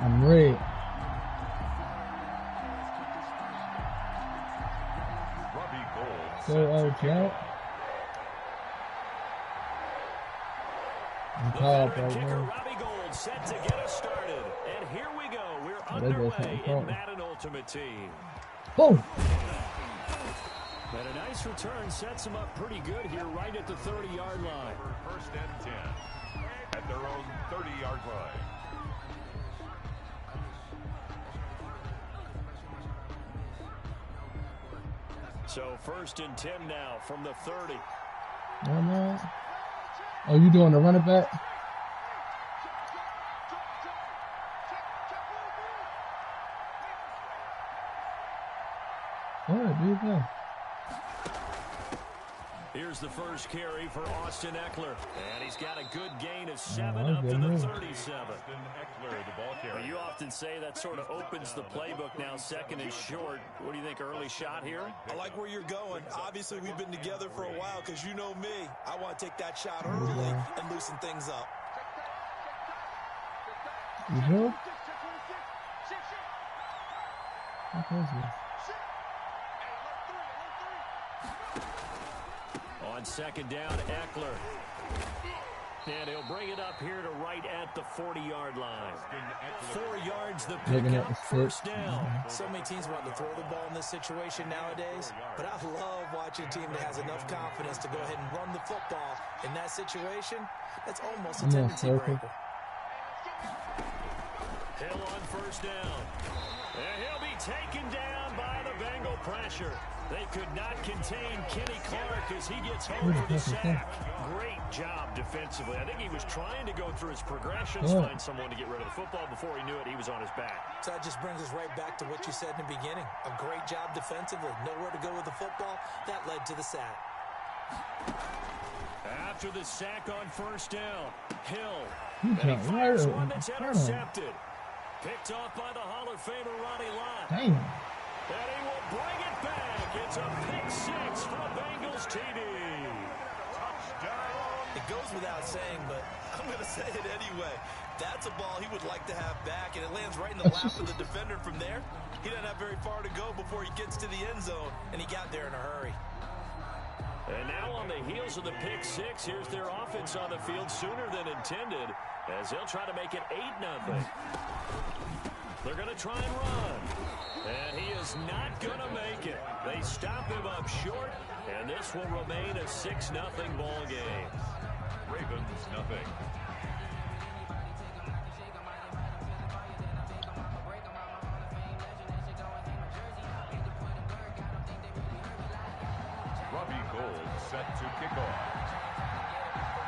I'm ready. Go, Jack. I'm called, bro. Robbie Gould set to get us started. And here we go. We're underway in Madden Ultimate Team. Boom. And a nice return sets them up pretty good here right at the 30-yard line. First and 10 at their own 30-yard line. So first and 10 now from the 30. Oh, you doing the running back? All right, do you go? Here's the first carry for Austin Eckler. And he's got a good gain of 7 up to the 37. Well, you often say that sort of opens the playbook now, second and short. What do you think, early shot here? I like where you're going. Obviously, we've been together for a while because you know me. I want to take that shot early and loosen things up. You sure? Okay. On second down, Eckler. And he'll bring it up here to right at the 40-yard line. 4 yards the pickup, first down. So many teams want to throw the ball in this situation nowadays, but I love watching a team that has enough confidence to go ahead and run the football. In that situation, that's almost a tendency breaker. Hill on first down. And he'll be taken down by the Bengal pressure. They could not contain Kenny Clark as he gets home for the sack. Great job defensively. I think he was trying to go through his progressions, find someone to get rid of the football. Before he knew it, he was on his back. So that just brings us right back to what you said in the beginning. A great job defensively. Nowhere to go with the football. That led to the sack. After the sack on first down, Hill. And he fires one that's intercepted. Picked off by the Hall of Famer Ronnie Lott. Damn. And he will bring it back. It's a pick six for the Bengals TD. Touchdown. It goes without saying, but I'm going to say it anyway. That's a ball he would like to have back, and it lands right in the lap of the defender from there. He doesn't have very far to go before he gets to the end zone, and he got there in a hurry. And now on the heels of the pick six, here's their offense on the field sooner than intended, as they'll try to make it 8-0. They're going to try and run. And he is not going to make it. They stop him up short, and this will remain a 6-0 ball game. Ravens nothing. Robbie Gould set to kick off.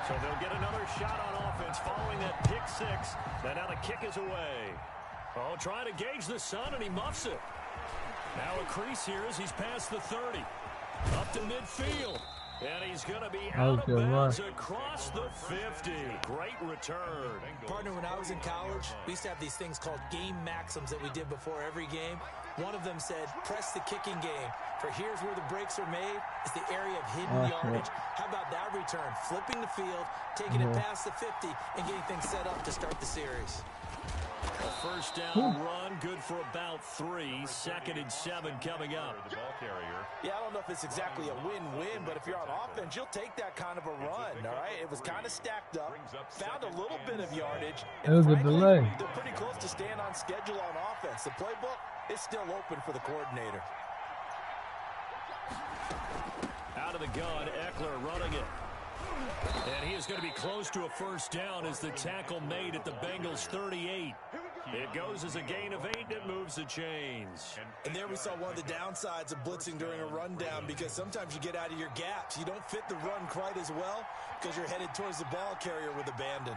So they'll get another shot on offense following that pick six. And now the kick is away. Oh, trying to gauge the sun, and he muffs it. Now a crease here as he's past the 30. Up to midfield. And he's going to be out of bounds across the 50. Great return. Partner, when I was in college, we used to have these things called game maxims that we did before every game. One of them said, press the kicking game. For here's where the breaks are made, is the area of hidden yardage. How about that return? Flipping the field, taking it past the 50, and getting things set up to start the series. A first down run, good for about 3. 2nd and 7 coming up. The ball carrier. Yeah, I don't know if it's exactly a win-win, but if you're on offense, you'll take that kind of a run, all right? It was kind of stacked up, found a little bit of yardage, and frankly, they're pretty close to staying on schedule on offense. The playbook is still open for the coordinator. Out of the gun, Eckler running it. And he is going to be close to a first down as the tackle made at the Bengals 38. It goes as a gain of 8, and it moves the chains. And there we saw one of the downsides of blitzing during a rundown, because sometimes you get out of your gaps. You don't fit the run quite as well because you're headed towards the ball carrier with abandon.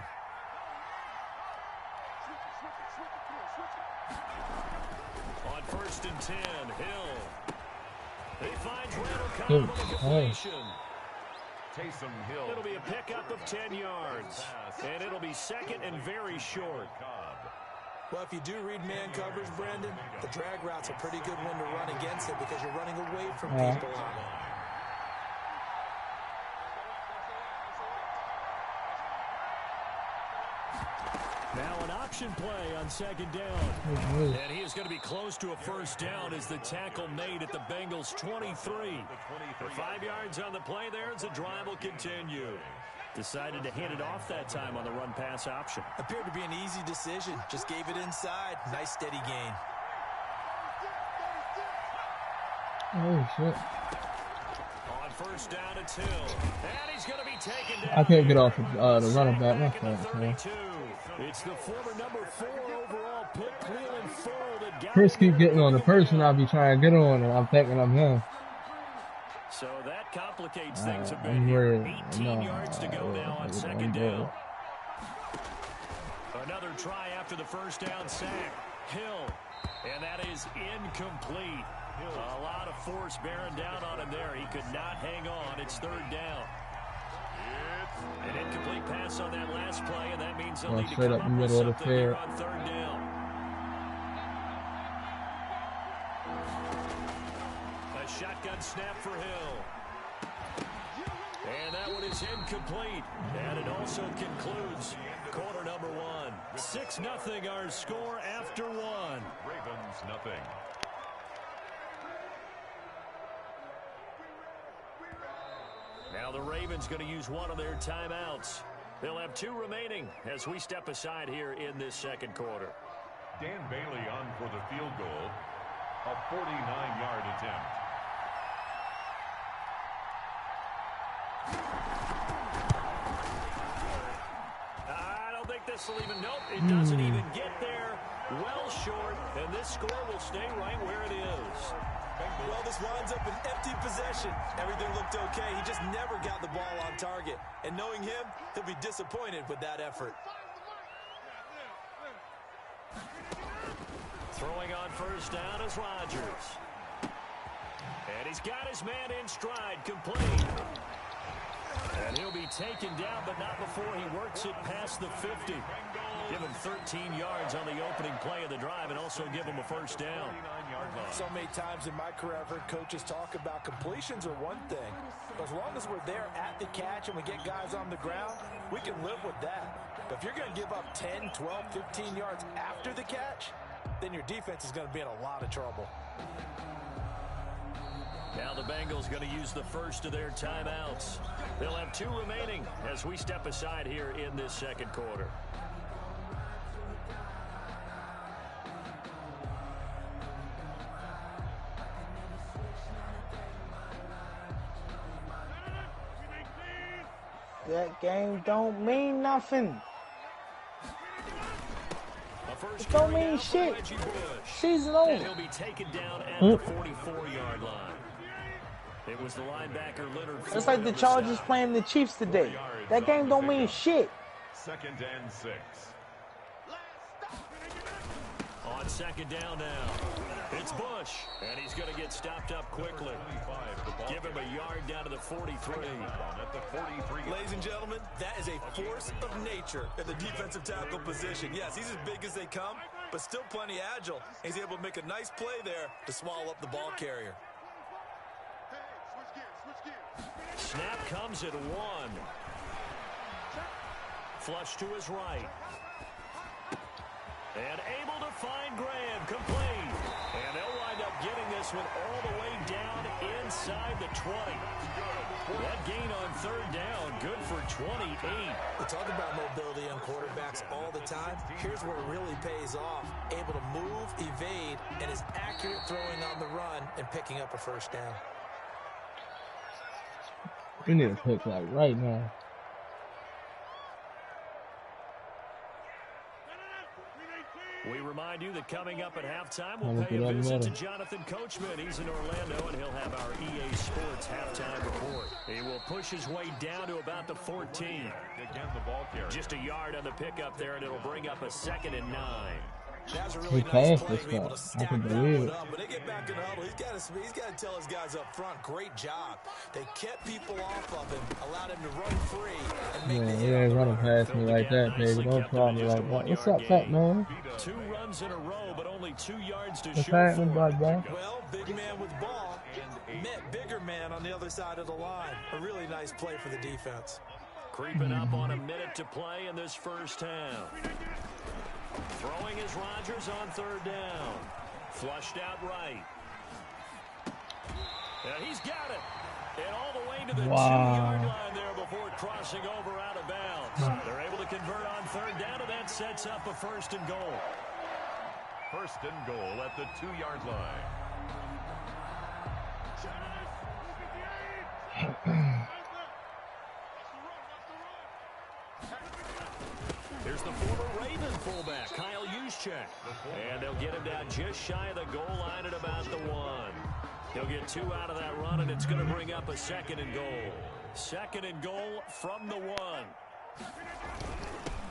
On 1st and 10, Hill. He finds Randall Cobb on the completion. Taysom Hill. It'll be a pickup of 10 yards. And it'll be 2nd and very short. Well, if you do read man coverage, Brandon, the drag route's a pretty good one to run against it because you're running away from people on it. Now an option play on second down. And he is going to be close to a first down as the tackle made at the Bengals' 23. For 5 yards on the play there as the drive will continue. Decided to hand it off that time on the run-pass option. Appeared to be an easy decision. Just gave it inside. Nice, steady gain. Oh, shit. On first down, it's Hill. And he's going to be taken down. I can't get off the running back. My fault, man. It's the former number 4 overall pick, Cleveland Full, that got Chris keep getting on the person I'll be trying to get on, and I'm thinking I'm him. So that complicates things a bit here. 18 yards to go now on second down. Another try after the first down sack. Hill. And that is incomplete. A lot of force bearing down on him there. He could not hang on. It's third down. An incomplete pass on that last play, and that means they'll need to come up with something here on third down. A shotgun snap for Hill. And that one is incomplete. And it also concludes quarter number 1. 6-0 our score after 1. Ravens nothing. Now the Ravens going to use one of their timeouts. They'll have 2 remaining as we step aside here in this second quarter. Dan Bailey on for the field goal. A 49-yard attempt. I don't think this will even, nope, it doesn't even get there. Well short, and this score will stay right where it is. Well, this winds up an empty possession. Everything looked okay. He just never got the ball on target. And knowing him, he'll be disappointed with that effort. Throwing on first down is Rodgers. And he's got his man in stride, complete. And he'll be taken down, but not before he works it past the 50. Give him 13 yards on the opening play of the drive and also give him a first down. So many times in my career, I've heard coaches talk about completions are one thing. But as long as we're there at the catch and we get guys on the ground, we can live with that. But if you're going to give up 10, 12, 15 yards after the catch, then your defense is going to be in a lot of trouble. Now the Bengals going to use the first of their timeouts. They'll have 2 remaining as we step aside here in this second quarter. That game don't mean nothing. It don't mean shit. Season over. And he'll be taken down at the 44-yard line. It was the linebacker Leonard. It's like the Chargers playing the Chiefs today. That game don't mean shit. 2nd and 6. On second down now. It's Bush, and he's going to get stopped up quickly. Give him a yard down to the 43. Ladies and gentlemen, that is a force of nature in the defensive tackle position. Yes, he's as big as they come, but still plenty agile. He's able to make a nice play there to swallow up the ball carrier. Snap comes at 1. Flush to his right. And able to find Graham, complete. And they'll wind up getting this one all the way down inside the 20. That gain on third down, good for 28. We talk about mobility on quarterbacks all the time. Here's where it really pays off. Able to move, evade, and is accurate throwing on the run and picking up a first down. We need a pick like right now. We remind you that coming up at halftime, we'll pay a visit to Jonathan Coachman. He's in Orlando, and he'll have our EA Sports halftime report. He will push his way down to about the 14. Again, the ball carrier. Just a yard on the pickup there, and it'll bring up a 2nd and 9. That's a really nice play to be able to stack that one up. But they get back in the huddle. He's got to tell his guys up front, great job. They kept people off of him, allowed him to run free. And make he ain't running past me like that, baby. Don't try me like that. What's up, fat man? 2 runs in a row, but only 2 yards to What's show happening, for it. bro? Well, big man with ball met bigger man on the other side of the line. A really nice play for the defense. Creeping up on a minute to play in this first half. Throwing is Rodgers on third down. Flushed out right. And he's got it. And all the way to the 2-yard line there before crossing over out of bounds. They're able to convert on third down, and that sets up a 1st and goal. 1st and goal at the 2-yard line. Here's the former Raven fullback, Kyle Juszczyk. And they'll get him down just shy of the goal line at about the 1. He'll get 2 out of that run, and it's going to bring up a 2nd and goal. 2nd and goal from the 1.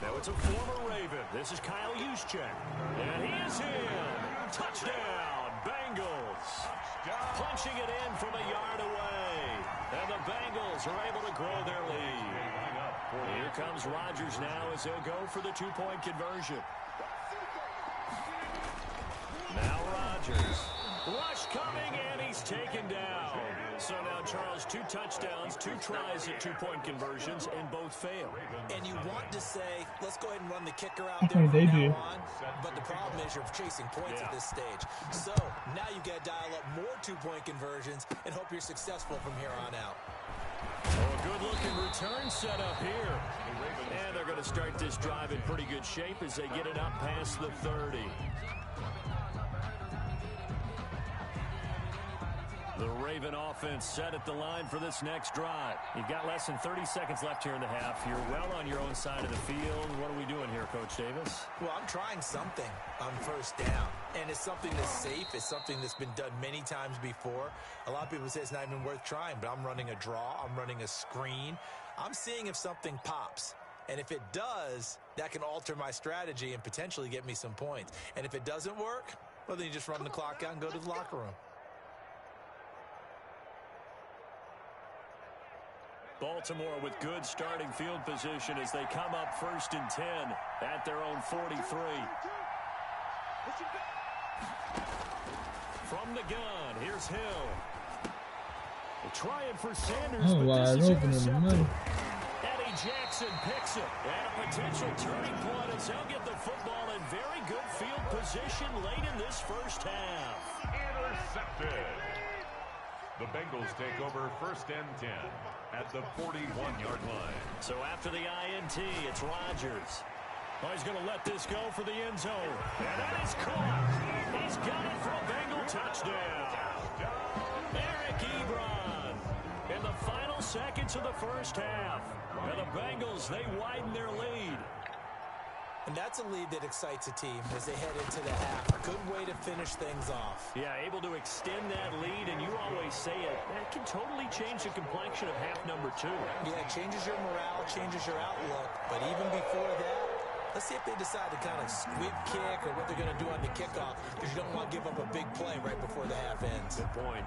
Now it's a former Raven. This is Kyle Juszczyk. And he is in. Touchdown, Bengals. Punching it in from a yard away. And the Bengals are able to grow their lead. Here comes Rodgers now as he'll go for the 2-point conversion. Now Rodgers. Rush coming, and he's taken down. So now, Charles, 2 touchdowns, 2 tries at 2-point conversions, and both fail. And you want to say, let's go ahead and run the kicker out there from now on. But the problem is you're chasing points at this stage. So now you got to dial up more 2-point conversions and hope you're successful from here on out. Oh, a good-looking return set up here. And they're going to start this drive in pretty good shape as they get it up past the 30. The Raven offense set at the line for this next drive. You've got less than 30 seconds left here in the half. You're well on your own side of the field. What are we doing here, Coach Davis? Well, I'm trying something on 1st down. And it's something that's safe. It's something that's been done many times before. A lot of people say it's not even worth trying, but I'm running a draw. I'm running a screen. I'm seeing if something pops. And if it does, that can alter my strategy and potentially get me some points. And if it doesn't work, well, then you just run the clock out and go to the locker room. Baltimore with good starting field position as they come up 1st and 10 at their own 43. From the gun, here's Hill. They're trying for Sanders, but this is intercepted. Eddie Jackson picks it. And a potential turning point as they'll get the football in very good field position late in this 1st half. Intercepted. The Bengals take over 1st and 10 at the 41-yard line. So after the INT, it's Rodgers. Oh, he's going to let this go for the end zone. And that is caught. He's got it for a Bengal touchdown. Eric Ebron in the final seconds of the 1st half. And the Bengals, they widen their lead. And that's a lead that excites a team as they head into the half. A good way to finish things off. Yeah, able to extend that lead, and you always say it, that can totally change the complexion of half number 2. Yeah, it changes your morale, changes your outlook. But even before that, let's see if they decide to kind of squib kick or what they're going to do on the kickoff, because you don't want to give up a big play right before the half ends. Good point.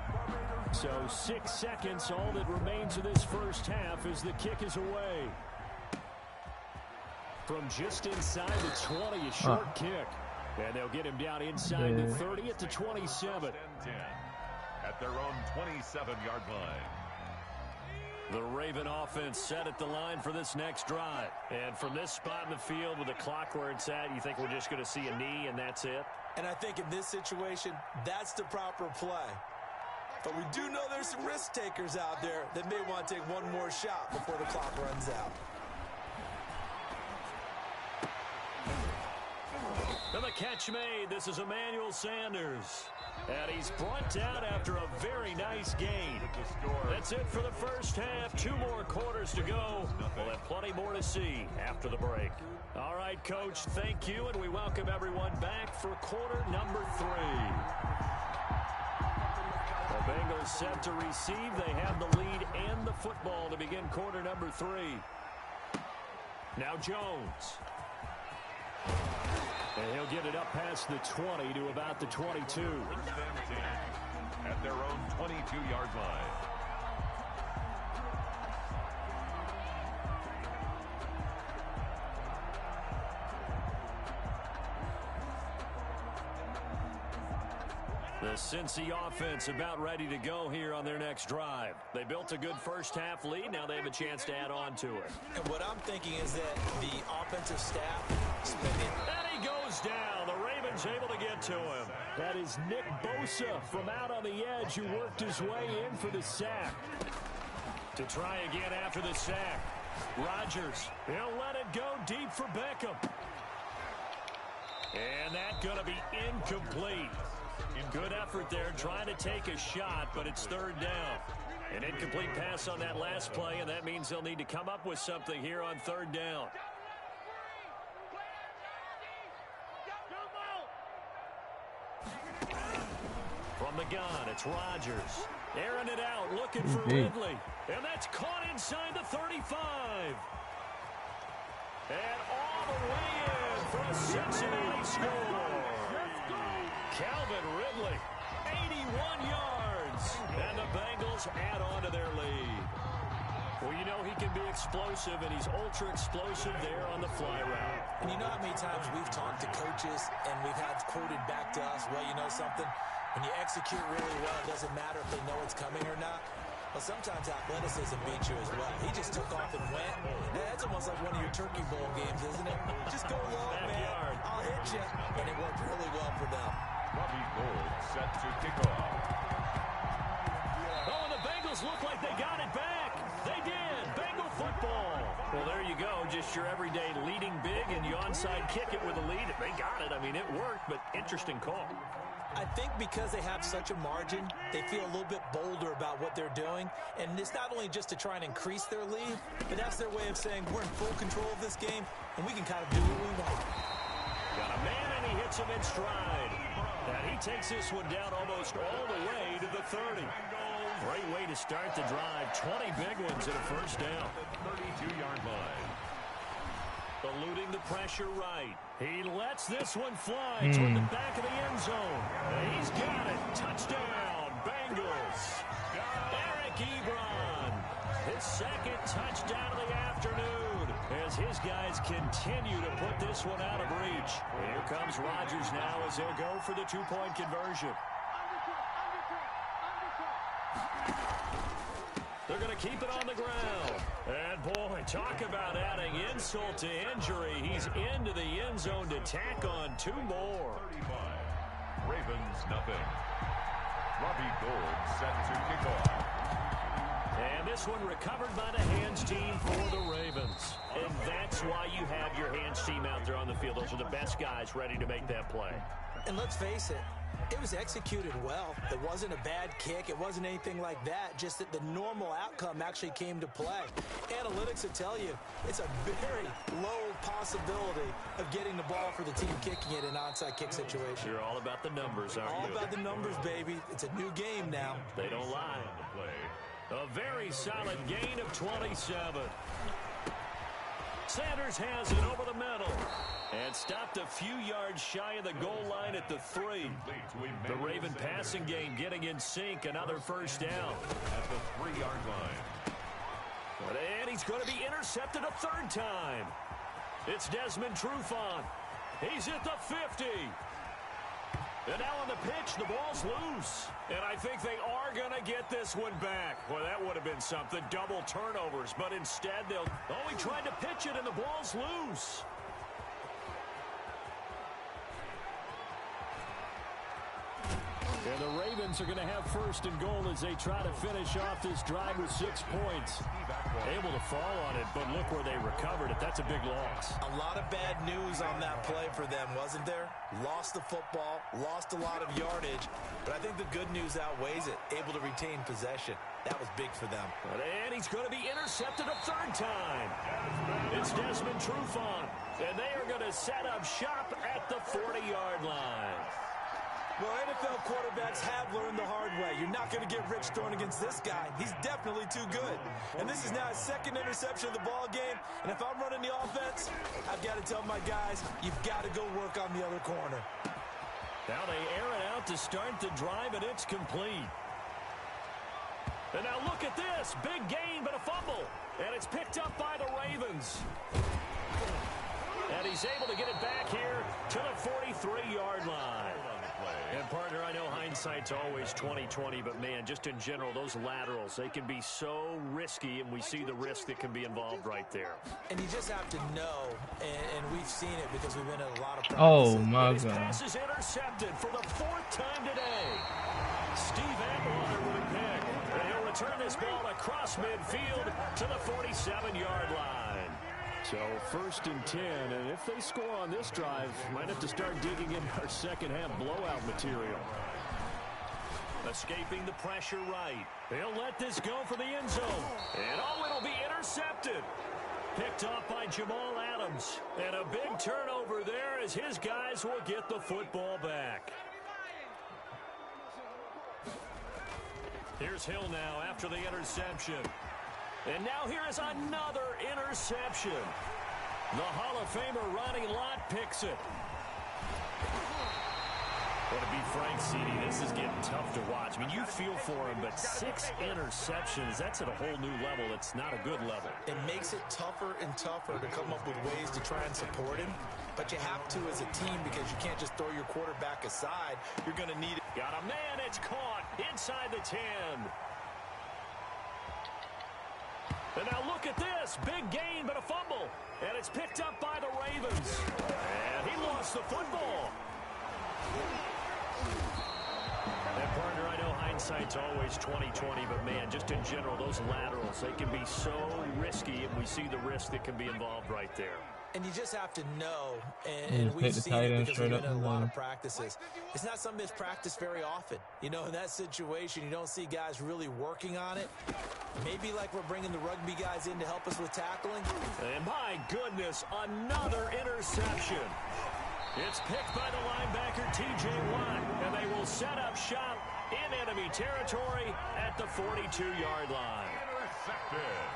So 6 seconds, all that remains of this 1st half as the kick is away. From just inside the 20, a short kick. And they'll get him down inside the 30 at the 27. At their own 27-yard line. The Raven offense set at the line for this next drive. And from this spot in the field with the clock where it's at, you think we're just going to see a knee and that's it? And I think in this situation, that's the proper play. But we do know there's some risk takers out there that may want to take one more shot before the clock runs out. And the catch made. This is Emmanuel Sanders. And he's brought down after a very nice gain. That's it for the 1st half. 2 more quarters to go. We'll have plenty more to see after the break. All right, Coach, thank you, and we welcome everyone back for quarter number 3. The Bengals set to receive. They have the lead and the football to begin quarter number 3. Now Jones. And he'll get it up past the 20 to about the 22. 1st and 10 at their own 22-yard line. The Cincy offense about ready to go here on their next drive. They built a good 1st half lead. Now they have a chance to add on to it. And what I'm thinking is that the offensive staff And he goes down. The Ravens able to get to him. That is Nick Bosa from out on the edge who worked his way in for the sack. To try again after the sack. Rodgers, he'll let it go deep for Beckham. And that's going to be incomplete. Good effort there trying to take a shot, but it's third down. An incomplete pass on that last play, and that means they'll need to come up with something here on third down. From the gun, it's Rodgers. Airing it out, looking for Ridley. And that's caught inside the 35. And all the way in for a Cincinnati score. Calvin Ridley, 81 yards. And the Bengals add on to their lead. Well, you know he can be explosive, and he's ultra-explosive there on the fly route. And you know how many times we've talked to coaches, and we've had quoted back to us, well, you know something? When you execute really well, it doesn't matter if they know it's coming or not. Well, sometimes athleticism beats you as well. He just took off and went. That's almost like one of your Turkey Bowl games, isn't it? Just go long, man. I'll hit you. And it worked really well for them. Robbie Gould set to kick off. Oh, and the Bengals look like they got it back. They did. Bengal football. Well, there you go. Just your everyday leading big, and you onside kick it with a lead. They got it. I mean, it worked, but interesting call. I think because they have such a margin, they feel a little bit bolder about what they're doing. And it's not only just to try and increase their lead, but that's their way of saying we're in full control of this game, and we can kind of do what we want. Got a man, and he hits him in stride. And he takes this one down almost all the way to the 30. Great way to start the drive. 20 big ones at a first down. 32-yard line. Eluding the pressure right. He lets this one fly toward the back of the end zone. He's got it. Touchdown, Bengals. Eric Ebron. His second touchdown of the afternoon as his guys continue to put this one out of reach. Here comes Rodgers now as they'll go for the two-point conversion. They're going to keep it on the ground. And, boy, talk about adding insult to injury. He's into the end zone to tack on two more. 35. Ravens, nothing. Robbie Gould set to kick off. And this one recovered by the hands team for the Ravens. And that's why you have your hands team out there on the field. Those are the best guys ready to make that play. And let's face it, it was executed well. It wasn't a bad kick. It wasn't anything like that. Just that the normal outcome actually came to play. Analytics will tell you it's a very low possibility of getting the ball for the team kicking it in an onside kick situation. You're all about the numbers, aren't you? All about the numbers, baby. It's a new game now. They don't lie. A very solid gain of 27. Sanders has it over the middle. And stopped a few yards shy of the goal line at the 3. The Raven passing game getting in sync. Another first down. At the 3-yard line. And he's going to be intercepted a third time. It's Desmond Trufant. He's at the 50. And now on the pitch, the ball's loose. And I think they are going to get this one back. Well, that would have been something. Double turnovers. But instead, they'll... Oh, he tried to pitch it, and the ball's loose. And the Ravens are going to have first and goal as they try to finish off this drive with 6 points. Able to fall on it, but look where they recovered it. That's a big loss. A lot of bad news on that play for them, wasn't there? Lost the football, lost a lot of yardage, but I think the good news outweighs it. Able to retain possession. That was big for them. And he's going to be intercepted a third time. It's Desmond Trufant, and they are going to set up shop at the 40-yard line. Well, NFL quarterbacks have learned the hard way. You're not going to get rich throwing against this guy. He's definitely too good. And this is now his second interception of the ball game. And if I'm running the offense, I've got to tell my guys, you've got to go work on the other corner. Now they air it out to start the drive, and it's complete. And now look at this. Big gain, but a fumble. And it's picked up by the Ravens. And And he's able to get it back here to the 43-yard line. And, partner, I know hindsight's always 20/20, but, man, just in general, those laterals, they can be so risky, and we see the risk that can be involved right there. And you just have to know, and we've seen it because we've been in a lot of practices. Oh, my His God. pass is intercepted for the 4th time today. Steve Atwater with a pick. And he'll return this ball across midfield to the 47-yard line. So 1st and 10, and if they score on this drive, might have to start digging in our second-half blowout material. Escaping the pressure right. They'll let this go for the end zone. And, it'll be intercepted. Picked off by Jamal Adams. And a big turnover there as his guys will get the football back. Here's Hill now after the interception. And now here is another interception. The Hall of Famer Ronnie Lott picks it. Well, to be frank, CD, this is getting tough to watch. I mean, you feel for him, but 6 interceptions, that's at a whole new level. It's not a good level. It makes it tougher and tougher to come up with ways to try and support him. But you have to as a team because you can't just throw your quarterback aside. You're going to need it. Got a man, it's caught inside the 10. And now look at this. Big gain, but a fumble. And it's picked up by the Ravens. And he lost the football. And, partner, I know hindsight's always 20/20, but, man, just in general, those laterals, they can be so risky, and we see the risk that can be involved right there. And you just have to know, and we've seen it because we've been in a lot of practices. It's not something that's practiced very often. You know, in that situation, you don't see guys really working on it. Maybe like we're bringing the rugby guys in to help us with tackling. And, my goodness, another interception. It's picked by the linebacker, T.J. Watt, and they will set up shop in enemy territory at the 42-yard line. Intercepted.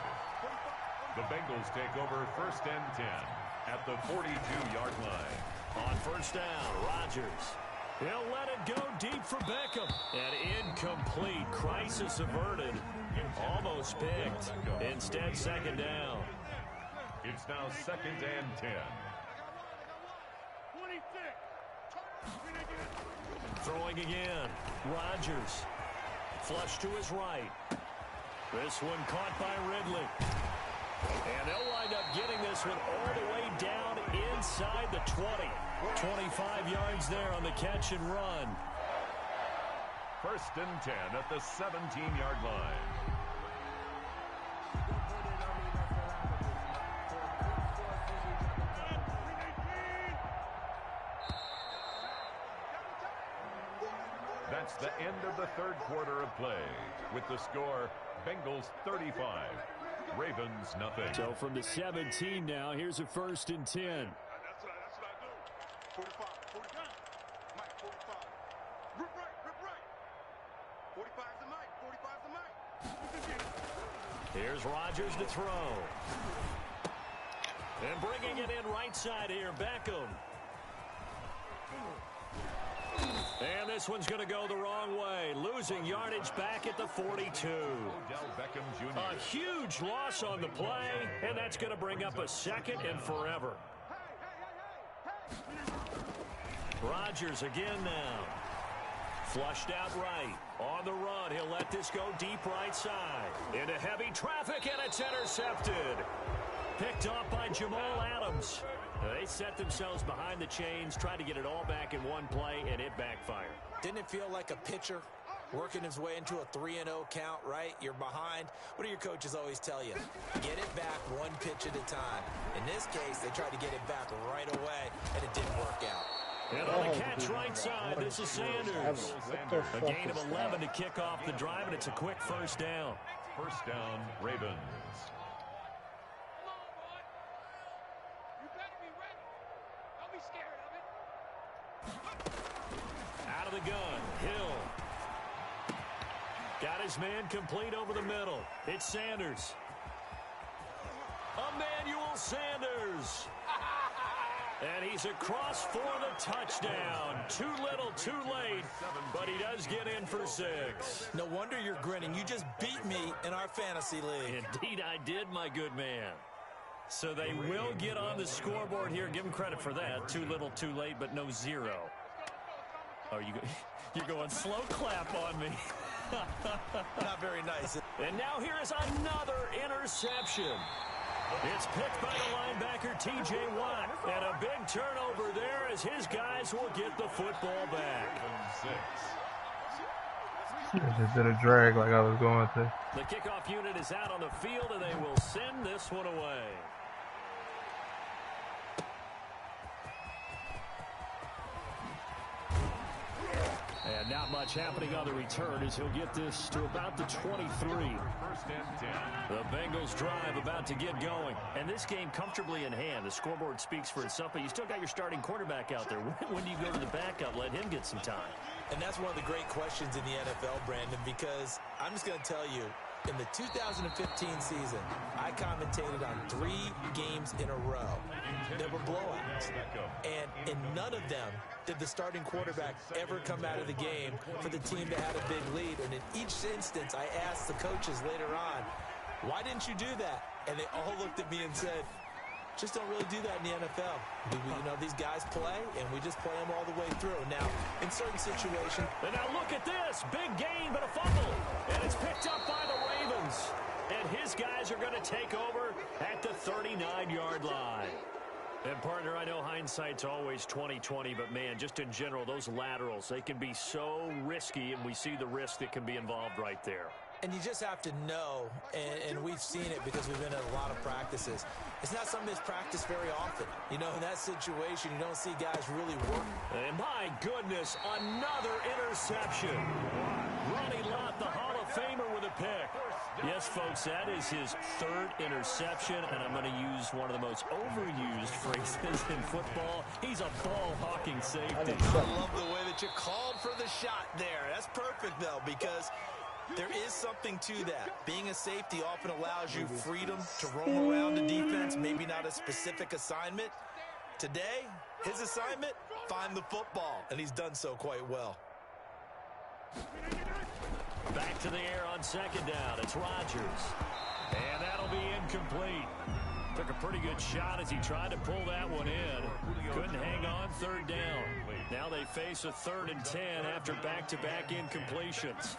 The Bengals take over 1st and 10 at the 42-yard line. On 1st down, Rodgers. He'll let it go deep for Beckham. And incomplete. Crisis averted. Almost picked. Instead, 2nd down. It's now 2nd and 10. Throwing again. Rodgers. Flush to his right. This one caught by Ridley. And they'll wind up getting this one all the way down inside the 20. 25 yards there on the catch and run. 1st and 10 at the 17-yard line. That's the end of the 3rd quarter of play. With the score, Bengals 35, Ravens nothing. So from the 17 now, here's a 1st and 10. That's what I do. 45, 45. Mike, 45. Rip right. 45's the Mike, 45's the Mike. Here's Rodgers to throw. And bringing it in right side here, Beckham. And this one's going to go the wrong way. Losing yardage back at the 42. Odell Beckham Jr. A huge loss on the play, and that's going to bring up a 2nd and forever. Rodgers again now. Flushed out right. On the run, he'll let this go deep right side. Into heavy traffic, and it's intercepted. Picked off by Jamal Adams. They set themselves behind the chains, tried to get it all back in one play, and it backfired. Didn't it feel like a pitcher working his way into a 3-0 count, right? You're behind. What do your coaches always tell you? Get it back one pitch at a time. In this case, they tried to get it back right away, and it didn't work out. And on the catch right side, this is Sanders. A gain of 11 to kick off the drive, and it's a quick 1st down. 1st down, Ravens. Out of the gun, Hill. Got his man complete over the middle. It's Sanders. Emmanuel Sanders. And he's across for the touchdown. Too little, too late, but he does get in for 6. No wonder you're grinning. You just beat me in our fantasy league. Indeed I did, my good man. So they will get on the scoreboard here. Give them credit for that. Too little, too late, but no zero. Oh, you're going slow clap on me. Not very nice. And now here is another interception. It's picked by the linebacker, T.J. Watt. And a big turnover there as his guys will get the football back. I just did a drag like I was going to. The kickoff unit is out on the field, and they will send this one away. And not much happening on the return as he'll get this to about the 23. The Bengals drive about to get going. And this game comfortably in hand. The scoreboard speaks for itself, but you still got your starting quarterback out there. When do you go to the backup? Let him get some time. And that's one of the great questions in the NFL, Brandon, because I'm just going to tell you, in the 2015 season, I commentated on 3 games in a row. There were blowouts. And in none of them did the starting quarterback ever come out of the game for the team that had a big lead. And in each instance, I asked the coaches later on, why didn't you do that? And they all looked at me and said, just don't really do that in the NFL. You know, these guys play, and we just play them all the way through. Now, in certain situations... And now look at this. Big gain, but a fumble. And it's picked up by the Ravens. And his guys are going to take over at the 39-yard line. And, partner, I know hindsight's always 20/20, but, man, just in general, those laterals, they can be so risky, and we see the risk that can be involved right there. And you just have to know, and we've seen it because we've been at a lot of practices. It's not something that's practiced very often. You know, in that situation, you don't see guys really work. And my goodness, another interception. Ronnie Lott, the Hall of Famer, with a pick. Yes, folks, that is his 3rd interception, and I'm going to use one of the most overused phrases in football. He's a ball-hawking safety. I love the way that you called for the shot there. That's perfect, though, because there is something to that. Being a safety often allows you freedom to roam around the defense, maybe not a specific assignment. Today, his assignment, find the football, and he's done so quite well. Back to the air on second down. It's Rodgers. And that'll be incomplete. Took a pretty good shot as he tried to pull that one in. Couldn't hang on 3rd down. Now they face a 3rd and 10 after back-to-back incompletions.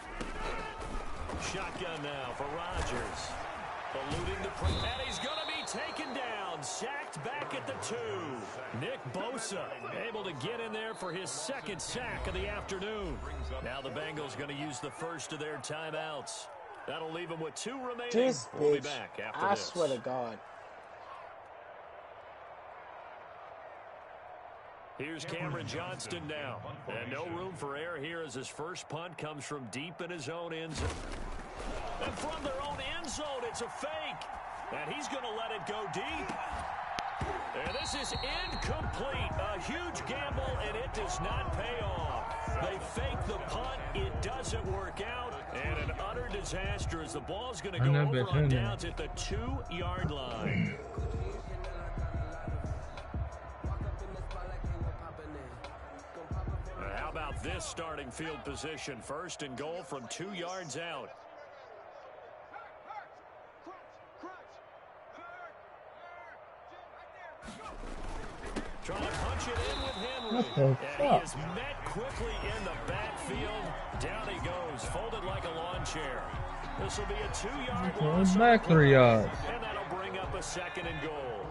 Shotgun now for Rodgers. Eluding the press. And he's going to be taken down. Sacked back at the 2. Nick Bosa able to get in there for his 2nd sack of the afternoon. Now the Bengals going to use the first of their timeouts. That'll leave them with 2 remaining. This We'll be bitch, back after I this. swear to God. Here's Cameron Johnston now. And no room for error here as his first punt comes from deep in his own end zone. And from their own end zone, it's a fake. And he's going to let it go deep. And this is incomplete. A huge gamble, and it does not pay off. They fake the punt. It doesn't work out. And an utter disaster as the ball's going to go over on downs at the 2-yard line. How about this starting field position? 1st and goal from 2 yards out. Trying to punch it in with Henry. And he is met quickly in the backfield. Down he goes, folded like a lawn chair. This will be a 2-yard loss. Back 3 yards. And that'll bring up a 2nd and goal.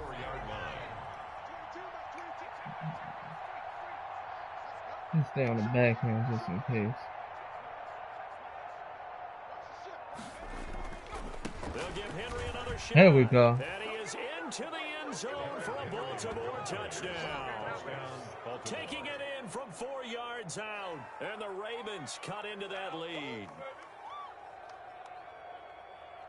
Let's stay on the backhand just in case. They'll give Henry another shot. There we go. And he is into the end zone for a Baltimore touchdown. Taking it in from 4 yards out. And the Ravens cut into that lead.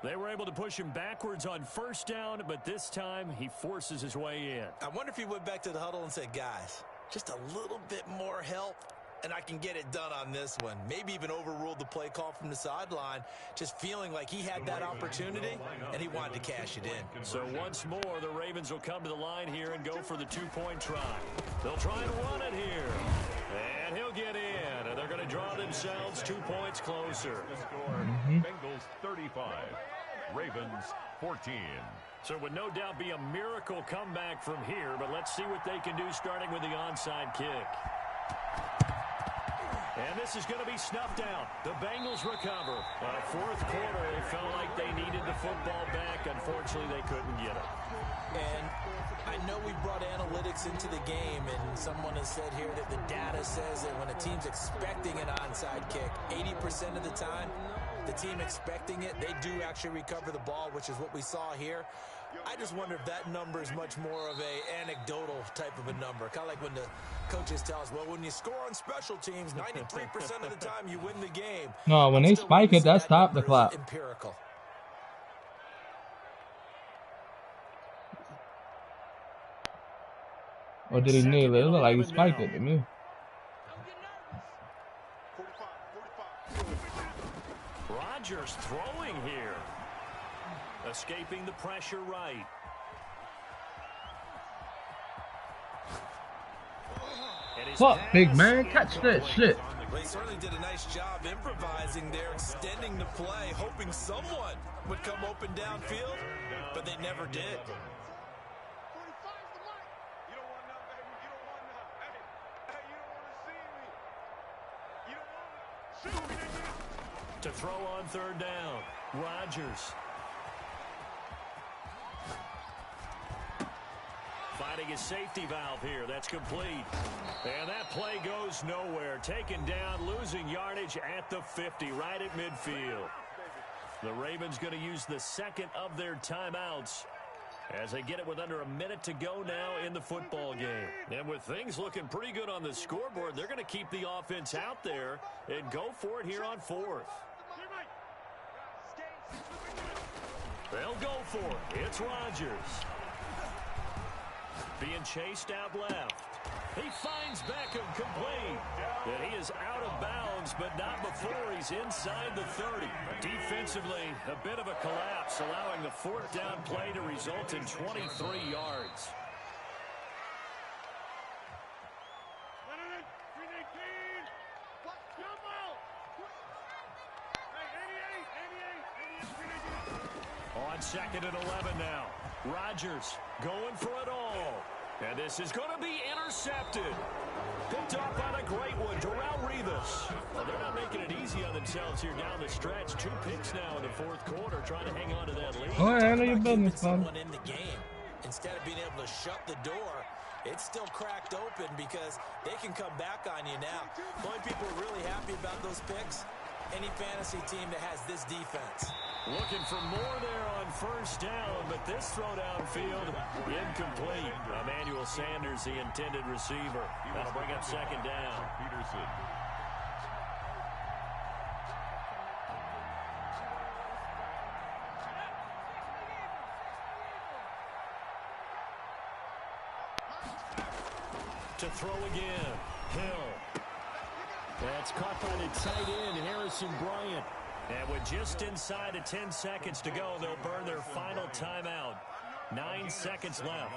They were able to push him backwards on 1st down, but this time he forces his way in. I wonder if he went back to the huddle and said, guys, just a little bit more help, and I can get it done on this one. Maybe even overruled the play call from the sideline, just feeling like he had that opportunity, and he wanted to cash it in. So once more, the Ravens will come to the line here and go for the 2-point try. They'll try and run it here. And he'll get in, and they're going to draw themselves 2 points closer. Bengals 35, Ravens 14. So it would no doubt be a miracle comeback from here, but let's see what they can do starting with the onside kick. And this is going to be snuffed out. The Bengals recover. Fourth quarter, they felt like they needed the football back. Unfortunately, they couldn't get it. And I know we brought analytics into the game, and someone has said here that the data says that when a team's expecting an onside kick, 80% of the time, the team expecting it, they do actually recover the ball, which is what we saw here. I just wonder if that number is much more of a anecdotal type of a number. Kind of like when the coaches tell us, well, when you score on special teams, 93% of the time you win the game. No, when they spike it, that's top the clock. Empirical. Or did he nail it? It looked like he spiked it to me. Rodgers throwing here. Escaping the pressure right. Fuck, big man. Catch that shit. They certainly did a nice job improvising there, extending the play, hoping someone would come open downfield, but they never did. To throw on third down, Rodgers. Finding his safety valve here. That's complete. And that play goes nowhere. Taken down, losing yardage at the 50, right at midfield. The Ravens going to use the second of their timeouts as they get it with under a minute to go now in the football game. And with things looking pretty good on the scoreboard, they're going to keep the offense out there and go for it here on fourth. They'll go for it. It's Rodgers. Being chased out left. He finds Beckham complete. And he is out of bounds, but not before he's inside the 30. Defensively, a bit of a collapse, allowing the fourth down play to result in 23 yards. On second and 11 now. Rodgers going for it all. And this is going to be intercepted. Picked up on a great one. Darrelle Revis. Well, they're not making it easy on themselves here down the stretch. 2 picks now in the fourth quarter, trying to hang on to that lead. Oh, yeah, I know your business, son. Someone in the game, instead of being able to shut the door, it's still cracked open because they can come back on you now. The only people who are really happy about those picks, any fantasy team that has this defense. Looking for more there on first down, but this throw downfield incomplete. Emmanuel Sanders, the intended receiver. That'll bring up second down. Peterson. To throw again. Hill. That's caught by the tight end, Harrison Bryant. And with just inside of 10 seconds to go, they'll burn their final timeout. 9 seconds left.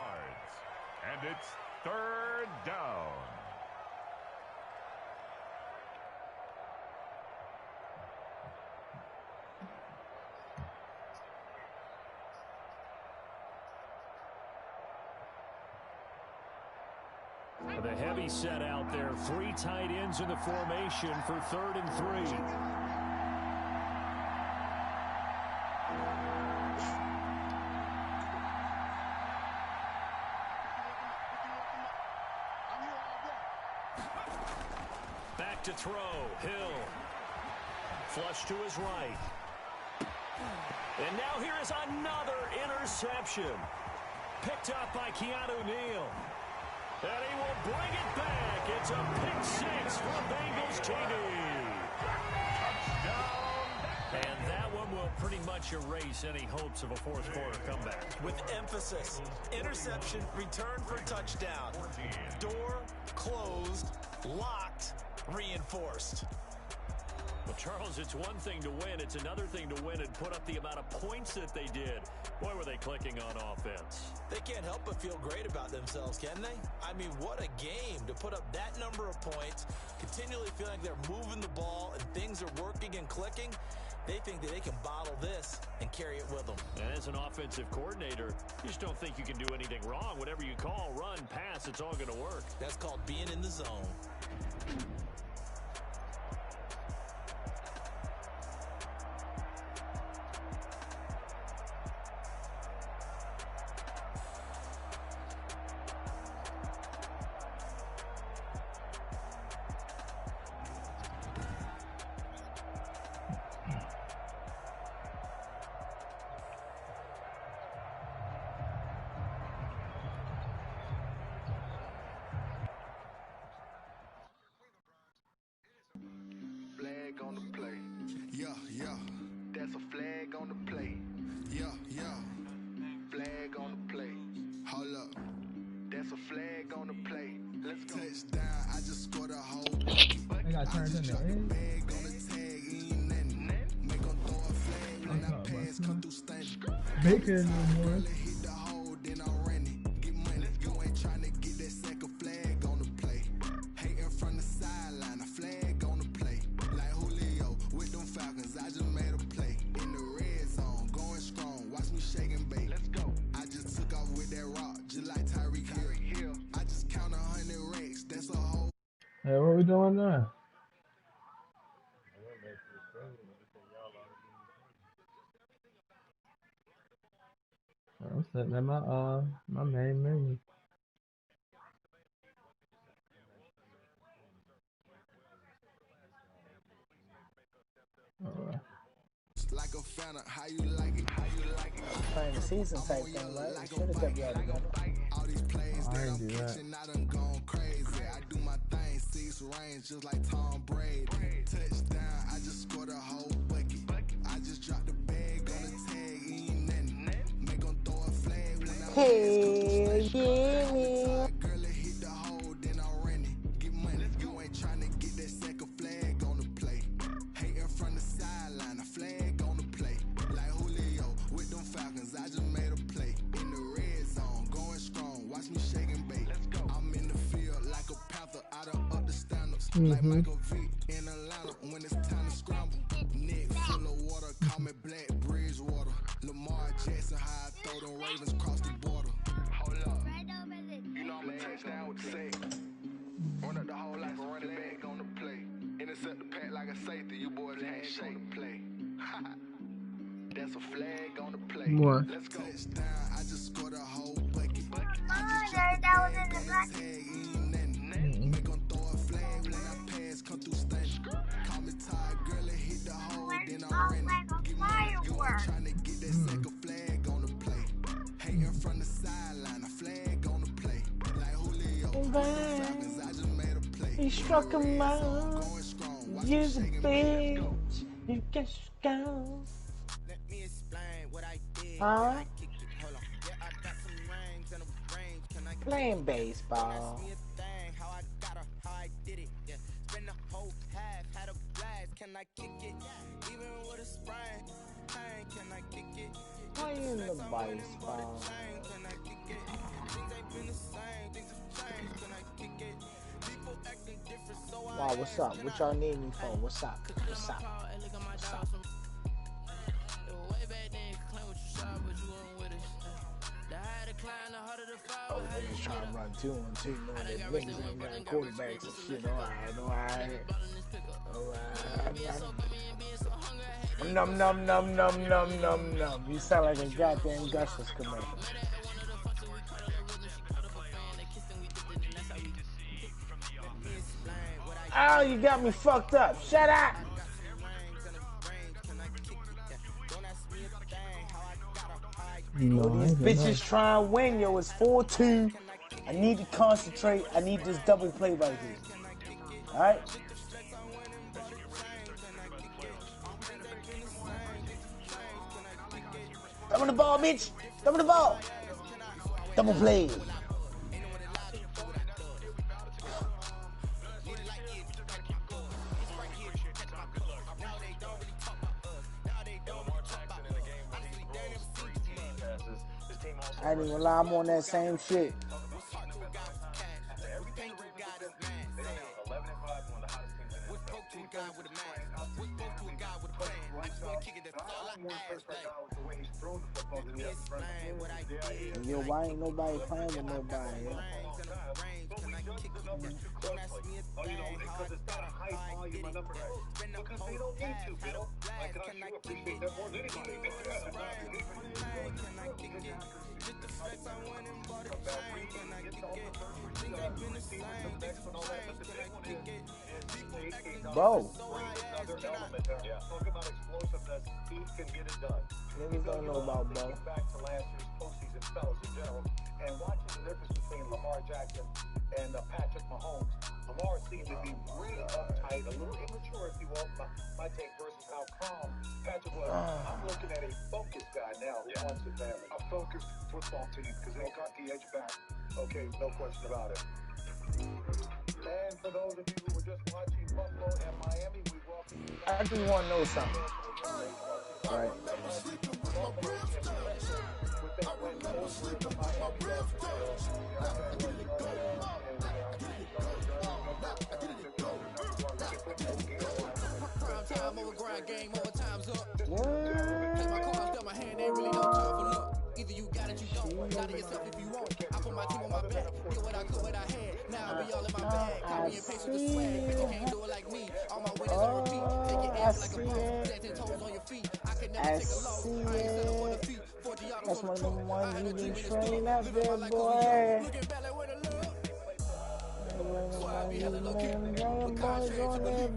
And it's third down. The heavy set out there. 3 tight ends in the formation for 3rd and 3. Back to throw. Hill. Flush to his right. And now here is another interception. Picked up by Keanu Neal. And he will bring it back. It's a pick 6 for Bengals TD. Touchdown. And that one will pretty much erase any hopes of a fourth quarter comeback. With emphasis, interception, return for touchdown. Door closed, locked, reinforced. Well, Charles, it's one thing to win. It's another thing to win and put up the amount of points that they did. Boy, were they clicking on offense. They can't help but feel great about themselves, can they? I mean, what a game to put up that number of points, continually feeling like they're moving the ball and things are working and clicking. They think that they can bottle this and carry it with them. And as an offensive coordinator, you just don't think you can do anything wrong. Whatever you call, run, pass, it's all going to work. That's called being in the zone. Flag on the play. Yeah, yeah. That's a flag on the play. Yeah, yeah. Flag on the play. Hold up. That's a flag on the play. Let's go. Touchdown. I just scored a whole I got turned in there. bag on the tag. Ain't nothing. Make them throw a flag when I pass. Come through standing. Bacon no more. Hit the hole, then I'm running. Get money. You ain't trying to get that second flag on the play. Hating from the sideline. A flag on the play. Like Julio with them Falcons. I just made a play. In the red zone. Going strong. Watch me shake and bake. Let's go. I just took off with that rock. Just like Tyreek Hill. I just count 100 racks. That's a whole. Hey, what we doing now? I'm sitting at my main menu. Alright. Like a fountain, how you like it? How you like it? Playing the season type thing, right? It should have kept y'all together. All these plays I that ain't I'm do that. catching, I done gone crazy. I do my thing, 6 range, just like Tom Brady. Touchdown, I just scored a whole bucket. I just dropped the bag on the tag, ain't nothing. Make them throw a flag when I Hey, yeah. girl, it hit the hole, then I'm running. Get money, you ain't trying to get that second flag on the play. Hating from the sideline, a flag on the play. Like Julio with them Falcons, I just made a play. In the red zone, going strong, watch me shake and bake. Let's go. I'm in the field like a panther, I done up the standards. Like Michael Vick in Atlanta when it's time to scramble. Neck full of water, call me Black Bridgewater. Lamar Jackson, how I throw them Ravens cross the border. Hold up. You know I'm a touchdown with the sack. Run up the whole like a running back on the play. Intercept the pack like a safety, you boys ain't shake the play. That's a flag on the play. What? Let's go. Touchdown, I just scored a whole bucket. That was in the black. Make them throw a flag when I pass, come through standing. Call me tired, girl, it hit the hole, then I'm running. Get money, you ain't trying to get that second flag on the play. Hating from the sideline, a flag on the play. Like Julio, Falcons, I just made a play. He struck him out. Going strong, watch me You're the shake and bake. Let's go. bitch. You can go. Let me explain what I did. Huh? I kicked it. Hold on. Yeah, I got some rings and a range. Can I Playing baseball. ask me a thing? How I got her, how I did it. Yeah. Spend the whole half, had a blast. Can I kick it? Even with a sprain. Pain, can I kick it? Playing the baseball. Change, can I kick it? Things ain't been the same. Things have changed. Can I kick it? People acting different, so I Wow, what's up? What y'all need me for? What's up? What's up? What's up? Oh, niggas trying to run 2 and 2, knowing that niggas ain't got quarterbacks and shit. Alright. Num. You sound like a goddamn Gus's commercial. Oh, you got me fucked up. Shut up. No, I These ain't doing bitches try and win, yo. It's 4-2. I need to concentrate. I need this double play right here. Alright? Throw the ball, bitch. Throw the ball. Double play. I ain't even gonna lie, I'm on that same shit. Yo, why ain't nobody playing with nobody? Yo? Bro. Niggas don't know about Bo. Back to last year's postseason fellas in general, and watching the difference between Lamar Jackson and Patrick Mahomes. Lamar seemed to be really uptight, a little immature, if you will, my take, versus how calm Patrick was. I'm looking at a focused guy now who wants it badly. A focused football team, because they got the edge back. Okay, no question about it. And for those of you who were just watching Buffalo and Miami, we welcome you back. I just want to know something. Right. Time over grind, game over, time's up. Play my cards, dealt my hand, ain't really no time for luck. Either you got it, you don't. Got it yourself if you want. I put my team on my back. Did what I could, what I had. Now I be all in my bag. Copy and paste with the swag. Bitch, you can't do it like me. All my winners on repeat. Take your ass like a pro. Stand 10 toes on your feet. I can never take a loss. I ain't settle for defeat. 40 autos That's on one the of truck. them ones I had you a dream been in the training studio. up Living there, my life boy. looking back like where the love. So I be hella low key. With contrary to belief.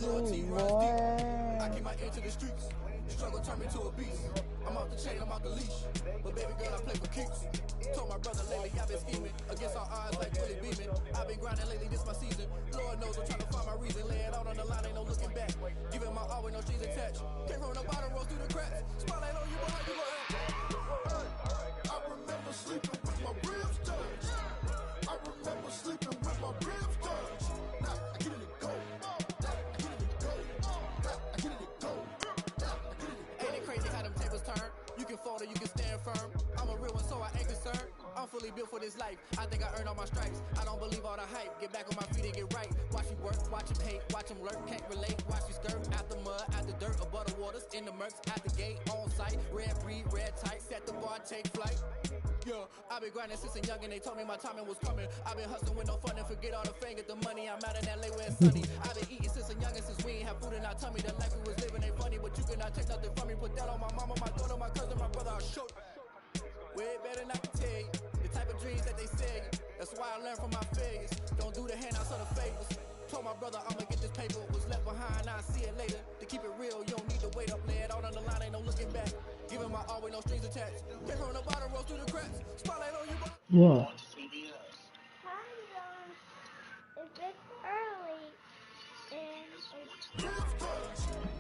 Loyalty runs deep. I keep my ear to the streets. Struggle turn me to a beast. I'm off the chain, I'm off the leash. But baby girl, I play for keeps. Told my brother lately I've been scheming. Against all odds like Willie Beeman. I've been grinding lately, this my season. Lord knows I'm trying to find my reason. Lay it out on the line, ain't no looking back. Giving my all with no strings attached. Came from the bottom, rose through the cracks. Spotlight on you, boy, how you gon' act? I remember sleeping with my ribs touched. I remember sleeping with my ribs touched. Now I get it go. Ain't it crazy how them tables turn? You can fold or you can stand firm. I'm a real one, so I ain't concerned. I'm fully built for this life. I think I earned all my stripes. I don't believe all the hype. Get back on my feet and get right. Watch me work, watch him hate, watch him lurk. Can't relate, watch me skirt. Out the mud, out the dirt, above the waters, in the murks, at the gate, on site. Red breed, red tight, set the bar, take flight. Yeah, I've been grinding since a young and they told me my timing was coming. I've been hustling with no fun and forget all the fame, get the money. I'm out in LA where it's sunny. I've been eating since a young and since we ain't have food in our tummy. The life we was living ain't funny, but you cannot take nothing from me. Put that on my mama, my daughter, my cousin, my brother, I'll show you. Way better not to tell you the type of dreams that they sell you. That's why I learned from my failures. Don't do the handouts or the favors. Told my brother I'ma get this paper. Was left behind, I'll see it later. To keep it real, you don't need to wait up. Lay it out on the line, ain't no looking back. Giving my all with no strings attached. Came from the bottom, rose through the cracks. Spotlight on you, Yeah. If it's early and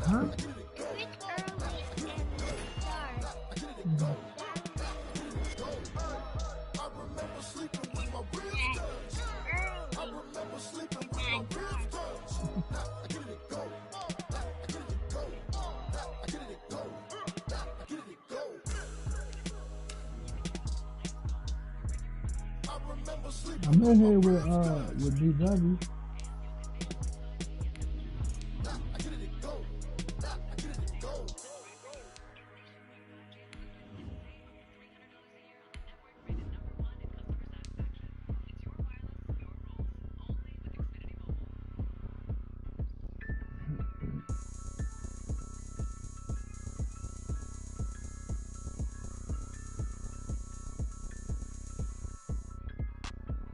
Huh? if it's early and it's dark, I remember sleeping with my ribs touched. I remember sleeping with my ribs touched. Now I get it go. I get it go. I get it go. I get it go. I remember sleeping I'm in here with DW. I get it go. I get it go.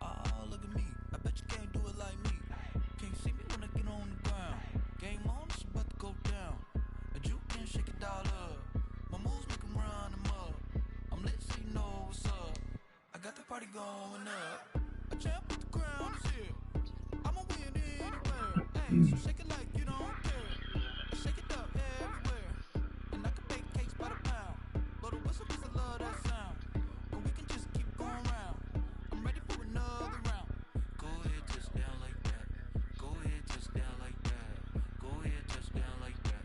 Oh, look at me. I bet you can't do it like me. Can't see me when I get on the ground. Game on, it's about to go down. A juke can shake it all up. My moves make 'em run them up. I'm lit so you know what's up. I got the party going up. A champ with the crown is here. I'ma win anywhere. Hey, so shake it like you don't care. Shake it up everywhere. And I can bake cakes by the pound. Blow the whistle 'cause I love that sound. And we can just keep going round. I'm ready for another round. Go ahead, touch down like that. Go ahead, touch down like that. Go ahead, touch down like that.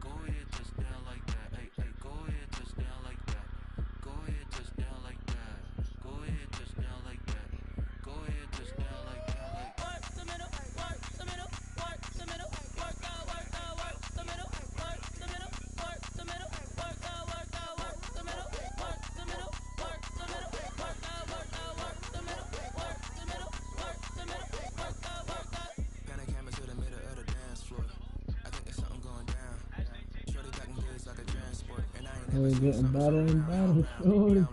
Go ahead, touch down like that. Hey, hey, go ahead, touch down like that. Go ahead, touch down like that. Go ahead, touch down like that. Go ahead, touch down like that. Like work the middle, work the middle, work the middle. We're getting better and better, slowly.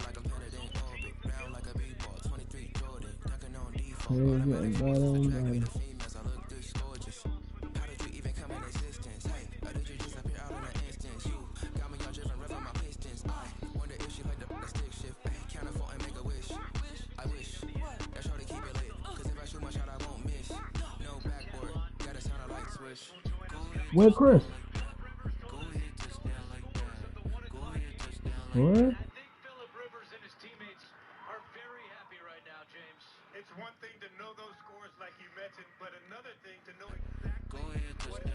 We're getting better and better. Where Chris? What? It's one thing to know those scores like you mentioned, but another thing to know exactly what is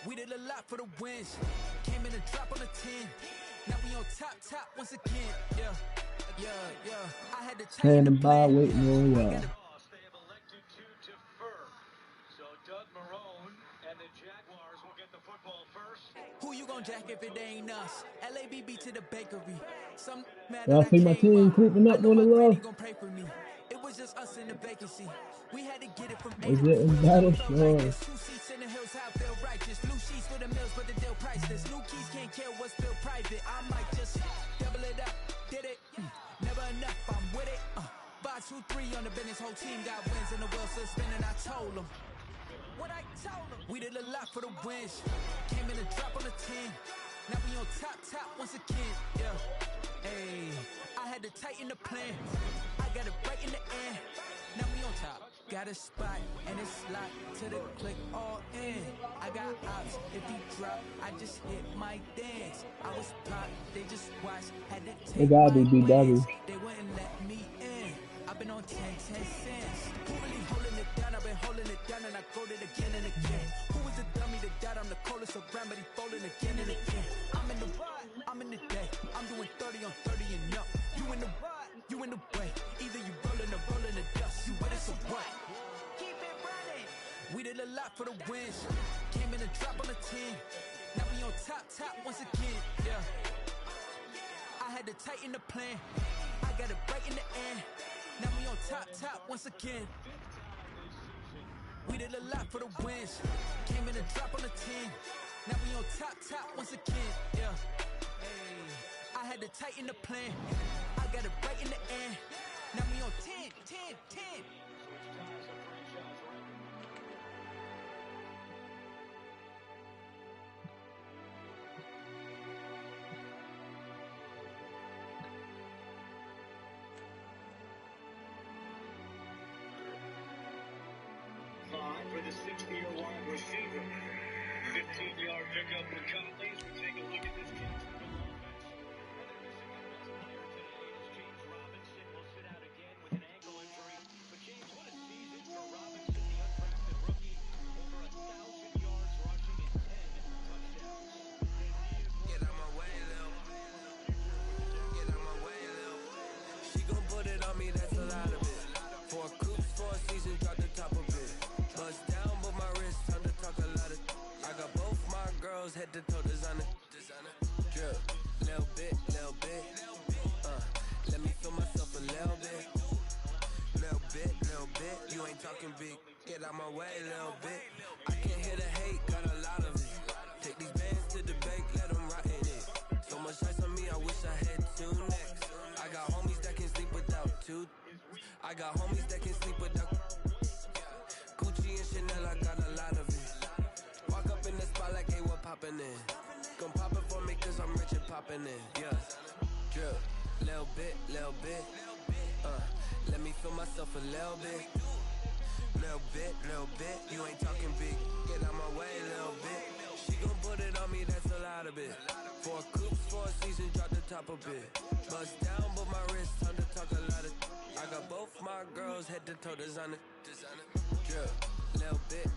We did a lot for the wins. Came in a drop on the 10. Now we on top once again. Yeah. I had to Standing by, waiting on y'all. they have elected to defer. So Doug Marrone and the Jaguars will get the football first. Who you gon' jack if it ain't us? LABB to the bakery. Some mad Y'all that I see my came team up. creeping I up know on the my granny rough? gon' pray for me. It was just us in the vacancy. We had to get it from We're getting better, slowly. 2 seats in the hills, how I feel righteous. Blue sheets for the mills, but the deal priceless. New keys can't care what's still private. I might just double it up, did it. Never enough, I'm with it. 5, 2, 3 on the business, whole team got wins and the wheels still spinning. I told them what I told them. We did a lot for the wins. Came in a drop on the 10. Now we on top once again. Yeah. Hey, I had to tighten the plan. I got it right in the end. Now we on top. Got a spot and it's locked to the click all in. I got ops. If he drop, I just hit my dance. I was popped. They just watched. Had to take It gotta be my BW. wins. They wouldn't let me in. I've been on 10 cents. Who really holding it down? I've been holding it down and I quote it again and again. Who was the dummy that died? I'm the coldest around, but he folding again and again. I'm in the ride, I'm in the day. I'm doing 30 on 30 and up. You in the ride, you in the way. Either you rolling the dust. You with us or what? Keep it running. We did a lot for the wins. Came in a drop on the 10. Now we on top once again. Yeah. I had to tighten the plan. I got it right in the end. Now we on top once again. We did a lot for the wins. Came in a drop on the 10. Now we on top once again. Yeah. Hey, I had to tighten the plan. I got it right in the end. Now we on 10. For the 60-year wide receiver. 15-yard pickup for Conley. As we take a look at this James Robinson will sit out again with an ankle injury. But James, what a season for Robinson, the undrafted rookie. Over 1,000 yards rushing and 10 touchdowns. Get out my way, Lil. Get out my way, Lil. She gon' put it on me, that's a lot of it. 4 coops, 4 seasons, drop the top of it. Bust down, but my wrist, time to talk a lot of. I got both my girls, head to toe, designer. Drip, little bit. Let me feel myself a little bit. Little bit. You ain't talking big. Get out my way, little bit. I can't hear the hate, got a lot of it. Take these bands to the bank, let them rot in it. So much ice on me, I wish I had 2 necks. I got homies that can sleep without 2. I got homies that can sleep without Gucci and Chanel, I got a lot of it. Walk up in the spot like, hey, what poppin' in? Gon' pop it for me cause I'm rich and poppin' in. Yeah, drip, little bit. Let me feel myself a little bit. Little bit. You ain't talking big. Get out my way, little bit. She gon' put it on me, that's a lot of it. 4 coops, 4 seasons, drop the top a bit. Bust down, but my wrist, time to talk a lot of. I got both my girls, head to toe, designer. Drip, little bit.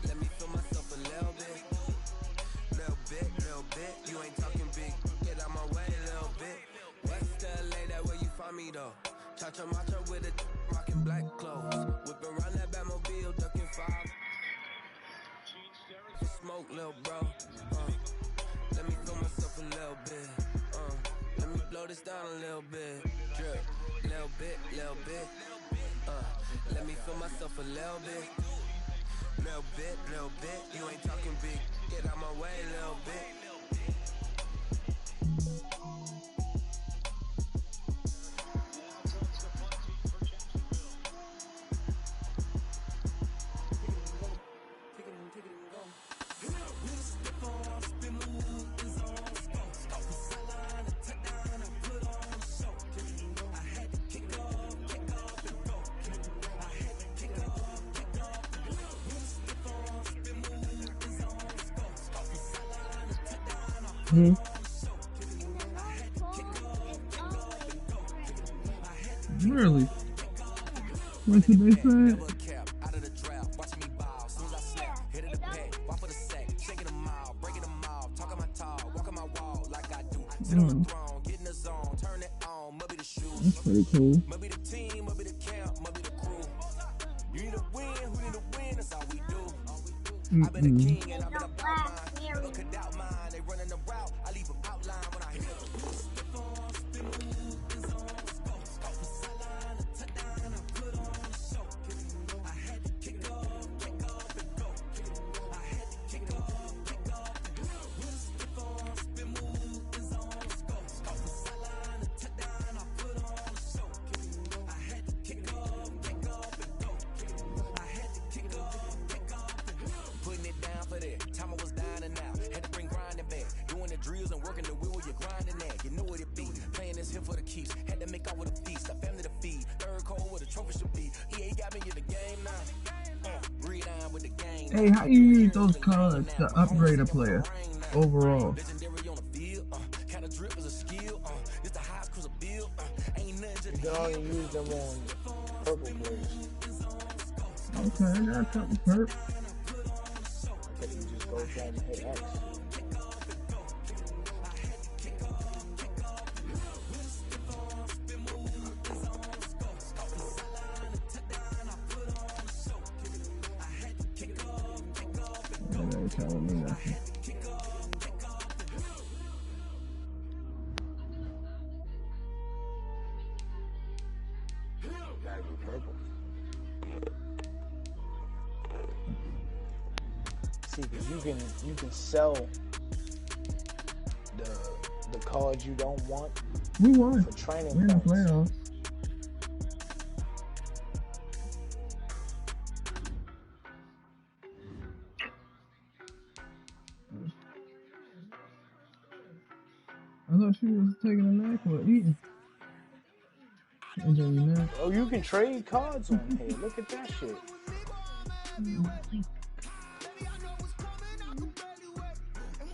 Let me feel myself a little bit. Little bit. You ain't talking big. Get out my way, little bit. West LA, that where you find me though. Cha-cha matcha with a rockin' black clothes. Whip around that Batmobile, ducking 5. Smoke, little bro. Let me feel myself a little bit. Let me blow this down a little bit. Drip, little bit. Let me feel myself a little bit. Little bit. You ain't talking big. Get out my way, little bit. Really? What did they say? That's pretty cool. Hey, how you use those cards to upgrade a player overall? You can only use them on purple players. Okay, I got a couple perks. I think you just go down and hit X. Telling me nothing. Gotta be purple. See, because you can sell the cards you don't want. We won. For training We're in the points. playoffs. I thought she was taking a nap or eating. Oh, you can trade cards on here. Look at that shit.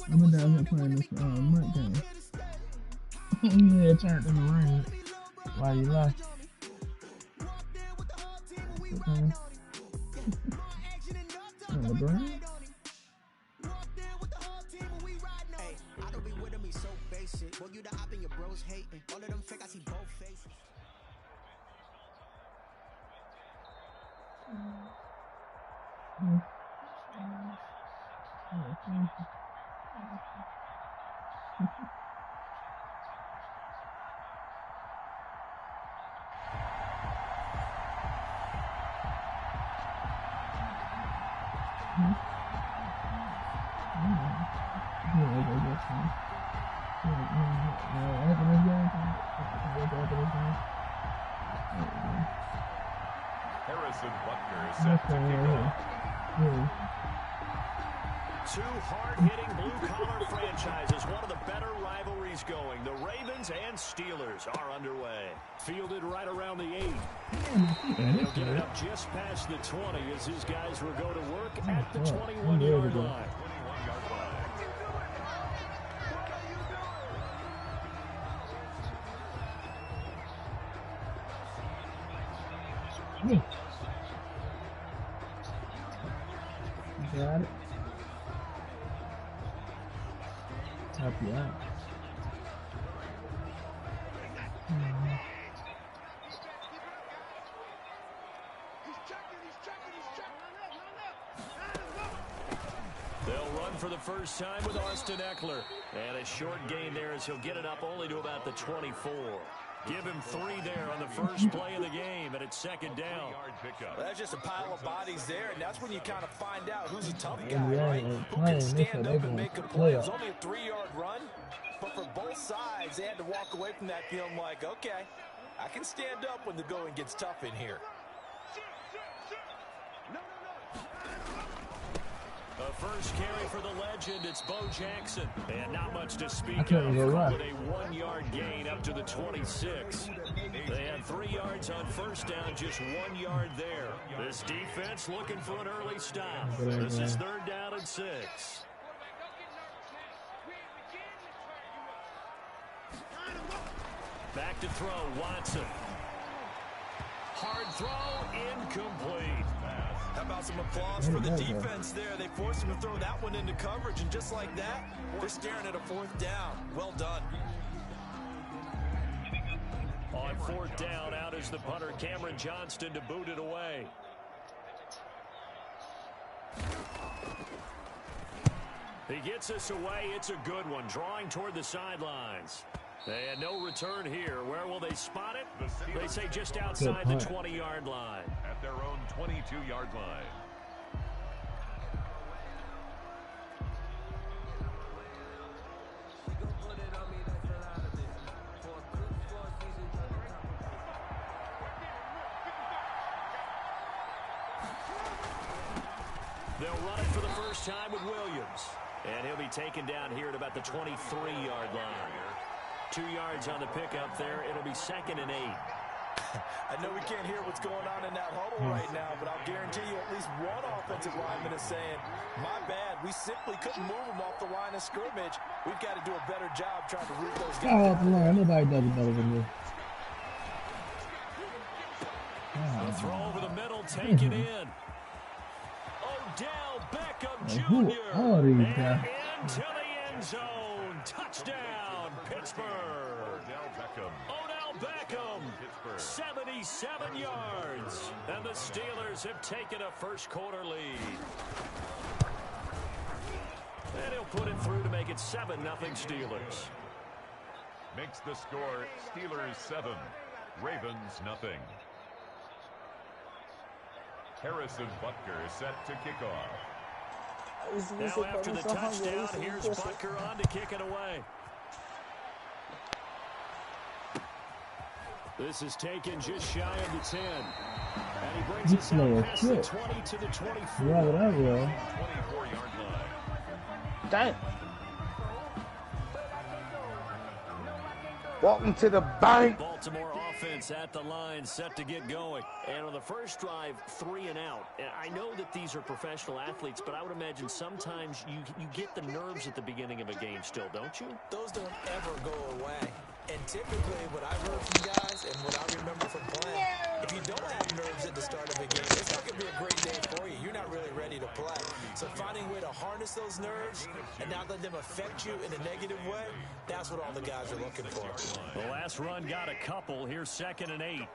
I've been down here playing this Mike game. Yeah, turned in the rain while you left. Okay. On the ground? Well, you the op and your bros hating. All of them fake, I see both faces. Harrison Butker set to kick off. Two hard-hitting blue-collar franchises, one of the better rivalries going. The Ravens and Steelers are underway. Fielded right around the 8. And he'll get it up just past the 20 as his guys will go to work at the 21-yard line. Got it. Tap you out. They'll run for the first time with Austin Eckler. And a short gain there as he'll get it up only to about the 24. Give him 3 there on the first play of the game, and it's second down. Well, that's just a pile of bodies there, and that's when you kind of find out who's a tough guy, right? Who can stand up and make a play. It was only a 3-yard run, but for both sides, they had to walk away from that feeling like, okay, I can stand up when the going gets tough in here. The first carry for the legend, it's Bo Jackson. And not much to speak of, with a 1-yard gain up to the 26. They had 3 yards on first down, just 1 yard there. This defense looking for an early stop. This is 3rd down and 6. Back to throw, Watson. Hard throw, incomplete. How about some applause for the defense there? They forced him to throw that one into coverage, and just like that, they're staring at a 4th down. Well done. On 4th down, out is the punter, Cameron Johnston, to boot it away. He gets us away. It's a good one, drawing toward the sidelines. And no return here. Where will they spot it? They say just outside the 20-yard line. At their own 22-yard line. They'll run it for the first time with Williams. And he'll be taken down here at about the 23-yard line. 2 yards on the pickup there. It'll be 2nd and 8. I know we can't hear what's going on in that huddle right now, but I'll guarantee you at least one offensive lineman is saying, my bad, we simply couldn't move them off the line of scrimmage. We've got to do a better job trying to root those guys out. Nobody does it better than you. The throw over the middle, taken in. Odell Beckham Jr. And into the end zone. Touchdown, Pittsburgh. Odell Beckham, 77 yards. And the Steelers have taken a first-quarter lead. And he'll put it through to make it 7-0 Steelers. Makes the score Steelers 7, Ravens nothing. Harrison Butker set to kick off. Now after the touchdown, here's Butker on to kick it away. This is taken just shy of the 10. And he brings us out past the 20 to the 24. Yeah, that will. 24-yard line. Damn. Welcome to the bank. Baltimore offense at the line, set to get going. And on the first drive, 3 and out. And I know that these are professional athletes, but I would imagine sometimes you get the nerves at the beginning of a game still, don't you? Those don't ever go away. And typically what I've heard from guys and what I remember from playing, if you don't have nerves at the start of a game, it's not going to be a great day for you. You're not really ready to play. So finding a way to harness those nerves and not let them affect you in a negative way, that's what all the guys are looking for. The last run got a couple. Here's 2nd and 8.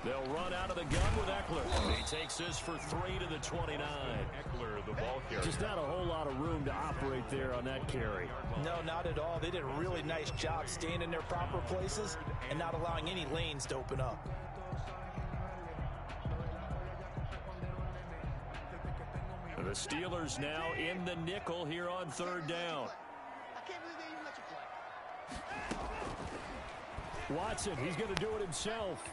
They'll run out of the gun with Eckler. He takes this for 3 to the 29. Eckler, the ball carrier. Just not a whole lot of room to operate there on that carry. No, not at all. They did a really nice job staying in their proper places and not allowing any lanes to open up. The Steelers now in the nickel here on 3rd down. Watson, he's going to do it himself.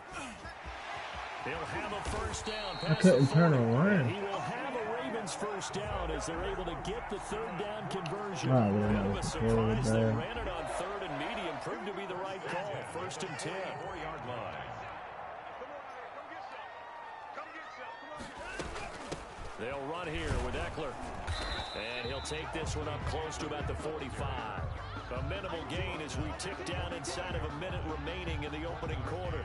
He'll have a first down. I couldn't turn around. He will have a Ravens first down as they're able to get the 3rd down conversion. Wow, Bit of a surprise. They ran it on 3rd and medium. Proved to be the right call. 1st and 10. 4-yard line. They'll run here with Eckler. And he'll take this one up close to about the 45. A minimal gain as we tick down inside of a minute remaining in the opening quarter.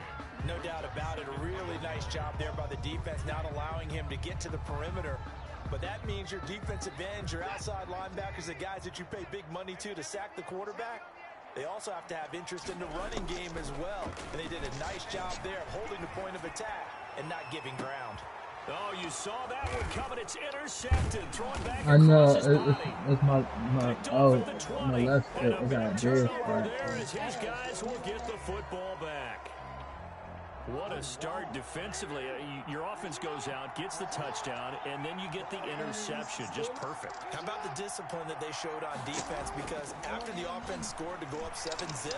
No doubt about it. A really nice job there by the defense, not allowing him to get to the perimeter. But that means your defensive ends, your outside linebackers, the guys that you pay big money to sack the quarterback, they also have to have interest in the running game as well. And they did a nice job there of holding the point of attack and not giving ground. Oh, you saw that one coming. It's intercepted. Throwing back I know across his body. it's my left foot. I got a dead spot. There as his guys will get the football back. What a start defensively. Your offense goes out, gets the touchdown, and then you get the interception. Just perfect. How about the discipline that they showed on defense? Because after the offense scored to go up 7-zip.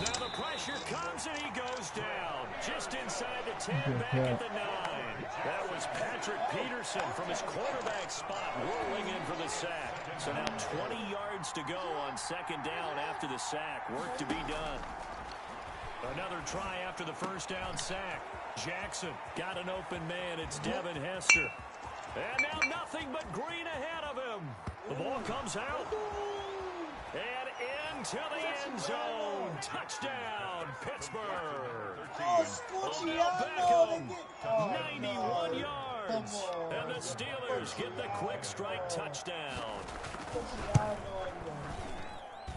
Now the pressure comes, and he goes down. Just inside the 10, back at the 9. That was Patrick Peterson from his quarterback spot, whirling in for the sack. So now 20 yards to go on second down after the sack. Work to be done. Another try after the first down sack. Jackson got an open man. It's Devin Hester. And now nothing but green ahead of him. The ball comes out. And into the end zone. Touchdown, Pittsburgh. Beckham, 91 yards. And the Steelers get the quick strike touchdown.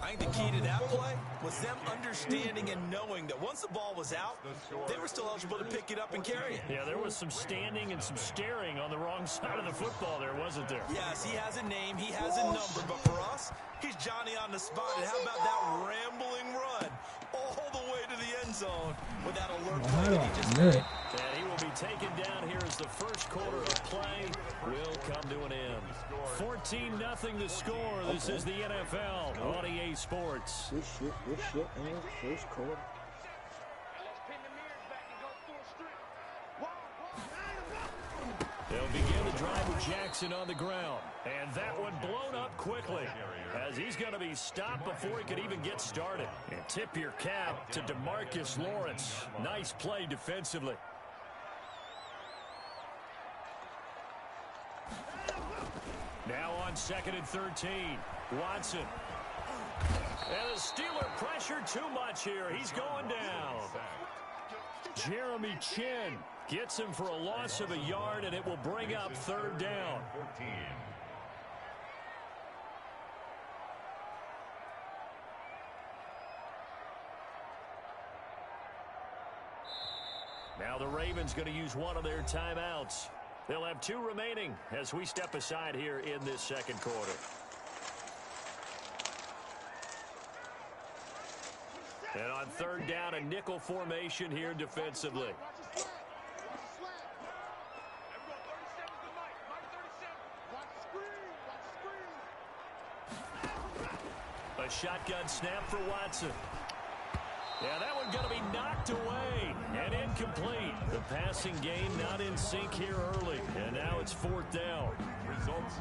I think the key to that play was them understanding and knowing that once the ball was out, they were still eligible to pick it up and carry it. Yeah, there was some standing and some staring on the wrong side of the football there, wasn't there? Yes, he has a name, he has a number, but for us, he's Johnny on the spot. And how about that rambling run all the way to the end zone with that alert play that he just made? And he will be taken down here as the first quarter of play will come to an end. 14-0 the score. This is the NFL on EA Sports. Good shit, man. First quarter. They'll begin the drive with Jackson on the ground. And that one blown up quickly as he's going to be stopped before he could even get started. And tip your cap to DeMarcus Lawrence. Nice play defensively. Now on 2nd and 13. Watson. And the Steeler pressure too much here. He's going down. Jeremy Chin gets him for a loss of a yard, and it will bring up 3rd down. Now the Ravens going to use one of their timeouts. They'll have 2 remaining as we step aside here in this second quarter. And on 3rd down, a nickel formation here defensively. A shotgun snap for Watson. Yeah, that one going to be knocked away and incomplete. The passing game not in sync here early, and now it's 4th down.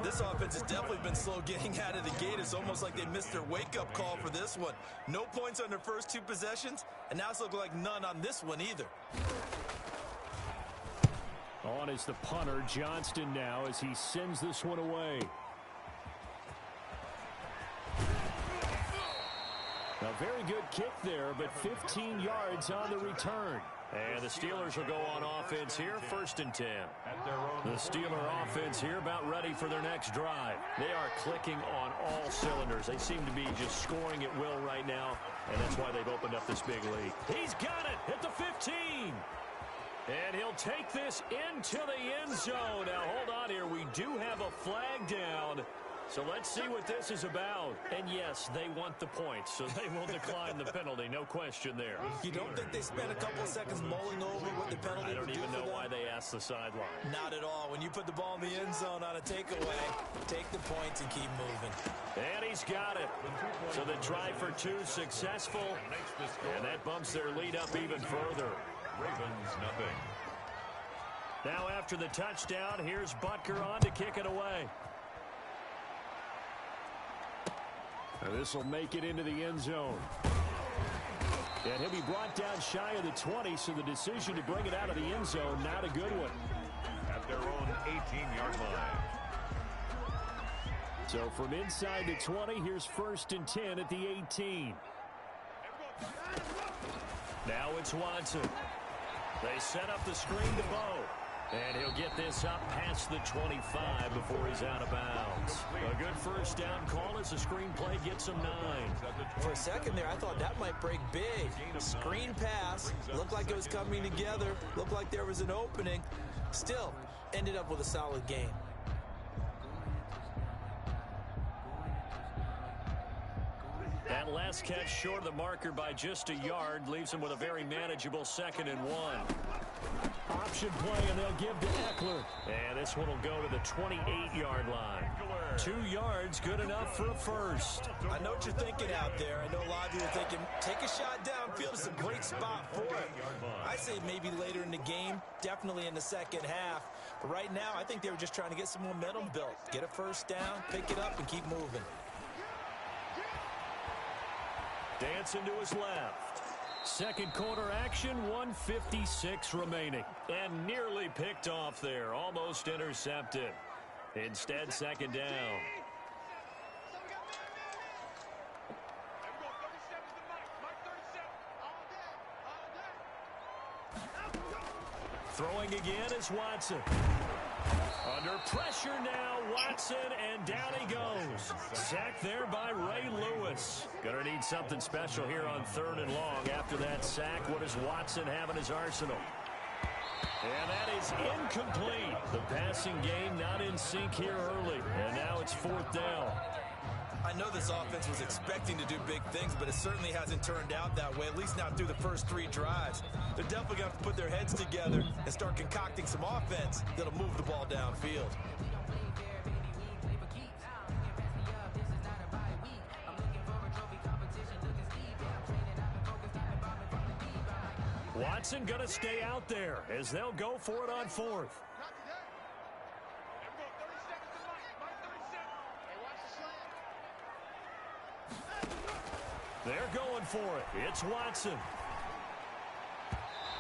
This offense has definitely been slow getting out of the gate. It's almost like they missed their wake-up call for this one. No points on their first 2 possessions, and now it's looking like none on this one either. On is the punter, Johnston, now as he sends this one away. A very good kick there, but 15 yards on the return. And the Steelers will go on offense here, 1st and 10. The Steeler offense here about ready for their next drive. They are clicking on all cylinders. They seem to be just scoring at will right now, and that's why they've opened up this big lead. He's got it at the 15. And he'll take this into the end zone. Now, hold on here. We do have a flag down. So let's see what this is about. And yes, they want the points, so they will decline the penalty. No question there. You don't think they spent a couple of seconds mulling over what the penalty would do? I don't even know why they asked the sideline. Not at all. When you put the ball in the end zone on a takeaway, take the points and keep moving. And he's got it. So the try for 2 successful. And that bumps their lead up even further. Ravens nothing. Now after the touchdown, here's Butker on to kick it away. And this will make it into the end zone. And he'll be brought down shy of the 20, so the decision to bring it out of the end zone, not a good one. At their own 18-yard line. So from inside the 20, here's 1st and 10 at the 18. Now it's Watson. They set up the screen to Bo. And he'll get this up past the 25 before he's out of bounds. A good first down call as the screenplay gets him 9. For a second there, I thought that might break big. Screen pass. Looked like it was coming together. Looked like there was an opening. Still, ended up with a solid game. That last catch short of the marker by just a yard leaves him with a very manageable 2nd and 1. Option play, and they'll give to Eckler. And this one will go to the 28-yard line. 2 yards, good enough for a first. I know what you're thinking out there. I know a lot of you are thinking, take a shot downfield. It's a great spot for it. I say maybe later in the game, definitely in the second half. But right now, I think they were just trying to get some momentum built. Get a first down, pick it up, and keep moving. Dancing to his left. Second quarter action, 1:56 remaining. And nearly picked off there, almost intercepted. Instead, 2nd down. Throwing again is Watson. Under pressure now, Watson, and down he goes. Sacked there by Ray Lewis. Gonna need something special here on 3rd and long. After that sack, what does Watson have in his arsenal? And that is incomplete. The passing game not in sync here early. And now it's 4th down. I know this offense was expecting to do big things, but it certainly hasn't turned out that way, at least not through the first 3 drives. They're definitely going to have to put their heads together and start concocting some offense that'll move the ball downfield. Watson going to stay out there as they'll go for it on 4th. They're going for it. It's Watson.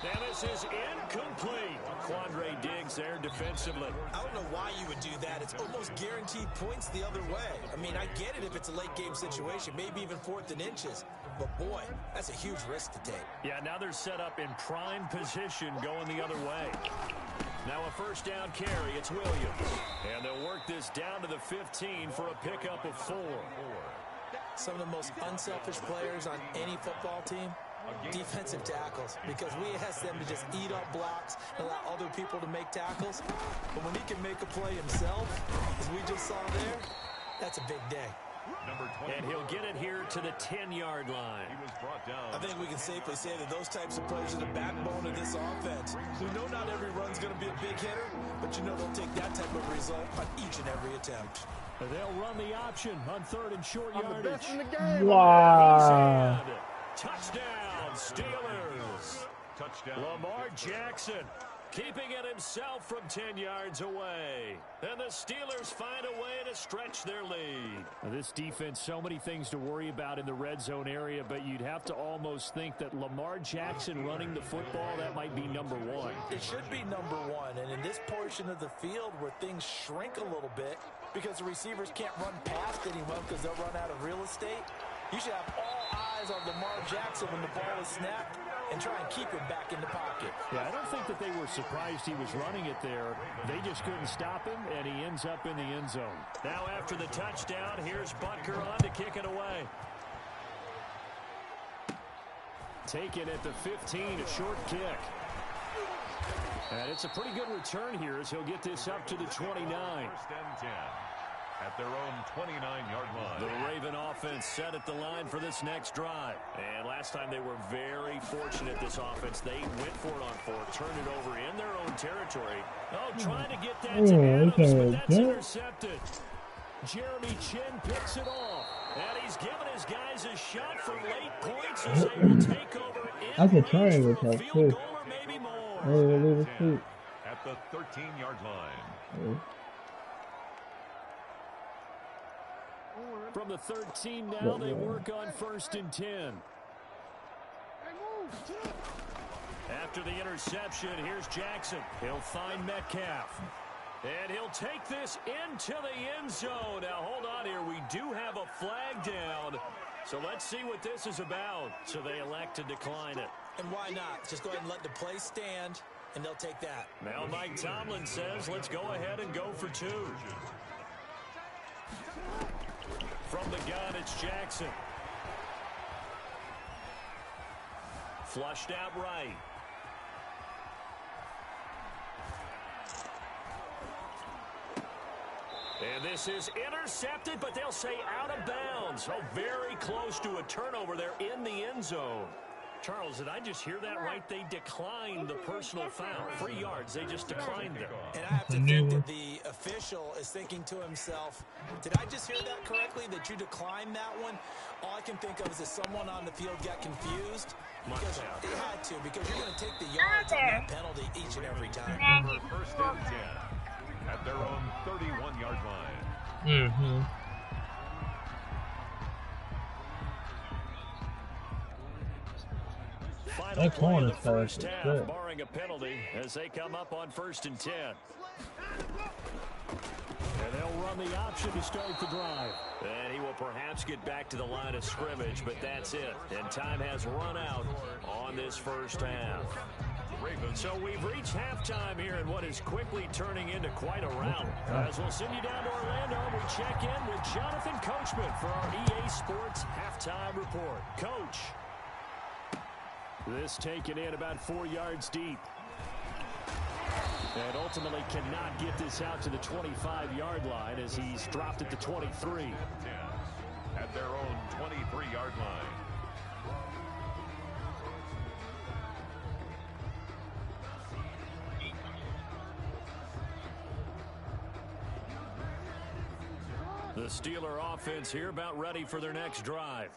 And this is incomplete. Quandre Diggs there defensively. I don't know why you would do that. It's almost guaranteed points the other way. I mean, I get it if it's a late game situation, maybe even 4th and inches. But boy, that's a huge risk to take. Yeah, now they're set up in prime position going the other way. Now a first down carry. It's Williams. And they'll work this down to the 15 for a pickup of 4. Some of the most unselfish players on any football team, defensive tackles, because we ask them to just eat up blocks and allow other people to make tackles. But when he can make a play himself, as we just saw there, that's a big day. And he'll get it here to the 10-yard line. He was brought down. I think we can safely say that those types of plays are the backbone of this offense. We know not every run's going to be a big hitter, but you know they'll take that type of result on each and every attempt. They'll run the option on 3rd and short yardage. The best in the game. Wow. Touchdown, Steelers. Touchdown. Lamar Jackson keeping it himself from 10 yards away. And the Steelers find a way to stretch their lead. Now, this defense, so many things to worry about in the red zone area, but you'd have to almost think that Lamar Jackson running the football, that might be number 1. It should be number 1, and in this portion of the field where things shrink a little bit because the receivers can't run past anyone because they'll run out of real estate, you should have all eyes on Lamar Jackson when the ball is snapped and try and keep him back in the pocket. Yeah, I don't think that they were surprised he was running it there. They just couldn't stop him, and he ends up in the end zone. Now after the touchdown, here's Butker on to kick it away. Taken at the 15, a short kick. And it's a pretty good return here as he'll get this up to the 29. 1st and 10 at their own 29-yard line. The Raven offense set at the line for this next drive. And last time they were very fortunate, this offense. They went for it on 4th, turned it over in their own territory. Oh, trying to get that to Adams, but that's intercepted. Jeremy Chin picks it off. And he's given his guys a shot for late points as they will take over in That's a triangle type field too. goal or maybe more. At the 13-yard line. From the 13 now, they work on 1st and 10. After the interception, here's Jackson. He'll find Metcalf. And he'll take this into the end zone. Now, hold on do have a flag down. So let's see what this is about. So they elect to decline it. And why not? Just go ahead and let the play stand, and they'll take that. Now Mike Tomlin says, let's go ahead and go for 2. From the gun, it's Jackson. Flushed out right. And this is intercepted, but they'll say out of bounds. Oh, very close to a turnover there in the end zone. Charles, did I just hear that right? They declined the personal foul. 3 yards, they just declined them. And I have to think that the official is thinking to himself, did I just hear that correctly, that you declined that one? All I can think of is that someone on the field got confused. Because they had to, because you're going to take the yards on that penalty each and every time. First and 10 at their own 31-yard line. Mm-hmm. Final play of the first half, barring a penalty, as they come up on 1st and 10. And they'll run the option to start the drive. And he will perhaps get back to the line of scrimmage, but that's it. And time has run out on this first half. So we've reached halftime here in what is quickly turning into quite a rout. As we'll send you down to Orlando, we check in with Jonathan Coachman for our EA Sports Halftime Report. Coach. This taken in about 4 yards deep. And ultimately cannot get this out to the 25-yard line as he's dropped at the 23. At their own 23-yard line. The Steeler offense here about ready for their next drive.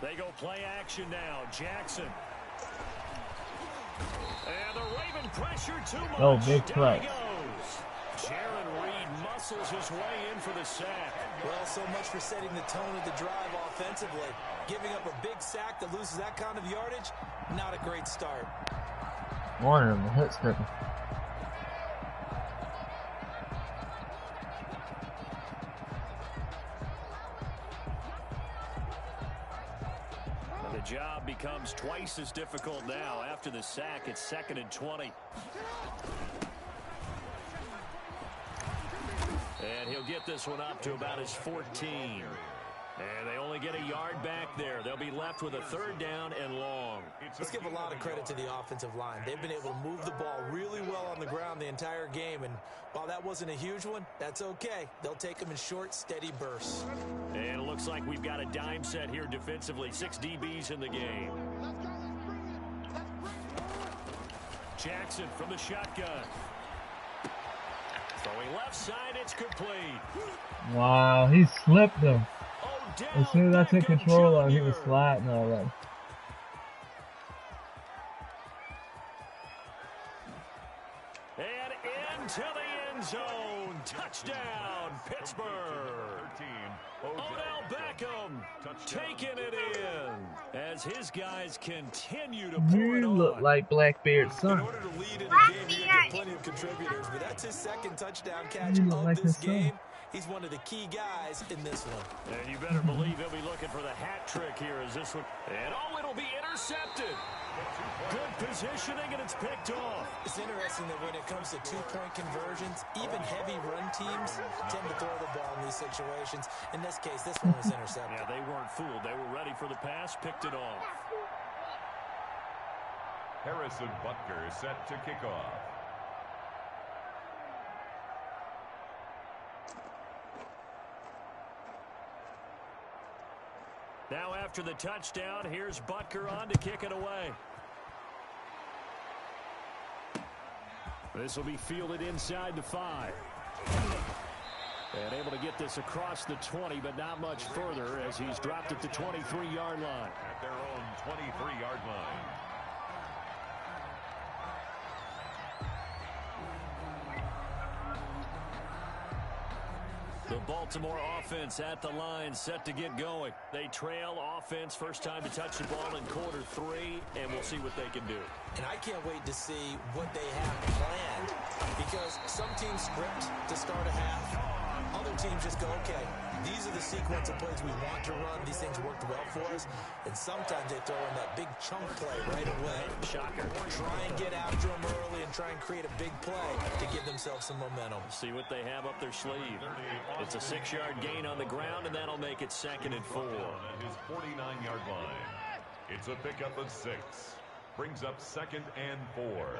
They go play action now. Jackson. And the Raven pressure too much. Oh, big play. Down he goes. Jaron Reed muscles his way in for the sack. Well, so much for setting the tone of the drive offensively. Giving up a big sack that loses that kind of yardage, not a great start. Warner, the hit stripping. The job becomes twice as difficult now. After the sack, it's 2nd and 20. And he'll get this one up to about his 14. And they only get a yard back there. They'll be left with a 3rd down and long. Let's give a lot of credit to the offensive line. They've been able to move the ball really well on the ground the entire game. And while that wasn't a huge one, that's okay. They'll take them in short, steady bursts. And it looks like we've got a dime set here defensively. 6 DBs in the game. Jackson from the shotgun. Throwing left side, it's complete. Wow, he slipped him. As soon as I took control of him, he was sliding already. And into the end zone. Touchdown, Pittsburgh. Odell Beckham taking it in as his guys continue to pour it You on. look like Blackbeard's son. In order to lead in a game, you get plenty of contributors, but that's his 2nd touchdown catch of this game. He's one of the key guys in this one. And you better believe he'll be looking for the hat trick here as this one. And oh, it'll be intercepted. Good positioning, and it's picked off. It's interesting that when it comes to 2-point conversions, even heavy run teams tend to throw the ball in these situations. In this case, this one was intercepted. Yeah, they weren't fooled. They were ready for the pass, picked it off. Harrison Butker is set to kick off. Now after the touchdown, here's Butker on to kick it away. This will be fielded inside the 5. And able to get this across the 20, but not much further as he's dropped at the 23-yard line. At their own 23-yard line. The Baltimore offense at the line, set to get going. They trail offense, first time to touch the ball in quarter 3, and we'll see what they can do. And I can't wait to see what they have planned, because some teams script to start a half, other teams just go, okay, these are the sequence of plays we want to run. These things worked well for us. And sometimes they throw in that big chunk play right away. Shocker. Try and get after them early and try and create a big play to give themselves some momentum. See what they have up their sleeve. It's a 6-yard gain on the ground, and that'll make it 2nd and 4. At his 49-yard line. It's a pickup of 6. Brings up 2nd and 4.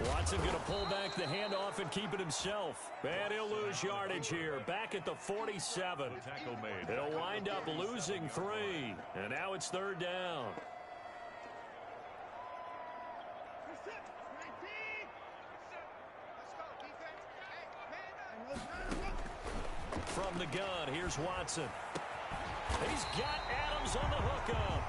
Watson going to pull back the handoff and keep it himself. And he'll lose yardage here. Back at the 47. It'll wind up losing 3. And now it's 3rd down. From the gun, here's Watson. He's got Adams on the hookup.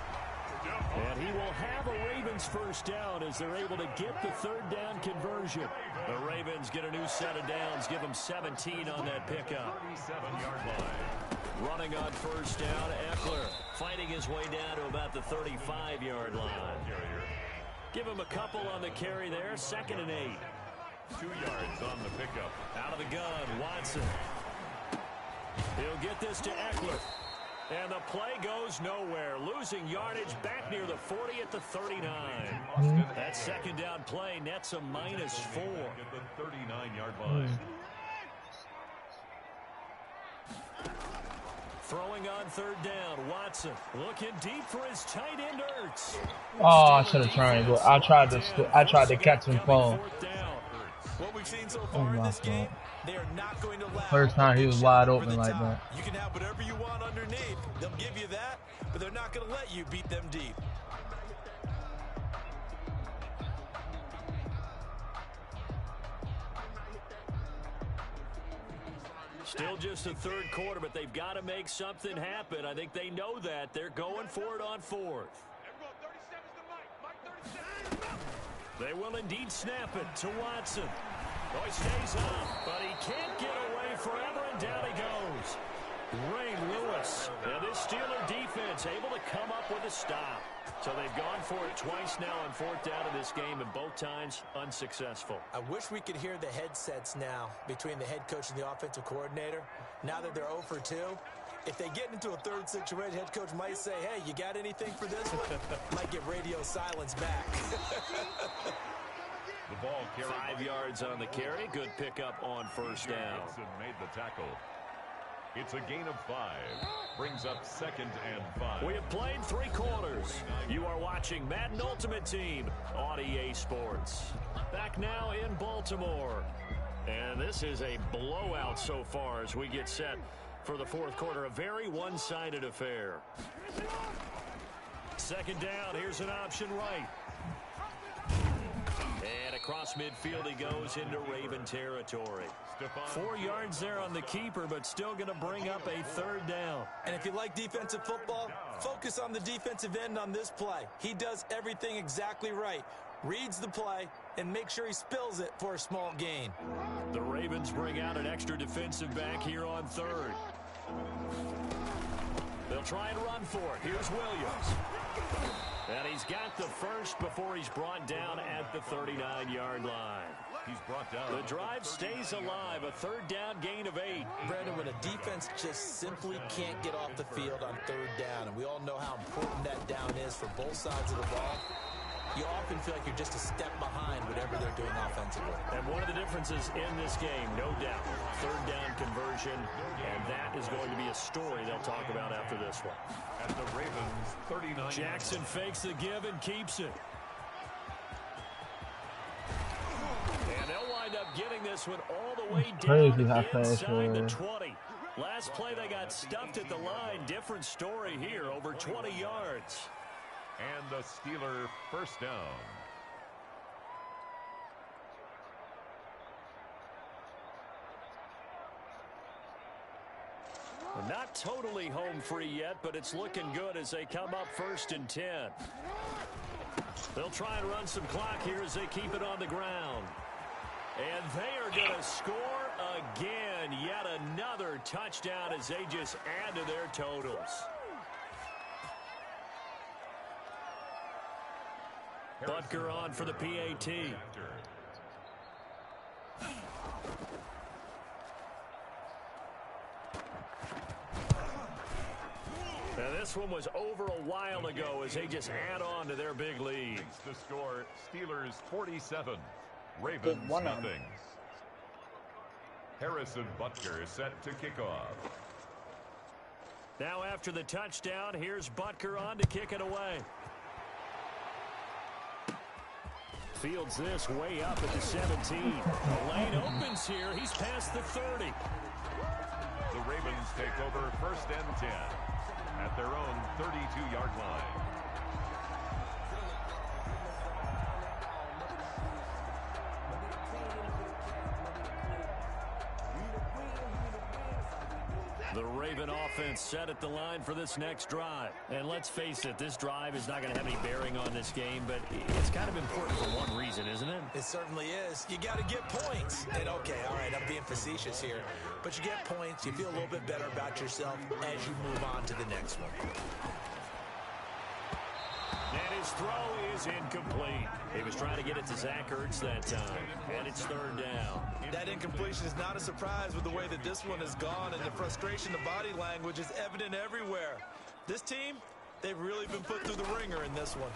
And he will have a Ravens first down as they're able to get the 3rd down conversion. The Ravens get a new set of downs, give them 17 on that pickup. 37-yard line. Running on first down, Eckler fighting his way down to about the 35-yard line. Give him a couple on the carry there, 2nd and 8. 2 yards on the pickup. Out of the gun, Watson. He'll get this to Eckler. And the play goes nowhere. Losing yardage back near the 40 at the 39. That 2nd down play nets a -4. At the 39-yard line. Throwing on 3rd down, Watson looking deep for his tight end Ertz. Oh, I should have tried. I tried to catch him falling. What we've seen so far in this game, they are not going to allow. First time he was wide open like that. You can have whatever you want underneath. They'll give you that, but they're not going to let you beat them deep. Still just the 3rd quarter, but they've got to make something happen. I think they know that. They're going for it on 4th. They will indeed snap it to Watson. Oh, he stays up, but he can't get away forever, and down he goes. Ray Lewis. And this Steeler defense able to come up with a stop. So they've gone for it twice now on 4th down in this game, and both times unsuccessful. I wish we could hear the headsets now between the head coach and the offensive coordinator. Now that they're 0 for 2, if they get into a 3rd situation, head coach might say, hey, you got anything for this one? Might get radio silence back. The ball carried 5 yards on the carry. Good pickup on first down. Made the tackle. It's a gain of 5. Brings up 2nd and 5. We have played 3 quarters. You are watching Madden Ultimate Team on EA Sports. Back now in Baltimore. And this is a blowout so far as we get set for the 4th quarter. A very one-sided affair. 2nd down. Here's an option right. And across midfield he goes into Raven territory. 4 yards there on the keeper, but still going to bring up a 3rd down. And if you like defensive football, focus on the defensive end on this play. He does everything exactly right. Reads the play and make sure he spills it for a small gain. The Ravens bring out an extra defensive back here on 3rd. They'll try and run for it. Here's Williams. And he's got the first before he's brought down at the 39-yard line. He's brought down. The drive stays alive. A 3rd down gain of 8. Brandon, when a defense just simply can't get off the field on 3rd down, and we all know how important that down is for both sides of the ball, you often feel like you're just a step behind whatever they're doing offensively. And one of the differences in this game, no doubt, 3rd down conversion, and that is going to be a story they'll talk about after this one. At the Ravens, 39. Jackson fakes the give and keeps it. And they'll wind up getting this one all the way down inside the 20. Last play they got stuffed at the line. Different story here, over 20 yards. And the Steeler first down. Not totally home free yet, but it's looking good as they come up 1st and 10. They'll try and run some clock here as they keep it on the ground. And they are going to score again. Yet another touchdown as they just add to their totals. Butker on for the PAT. This one was over a while ago as they just add on to their big lead. The score, Steelers 47, Ravens nothing. Harrison Butker set to kick off. Now after the touchdown, here's Butker on to kick it away. Fields this way up at the 17. The lane opens here. He's past the 30. The Ravens take over 1st and 10 at their own 32-yard line. The Raven offense set at the line for this next drive. And let's face it, this drive is not going to have any bearing on this game, but it's kind of important for one reason, isn't it? It certainly is. You got to get points. And okay, all right, I'm being facetious here. But you get points, you feel a little bit better about yourself as you move on to the next one. And his throw is incomplete. He was trying to get it to Zach Ertz that time. And it's 3rd down. That incompletion is not a surprise with the way that this one has gone, and the frustration, the body language is evident everywhere. This team, they've really been put through the ringer in this one.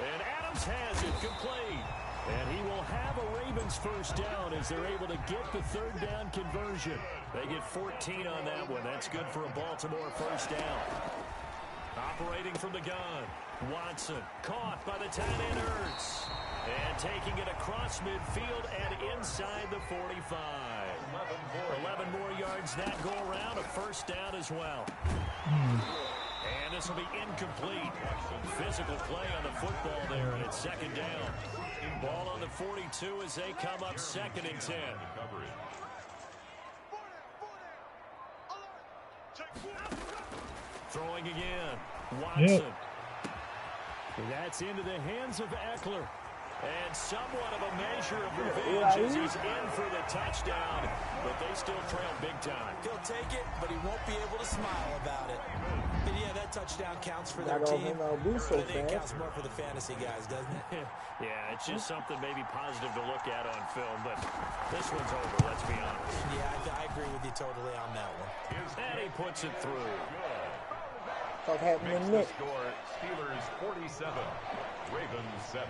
And Adams has it complete. And he will have a Ravens 1st down as they're able to get the 3rd down conversion. They get 14 on that one. That's good for a Baltimore 1st down. Operating from the gun, Watson caught by the tight end Ertz. And taking it across midfield and inside the 45. 11 more yards that go around, a 1st down as well. And this will be incomplete. Physical play on the football there, and it's 2nd down. Ball on the 42 as they come up 2nd and 10. Throwing again. Watson. That's into the hands of Eckler. And somewhat of a measure of revenge as he's in for the touchdown. But they still trail big time. He'll take it, but he won't be able to smile about it. And yeah, that touchdown counts for their team. But I think it counts more for the fantasy guys, doesn't it? Yeah, it's just something maybe positive to look at on film. But this one's over, let's be honest. Yeah, I agree with you totally on that one. And he puts it through. Makes the score, Steelers 47, Ravens 7.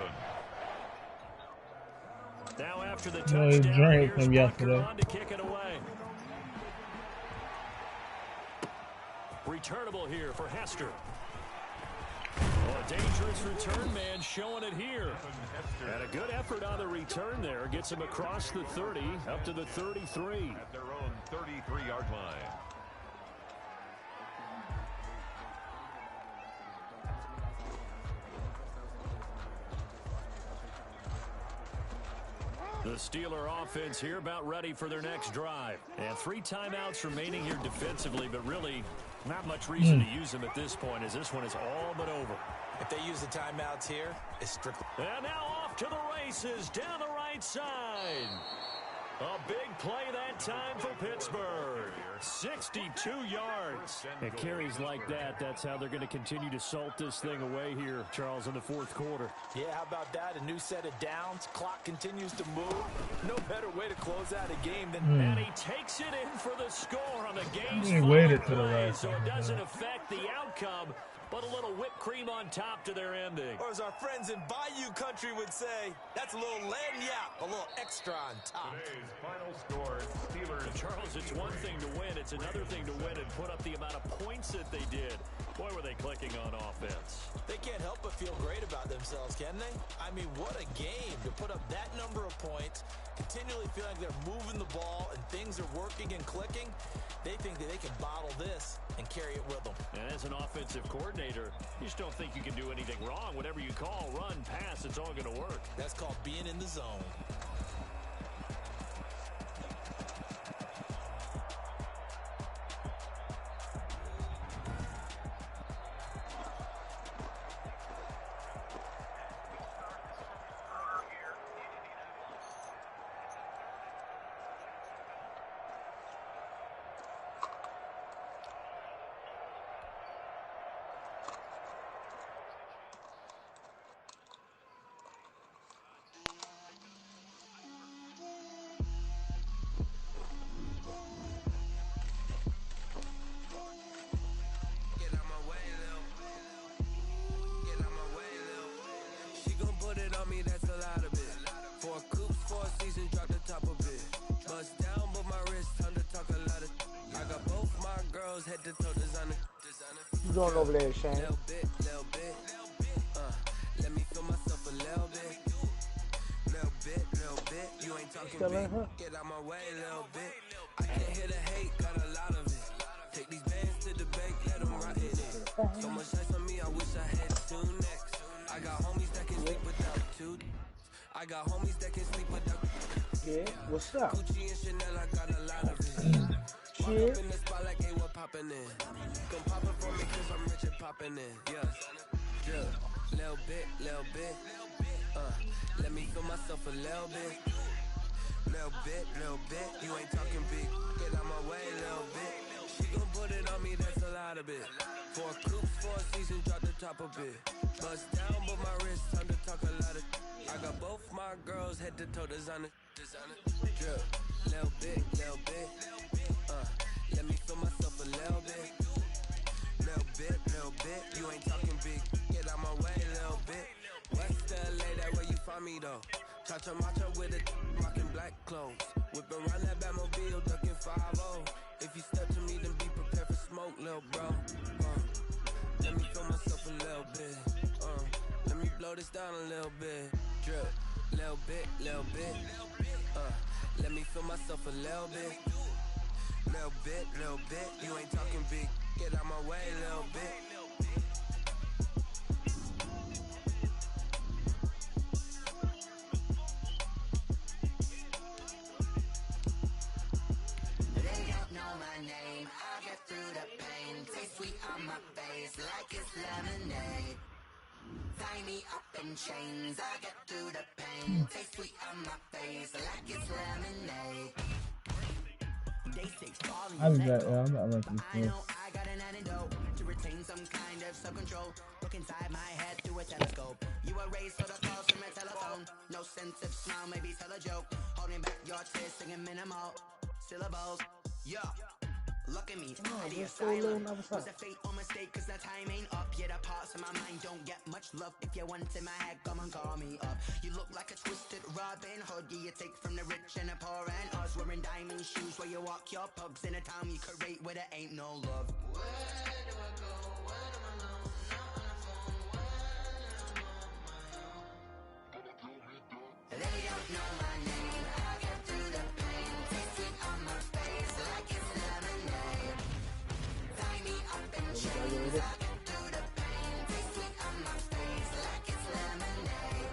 Now after the touchdown, here's Butker on to kick it away. Returnable here for Hester. Oh, a dangerous return man showing it here. And a good effort on the return there. Gets him across the 30 up to the 33. At their own 33-yard line. The Steeler offense here about ready for their next drive. And 3 timeouts remaining here defensively, but really not much reason to use them at this point as this one is all but over. If they use the timeouts here, it's strictly... And now off to the races down the right side. A big play that time for Pittsburgh. 62 yards. And carries like that, that's how they're going to continue to salt this thing away here, Charles, in the 4th quarter. Yeah, how about that? A new set of downs. Clock continues to move. No better way to close out a game than... And he takes it in for the score on the game's He waited to the play, right so side. it doesn't affect the outcome, but a little whipped cream on top to their ending. Or as our friends in Bayou Country would say, that's a little lagniappe, a little extra on top. Today's final score, Steelers. Charles, it's one thing to win. It's another thing to win and put up the amount of points that they did. Boy, were they clicking on offense. They can't help but feel great about themselves, can they? I mean, what a game to put up that number of points, continually feel like they're moving the ball and things are working and clicking. They think that they can bottle this and carry it with them. And as an offensive coordinator, you just don't think you can do anything wrong. Whatever you call, run, pass, it's all going to work. That's called being in the zone. head to toe designer. You doing over there, Shane? Little bit. Let me feel myself a little bit. Little bit. You ain't talking Still in big. her? Get out my way, little bit. I can't hear the hate, got a lot of it. Take these bands to the bank, let them rot in it. So much ice on me, I wish I had two necks. I got homies that can sleep without two. I got homies that can sleep without. Yeah, what's up? Gucci and Chanel, I got a lot of it. Walk up in the spot like, hey, what poppin' in? Come pop it for me, cause I'm rich and poppin' in. Yeah, little bit. Let me feel myself a little bit. Little bit. You ain't talking big. Get out my way, little bit. She gon' put it on me, that's a lot of it. 4 coops, 4 seasons, drop the top a bit. Bust down, but my wrist, time to talk a lot of. I got both my girls head to toe designer. Drip, little bit. Let me feel myself a little bit. Little bit. You ain't talking big. Get out my way, little bit. West LA, that where you find me though. Cha-cha matcha with it, rockin' black clothes. Whip around that Batmobile, ducking 5-0. If you step to me, then be prepared for smoke, little bro. Let me feel myself a little bit. Let me blow this down a little bit. Drip, little bit. Let me feel myself a little bit. Little bit. You ain't talking big. Get out my way, little bit. Like it's lemonade. Tie me up in chains, I get through the pain. Taste sweet on my face, like it's lemonade. Day 6 falling. I'll be back, yeah. I'm about to I know I got an antidote to retain some kind of self-control. Look inside my head through a telescope. You erase all the calls from a telephone. No sense of smile, maybe tell a joke. Holding back your tears, singing minimal syllables. Yeah. Look at me, the asylum. Was a fate or mistake, cause the time ain't up. Yeah, the parts of my mind don't get much love. If you want in my head, come and call me up. You look like a twisted Robin Hood. Yeah, you take from the rich and the poor and us. Wearing diamond shoes where you walk your pugs in a town you create where there ain't no love. Where do I go? Where am I alone? Not on the phone. When I'm on my own. They don't know my name. I get through the pain. Taste sweet on my face like it's lemonade. Tie me up in chains. I get through the pain. Taste sweet on my face like it's lemonade.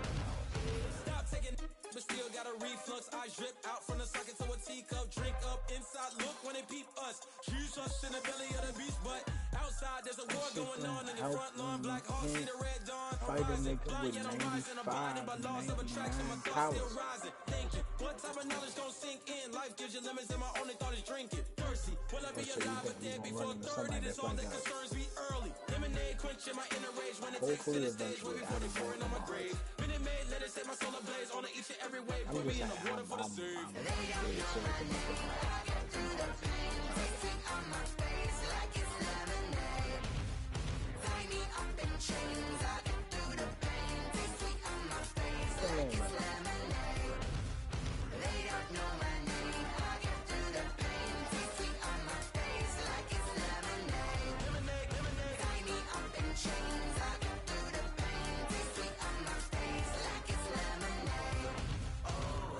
Stop taking, but still got a reflux. I drip out from the socket to a teacup. Drink up inside. Look when they peep us. Choose us in the belly of the beast, but outside there's a war going on in the front lawn. Black Hawk see the red dawn. Horizon, blind yet I'm rising. I'm blinded by laws of attraction. My thoughts still rising. Thinking, what type of knowledge gon' sink in? Life gives you lemons, and my only thought is drinking. Thirsty, will I be alive or dead before 30? This all that concerns me early. Lemonade quenching my inner rage when it takes to the stage. Will be 44 on my grave. Minute Maid, let it set my soul ablaze on each and every way. Put me in the water for the save. Chains, I get through the pain. Taste sweet on my face like it's lemonade. They don't know my name. I get through the pain. Taste sweet on my face like it's lemonade. Tie me up in chains. I get through the pain. Taste sweet on my face like it's lemonade. Oh.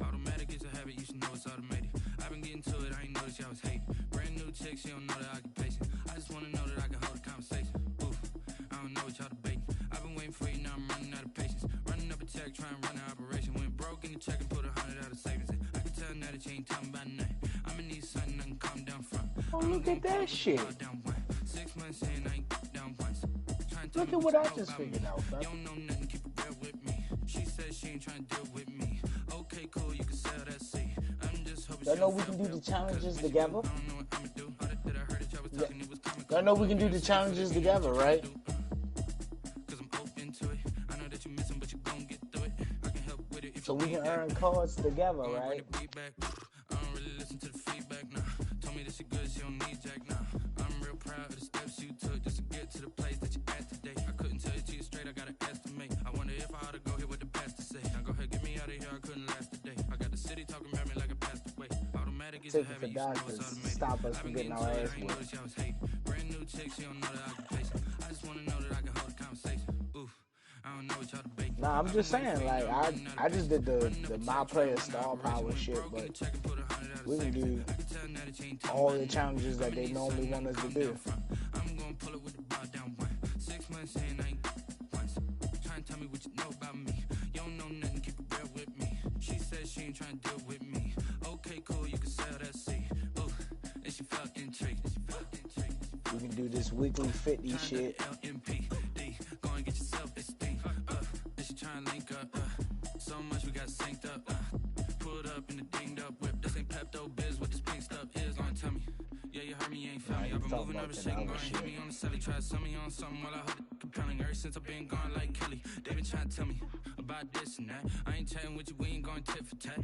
Automatic is a habit, you should know it's automated. I've been getting to it, I ain't noticed y'all was hating. Brand new chick, she don't know the occupation. I just wanna know that I can hold a conversation. Oof, I don't know what y'all debating. I've been waiting for you, now I'm running out of patience. Running up a check, trying to run an operation. Went broke in the check and put 100 out of savings in. I can tell now that you ain't talking about nothing. I'ma need something I can calm look at that shit. Look at what I just figured out, bro. She said she ain't trying to deal with me. Okay, cool, you can sell that seat. I'm just hoping y'all know we can do the challenges together. Y'all know we can do the challenges together, right? So we can earn cards together, right? I'm real proud of the steps you took just to get to the place that you're at today. I couldn't tell you to you straight, I gotta estimate. I wonder if I ought to go here with the pastor say. Now go ahead, get me out of here, I couldn't last today. I got the city talking about me like a passed away. Automatic is a Take it for habit, you should know doctors. it's automated. Stop us from getting our ass I ain't whooped. noticed y'all was hate. Brand new chick, she don't know the occupation. I just wanna know that I can hold a conversation. Oof, I don't know what y'all debate. Nah, I'm just saying, like, I just did the my player star power shit, but we can do all the challenges that they normally want us to do. I'm gonna pull it with the bar down 1. 6 months saying I ain't once. Trying to tell me what you know about me. You don't know nothing, keep it real with me. She said she ain't trying to deal with me. Okay, cool, you can sell that seat. Ooh, and she felt intrigued. We can do this weekly 50 shit. LMPD, go and get your self-esteem. And she trying to link up. So much we got synced up. Pulled up in the dinged up whip. This ain't Pepto Biz, what this pink stuff is. Long tell me. Yeah, you heard me, you ain't felt me. I've been moving up and shaking, going hit me on the celly. Try to sell me on something while I hold it compelling. Ever since I've been gone like Kelly, they been trying to tell me about this and that. I ain't chatting with you, we ain't going tit for tat.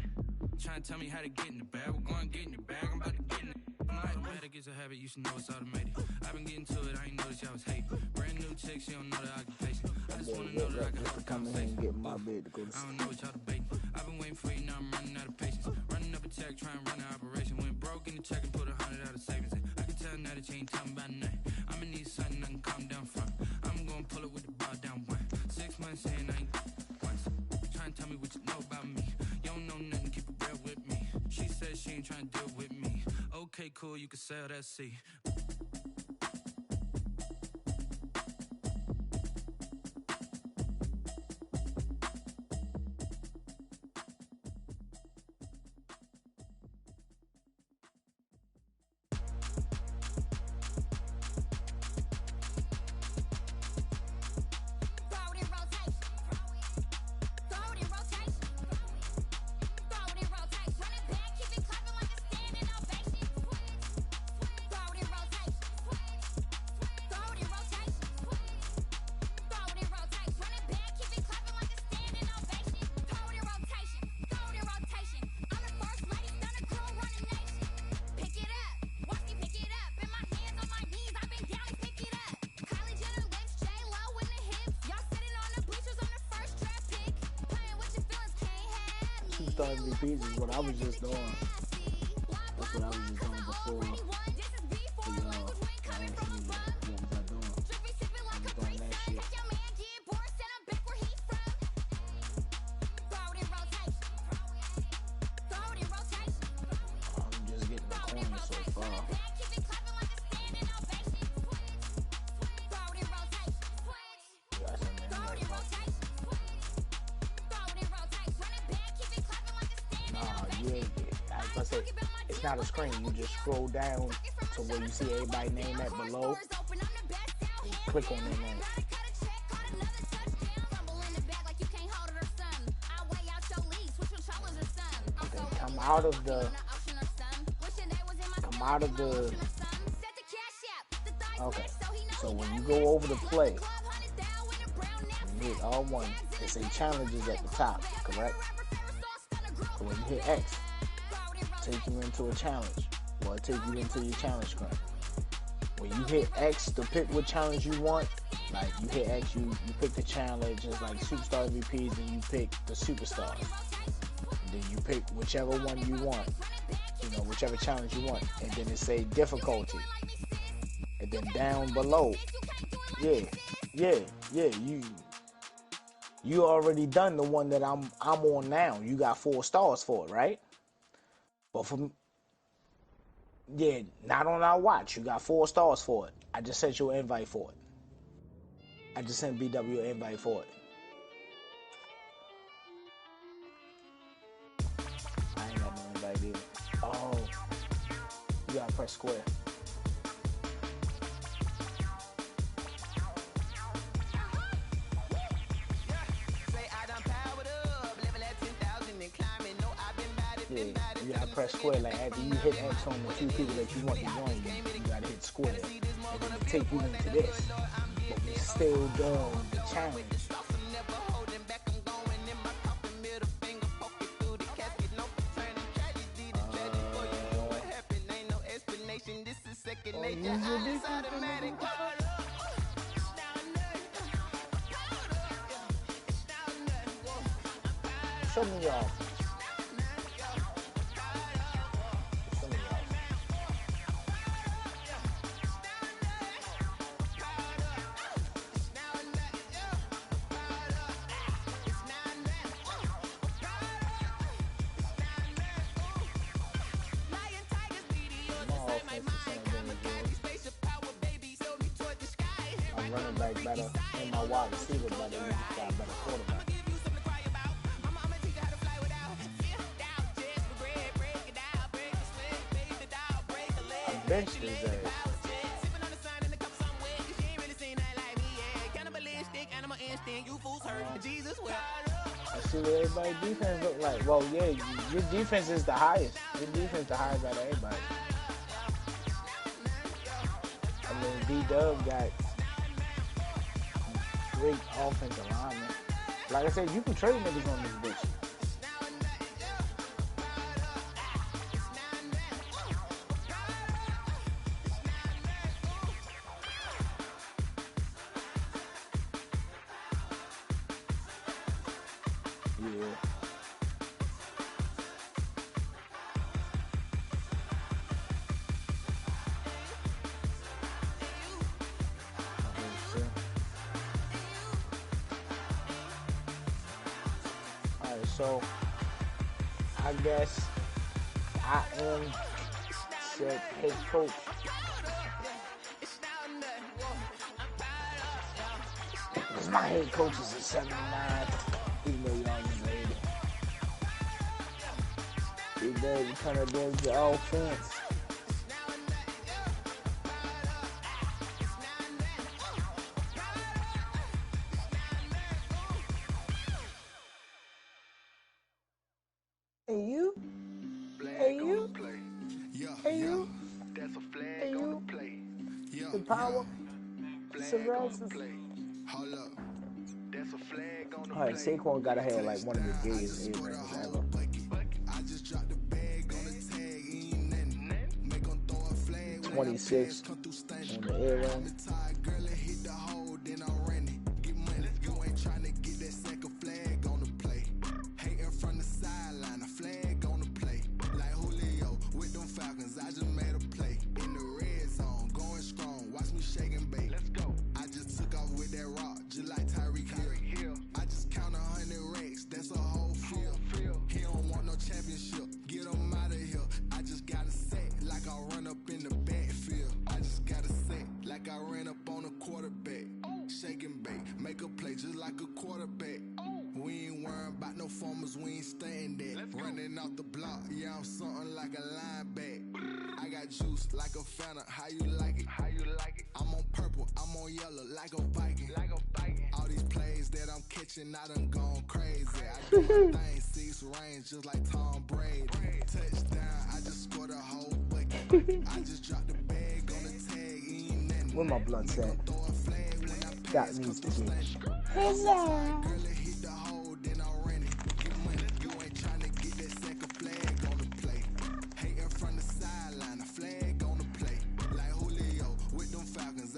Trying to tell me how to get in the bag. We're going to get in the bag, I'm about to get in it. Automatic is a habit, you should know it's automated. I've been getting to it, I ain't noticed y'all was hate. Brand new chick, she don't know the occupation. I just wanna know that I can hold a come in and get my bed to go to I don't know what y'all debate. I've been waiting for you, now I'm running out of patience. Running up a check, trying to run an operation. Went broke in the check and put 100 out of savings in. I can tell now that you ain't talking about nothing. I'ma need something I can calm down from. I'm gonna pull it with the bar down 1. 6 months saying I ain't once. Trying to tell me what you know about me. You don't know nothing, keep it real with me. She said she ain't trying to deal with me. Okay, cool, you can sell that seat. Superstar MVPs is what I was just doing. That's what I was just doing before. For y'all, asked me what was I doing. I was doing that shit. I'm just getting the coins so far. It's not a screen. You just scroll down to where you see everybody name at below. And click on their name. Okay, come out of the. Okay, so when you go over to play, you hit R1. It say challenges at the top, correct? So when you hit X, take you into a challenge, or take you into your challenge screen. When you hit X to pick what challenge you want, like you hit X, you pick the challenge, it's like Superstar MVPs, and you pick the Superstars. And then you pick whichever one you want, whichever challenge you want, and then it say difficulty. And then down below, you already done the one that I'm on now. You got 4 stars for it, right? But not on our watch. You got 4 stars for it. I just sent you an invite for it. I just sent BW an invite for it. I ain't got no invite either. Oh, you gotta press square. Yeah, you gotta press square. Like after you hit X on the two people that you want to join, you gotta hit square. And then it take you into this. But we still doing the challenge. Show me y'all. Show me y'all. I'm running back better and my wide receiver better. We just got a better quarterback. I benched his ass. I see what everybody's defense look like. Well, yeah, your defense is the highest. Your defense is the highest out of everybody. I mean, D-Dub got great offensive linemen. Like I said, you can trade niggas on this bitch. Yeah. Alright, so I guess I am said head coach. Because my head coach is a 79. Even though y'all just made it. Big Dad, you kind of doing your offense. Hey you? Hey you? Hey you? Hey you? The power? Hold up. Alright, Saquon gotta have like one of the gayest A-rings ever. I just dropped the bag on the tag, ain't nothing. Make them throw a flag 26 on the A-ring. Girl, hit the hole, then I ran it. Get money, you ain't trying to get that second flag on the play. Hating from the sideline, a flag on the play. Like Julio with them Falcons, I just made a play. In the red zone, going strong, watch me shake and bake. Let's go. I just took off with that rock, just like Tyreek Hill. I just count 100 racks, that's a whole field. He don't want no championship, get him out of here. I just got a set, like I run up in the backfield. I just got a set, like I ran up on a quarterback. Shake and bake, make a play just like a quarterback. We ain't worrying about no formers, we ain't staying there. Running off the block, yeah, I'm something like a lineback. I got juice like a Fanta, how you like it? How you like it? I'm on purple, I'm on yellow, like a Viking. Like a Viking. All these plays that I'm catching, I done gone crazy. I do my thing, 6 range, just like Tom Brady. Touchdown, I just scored a whole bucket. I just dropped the bag on the tag, ain't nothing. Where my blunt's at? That needs to be. Huzzah!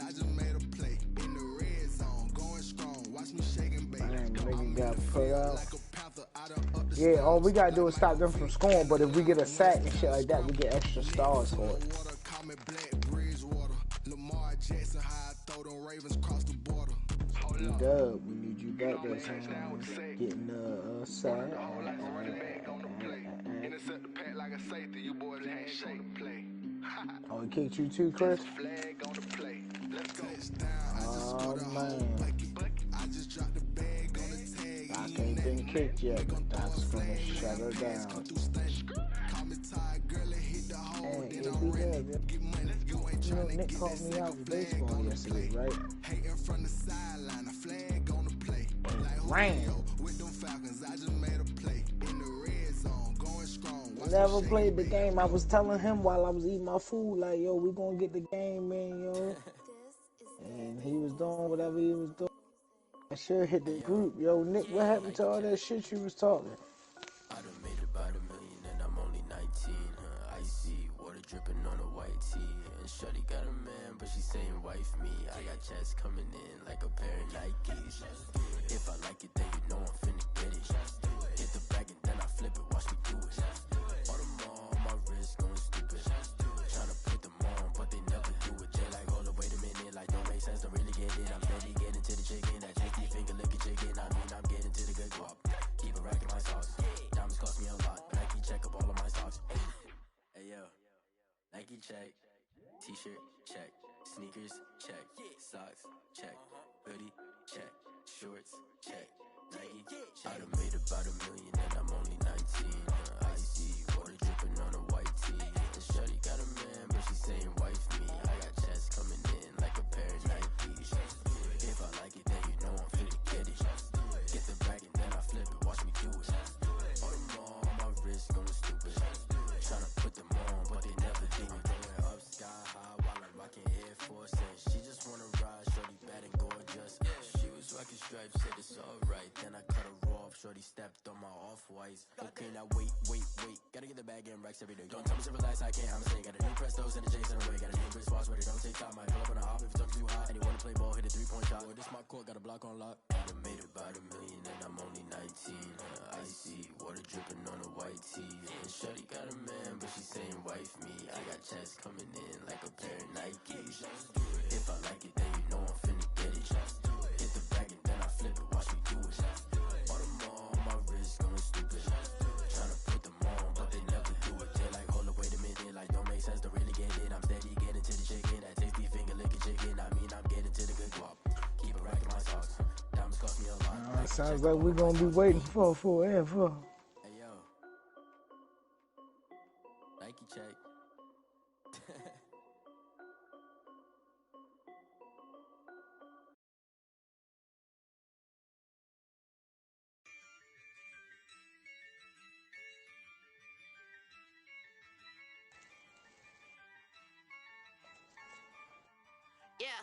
I just made a play in the red zone, going strong. Watch me shaking, baby. Nigga got put out. Yeah, all we gotta do is stop them from scoring. But if we get a sack and shit like that, we get extra stars for it. Dub, we need you back there, son. Getting the sack. Intercept the pack like a safety. You boys ain't shape. Oh, he kicked you too, Chris? Oh, man. Doc ain't been kicked yet, but Doc's gonna shut her down. And it'll be there, you know, Nick called me out in baseball yesterday, right? And ran. Never played the game. I was telling him while I was eating my food, like, yo, we gonna get the game, man, yo. And he was doing whatever he was doing. I should hit the group. Yo, Nick, what happened to all that shit you was talking? I done made about $1 million and I'm only 19. Icy water dripping on a white tee. And Shorty got a man, but she saying wife me. I got checks coming in like a pair of Nikes. If I like it, then you know I'm finna get it. Get the bag and then I flip it. Watch me do it. All them all on my wrist going stupid. Tryna put them on, but they never do it. They like, hold up, wait a minute. Like, don't make sense, don't really get it. I'm steady getting to the chicken. That tasty finger licking chicken. I mean, I'm getting to the good guap. Keep a rack in my sauce. Diamonds cost me a lot. Nike check up all of my stocks. Hey yo, Nike check. T-shirt check. Sneakers check. Socks check. Hoodie check. Shorts check. Nike check. I done made about $1 million and I'm only 19. Icy water dripping on a white tee. And Shorty got a man, but she saying wife me. I got checks coming in like a pair of Nikes. If I like it, then you know I'm finna get it. Get the bag and then I flip it. Watch me do it. All them all on my wrist going stupid. Tryna put them on, but they never do it. Going up sky high while I'm rocking Air Force. And she just wanna ride, Shorty bad and gorgeous. She was rocking stripes, said it's alright. Then I cut her off, Shorty stepped on my off-whites. Okay, now wait. Gotta get the bag and racks every day. Don't tell me to relax, I can't, I'm saying. Got a new Prestos and a Jason away. Got a new Chris Fox where they don't take time. Might pull up on a hop if it talks too hot. And you wanna play ball, hit a 3-point shot. Or this my court, got a block on lock. I done made about $1 million and I'm only 19. Icy water dripping on a white tee. And Shorty got a man, but she saying wife me. I got checks coming in like a pair of Nikes. If I like it, then you know I'm finna get it. Hit the bag and then I flip it. Watch me do it. All them all on my wrist going stupid. Tryna put them on, but they never do it. They like, hold up, wait a minute. Like, don't make sense, don't really get it. I'm steady getting to the chicken. That tasty finger licking chicken. I mean, I'm getting to the good guap. Keep a rack in my socks. Diamonds cost me a lot. Sounds like we're gonna be waiting for forever. Hey yo, Nike check. Yeah,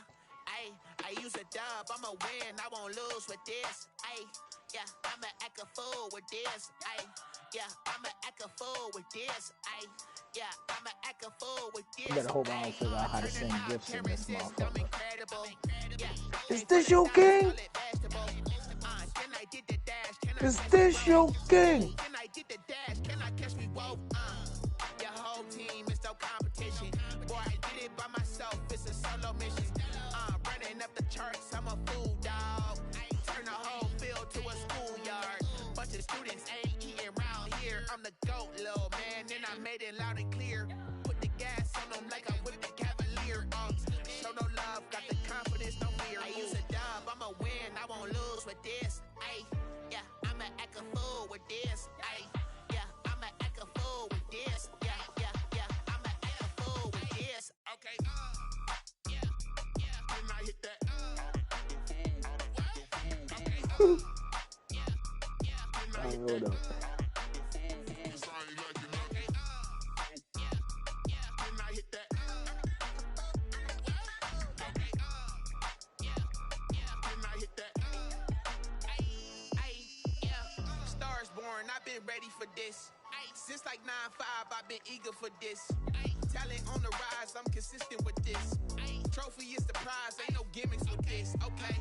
I use a dub, I'ma win, I won't lose with this. Yeah, I'ma act a fool with this. Yeah, I'ma act a fool with this. Yeah, I'ma act a fool with this. You better hope I don't figure out how to send gifts in this motherfucker. Yeah, Is this your king? Is this your king? Can I get the dash? Can I catch me? Whoa, your whole team is no competition. Boy, I did it by myself, it's a solo mission. Running up the charts, I'm a fool, dog. Turn the whole field to a schoolyard. Bunch of students ain't eating round here. I'm the GOAT, little man, and I made it loud and clear. Put the gas on them like I'm with the Cavalier. Show no love, got the confidence, no fear. I use a dub, I'ma win, I won't lose with this. Yeah, I'ma act a fool with this. Yeah, I'ma act a fool with this. Yeah, I'ma act a fool with this. Okay. Can I hit that? Alright, hold up. Stars born, I've been ready for this. Since like 9-5, I've been eager for this. Talent on the rise, I'm consistent with this. Trophy is the prize, ain't no gimmicks with this. Okay,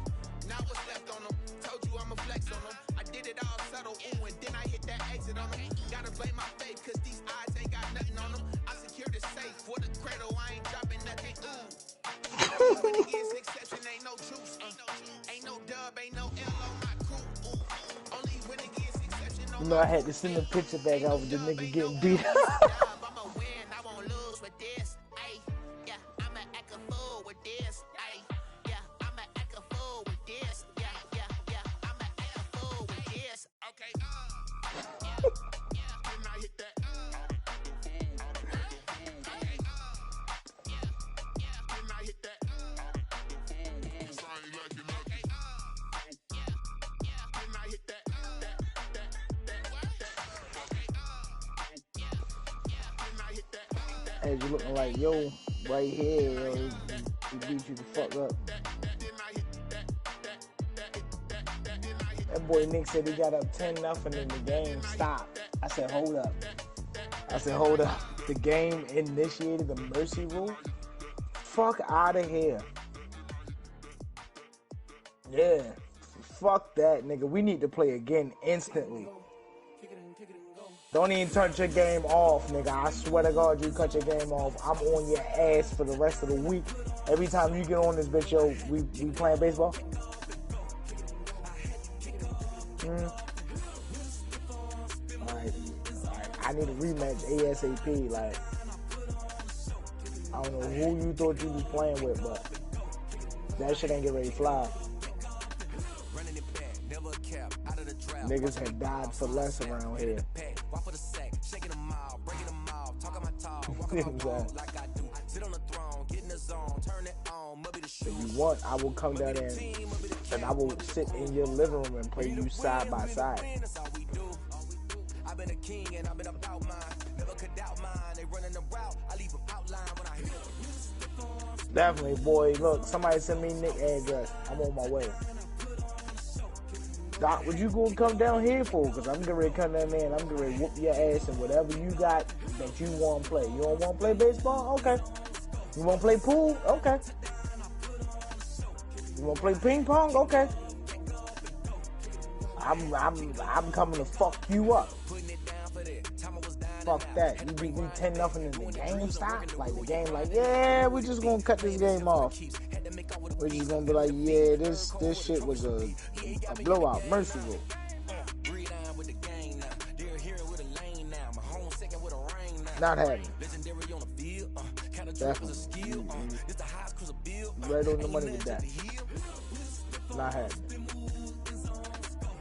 now what's left on them? Told you I'ma flex on them. I did it all subtle, ooh, and then I hit that exit on them. Gotta blame my faith, cause these odds ain't got nothing on them. I secure the safe for the cradle, I ain't dropping nothing, ooh. When it gets exception, ain't no truce. Ain't no dub, ain't no L on my crew, ooh. Only when it gets exception, You know, I had to send the picture back out with the nigga getting beat up. I'ma win, I won't lose with this. Yeah, I'ma act a fool with this. Yeah, I'ma act a fool with this. Yeah, I'ma act a fool with this. Okay. Can I hit that? Can I hit that? Can I hit that? Had you looking like, yo, right here, yo, he beat you the fuck up. That boy Nick said he got up 10-0 in the game. Stop. I said, hold up. The game initiated the mercy rule? Fuck out of here. Yeah. Fuck that, nigga. We need to play again instantly. Don't even touch your game off, nigga. I swear to God, you cut your game off, I'm on your ass for the rest of the week. Every time you get on this bitch, yo, we playing baseball? Alright. I need a rematch ASAP. Like, I don't know who you thought you was playing with, but that shit ain't get ready to fly. Niggas had died for less around here. If you want, I will come down there and I will sit in your living room and play you side by side. I've been a king and I've been about mine. Never could doubt mine. They running the route. I leave them outline when I hear them. Definitely, boy. Look, somebody send me Nick's address. I'm on my way. Doc, would you go and come down here for? Because I'm getting ready to come down there and I'm getting ready to whoop your ass and whatever you got that you want to play. You don't want to play baseball? Okay. You want to play pool? Okay. You want to play ping pong? Okay. I'm coming to fuck you up. Fuck that. You beat me 10-0 in the game. Stop. Like the game, like, yeah, we're just gonna cut this game off. We're just gonna be like, yeah, this shit was a blowout. Mercy rule. Not having. Definitely. Right on the money with that. Not having.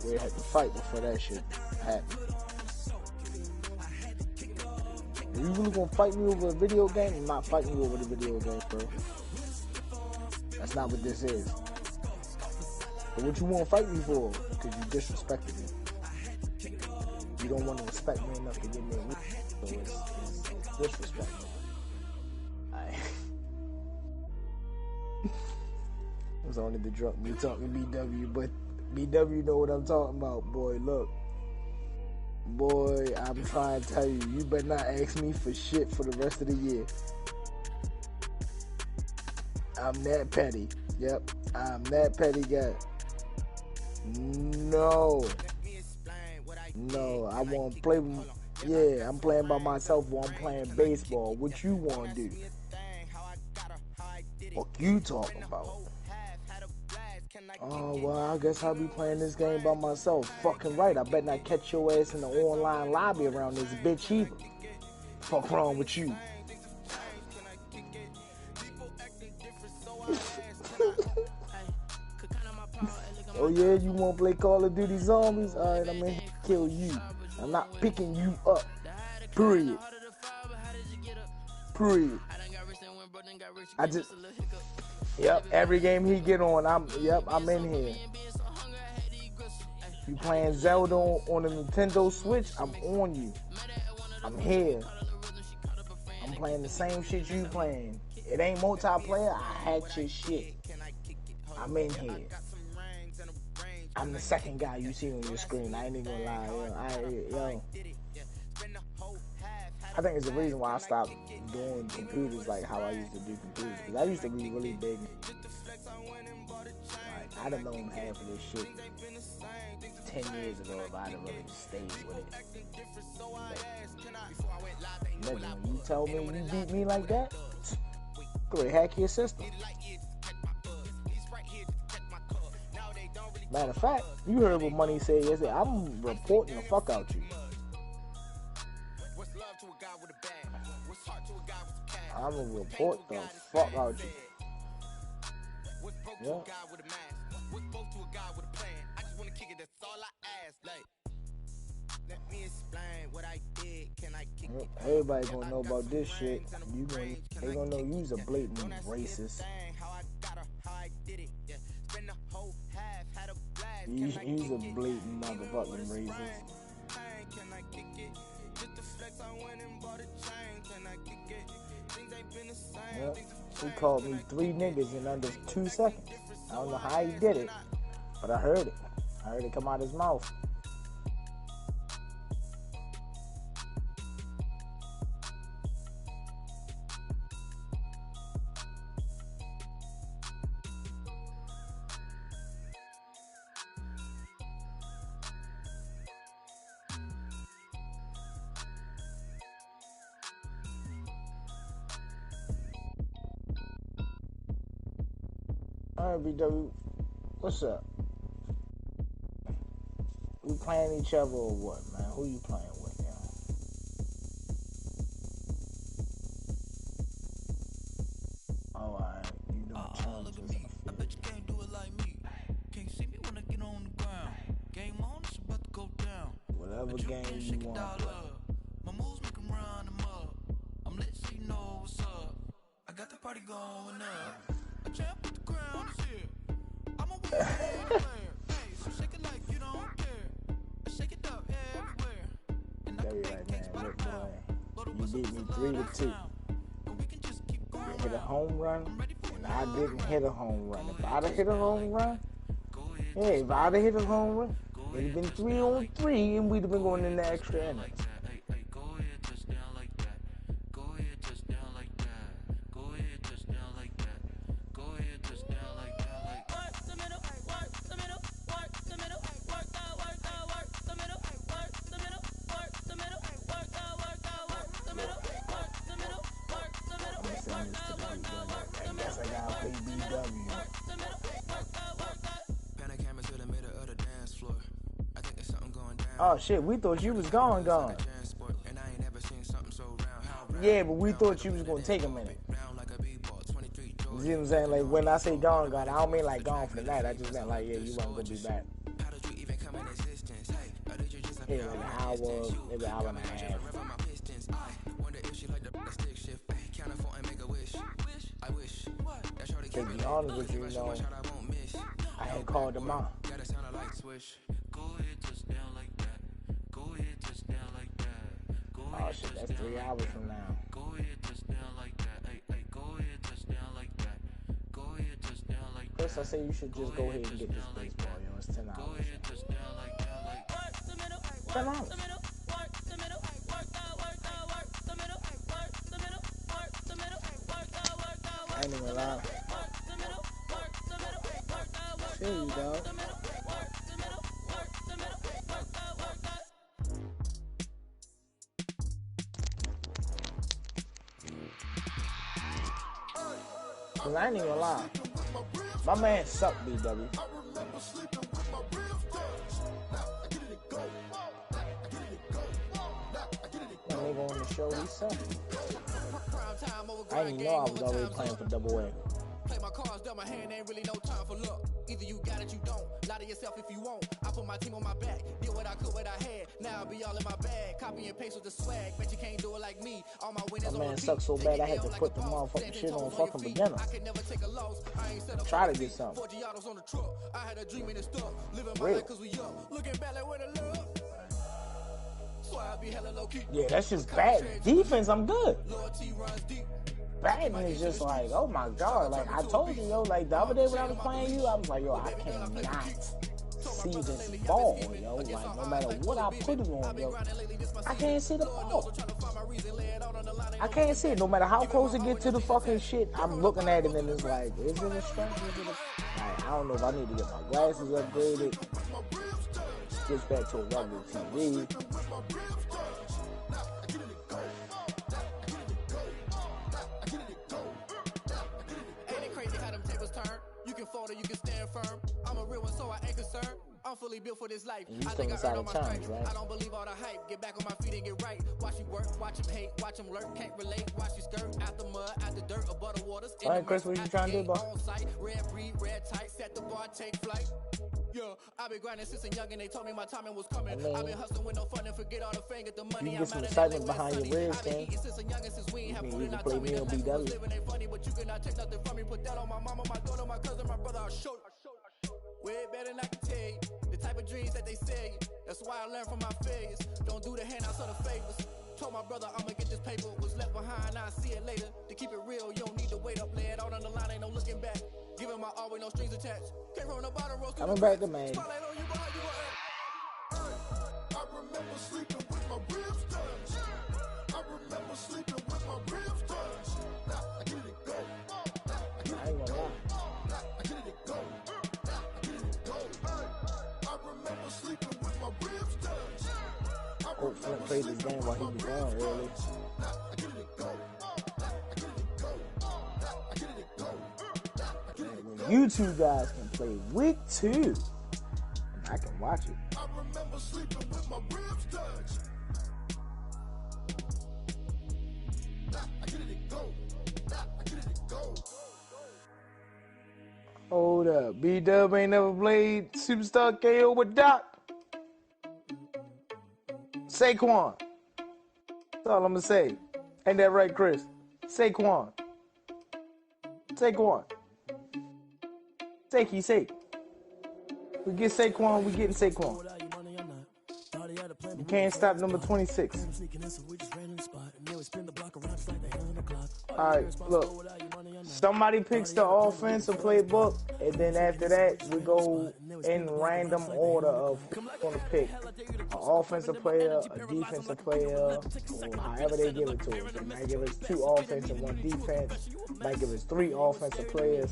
We had to fight before that shit happened. Are you really gonna fight me over a video game? I'm not fighting you over the video game, bro. That's not what this is. But what you wanna fight me for? Because you disrespected me. You don't want to respect me enough to give me a win. So it's disrespect. It was only the drunk me talking BW, but BW know what I'm talking about, boy. Look. Boy, I'm trying to tell you, you better not ask me for shit for the rest of the year. I'm that petty. Yep, I'm that petty guy. No, I want to play. Yeah, I'm playing by myself while I'm playing baseball. What you want to do? What you talking about? Oh, well, I guess I'll be playing this game by myself. Fucking right. I better not catch your ass in the online lobby around this bitch either. Fuck wrong with you? Oh, yeah, you want to play Call of Duty Zombies? Alright, I'm in here to kill you. I'm not picking you up. Period. I just... Yep, every game he get on, I'm in here. You playing Zelda on the Nintendo Switch, I'm on you. I'm here. I'm playing the same shit you playing. It ain't multiplayer, I hacked your shit. I'm in here. I'm the second guy you see on your screen. I ain't even gonna lie, I think it's the reason why I stopped doing computers like how I used to do computers. Because I used to be really big. Like, I'd have known half of this shit 10 years ago if I'd have really stayed with it. But, nigga, when you tell me you beat me like that, go ahead, hack your system. Matter of fact, you heard what Money said yesterday. I'm reporting the fuck out you. I'm gonna report the fuck out you. Yeah. Everybody gonna know about this shit. They gonna know you's a blatant racist. He's a blatant motherfucking racist. flex, I went and bought a chain. Can I kick it? Things ain't been the same. Yep. He called me 3 niggas in under 2 seconds. I don't know how he did it, but I heard it. I heard it come out his mouth. Alright, BW, what's up? We playing each other or what, man? Who you playing with, yo? Oh, alright, you don't change this. I bet you can't do it like me. Can't see me when I get on the ground. Game on, it's about to go down. Whatever game you want to play. My moves make them run them up. I'm lit so you know what's up. I got the party going up. A champ with the crown is here. I'm a winner everywhere. Hey, so shake it like you don't care. Shake it up everywhere. And I can make cakes by the pound. You beat me 3-2. You hit a home run, and I didn't hit a home run. If I'd have hit a home run, hey, if I'd have hit a home run, it'd have been 3-on-3, and we'd have been going in the extra innings. Oh shit, we thought you was gone. Yeah, but we thought you was gonna take a minute. You see what I'm saying? Like when I say gone, I don't mean like gone for the night. I just meant like, yeah, you wasn't gonna be back. Yeah, like an hour, maybe an hour and a half. To be honest with you, I had called them out. Oh shit, that's 3 hours from now. First, I say you should just go ahead and get this baseball. It's 10 hours. 10 hours. I ain't even lying. There you go. Cause I ain't even lying. My man sucked, BW. That nigga on the show, he sucked. I didn't even know I was already playing for Double A. Play my cards, dealt my hand, ain't really no time for luck. Either you got it, you don't. Lie to yourself if you won't. I put my team on my back, did what I could, what I had. Now I'll be all in my bag. Copy and paste with the swag. Bet you can't do it like me. All my winners my man sucks so bad I had to put the motherfucking shit on fucking beginner. I can never take a loss. I ain't set up try to get something. 40 autos on the truck. I had a dream and it stuck. Living my Real. life cause we up. Looking back like where the love. So I be hella low key. Yeah, that's just bad. Defense, I'm good. Loyalty runs deep. Batting is just like, oh my god. Like I told you, yo, like the other day when I was playing you, I was like, yo, I cannot see this ball, yo. Like no matter what I put it on, yo, I can't see the ball. I can't see it. No matter how close it get to the fucking shit, I'm looking at it and it's like, is it a strike? Like, I don't know if I need to get my glasses upgraded, switch back to a regular TV. You can stand firm. I'm a real one, so I ain't concerned. I'm fully built for this life. I think I earned all my stripes. Right? I don't believe all the hype. Get back on my feet and get right. Watch you work, watch him hate, watch him lurk. Can't relate, watch you skirt. Out the mud, out the dirt, above the waters. All right, Chris, what you trying to do, bro? Red breed, red tight, set the bar, take flight. Yeah, I've been grinding since a young and they told me my timing was coming. I've been hustling with no fun and forget all the fame, get the money. You can get some excitement behind your ribs, man. You can play me on BW. Living ain't funny, but you cannot take nothing from me. Put that on my mama, my daughter, my cousin, my brother. I'll show you. Way better than I can tell you. The type of dreams that they sell you. That's why I learned from my failures. Don't do the handouts or the favors. Told my brother I'ma get this paper. Was left behind, I'll see it later. To keep it real, you don't need to wait up. Lay it out on the line, ain't no looking back. Giving my all with no strings attached. Came from the bottom, rose to Coming the back to top. man. Spotlight on you, behind you, I remember sleeping with my ribs touched. I remember sleeping with my ribs touched. I get it go. I ain't gonna lie. I get it go. I get it go. I remember sleeping with my ribs touched. Oh, Flint played this game while he was gone early. I get it go. I get it go. I get it go. I get it go. You two guys can play week 2, and I can watch it. I remember sleeping with my ribs touched. I get it go. I get it go. Hold up, B-Dub ain't never played Superstar KO with Doc. Saquon. That's all I'm gonna say. Ain't that right, Chris? Saquon. Saquon. Sake. We get Saquon, we getting Saquon. You can't stop number 26. Alright, look. Somebody picks the offensive playbook, and then after that, we go in random order of who's going to pick an offensive player, a defensive player, or however they give it to us. They might give us 2 offense and 1 defense. Might give us 3 offensive players.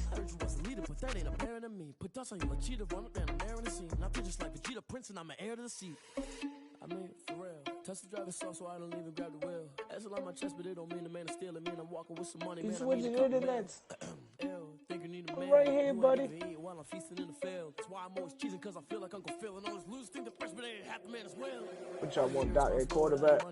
I mean, for real. Touch the driver's sauce so I don't even grab the wheel. That's on my chest, but it don't mean the man is stealing. Mean I'm walking with some money, man. He's switching internets. Think you need a man. Right here, buddy. While I'm feasting in the field. That's why I'm always cheesing, cause I feel like Uncle Phil. And all this lose think the freshman ain't half the man as well. What y'all want, Doc, at quarterback?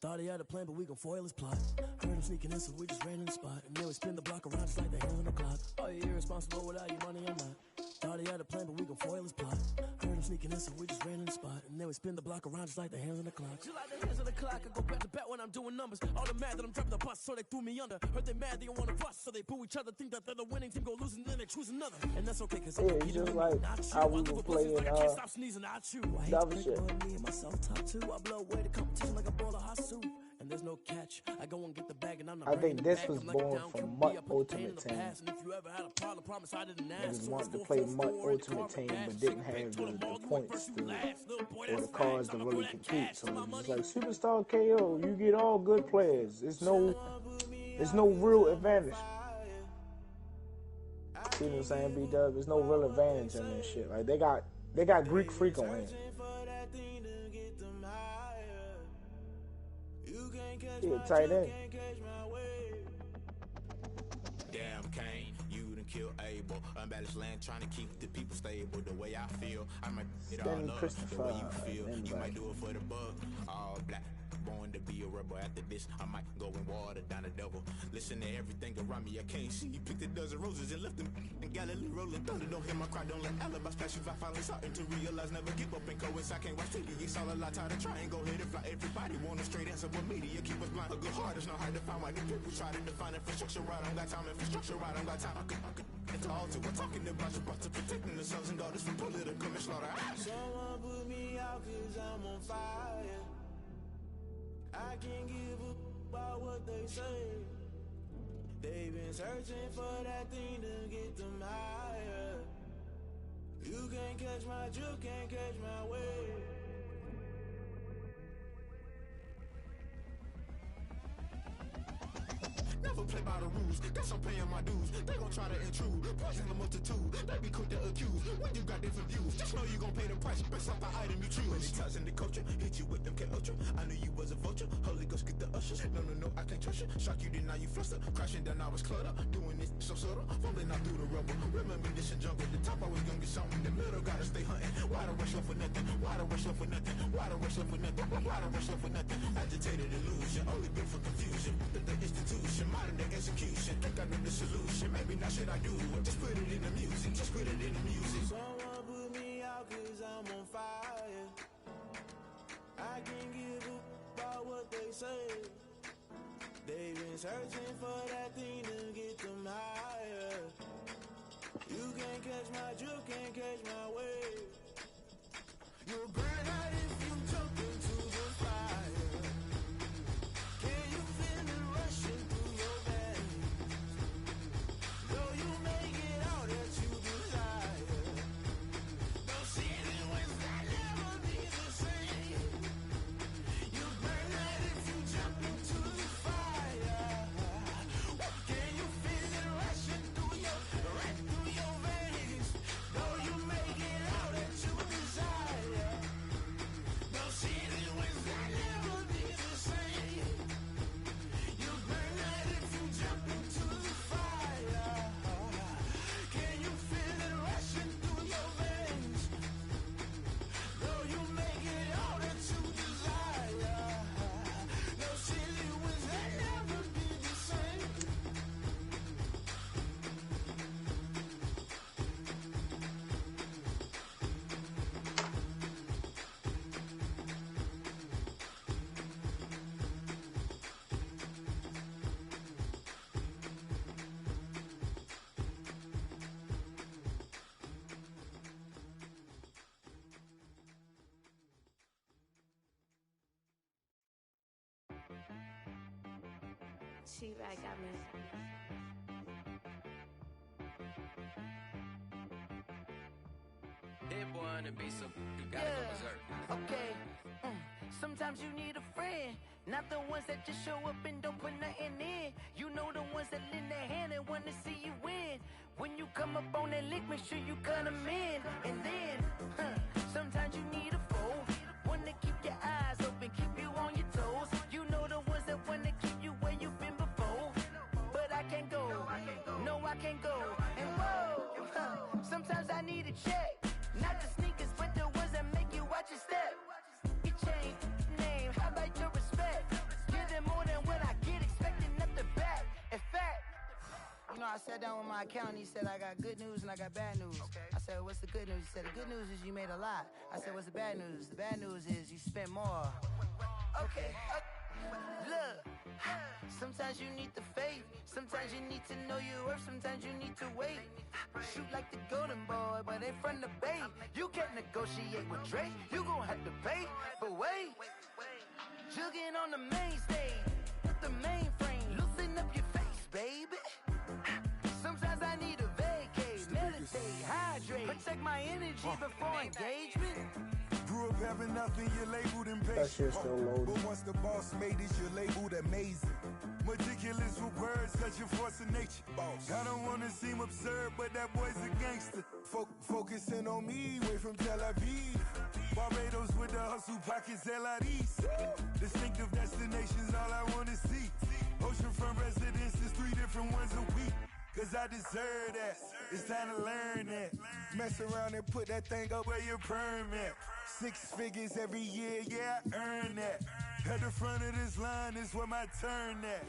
Thought he had a plan, but we gon' foil his plot. Heard him sneaking in, so we just ran in the spot. And then we spin the block around just like the hands on the clock. Oh, you irresponsible without your money or not? Thought he had a plan, but we gon' foil his plot. Heard him sneaking in, so we just ran in the spot. And then we spin the block around just like the hands on the clock. Just like the hands on the clock, I go back to back when I'm doing numbers. All the mad that I'm dropping the bus, so they threw me under. Heard they mad, they don't wanna bust, so they boo each other. Think that they're the winning team, go losing, then they choose another. And that's okay, cause yeah, it's just like how we were playing stop sneezing, I chew. I hate other shit. Me and myself top 2. I blow away the competition like a bowl of hot soup. And there's no catch. I go and get the bag and I'm not I think this was born from Mutt Ultimate Team. Niggas wanted to play Mutt Ultimate Team but didn't have the points or the cards to really compete. So it's like Superstar KO, you get all good players. There's no real advantage. See what I'm saying, B-Dub? There's no real advantage in this shit. Like they got Greek Freak on here. Yeah, tight end. Damn, Kane, you done kill Abel. Unbalanced land, trying to keep the people stable. The way I feel, I might it all up. The way you feel, you might do it for the bug. All black. Born to be a rebel. After this, I might go and water down the devil. Listen to everything around me, I can't see. Picked a dozen roses and left them in Galilee rolling thunder. Don't hear my cry, don't let alibis flash. If I finally starting to realize, never give up and coincide. Can't watch TV, it's all a lot. Tired of trying, go ahead and fly. Everybody want a straight answer, but media keep us blind. A good heart is not hard to find. Why the people try to define infrastructure right? I don't got time. Infrastructure right, I don't got time. I could it's all to we're talking about your to protecting the sons and daughters from political and slaughter. Someone put me out 'cause I'm on fire. I can't give a about what they say. They've been searching for that thing to get them higher. You can't catch my drift, can't catch my wave. Never play by the rules, guess I'm paying my dues. They gon' try to intrude, poison the multitude. They be quick to accuse, when you got different views. Just know you gon' pay the price, based off the item you choose. When they tossing the culture, hit you with them K-Ultra. I knew you was a vulture, Holy Ghost get the ushers. No, I can't trust you. Shock you, then now you fluster. Crashing down, I was cluttered. Doing this so subtle, fumbling out through the rubble. Remember this in jungle, the top I was gonna get something. In the middle, gotta stay hunting. Why the rush left for nothing? Why the rush left for nothing? Why the rush left for nothing? Why the rush left for nothing? Agitated illusion, only built for confusion. The institution, modern day execution. Think I know the solution. Maybe not should I do it? Just put it in the music. Just put it in the music. Someone put me out 'cause I'm on fire. I can't give a about what they say. They've been searching for that thing to get them higher. You can't catch my drift, can't catch my wave. You'll burn out if you jump into the fire. She right got me. Hit boy on the beat, so you gotta go berserk. Okay. Sometimes you need a friend, not the ones that just show up and don't put nothing in. You know the ones that lend their hand and want to see you win. When you come up on that lick, make sure you cut them in. And then, sometimes you need a foe, one to keep your eyes open, keep you on your toes. You know the ones that want to keep you where you've been before. But I can't go, no I can't go. And whoa, sometimes I need a check. Not the sneakers, but the ones that make you watch your step. Your chain, name, how about your respect? Give them more than what I get, expecting nothing back. In fact, you know, I sat down with my accountant, he said I got good news and I got bad news. I said, what's the good news? He said, the good news is you made a lot. I said, what's the bad news? The bad news is you spent more. Okay, look, sometimes you need the faith, sometimes you need to know your worth, sometimes you need to wait. Shoot like the golden boy, but they from the bay. You can't negotiate with Drake, you gon' have to pay. But wait, jugging on the main stage, with the mainframe, loosen up your face, baby. Sometimes I need a vacate, meditate, hydrate, protect my energy before engagement. Grew up having nothing, you're labeled impatient. That shit's still loaded. But once the boss made it, you're labeled amazing. Meticulous with words, such a force of nature. Boss. I don't wanna seem absurd, but that boy's a gangster. Focusing on me, way from Tel Aviv. Barbados with the hustle pockets, LIDs. Distinctive destinations, all I wanna see. Oceanfront residences, 3 different ones a week. Cause I deserve that, it's time to learn that. Mess around and put that thing up where your permit. 6 figures every year, yeah, I earn that. At the front of this line is where my turn at.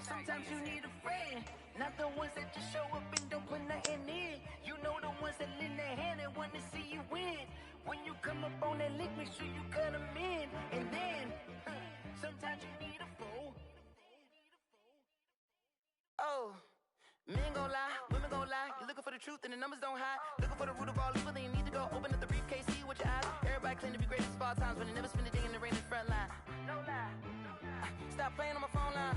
Sometimes you need a friend, not the ones that just show up and don't put nothing in. You know the ones that lend their hand and want to see you win. When you come up on that lick, make sure you cut them in. And then, sometimes you need a fool. Oh. Men gon' lie, women gon' lie. You're looking for the truth and the numbers don't hide. Looking for the root of all evil, then you need to go open up the briefcase, see with your eyes. Everybody claim to be greatest of all times, but they never spend a day in the rain in the front line. No lie. Stop playing on my phone line.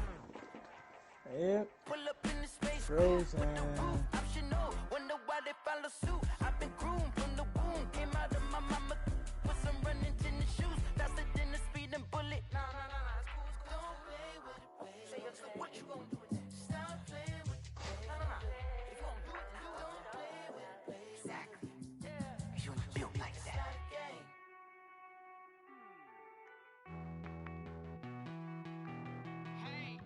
Yep. Pull up in the space, Frozen. with the roof optional. Wonder why they follow suit. I've been groomed from the womb. Came out of my mama with some running tennis shoes. Faster than the speeding bullet. Nah, it's cool. Don't play with it, baby. Say so what you gon' do? Stop playing with it. If you gon' do it, then don't play with it, baby. Exactly. Yeah. You ain't built like that. Hey.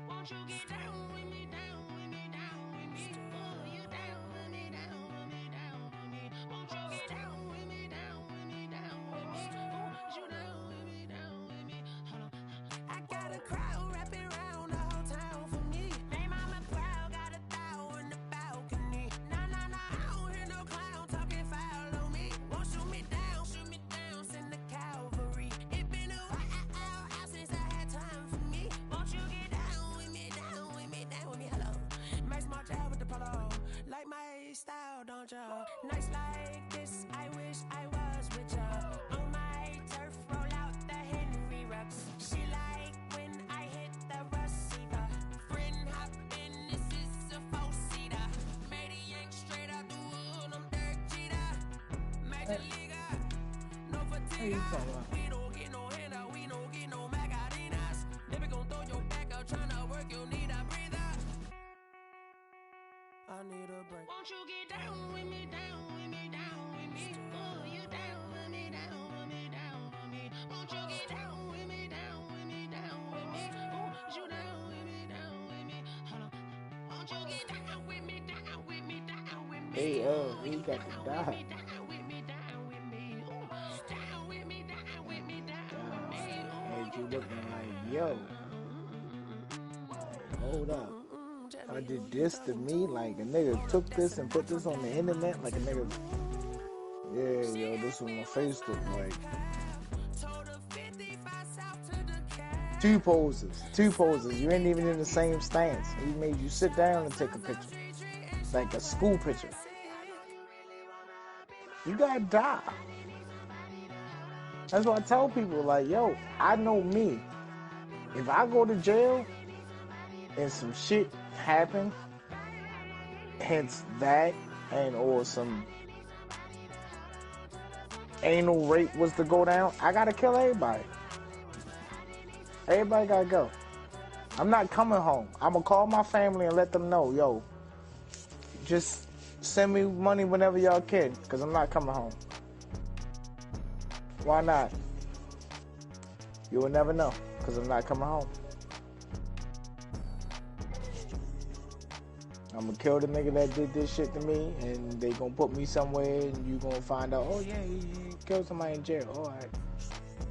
Won't you get down with me, down with me, down with me? Oh, you down with me, down with me, down with me. Won't you get down with me, down with me, down with me? Oh, you down with me, down with me? Hold on. I got a crowd wrapping around the whole town for me. Name on my crowd, got 1,000 in the balcony. Nah, I don't hear no clown talking foul on me. Won't shoot me down, send the cavalry. It been a while since I had time for me. Won't you get down with me, down with me, down with me? Hello. Max March out with the polo. Like my style, don't ya? Nights like this, I wish I was with ya. On my turf, roll out the Henry Rux. She like when I hit the receiver. Friend hop in, this is a 4-seater. Maniac straight out the wood, I'm Derek Jeter. Major Leaguer, no fatigue. We don't get no handout, we don't get no Macarinas. They be gon' throw your back out, tryna work, you need a breather. I need a break. Won't you get down with me, down with me, down with me? Oh, you down with me, down with me, down with me? Won't you get down with me, down with me, down with me? Oh, you down with me, down with me? Hold on. Won't you get down with me, down with me, down with me? Hey, Oh, he you got down to with die. me, down with me, down with me? Oh, down with me, down with me, down with me? Had you looking like, yo, hold up. I did this to me, like a nigga took this and put this on the internet, like a nigga, yeah, yo, this is what my face look like. Two poses, you ain't even in the same stance. He made you sit down and take a picture, like a school picture. You gotta die. That's what I tell people. Like, yo, I know me. If I go to jail and some shit happen, hence that, and or some anal rape was to go down, I gotta kill everybody. Everybody gotta go. I'm not coming home. I'm gonna call my family and let them know, yo, just send me money whenever y'all can, because I'm not coming home. Why not? You will never know, because I'm not coming home. I'm gonna kill the nigga that did this shit to me, and they gonna put me somewhere, and you gonna find out, oh yeah, he killed somebody in jail. All right.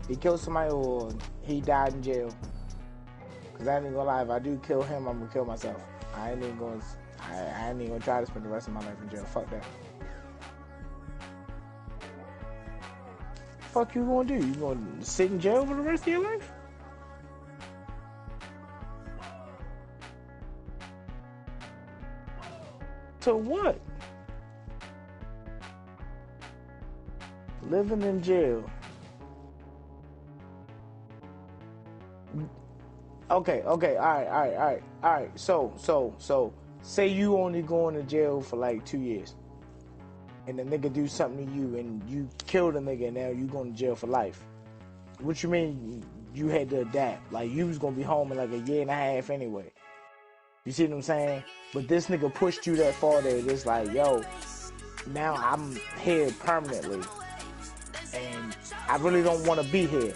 He killed somebody, or he died in jail. Because I ain't gonna lie, if I do kill him, I'm gonna kill myself. I ain't even gonna try to spend the rest of my life in jail. Fuck that. Fuck you gonna do? You gonna sit in jail for the rest of your life? To what? Living in jail. Okay, all right. So, say you only going to jail for like 2 years, and the nigga do something to you, and you kill the nigga, and now you going to jail for life. What you mean you had to adapt? Like, you was gonna be home in like a year and a half anyway. You see what I'm saying? But this nigga pushed you that far that it's like, yo, now I'm here permanently, and I really don't want to be here.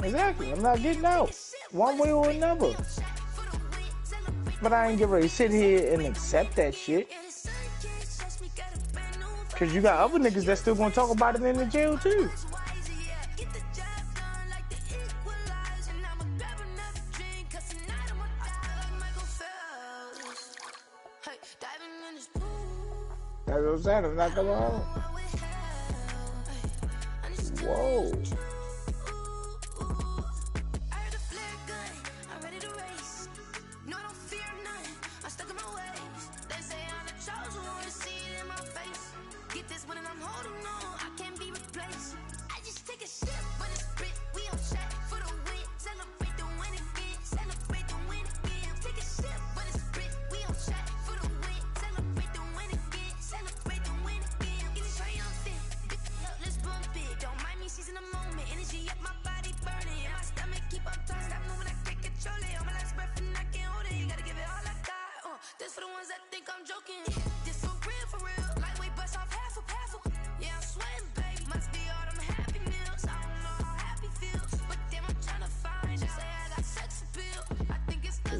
Exactly. I'm not getting out one way or another. But I ain't get ready to sit here and accept that shit. Cause you got other niggas that still gonna talk about it in the jail too. That's what I'm saying. I'm not coming home. Whoa.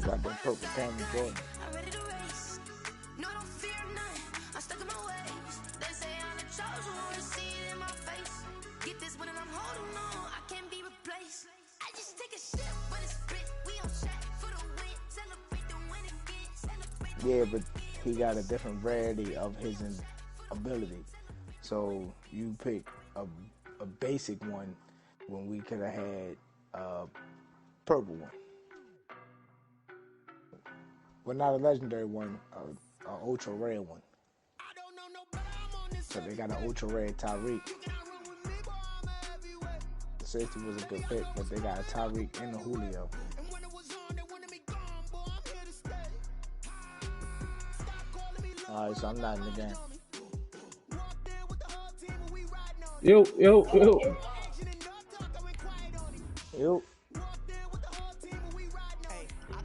Got that purple Camry Jordan. Yeah, but he got a different variety of his ability. So you pick a basic one when we could have had a purple one. Well, not a legendary one, an ultra rare one. So they got an ultra rare Tyreek. The safety was a good pick, but they got a Tyreek and a Julio. Alright, so I'm not in the game. Yo.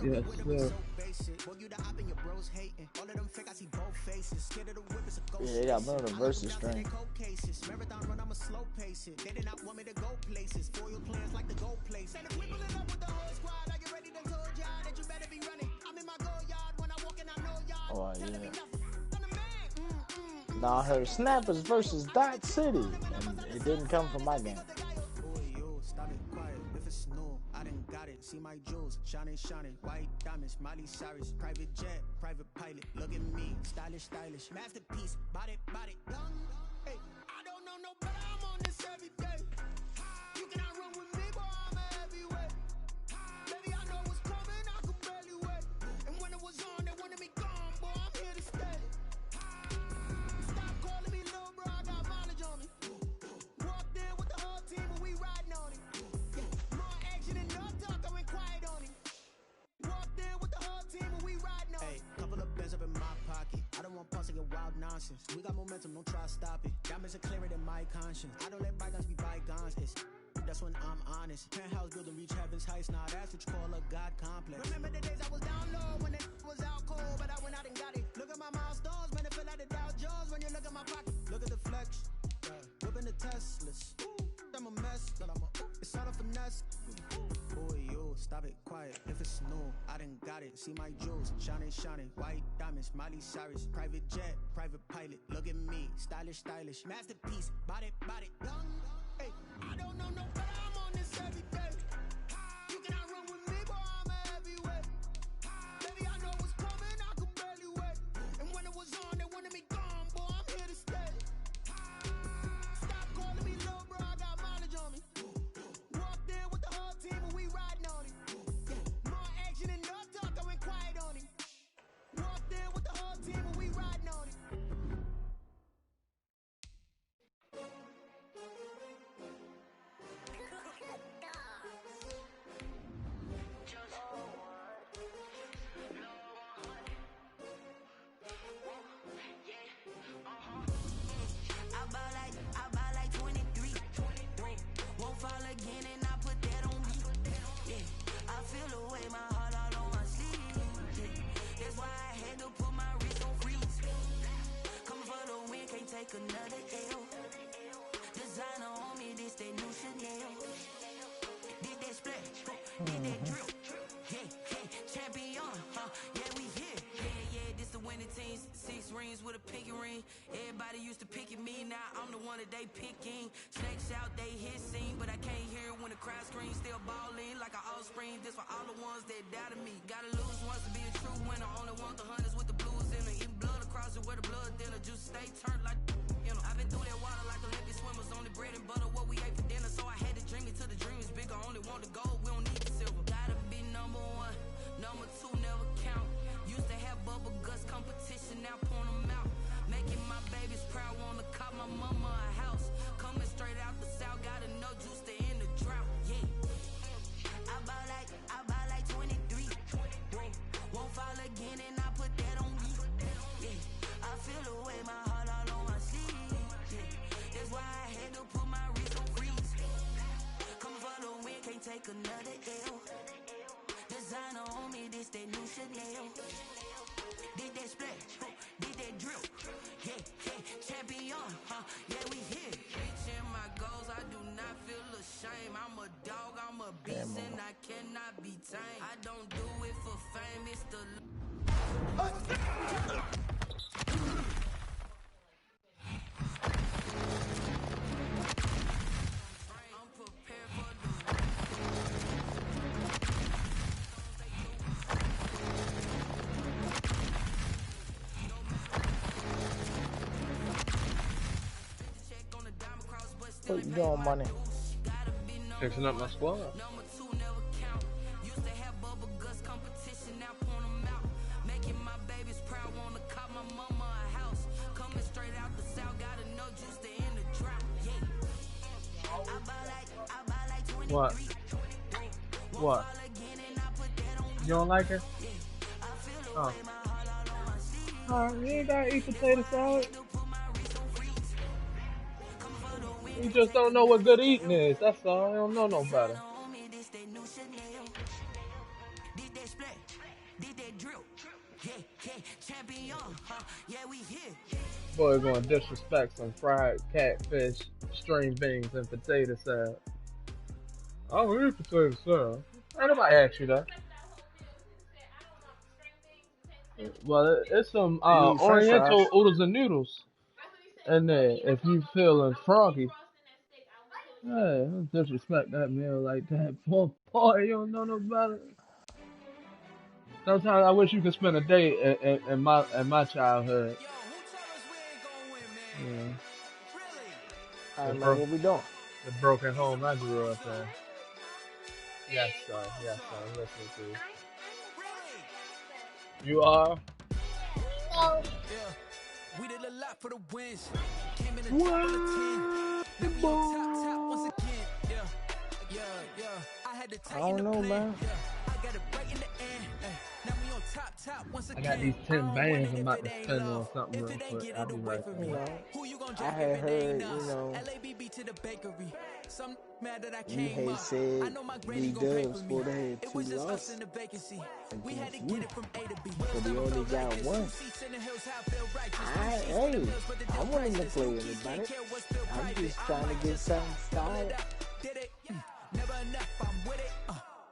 Yes, sir. Yeah, they got Murder versus string. Oh, yeah. Nah, I heard Snappers versus Dot City, and it didn't come from my game. See my jewels, shining, white diamonds, Miley Cyrus, private jet, private pilot, look at me, stylish, masterpiece, body, young, hey, I don't know no better, I'm on this every day, you cannot run with me, boy, I'm a heavyweight, baby, I know what's nonsense. We got momentum, don't try to stop it. Diamonds are clearer than my conscience. I don't let bygones be bygones. That's when I'm honest. Penthouse building, reach heaven's heights. Now that's what you call a God complex. Remember the days I was down low when it was out cold, but I went out and got it. Look at my milestones, man, it feel like the Dow Jones when you look at my pocket. Look at the flex, whipping the Teslas. I'm a mess, but it's all a finesse. Boy, you stop it, quiet. If it's new, I done got it. See my jewels, shining, shining. White diamonds, Miley Cyrus. Private jet, private pilot. Look at me, stylish, stylish. Masterpiece, body, body, young. Hey, I don't know no better. I'm on this every day. You cannot run with me, boy. I'm a heavyweight. Baby, I know what's coming. I could barely wait. And when it was on, they wanted me gone, boy. I'm here to stay. Stop calling me low, bro. I got mileage on me. Walked in with the whole team and we riding on it. More action and no talk. I went quiet on him. Walked in with the whole team and we riding on it. I buy like 23. Won't fall again and I put that on me. Yeah, I feel the way my heart all on my sleeve. Yeah, that's why I had to put my wrist on freeze. Coming for the win, can't take another L. Designer on me, this that new Chanel. Did that splash, did that drill. Yeah, champion, yeah, we here. Yeah, this the winning team. 6 rings with a pinky ring. Everybody used to pick at me, now I'm the one that they picking. Snakes out, they hit scene, but I can't hear it when the crowd screams. Still balling like an offspring. This for all the ones that doubted me. Gotta lose once to be a true winner. Only want the hunters with the blues in it. Eating blood across it where the blood dinner. Juice stay turned like, you know. I've been through that water like Olympic swimmers. Only bread and butter, what we ate for dinner. So I had to dream it till the dream is bigger. Only want the gold, we don't need the silver. Gotta be number 1, number 2 never count. Used to have bubble guts competition, now point them out. Making my babies proud, wanna cop my mama a house. Coming straight out the south, gotta know juice to end the drought. Yeah, I buy like 23. Won't fall again and I put that on me. Yeah, I feel the way my heart all on my sleeve. Yeah, that's why I had to put my wrist on freeze. Come for the win, can't take another L. Designer on me, this that new Chanel. Did that splash, did that drill. Yeah, champion, yeah, we here. Reaching my goals, I do not feel ashamed. I'm a dog, I'm a beast, and I cannot be tamed. I don't do it for fame, it's the... What you doing, money? Fixing up my squad. What? What? You don't like it? Oh. Alright, you ain't gotta eat potato salad. You just don't know what good eating is, that's all. I don't know no better. Boy, gonna disrespect some fried catfish, string beans, and potato salad. I don't eat potato salad. Ain't nobody asked you that. Well, it's some oriental oodles and noodles. And then, if you feeling froggy, hey, don't disrespect that meal like that. Boy, you don't know no better. Sometimes I wish you could spend a day in my childhood. Yeah. Alright, man, what we doing? The broken home I grew up in. Yes, sir. Yes, sir. I'm listening to you. You are? Yeah. We did a lot for the wins. Came in the top of the 10. Now we on top once again. Yeah. I had to tighten the plan. Man. Yeah. I got it right in the end. Now we on top I got these 10 bands I'm about to spend on something real quick. I'll be right You back. know, I had heard, you know, you had said D-Dub's supposed to have 2 losses against you, but he only got 1. Hey, I'm willing to play anybody. I'm just trying to get something started. Never enough, I'm with it.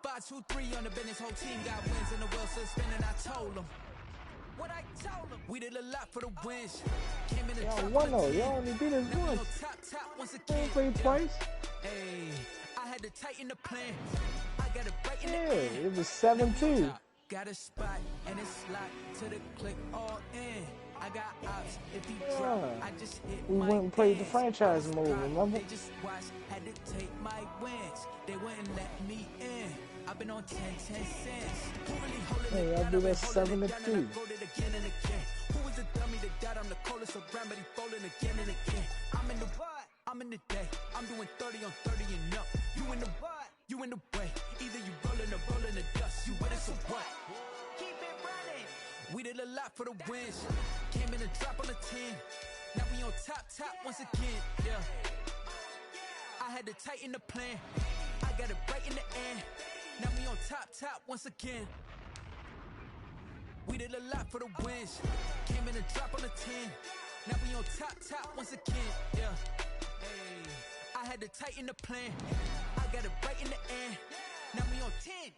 5, 2, 3 on the business, whole team got wins and the wheel suspended. I told them what I told them. We did a lot for the wins. Came in the Y'all top won though. Y'all only beat us once. Top once They ain't played twice. Hey, I had to tighten the plan. I got it right in Yeah, the end. it was 7-2. Got a spot and it's locked to the click all in. I got ops. If he Yeah. drop, I just hit We my went and played the hands. franchise mode, remember? They just watched, had to take my wins. They wouldn't let me in. I've been on 10 cents. Who really holding Hey, it I down? do I've been that holding 7-2. it down and I go it again and again. Who was the dummy that died? I'm the coldest around, but he falling again and again. I'm in the what? I'm in the day. I'm doing 30 on 30 and up. You in the what? You in the way. Either you rolling or rolling the dust. You with us or what? Keep it running. We did a lot for the wins. Came in a drop on the 10. Now we on top once again. Yeah. I had to tighten the plan. I got it right in the end. Now we on top once again. We did a lot for the wins. Came in a drop on the 10. Now we on top once again. Yeah. Hey, I had to tighten the plan. I got it right in the end. Now we on 10.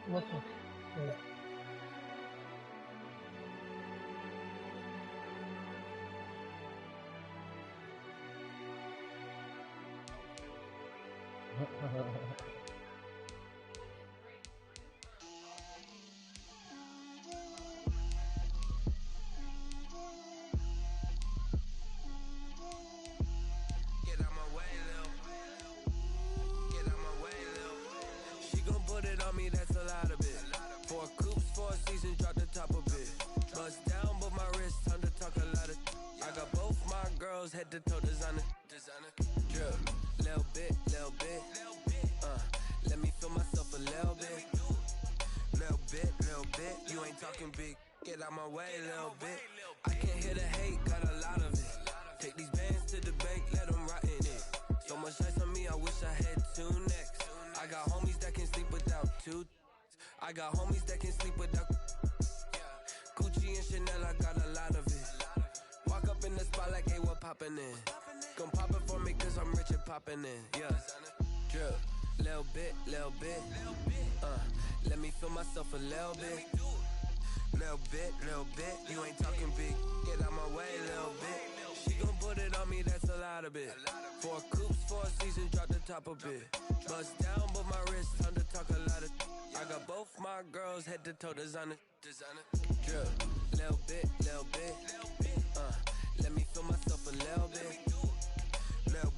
What's up? Get out my way, Lil. Get out my way, Lil. She gon' put it on me, that's a lot of it. 4 coops, 4 seasons, drop the top of it. Bust down, but my wrist, time to talk a lot of. I got both my girls head to toe designer. Drip, little bit. Let me feel myself a little bit. Little bit. You ain't talking big. Get out my way, little bit. I can't hear the hate, got a lot of it. Take these bands to the bank, let them rot in it. So much ice on me, I wish I had 2 necks. I got homies that can sleep without 2. I got homies that can sleep without. Gucci and Chanel, I got a lot of it. Walk up in the spot like, hey, what poppin' in? Gon' pop it for me cause I'm rich and poppin' in. Yeah, drip, little bit. Let me feel myself a little bit. Little bit. You ain't talking big. Get out my way, little bit. She gon' put it on me, that's a lot of it. 4 coops, 4 seasons, drop the top a bit. Bust down, but my wrist, time to talk a lot of. I got both my girls head to toe designer. Drip, little bit. Let me feel myself a little bit. Little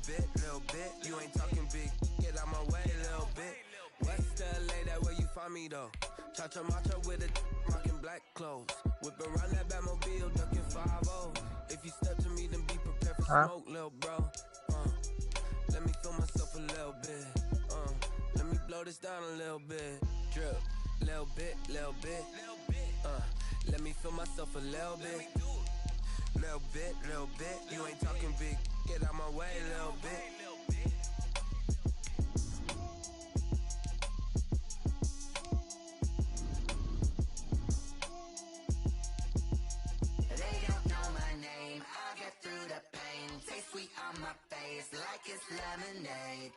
bit. You ain't talking big. Get out my way, little bit. West LA, that where you find me though. Cha-cha matcha with a rockin' black clothes. Whip around that Batmobile, ducking 5-0. If you step to me, then be prepared for smoke, little bro. Let me feel myself a little bit. Let me blow this down a little bit. Drip, little bit. Let me feel myself a little bit. Little bit. You ain't talking big. Get out my way, little bit. They don't know my name. I get through the pain. Taste sweet on my face like it's lemonade.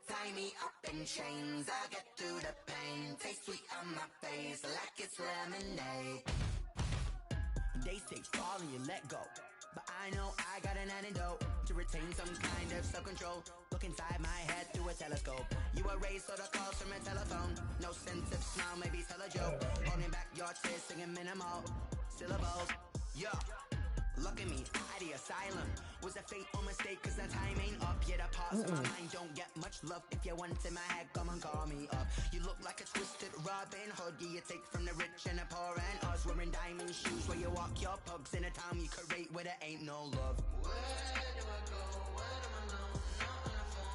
Tie me up in chains. I get through the pain. Taste sweet on my face like it's lemonade. They say fall and you let go, but I know I got an antidote to retain some kind of self-control. Look inside my head through a telescope. You erase all the calls from a telephone. No sense of smile, maybe tell a joke. Holding back your tears, singing minimal syllables. Yeah. Look at me, at the asylum. Was a fate or mistake, cause the time ain't up yet. A pause in my mind, don't get much love. If you want in my head, come and call me up. You look like a twisted Robin Hood. You take from the rich and the poor and us. Wearing diamond shoes where you walk your pugs in a town you create where there ain't no love. Where do I go? Where do I know? Not on the phone.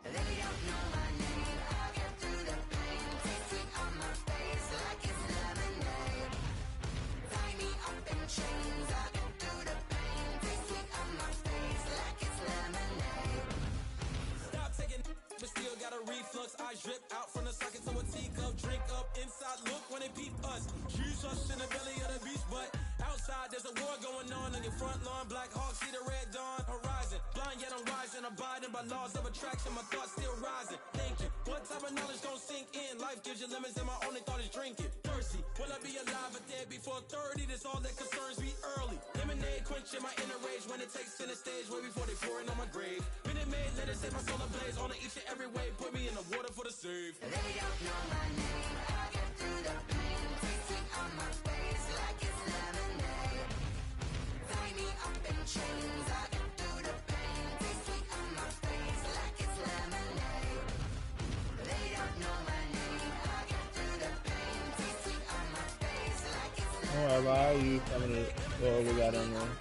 Where they don't know my name. I'll get through the pain. Taste it on my face like it's lemonade. Tie me up in chains. I'll get through the pain. Taste it on my face like it's lemonade. Stop taking but still got a reflux. I drip out from the socket to a teacup. Drink up inside, look when they peep us. Huge us in the belly of the beach, but outside there's a war going on your front lawn. Black Hawk, see the red dawn horizon. Blind yet I'm rising, abiding by laws of attraction. My thoughts still rising. Thinking, what type of knowledge gon' sink in? Life gives you lemons and my only thought is drinking. Thirsty, will I be alive or dead before 30? That's all that concerns me early. Lemonade quenching my inner rage when it takes center stage way before they pour it on my grave. Minute Maid, let it set my soul ablaze. On each and every way, put me in the water for the save. They don't know my name. I'll get through the pain. Taste it on my face like it's lemonade. Tie me up in chains. I'll get through the pain. Taste it on my face like it's lemonade. They don't know my name. I'll get through the pain. Taste it on my face like it's lemonade. Alright, why are you coming to what we got in there?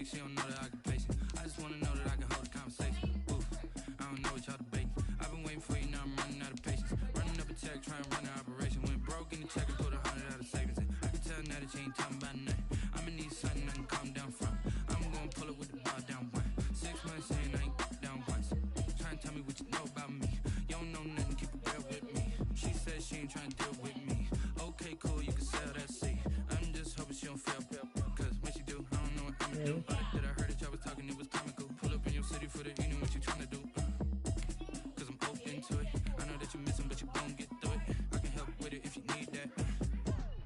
She don't know that I can pace it. I just wanna know that I can hold a conversation. Oof, I don't know what y'all debating. I've been waiting for you, now I'm running out of patience. Running up a check, trying to run an operation. Went broke in the check and put 100 out of savings in. I can tell now that you ain't talking about nothing. I'ma need something I can calm down from. I'm gonna pull it with the bar down one. 6 months saying I ain't down once. Trying to tell me what you know about me. You don't know nothing, keep it real with me. She said she ain't trying to deal with me. Okay, cool, you can sell that seat. I'm just hoping she don't fail. Cause when she do, I don't know what I'ma do. That I heard that y'all was talking, it was comical. Pull up in your city for the evening, what you trying to do? Cause I'm open to it. I know that you missing, but you gon' get through it. I can help with it if you need that.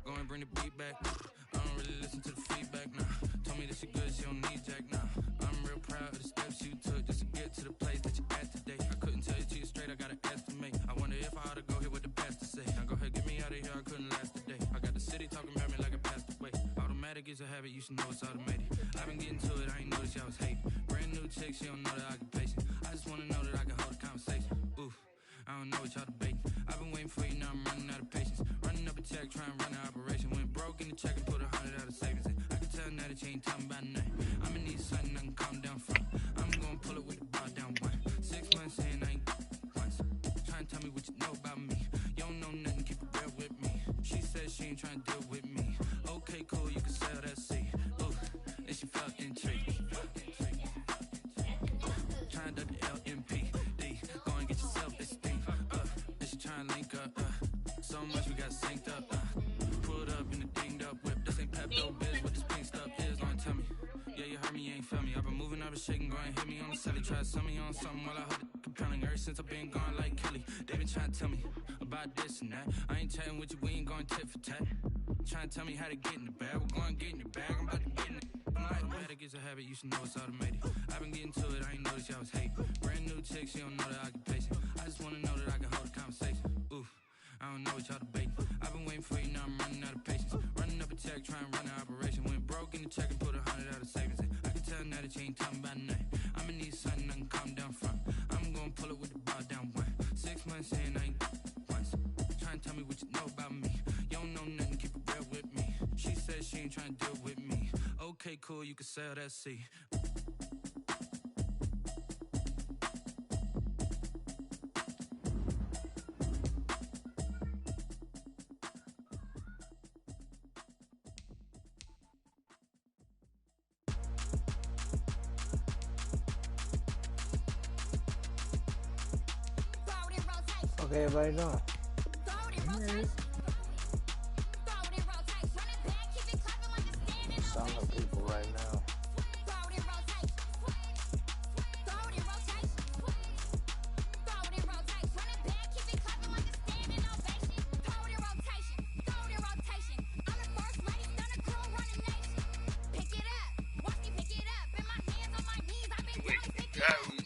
Go and bring the beat back. I don't really listen to the feedback, nah. Told me that she good, she don't need jack, nah. I'm real proud of the steps you took just to get to the place that you at today. I couldn't tell you to you straight, I gotta estimate. I wonder if I ought to go here with the pastor say. Now go ahead, get me out of here, I couldn't last a day. I got the city talking about me like I passed away. Automatic is a habit, you should know it's automated. I've been getting to it, I ain't noticed y'all was hating. Brand new chick, she don't know that I can pace it. I just wanna know that I can hold a conversation. Oof, I don't know what y'all debating. I've been waiting for you, now I'm running out of patience. Running up a check, trying to run an operation. Went broke in the check and put 100 out of savings in. I can tell now that you ain't talking about nothing. I'ma need something I can calm down from. I'm gonna pull it with the bar down one. 6 months saying I ain't once. Trying to tell me what you know about me. You don't know nothing, keep it real with me. She said she ain't trying to deal with me. Okay, cool, you can sell that seat. Ooh, and she felt intrigued. Trying to duck the LMPD. Go and get yourself esteem. And she trying to link up. So much we got synced up. Pulled up in the dinged up whip. This ain't Pepto Biz. What this pink stuff is, don't tell me. Yeah, you heard me, you ain't felt me. I've been moving, I've been shaking, go and hit me on the celly. Try to sell me on something while I hold it compelling. Ever since I've been gone like Kelly, they been trying to tell me about this and that. I ain't chatting with you, we ain't going tit for tat. Trying to tell me how to get in the bag. We're going to get in the bag, I'm about to get in it. Automatic is a habit, you should know it's automated. I've been getting to it, I ain't noticed y'all was hating. Brand new chick, she don't know that I can pace it. I just wanna know that I can hold a conversation. Oof, I don't know what y'all debating. I've been waiting for you, now I'm running out of patience. Running up a check, trying to run an operation. Went broke in the check and put 100 out of savings in. I can tell now that you ain't talking about nothing. I'ma need something I can calm down from. I'm gonna pull it with the bar down one. 6 months saying I ain't once. Trying to tell me what you know about me. You don't know nothing, keep it real with me. She said she ain't trying to do cool, you can sail that sea. Okay, everybody know. Some of the people right now.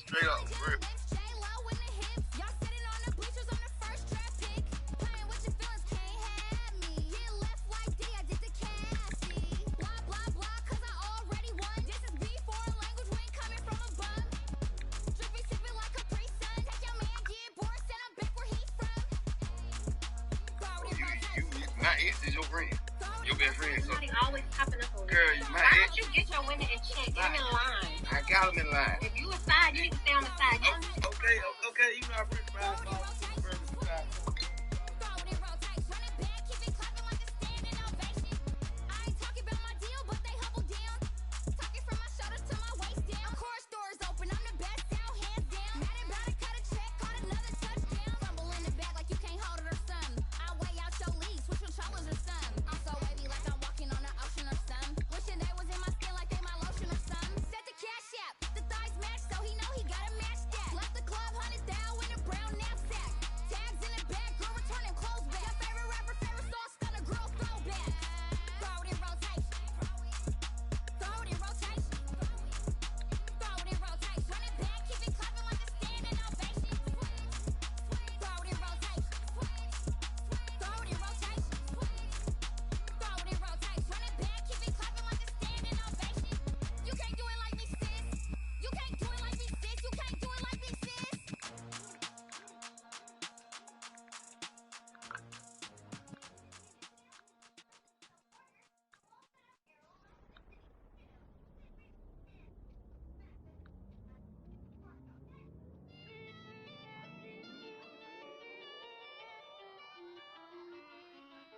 Straight up, real. My ex is your friend. Your best friend. So. Always popping up over girl, my Why ex. don't you get your window and check? Get him in line. I got him in line. If you aside, you need to stay on the side. Okay. You know I bring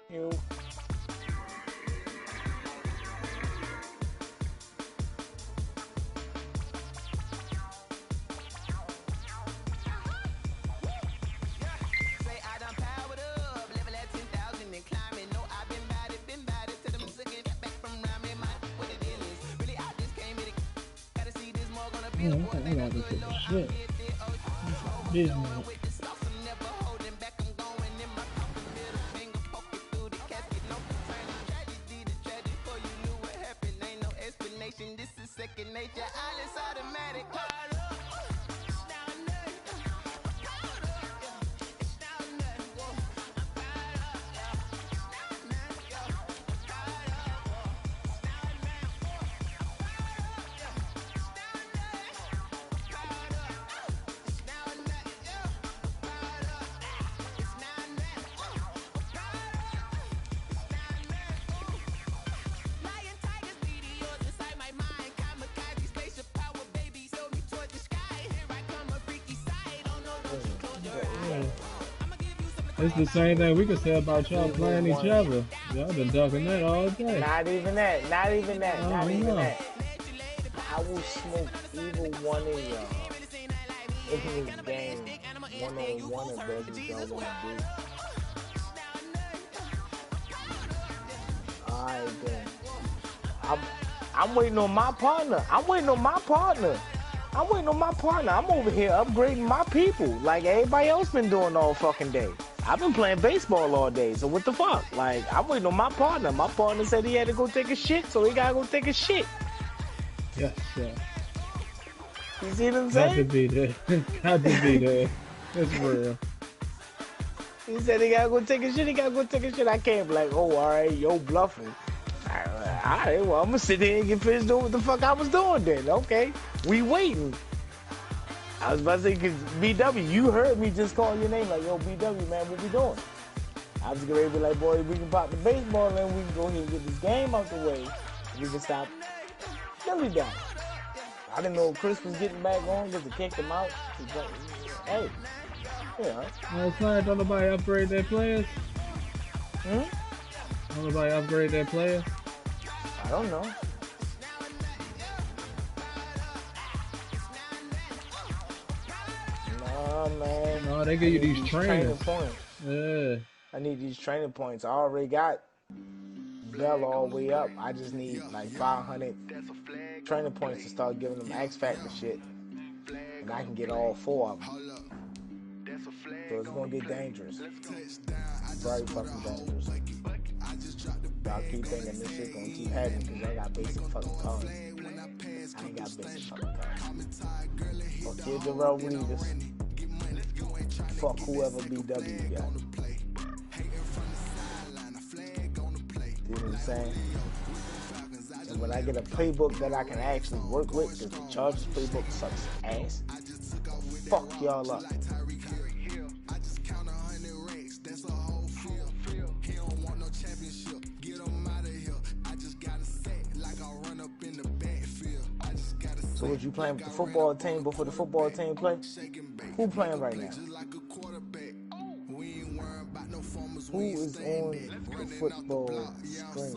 You. Yeah, I got this shit. Disney. It's the same thing we could say about y'all playing each other. Y'all been talking that all day. Not even that. Not even that. Not even that. I will smoke either one of y'all in this game one-on-one if that's what y'all want to do. Alright then. I'm waiting on my partner. I'm over here upgrading my people like everybody else been doing all fucking day. I've been playing baseball all day, so what the fuck? Like, I'm waiting on my partner. My partner said he had to go take a shit, so he gotta go take a shit. Yes, sir. You see what I'm saying? Got to be there. Got to be there. It's real. He said he gotta go take a shit, I can't be like, oh, alright, yo, bluffing. Alright, well, I'm gonna sit here and get finished doing what the fuck I was doing then. Okay, we waiting. I was about to say, because BW, you heard me just call your name, like, yo, BW, man, what we doing? I was ready to be like, boy, we can pop the baseball and we can go ahead and get this game out the way. We can stop Billy died. I didn't know Chris was getting back on because they kicked him out. Hey, yeah. Last night, don't nobody upgrade their players? Don't nobody upgrade their players? I don't know. Nah, man. No, they give you these training points. Yeah. I need these training points. I already got Bell all the way up. I just need like 500 training points to start giving them X Factor shit. And I can get all 4 of them. So it's gonna get dangerous. Very fucking dangerous. Y'all keep thinking this shit gonna keep happening because I got basic fucking cards. I ain't got basic fucking cards. Fuck your Darrell Reeves. Fuck whoever BW got. You know what I'm saying? And when I get a playbook that I can actually work with, because the Chargers playbook sucks ass, fuck y'all up. So was you playing with the football team before the football team play? Who playing right now? Who is on the football screen?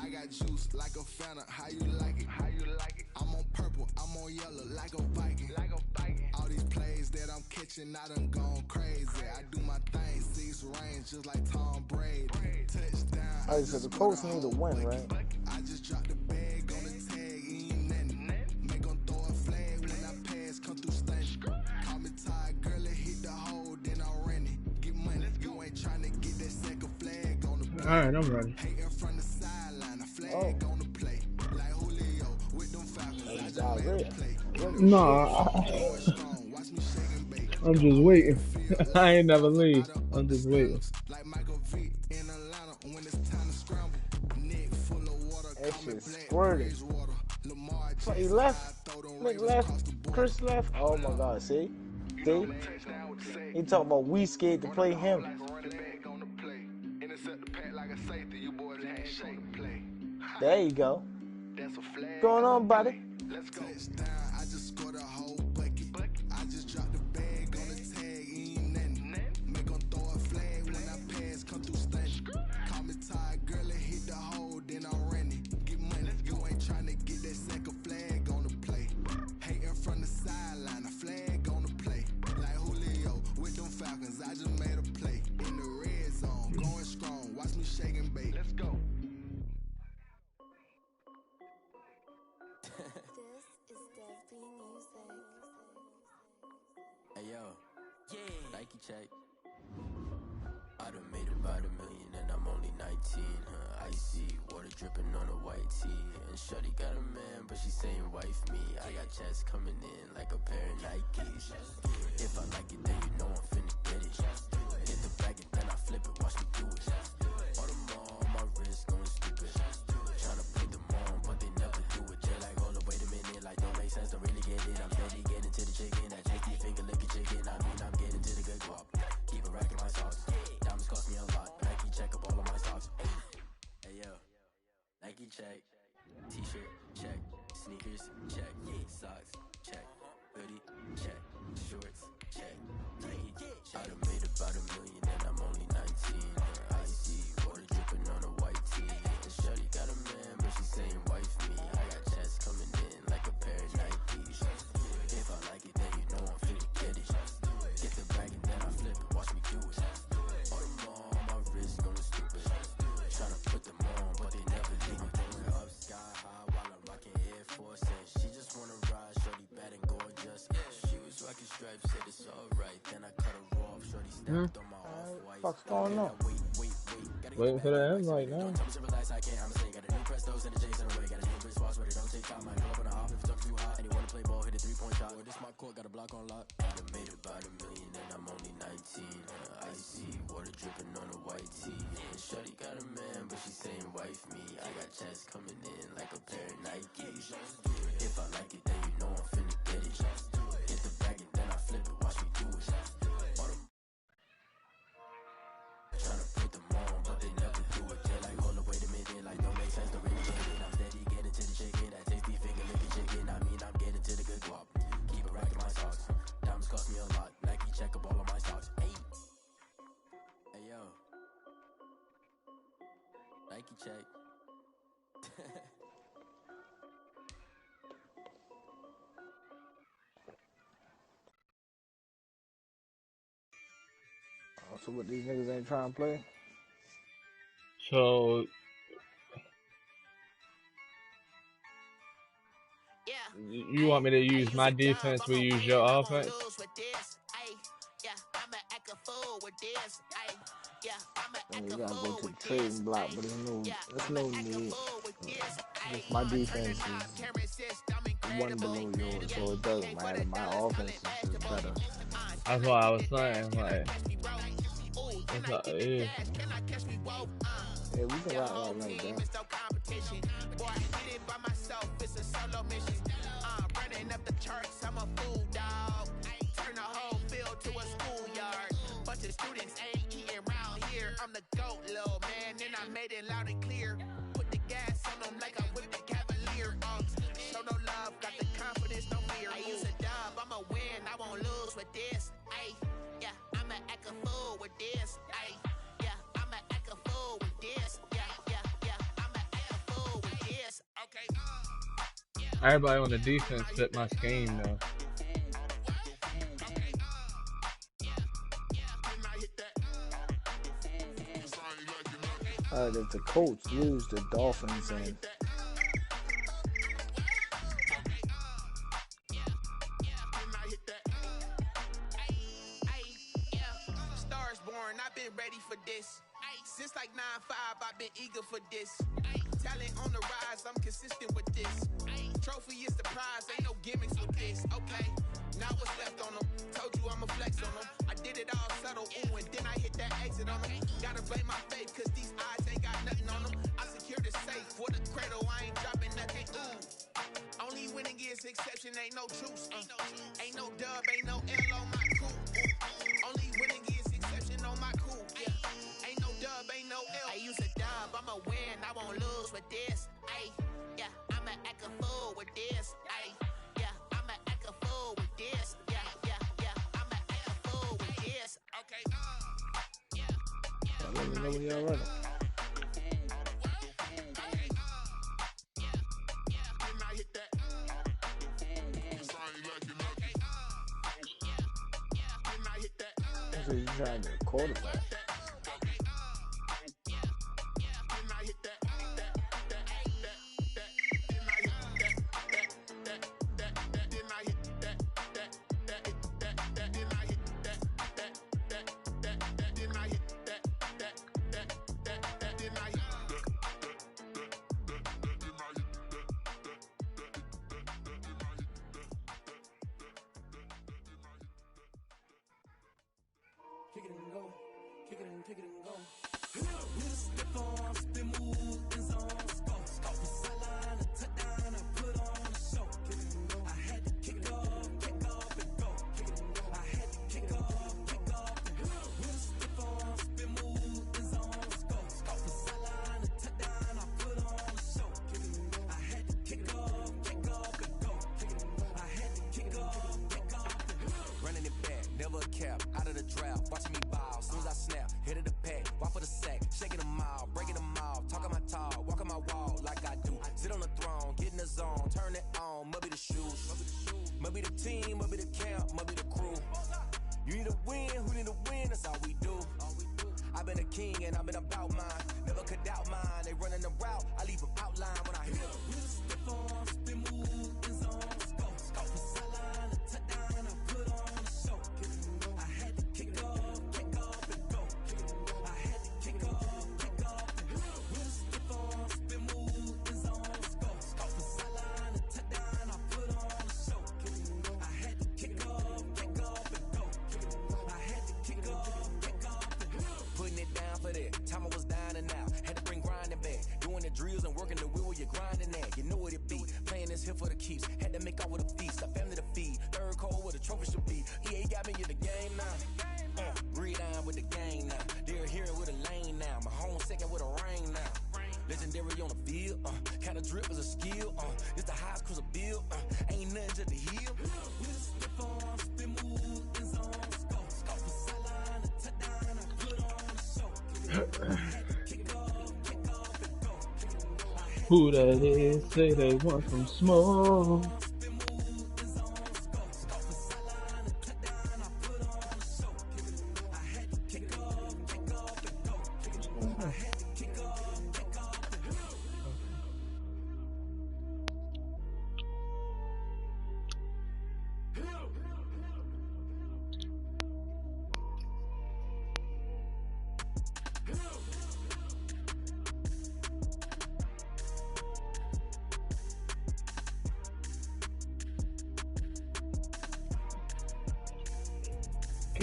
I got juice like a Fanta. How you like it? How you like it? I'm on purple, I'm on yellow like a Viking. Like a Viking. All these plays that I'm catching, I done gone crazy. I do my thing, 6 range just like Tom Brady. Touchdown. Alright, so the Colts need to win, right? I just dropped the bag on the tag, ain't nothing. Make them throw a flag when I pass, come through stunning. Call me tired, girl, it hit the hole, then I ran it. Get money, you ain't trying to get that second flag on the play. Alright, I'm ready. Hating from the sideline, a flag on the play. Like Julio with them Falcons, I just made a play. Nah, I'm just waiting. I ain't never leave. I'm just waiting. That shit squirted. He left. Nick left. Chris left. Oh my God, see? See? He talking about we scared to play him. There you go. What's going on, buddy? Let's go. I just scored a whole bucket. I just dropped the bag on the tag, ain't nothing. Make them throw a flag when I pass, come through stunning. Call me tired, girl, it hit the hole, then I ran it. Get money, you ain't trying to get that second flag on the play. Hating from the sideline, a flag on the play. Like Julio with them Falcons, I just made a play. In the red zone, going strong, watch me shake and bake. Let's go. Hey yo, Nike check. I done made about $1 million and I'm only 19. Icy water dripping on a white tee. And shorty got a man, but she saying wife me. I got checks coming in like a pair of Nikes. If I like it, then you know I'm finna get it. Hit the bag and then I flip it, watch me do it. All them on my wrist going stupid. Tryna put them on, but they never do it. They're like, hold up, wait a minute, like don't make sense to really get it. I'm steady getting to the chicken, that tricky finger licking chicken. I mean, I'm getting to the good guap. Keep a rack in my socks. Diamonds cost me a lot. Nike check up all of my stocks. Hey yo, Nike check. T-shirt check. Sneakers check. Socks check. Hoodie check. Shorts check. Nike I done made about $1 million and I'm only 19. Icy water dripping on a white tee. And shorty got a man, but she saying wife me. I got checks coming in like a pair of Nikes. If I like it, then you know I'm finna get it. Get the bag and then I flip it, watch me do it. All them on my wrist going stupid. Tryna put them on, but they never do it. Going up sky high while I'm rocking Air Force. And she just wanna ride, shorty bad and gorgeous. She was rocking stripes, said it's alright. Then I cut her off, shorty stepped on my off-white. What's going on? Waiting for the end right now. This my court, got a block on lock. I done made about $1 million and I'm only 19. Icy water dripping on a white tee. And shorty got a man, but she saying wife me. I got checks coming in like a pair of Nikes. If I like it, then you know I'm finna get it. Hit the bag and then I flip it, watch me do it. Tryna put them on, but they never do it. They're like, hold up, wait a minute, like don't make sense to really get it. I'm steady getting Nike check. So what, these niggas ain't trying to play? So you want me to use my defense? We use your offense. And you gotta go to the trading block, but there's no need. Just my defense is one below yours, so it doesn't matter. My offense is just better. That's what I was saying. Like, that's not, yeah. Yeah, we can rock like that. Boy, I did it by myself, it's a solo mission. Running up the charts, I'm a fool dog. Turn the whole field to a schoolyard. Bunch of students ain't eating round here. I'm the GOAT, little man, and I made it loud and clear. Put the gas on them like I whipped the Cavalier. Show no love, got the confidence, no fear. I use a dub, I'ma win, I won't lose with this. Ay, yeah, I'ma act a fool with this. Ay, yeah, I'ma act a fool with this. Everybody on the defense fit my scheme though. If the Colts lose the Dolphins and Stars born, I've been ready for this. Since like 9-5, I've been eager for this. Talent on the rise, I'm consistent with this. Trophy is the prize, ain't no gimmicks with this. Okay, now what's left on them? Told you I'ma flex on them. I did it all subtle, ooh, and then I hit that exit on them. Gotta blame my faith, cause these odds ain't got nothing on them. I secure the safe for the cradle, I ain't dropping nothing, ooh. Only winning is exception, ain't no truce. Ain't no dub, ain't no L on my cool. Only winning is exception on my cool, yeah. Ain't no dub, ain't no L. I use a dub, I'ma win, I won't lose with this. Ay, yeah, I'ma act a fool with this. Ay, yeah, I'ma act a fool with this. Yeah, I'ma act a fool with this. Okay, let me know when y'all ready. So you trying to get a quarterback. Kick it and go. Kick it and go. With a stiff arm, spin move, in zone, scope. Off the sideline, a touchdown, I put on a show. Kick it and go. I had to kick off and go. Kick it and go. I had to kick off and go. With a stiff arm, spin move, in zone, scope. Off the sideline, a touchdown, I put on a show. Kick it and go. I had to kick off and go. Kick it and go. I had to kick off and go. Running it back, never a cap, out of the draft. Watching me ball, soon as I snap, hit of the pack, walk for the sack, shaking them all, breaking them off, talking my talk, walking my wall like I do. Sit on the throne, get in the zone, turn it on, must be the shoes, must be the team, must be the camp, must be the crew. You need a win, who need a win, that's all we do. I've been a king and I've been about mine, never could doubt mine. They running the route, I leave them outline when I hit them. With a stiff arm, spin move, in zone, scope. Off the sideline, a touchdown, I put on a show. Kick it and go. I had to kick off and go. Kick it and go. I had to kick off and go. With a stiff arm, spin move, in zone, scope. Off the sideline, a touchdown, I put on a show. Kick it and go. I had to kick off and go. Kick it and go. I had to kick off and go. Putting it down for that, time I was down and out, had to bring grinding back, doing the drills and working the wheel where you're grinding at, you know what it be, playing this here for the keeps, had to make out with a feast, a family to feed, third cold where the trophy should be, EA got me in the game now, read on with the game now, they're hearing with a lane now, my home second with a rain now, legendary on the field, kind of drip is a skill, it's the highest cruiser bill, ain't nothing just to heal. With a stiff arm, spin move, in zone, scope. Off the sideline, a touchdown, I put on a show. Kick off and Who that is? Say they want some smoke.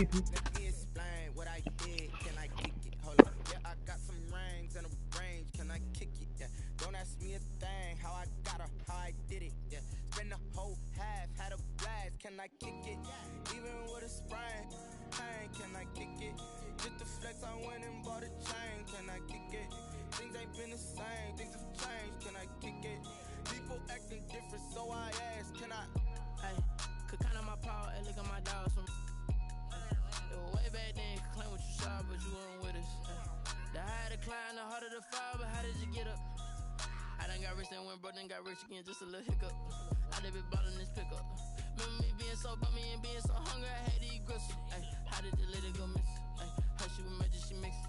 Let me explain what I did. Can I kick it? Hold on. Yeah, I got some rings and a range. Can I kick it? Yeah. Don't ask me a thing. How I got her, how I did it. Yeah. Spend the whole half, had a blast. Can I kick it? Even with a sprain. Pain, can I kick it? Just the flex, I went and bought a chain. Can I kick it? Things ain't been the same. Things have changed. Can I kick it? People acting different, so I asked. Can I? Hey, could count on my power and look at my dogs. Way back then, you could claim what you saw, but you weren't with us. The higher the climb, the harder the fall, but how did you get up? I done got rich, then went broke, then got rich again, just a little hiccup. I done been ballin' this pickup. Remember me being so bummy and being so hungry, I had to eat gristle. Ay, how did you let it go miss? Ay, how she was magic, she mixed.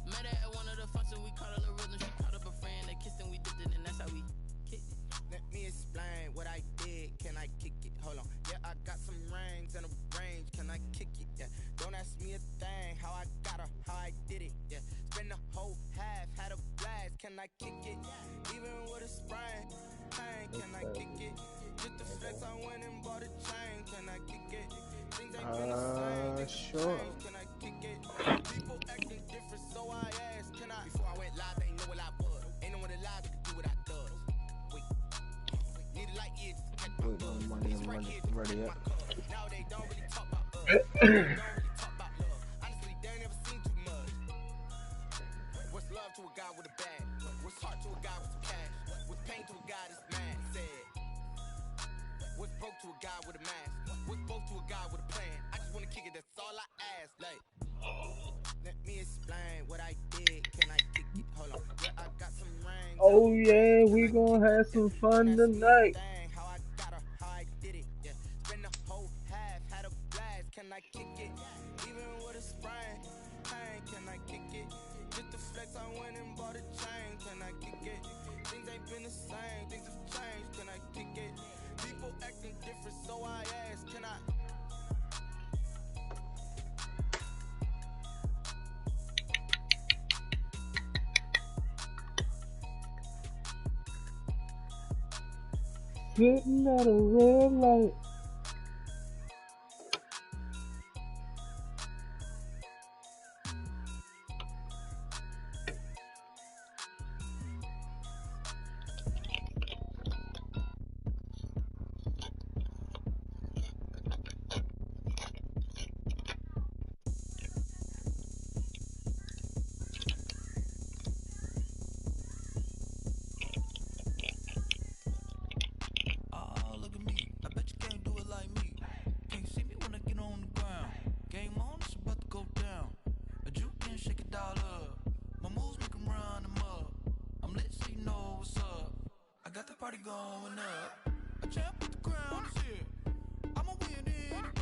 Met her at one of the functions, we caught her the rhythm, she caught up a friend, they kissed and we dipped it, and that's how we kicked it. Let me explain what I did. Can I kick it? Hold on. Yeah, I got some rings and a range. Can I kick it? Yeah. Don't ask me a thing. How I got her, how I did it. Yeah. Spend the whole half, had a blast. Can I kick it? Even with a sprain. Pain, can I kick it? Just the flex, I went and bought a chain. Can I kick it? Things ain't been the same. Sure. Can I kick it? People acting different, so I asked. Can I? Before I went live, they know what I was. Ain't no one alive that could do what I does. Need a light year just to catch my buzz. These right here to catch my cuz. Now they don't really talk about us. They don't really talk about love. Honestly, they ain't never seen too much. What's love to a guy with a bag? What's heart to a guy with some cash? What's pain to a guy that's mad? Said. What's broke to a guy with a mask? What's both to a guy with a plan? I just wanna kick it, that's all I ask. Like, let me explain what I did. Can I kick it? Hold on. Yeah, I got some rings. Oh yeah, we gonna have some fun tonight. How I got her, how I did it. Yeah. Spend the whole half, had a blast. Can I kick it? Even with a sprain. Pain, can I kick it? Just the flex, I went and bought a chain. Can I kick it? Things ain't been the same. Things have changed. Can I kick it? People acting different, so I asked. Can I? Sitting at a red light. Party going up. A champ with the crown is here. I'ma win anywhere.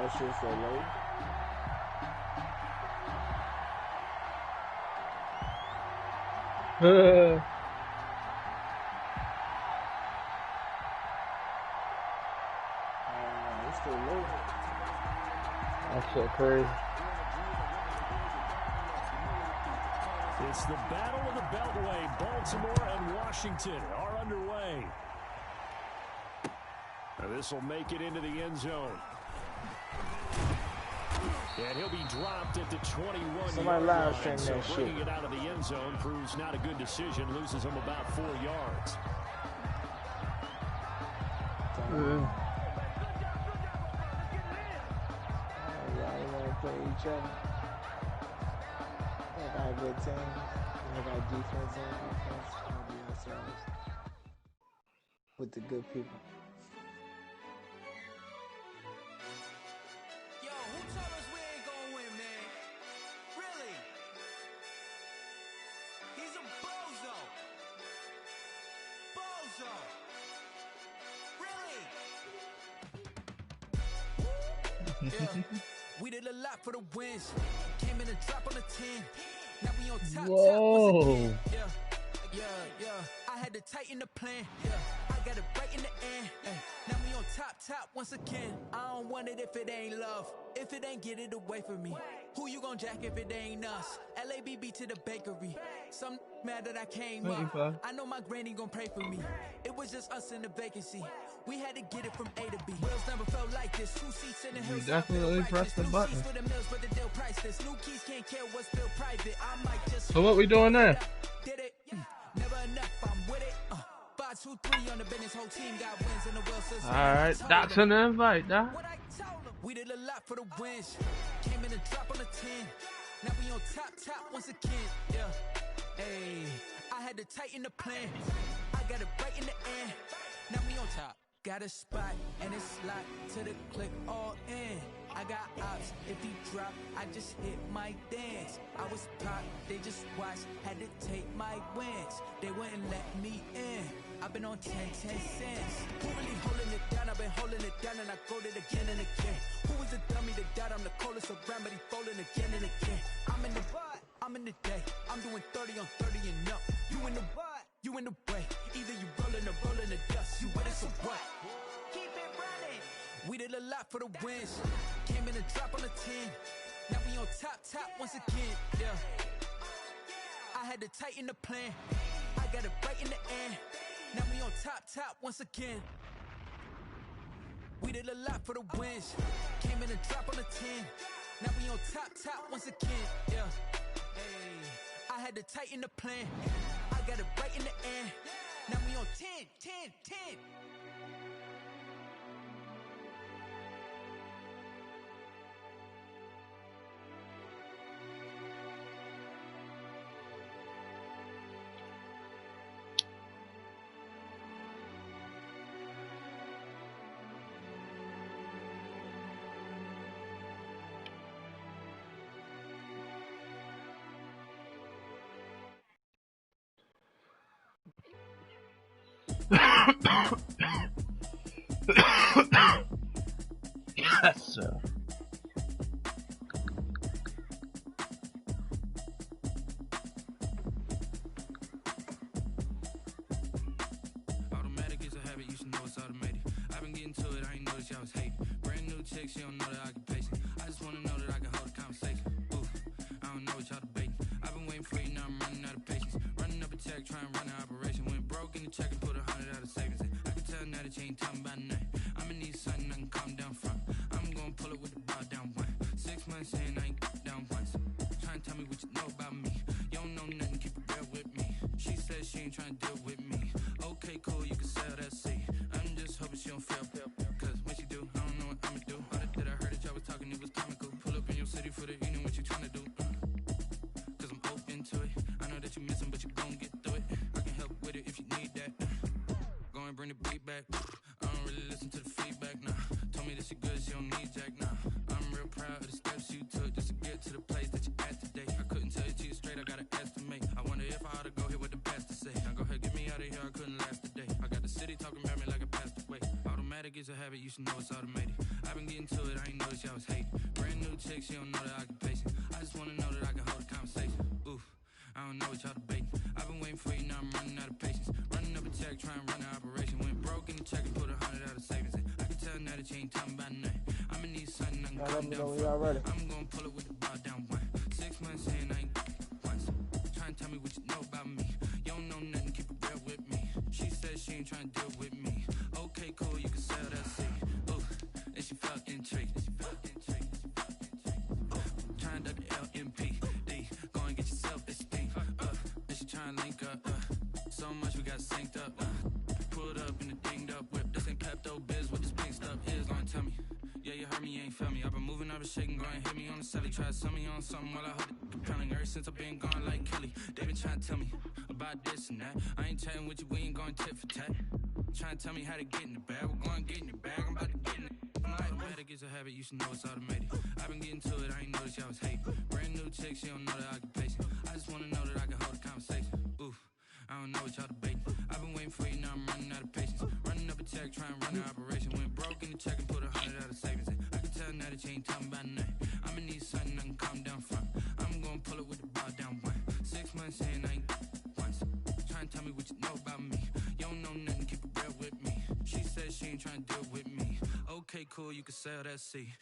That shit's so low. It's still low. That's so crazy. It's the Battle of the Beltway. Baltimore and Washington are underway. And This will make it into the end zone. And he'll be dropped at the 21-yard line. So bringing it out of the end zone proves not a good decision. Loses him about 4 yards. Y'all want to play each other. They got a good team. They got defense and defense. We'll be ourselves with the good people. Yo, who told us we ain't gonna win, man? Really? He's a bozo. Bozo. Really? Yeah. We did a lot for the wins. Came in and drop on the 10. Now we on top once again. Yeah. I had to tighten the plan. Yeah. I got it right in the end. Now we on top once again. I don't want it if it ain't love. If it ain't, get it away from me. Who you gon' jack if it ain't us? LABB to the bakery. Some mad that I came up. I know my granny gon' pray for me. It was just us in the vacancy. We had to get it from A to B. Wheels never felt like this. 2 seats in the hills. Definitely press the button. For the mills, but the deal priceless. New keys can't care what's still private. I might just. So what we doing there? Did it? Never enough. I'm with it. 5, 2, 3 on the business. Whole team got wins in the world system. All right, that's an invite, Doc. What I told them. We did a lot for the wins. Came in and drop on the 10. Now we on top once again. Yeah. Hey, I had to tighten the plan. I got it right in the end. Now we on top. Got a spot and it's locked to the click all in. I got ops, if he drop, I just hit my dance. I was pop, they just watched, had to take my wins. They wouldn't let me in. I've been on 10 cents. Who really holding it down? I've been holding it down and I go it again and again. Who was the dummy that died? I'm the coldest around, but he folding again and again. I'm in the what? I'm in the day. I'm doing 30 on 30 and up. You in the what? You in the way. Either you rolling or rolling the dust. You with us or what? Keep it running. We did a lot for the wins. Came in and drop on the 10. Now we on top once again. Yeah. I had to tighten the plan. I got it right in the end. Now we on top once again. We did a lot for the wins. Came in and drop on the 10. Now we on top once again. Yeah. Hey, I had to tighten the plan. I got it right in the end. Now we on 10. Yes, sir. Automatic is a habit, you should know it's automated. I've been getting to it, I ain't noticed y'all was hating. Brand new chick, she don't know the occupation. I just wanna know that I can hold a conversation. Oof, I don't know what y'all debating. I've been waiting for you, now I'm running out of patience. Running up a check, trying to run an operation. Went broke in the check and put 100 out of savings in. I can tell now that you ain't talking about nothing. I'ma need something I can calm down from. I'm gonna pull it with the bar down one. 6 months in, I ain't down once. Trying to tell me what you know about me. You don't know nothing, keep it real with me. She said she ain't trying to deal with me. Okay, cool, you can sell that seat. I'm just hoping she don't fail. Cause when she do, I don't know what I'ma do. All that I heard that y'all was talking, it was comical. Pull up in your city for the evening, what you trying to do? Cause I'm open to it. I know that you missing, but you gon' get through it. I can help with it if you need that. Go and bring the beat back. I don't really listen to the feedback, nah. Told me that she good, she don't need Jack, nah. I'm real proud of the steps you took just to get to the place that you at today. I couldn't tell you to you straight, I gotta estimate. I wonder if I ought to go here with the best to say. Now go ahead, get me out of here, I couldn't last today. I got the city talking about me like I passed away. Automatic is a habit, you should know it's automated. I've been getting to it, I ain't noticed y'all was hating. Brand new chick, she don't know the occupation. I just wanna know that I can hold a conversation. Oof, I don't know what y'all debating. I've been waiting for you, now I'm running out of patience. Running up a check, trying to run an operation. Went broke in the check and put 100 out of savings in. I can tell now that you ain't talking about nothing. I'ma need something I can calm down from. I'm gonna pull it with the bar down one. 6 months in, I ain't once. Trying to tell me what you know about me. You don't know nothing, keep it real with me. She said she ain't trying to deal with me. Okay, cool, you can sell that seat. trying to link up. So much we got synced up. Pulled up in the dinged up whip. This ain't Pepto Biz what this pink stuff is. Long tell me. Yeah, you heard me, you ain't felt me. I've been moving, I've been shaking, go and hit me on the celly. Try to sell me on something while I hold it compelling. Ever since I've been gone like Kelly, they been trying to tell me about this and that. I ain't chatting with you, we ain't going tit for tat. Trying to tell me how to get in the bag. We're going to get in the bag, I'm about to get in it. Automatic is a habit, you should know it's automated. I've been getting to it, I ain't noticed y'all was hate. Brand new chick, she don't know the occupation. I just wanna know that I can hold a conversation. Oof, I don't know what y'all debating. I've been waiting for you, now I'm running out of patience. Running up a check, trying to run an operation. Went broke in the check and put 100 out of savings in. I can tell now that you ain't talking about nothing. I'ma need something I can calm down from. I'm gonna pull it with the bar down one. 6 months in, I ain't once. Trying to tell me what you know about me. You don't know nothing, keep it real with me. She said she ain't trying to deal with me. Okay, cool, you can sell that seat.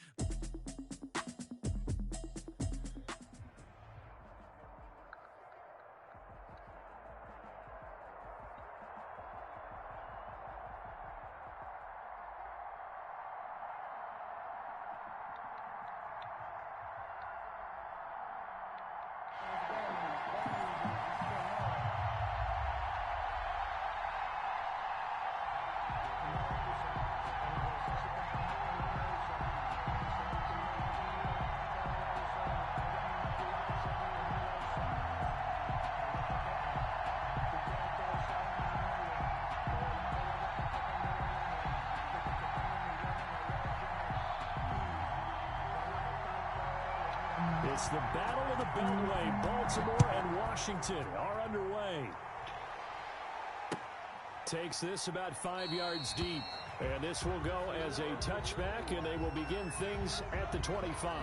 It's the Battle of the Beltway. Baltimore and Washington are underway. Takes this about 5 yards deep. And this will go as a touchback, and they will begin things at the 25.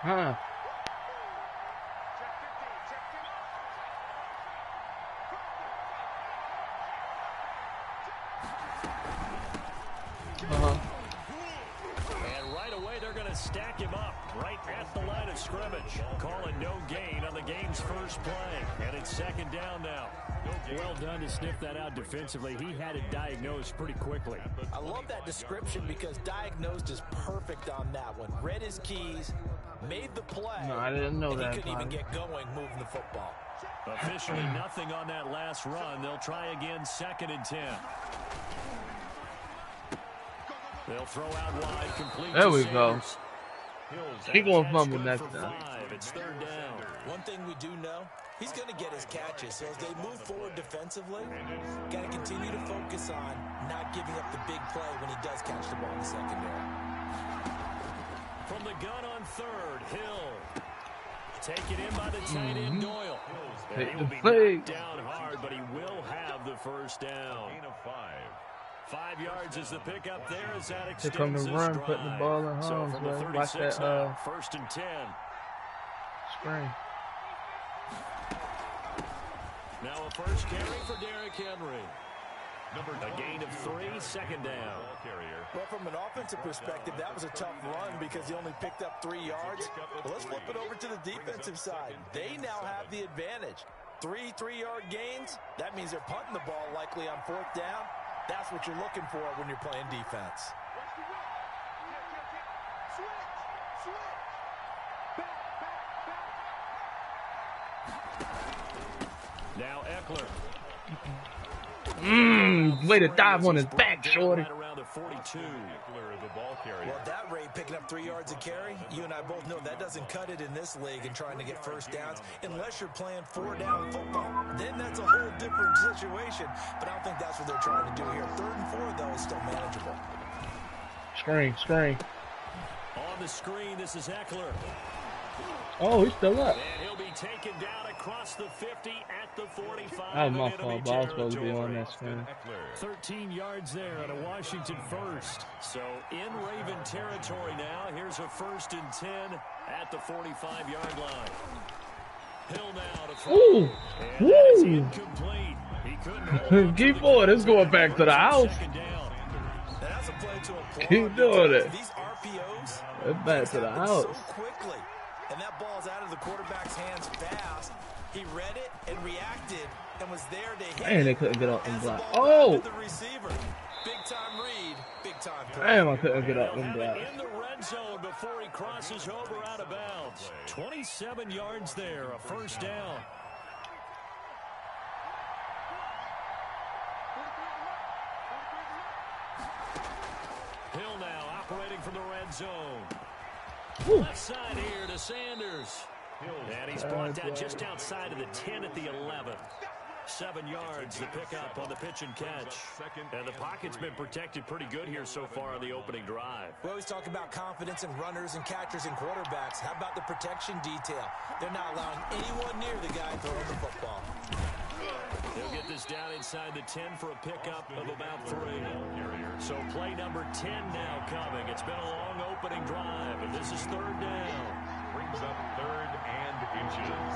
Huh. And right away, they're going to stack him up right at the line of scrimmage. Call it no gain on the game's first play. And it's second down now. Well done to sniff that out defensively. He had it diagnosed pretty quickly. I love that description because diagnosed is perfect on that one. Read his keys, made the play. No, I didn't know that. He couldn't even get going moving the football. Officially nothing on that last run. They'll try again, 2nd and 10. They'll throw out wide, complete. There we go. He gonna fumble next time. It's 3rd down. One thing we do know, he's going to get his catches. So as they move forward defensively, got to continue to focus on not giving up the big play when he does catch the ball in the secondary. From the gun on 3rd, Hill. Taken in by the tight end, Doyle. And he will be knocked down hard, but he will have the first down. 5 yards is the pickup there as that extends Here come the run, drive. putting the ball in So harm's from the way. 36 Watch that now, 1st and 10. screen. Now a first carry for Derrick Henry. A gain of 3, 2nd down. Well, from an offensive perspective, that was a tough run because he only picked up 3 yards. Well, let's flip it over to the defensive side. They now have the advantage. 3 3-yard gains. That means they're punting the ball likely on 4th down. That's what you're looking for when you're playing defense. Now Eckler. Way to dive on his back, shorty. Right around the 42. Well, that rate, picking up 3 yards a carry, you and I both know that doesn't cut it in this league and trying to get first downs unless you're playing 4-down football. Then that's a whole different situation. But I don't think that's what they're trying to do here. 3rd and 4, though, is still manageable. Screen. On the screen, this is Eckler. Oh, he's still up. And he'll be taken down across the 50 at the 45. That was my fault. Ball was supposed to be on that screen. 13 yards there on a Washington first. So in Raven territory now. Here's a 1st and 10 at the 45-yard line. Hill now to throw. And that is incomplete. He couldn't Keep forward. It's going back to the house. Keep doing it. These RPOs, it's back to the house. So quickly. And that ball's out of the quarterback's hands fast. He read it and reacted and was there to hit. Man, they couldn't get up and block. Oh! The receiver. Big time read, big time play. Damn, I couldn't get up and block. In the red zone before he crosses over out of bounds. 27 yards there, a first down. Hill now operating from the red zone. Woo. Left side here to Sanders. And he's brought down just outside of the 10 at the 11. 7 yards to pick up on the pitch and catch. And the pocket's been protected pretty good here so far on the opening drive. We always talk about confidence in runners and catchers and quarterbacks. How about the protection detail? They're not allowing anyone near the guy throwing the football. They'll get this down inside the 10 for a pickup of about 3. So play number 10 now coming. It's been a long opening drive, and this is third down. Brings up 3rd and inches.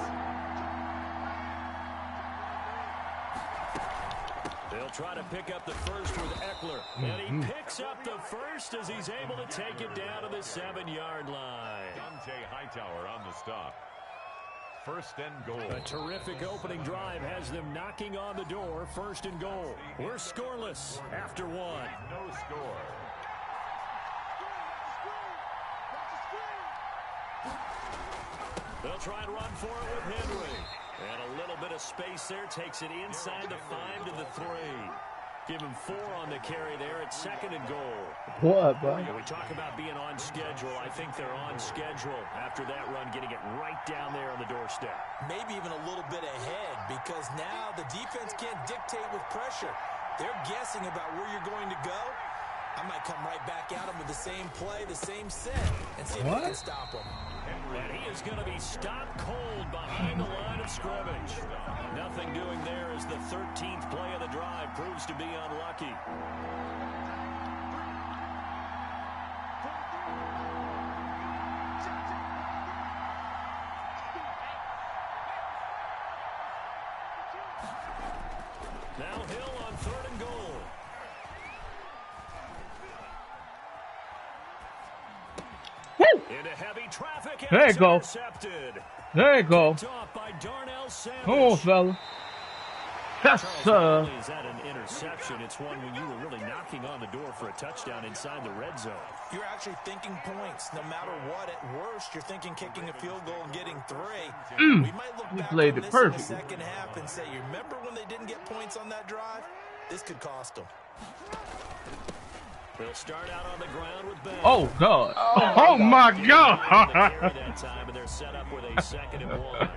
They'll try to pick up the first with Eckler. And he picks up the first as he's able to take it down to the 7-yard line. Dante Hightower on the stop. 1st and goal. A terrific opening drive has them knocking on the door. 1st and goal. We're scoreless after 1. No score. They'll try and run for it with Henry. And a little bit of space there. Takes it inside the 5 to the 3. Give him 4 on the carry there at 2nd and goal. What, bro? We talk about being on schedule. I think they're on schedule after that run, getting it right down there on the doorstep. Maybe even a little bit ahead, because now the defense can't dictate with pressure. They're guessing about where you're going to go. I might come right back at him with the same play, the same set, and see if we can stop him. And he is going to be stopped cold behind the line of scrimmage. Nothing doing there as the 13th play of the drive proves to be unlucky. Now Hill on 3rd and goal. Into heavy traffic. There you go. There you go. Come on, fella. Yes, sir. Is that an interception? It's one when you were really knocking on the door for a touchdown inside the red zone. You're actually thinking points. No matter what, at worst, you're thinking kicking a field goal and getting 3. We might look back on this in the second half and say, you remember when they didn't get points on that drive? This could cost them. They'll start out on the ground with Ben. Oh, God. Oh, my God. that time, and they're set up with a 2nd and 1.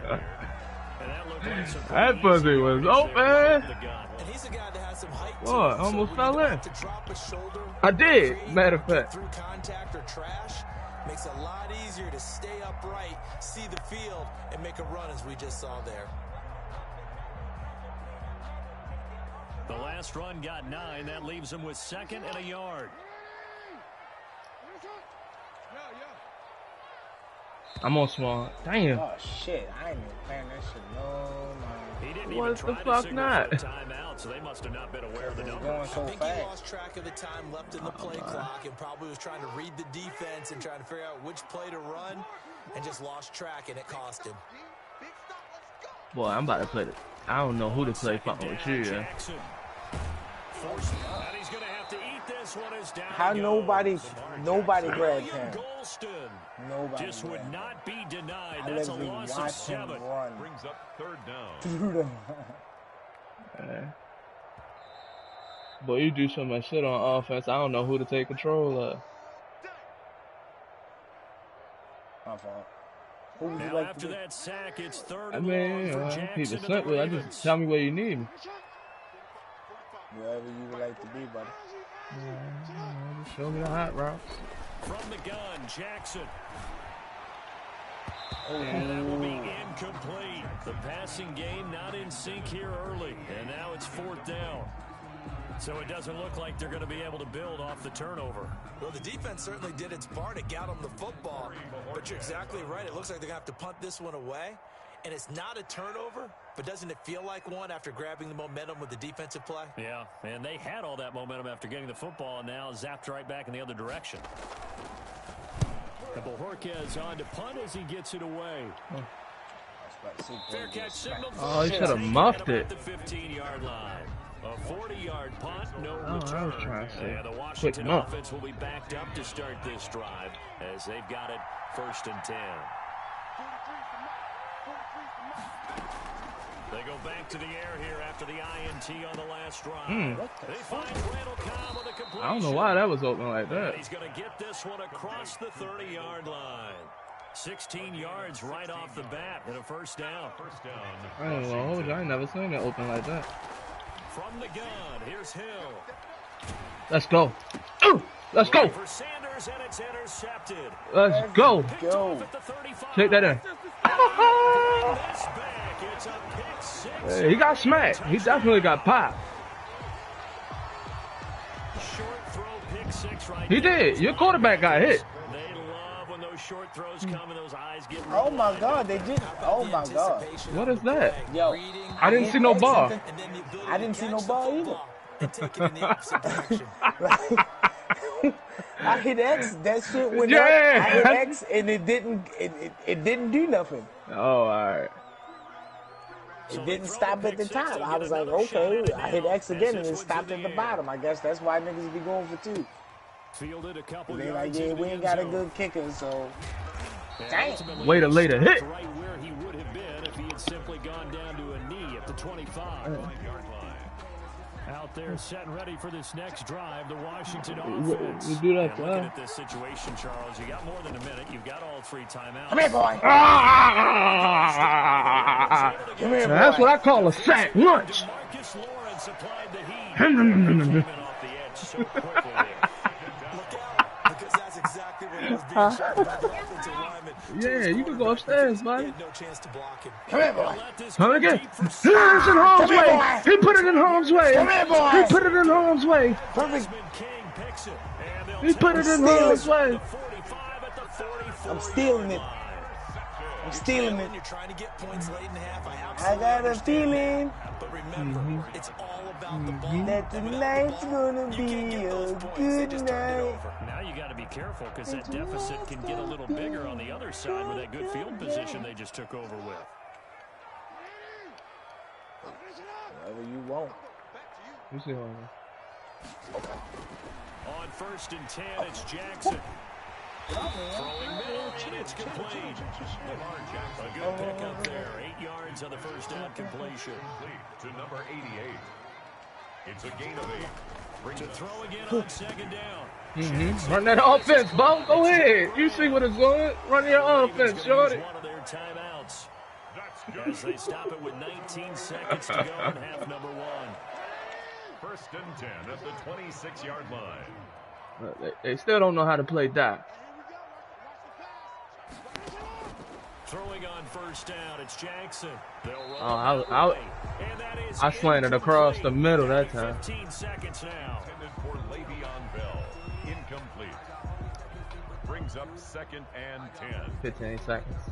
And that looked like some that pussy was open. And he's a guy that has some height. What? Almost fell in. I did, matter of fact. Through contact or trash makes it a lot easier to stay upright, see the field, and make a run as we just saw there. The last run got 9. That leaves him with 2nd and a yard. I'm on small. Damn. Oh, shit. I ain't even playing that shit. No, man. He didn't what even try the fuck to not? signal for a timeout, so they must have not been aware of the numbers. Going so I think fast. he lost track of the time left in the play clock and probably was trying to read the defense and trying to figure out which play to run and just lost track, and it cost him. Boy, I'm about to play it. I don't know who to play fucking with you. Yeah. And he's going to have to eat this one as down. How nobody grabbed him. Nobody just would not be denied. I That's a loss of 7. Brings up 3rd down. Boy, you do so much shit on offense. I don't know who to take control of. My fault. Who would you Now like after to be? that sack, it's 3rd I and mean, long for keep it Jackson simple. I and the just tell me where you need me. Wherever you would like to be, buddy. Just show me the hot route. From the gun, Jackson. And that will be incomplete. The passing game not in sync here early. And now it's 4th down. So it doesn't look like they're going to be able to build off the turnover. Well, the defense certainly did its part. It got them the football. But you're exactly right. It looks like they're going to have to punt this one away. And it's not a turnover. but doesn't it feel like one after grabbing the momentum with the defensive play? Yeah, and they had all that momentum after getting the football, and now zapped right back in the other direction. Bojorquez on to punt as he gets it away. Fair catch signal. Oh, he should have muffed it. The 15-yard line. A 40-yard punt, no I return. was trying to say, And the Washington offense will be backed up to start this drive as they've got it 1st and 10. They go back to the air here after the INT on the last drive. They find Randall Cobb with a completion. I don't know why that was open like that. And he's going to get this one across the 30-yard line. 16 yards right off the bat and a first down. I ain't gonna hold you. I ain't never seen it open like that. From the gun, here's Hill. Let's go. Ooh, let's go. For Sanders, and it's intercepted. Let's go. Take that in. Hey, he got smacked. He definitely got popped. Short throw, pick six right he did. Your quarterback got hit. They love when those short throws come and those eyes get Oh my God, they did. Oh my God. What is that? Yo, I didn't see no ball. I didn't see no ball either. I hit X. That shit went up. I hit X and it didn't do nothing. Oh, all right. It didn't stop at the top. I was like, okay. I hit X again and it stopped at the bottom. I guess that's why niggas be going for 2. Fielded a couple they like, yeah, we ain't got a good kicker, so. Damn. Wait a later hit. Right where he would have been if he had simply gone down to a knee at the 25. Out there set and ready for this next drive, the Washington offense. We do that, and looking at this situation, Charles, you got more than a minute. You've got all 3 timeouts. Come here, boy. Come here, boy. That's what I call a sack lunch. Marcus Lawrence applied the heat. Came off the edge so quickly there. Because that's exactly what was being shot by the offensive lineman. Yeah, you can go upstairs, buddy. No chance to block him. Come here, boy. Come again. It's in harm's way. He put it in harm's way. Come here, boy. He put it in harm's way. Perfect. He put it in harm's way. I'm stealing it. I'm stealing it. You're trying to get points late in the half. I got a feeling. But remember, it's all about the ball. That tonight's gonna be a good night. Now you got to be careful because that deficit can get a little bigger on the other side with that good field position they just took over with. Whatever you want. You see how On 1st and 10, it's Jackson. Throwing middle, and it's complete. A good pick up there. 8 yards on the first down completion. To number 88. It's a gain of 8. To throw again on 2nd down. Run that offense, Bo. Go ahead. You see what it's going. Run your offense, shorty. One of their timeouts. As they stop it with 19 seconds to go in half number 1. 1st and 10 at the 26-yard line. They still don't know how to play that. Throwing on 1st down, it's Jackson. I slanted across the middle that time. 15 seconds now. Intended for Le'Veon Bell. Incomplete. Brings up 2nd and 10. 15 seconds.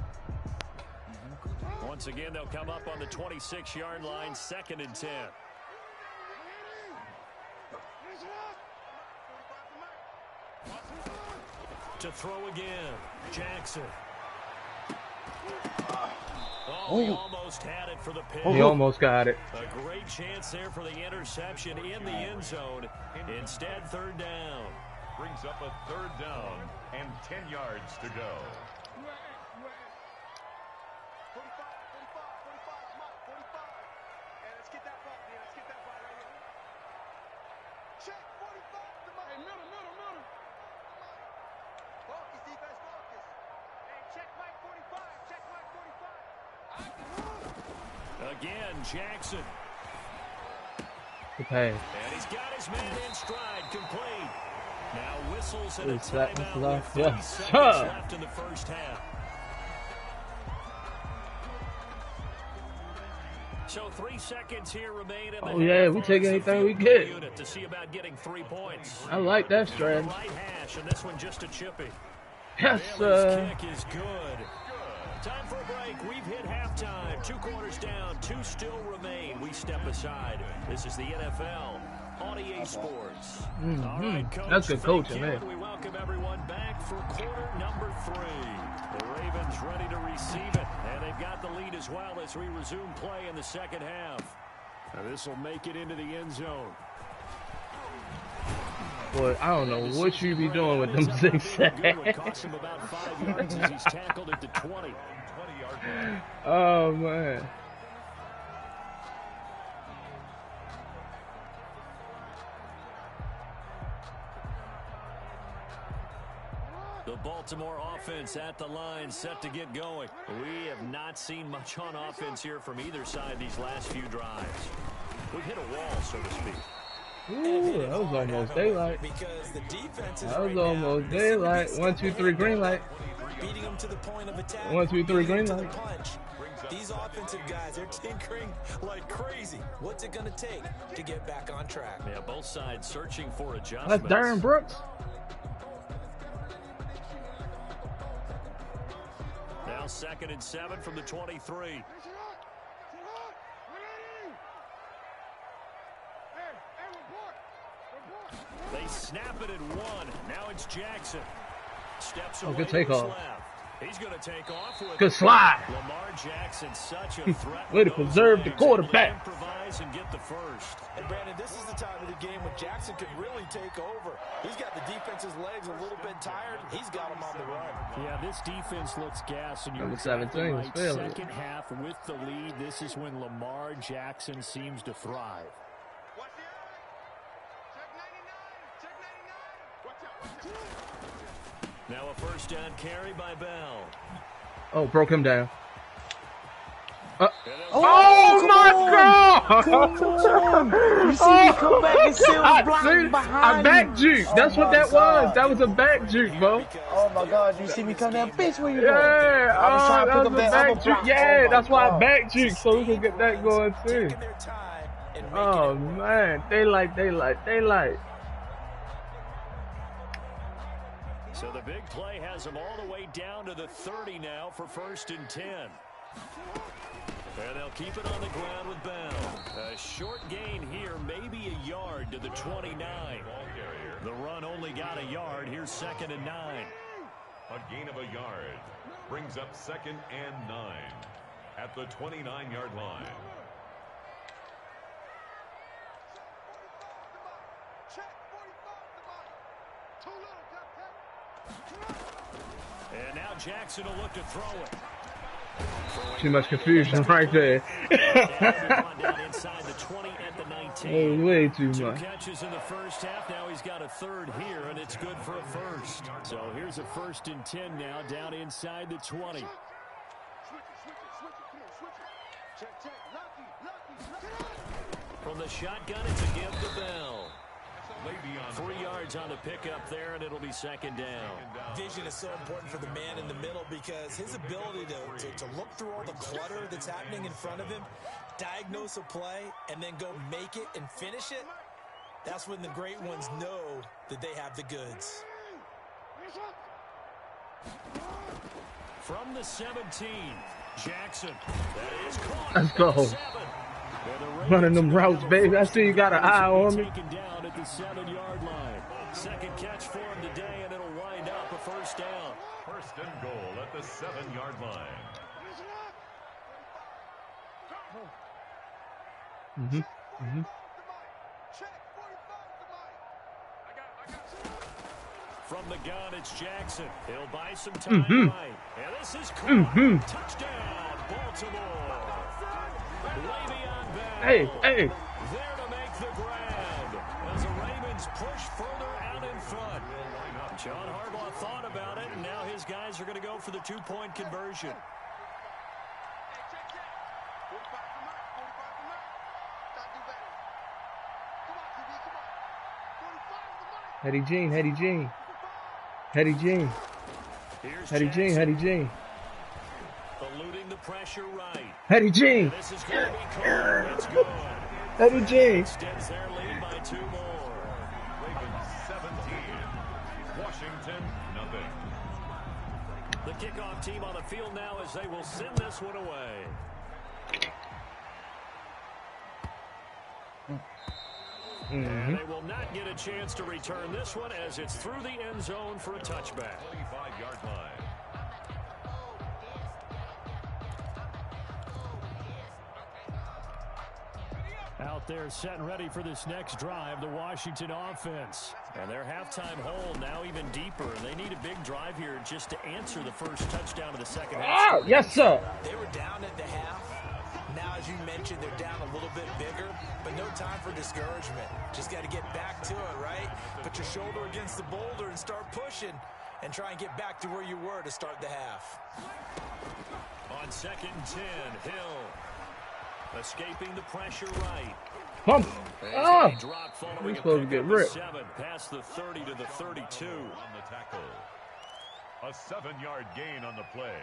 Once again, they'll come up on the 26-yard line, 2nd and 10. To throw again, Jackson. Oh, he almost had it for the pick. He almost got it. A great chance there for the interception in the end zone. Instead, 3rd down. Brings up a 3rd down and 10 yards to go. Again, Jackson. Good pass. And he's got his man in stride, complete. Now whistles and a timeout left. with 3 Yes, seconds sir. left in the first half. So 3 seconds here remain in the half. Yeah, we take anything we get. Unit to see about getting 3 points. I like that strategy. Right hash, and this one just a chippy. Yes, Bailey's kick is good. Time for a break. We've hit halftime. 2 quarters down. 2 still remain. We step aside. This is the NFL on EA Sports. All right, Coach. That's good coaching, man. We welcome everyone back for quarter number 3. The Ravens ready to receive it, and they've got the lead as well as we resume play in the second half. Now this will make it into the end zone. Boy, I don't know what you be doing with them zigzags. Cost him about 5 yards as he's tackled at the 20. Oh, man. The Baltimore offense at the line, set to get going. We have not seen much on offense here from either side these last few drives. We've hit a wall, so to speak. Ooh, that was almost daylight. That was almost daylight. 1, 2, 3, green light. Beating them to the point of attack. 1, 2, 3, green light. These offensive guys, they're tinkering like crazy. What's it going to take to get back on track? Yeah, both sides searching for adjustments. That's Darren Brooks. Now 2nd and 7 from the 23. They snap it at 1. Now it's Jackson. Steps away. Good takeoff. He's going to take off with good slide. Lamar Jackson, such a threat. Way to preserve the quarterback. Improvise and get the first. And Brandon, this is the time of the game when Jackson could really take over. He's got the defense's legs a little bit tired. He's got him on the run. Yeah, this defense looks gas, and you're Number 17 was failing. Second half with the lead. This is when Lamar Jackson seems to thrive. Now a first down carry by Bell. Oh, broke him down. Oh my God! You see me come back and see him blocking behind a back juke. That's what that was. That was a back juke, bro. Oh my God! You see me come down, bitch. Where you going? Yeah, I was trying to pick up that back juke. Yeah, that's why I back juke, so we can get that going too. Oh man, daylight. So the big play has them all the way down to the 30 now for 1st and 10. And they'll keep it on the ground with Bell. A short gain here, maybe a yard to the 29. The run only got a yard. Here's 2nd and 9. A gain of a yard brings up 2nd and 9 at the 29-yard line. And now Jackson will look to throw it. Too much confusion right there. Inside the 20 at the 19. Oh, way too much. 2 catches in the first half. Now he's got a 3rd here, and it's good for a first. So here's a 1st and 10 now, down inside the 20. From the shotgun, it's a give to Bell. 3 yards on the pickup there, and it'll be 2nd down. Vision is so important for the man in the middle because his ability to look through all the clutter that's happening in front of him, diagnose a play, and then go make it and finish it, that's when the great ones know that they have the goods. From the 17, Jackson. That is caught. Let's go. Running them routes, baby. I see you got an eye on me. Down at the 7-yard line. 2nd catch for him today, and it'll wind up a 1st down. 1st and goal at the 7-yard line. From the gun, it's Jackson. He'll buy some time. Right. And this is caught. Touchdown, Baltimore. Le'Veon Bell. Hey. There to make the grab. As the Ravens push further out in front. John Harbaugh thought about it, and now his guys are going to go for the 2-point conversion. Hetty Jean. Eluding the pressure right. Hetty Jean. This is going to be cool. It's good. Hetty Jean. Extends their lead by 2 more. Ravens 17. Washington, nothing. The kickoff team on the field now as they will send this one away. And they will not get a chance to return this one as it's through the end zone for a touchback. 25-yard line. Out there set and ready for this next drive, the Washington offense. And their halftime hole now even deeper. And they need a big drive here just to answer the first touchdown of the second half. Ah, yes, sir. They were down at the half. Now, as you mentioned, they're down a little bit bigger, but no time for discouragement. Just got to get back to it, right? Put your shoulder against the boulder and start pushing and try and get back to where you were to start the half. On 2nd and 10, Hill escaping the pressure right. Pump. Ah! We're supposed to get ripped. Past the 30 to the 32. On the tackle. A 7-yard gain on the play.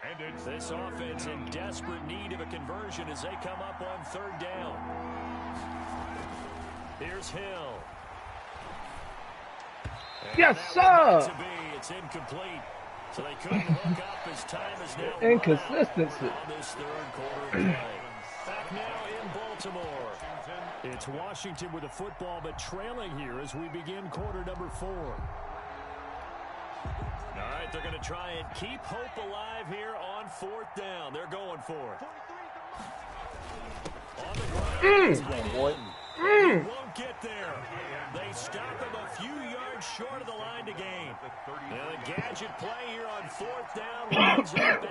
And it's this offense in desperate need of a conversion as they come up on 3rd down. Here's Hill. And yes, sir. It's incomplete. So they couldn't hook up as time is now inconsistency on this 3rd quarter play. Back now in Baltimore. It's Washington with the football, but trailing here as we begin quarter number 4. All right, they're going to try and keep hope alive here on 4th down. They're going for it. On the ground. He won't get there. They stop him a few yards short of the line to gain. And a gadget play here on 4th down.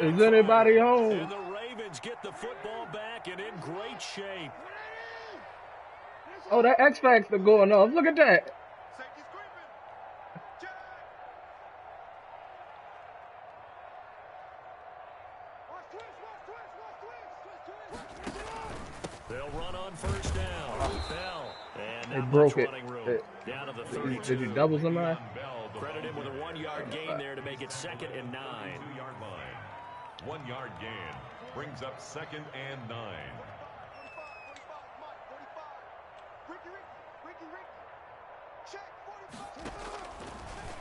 Is anybody home? And the Ravens get the football back and in great shape. Oh, that X Factor going off. Look at that. They'll run on 1st down. And they broke it. Down to the 32. Did you double somebody? Credit him with a 1-yard gain there to make it 2nd and 9. 2-yard line. 1-yard gain brings up 2nd and 9.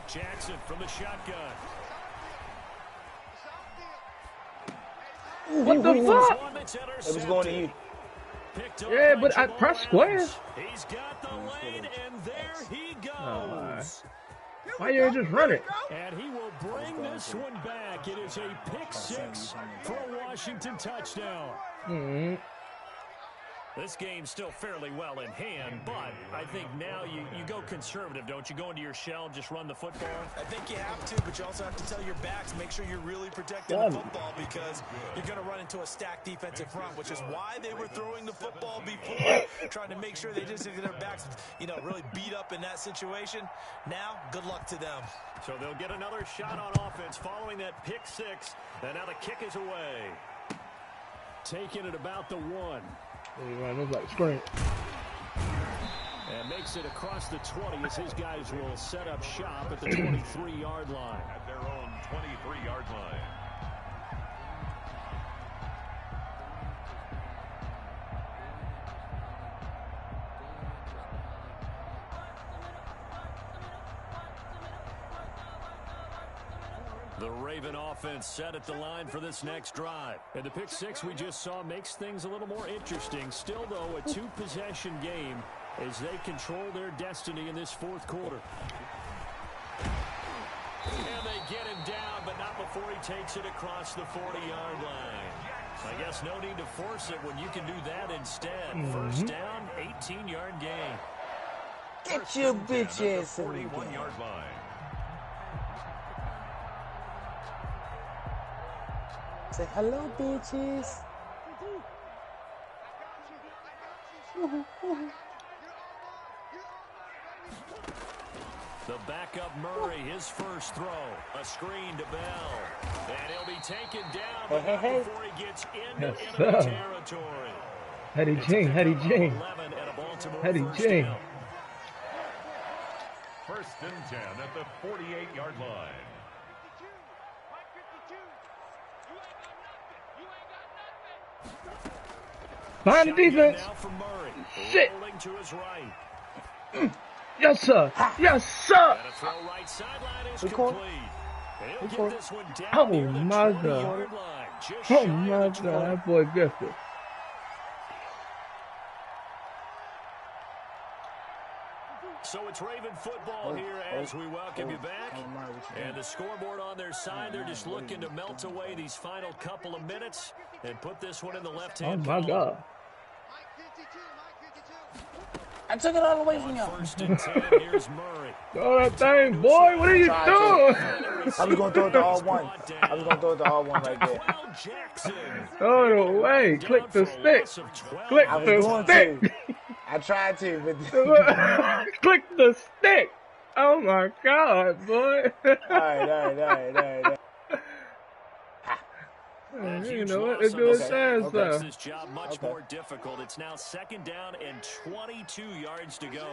Jackson from the shotgun. What the fuck? It was going to you. Yeah, but I pressed square. He's got the lane, and there he goes. Why you just run it? And he will bring this one back. It is a pick 6 for a Washington touchdown. This game's still fairly well in hand, but I think now you go conservative, don't you? Go into your shell, just run the football. I think you have to, but you also have to tell your backs, make sure you're really protecting the football because you're going to run into a stacked defensive front, which is why they were throwing the football before, trying to make sure they just get their backs, really beat up in that situation. Now, good luck to them. So they'll get another shot on offense following that pick 6, and now the kick is away. Taking it about the 1. It looks like screen. And makes it across the 20 as his guys will set up shop at the 23-yard line. At their own 23-yard line. The Raven offense set at the line for this next drive. And the pick 6 we just saw makes things a little more interesting. Still, though, a 2-possession game as they control their destiny in this 4th quarter. And they get him down, but not before he takes it across the 40-yard line. I guess no need to force it when you can do that instead. 1st down, 18-yard gain. Get your bitches. 41-yard line. Say hello, bitches. The backup Murray, his first throw. A screen to Bell. And he'll be taken down before he gets into enemy territory. Hetty Jing, Hetty Jing. Hetty Jing. 1st and 10 at the 48-yard line. Behind the defense. Shit. To his right. Yes, sir. Yes, sir. And a throw right sideline is complete. Oh my God. Oh my God, that boy gifted. So it's Raven football here as we welcome you back. And the scoreboard on their side, they're just looking to melt away these final couple of minutes and put this one in the left-hand column. Oh, my God. I took it all away from y'all. First and 10, here's Murray. Throw that thing, boy. What are you doing? I was going to throw it to R1. I was going to throw it to R1 right there. Throw it away. Click the stick. Click the stick. I tried to, but... Click the stick. Oh, my God, boy. All right. You know what? It's doing fast, though. Makes this job much more difficult. It's now 2nd down and 22 yards to go.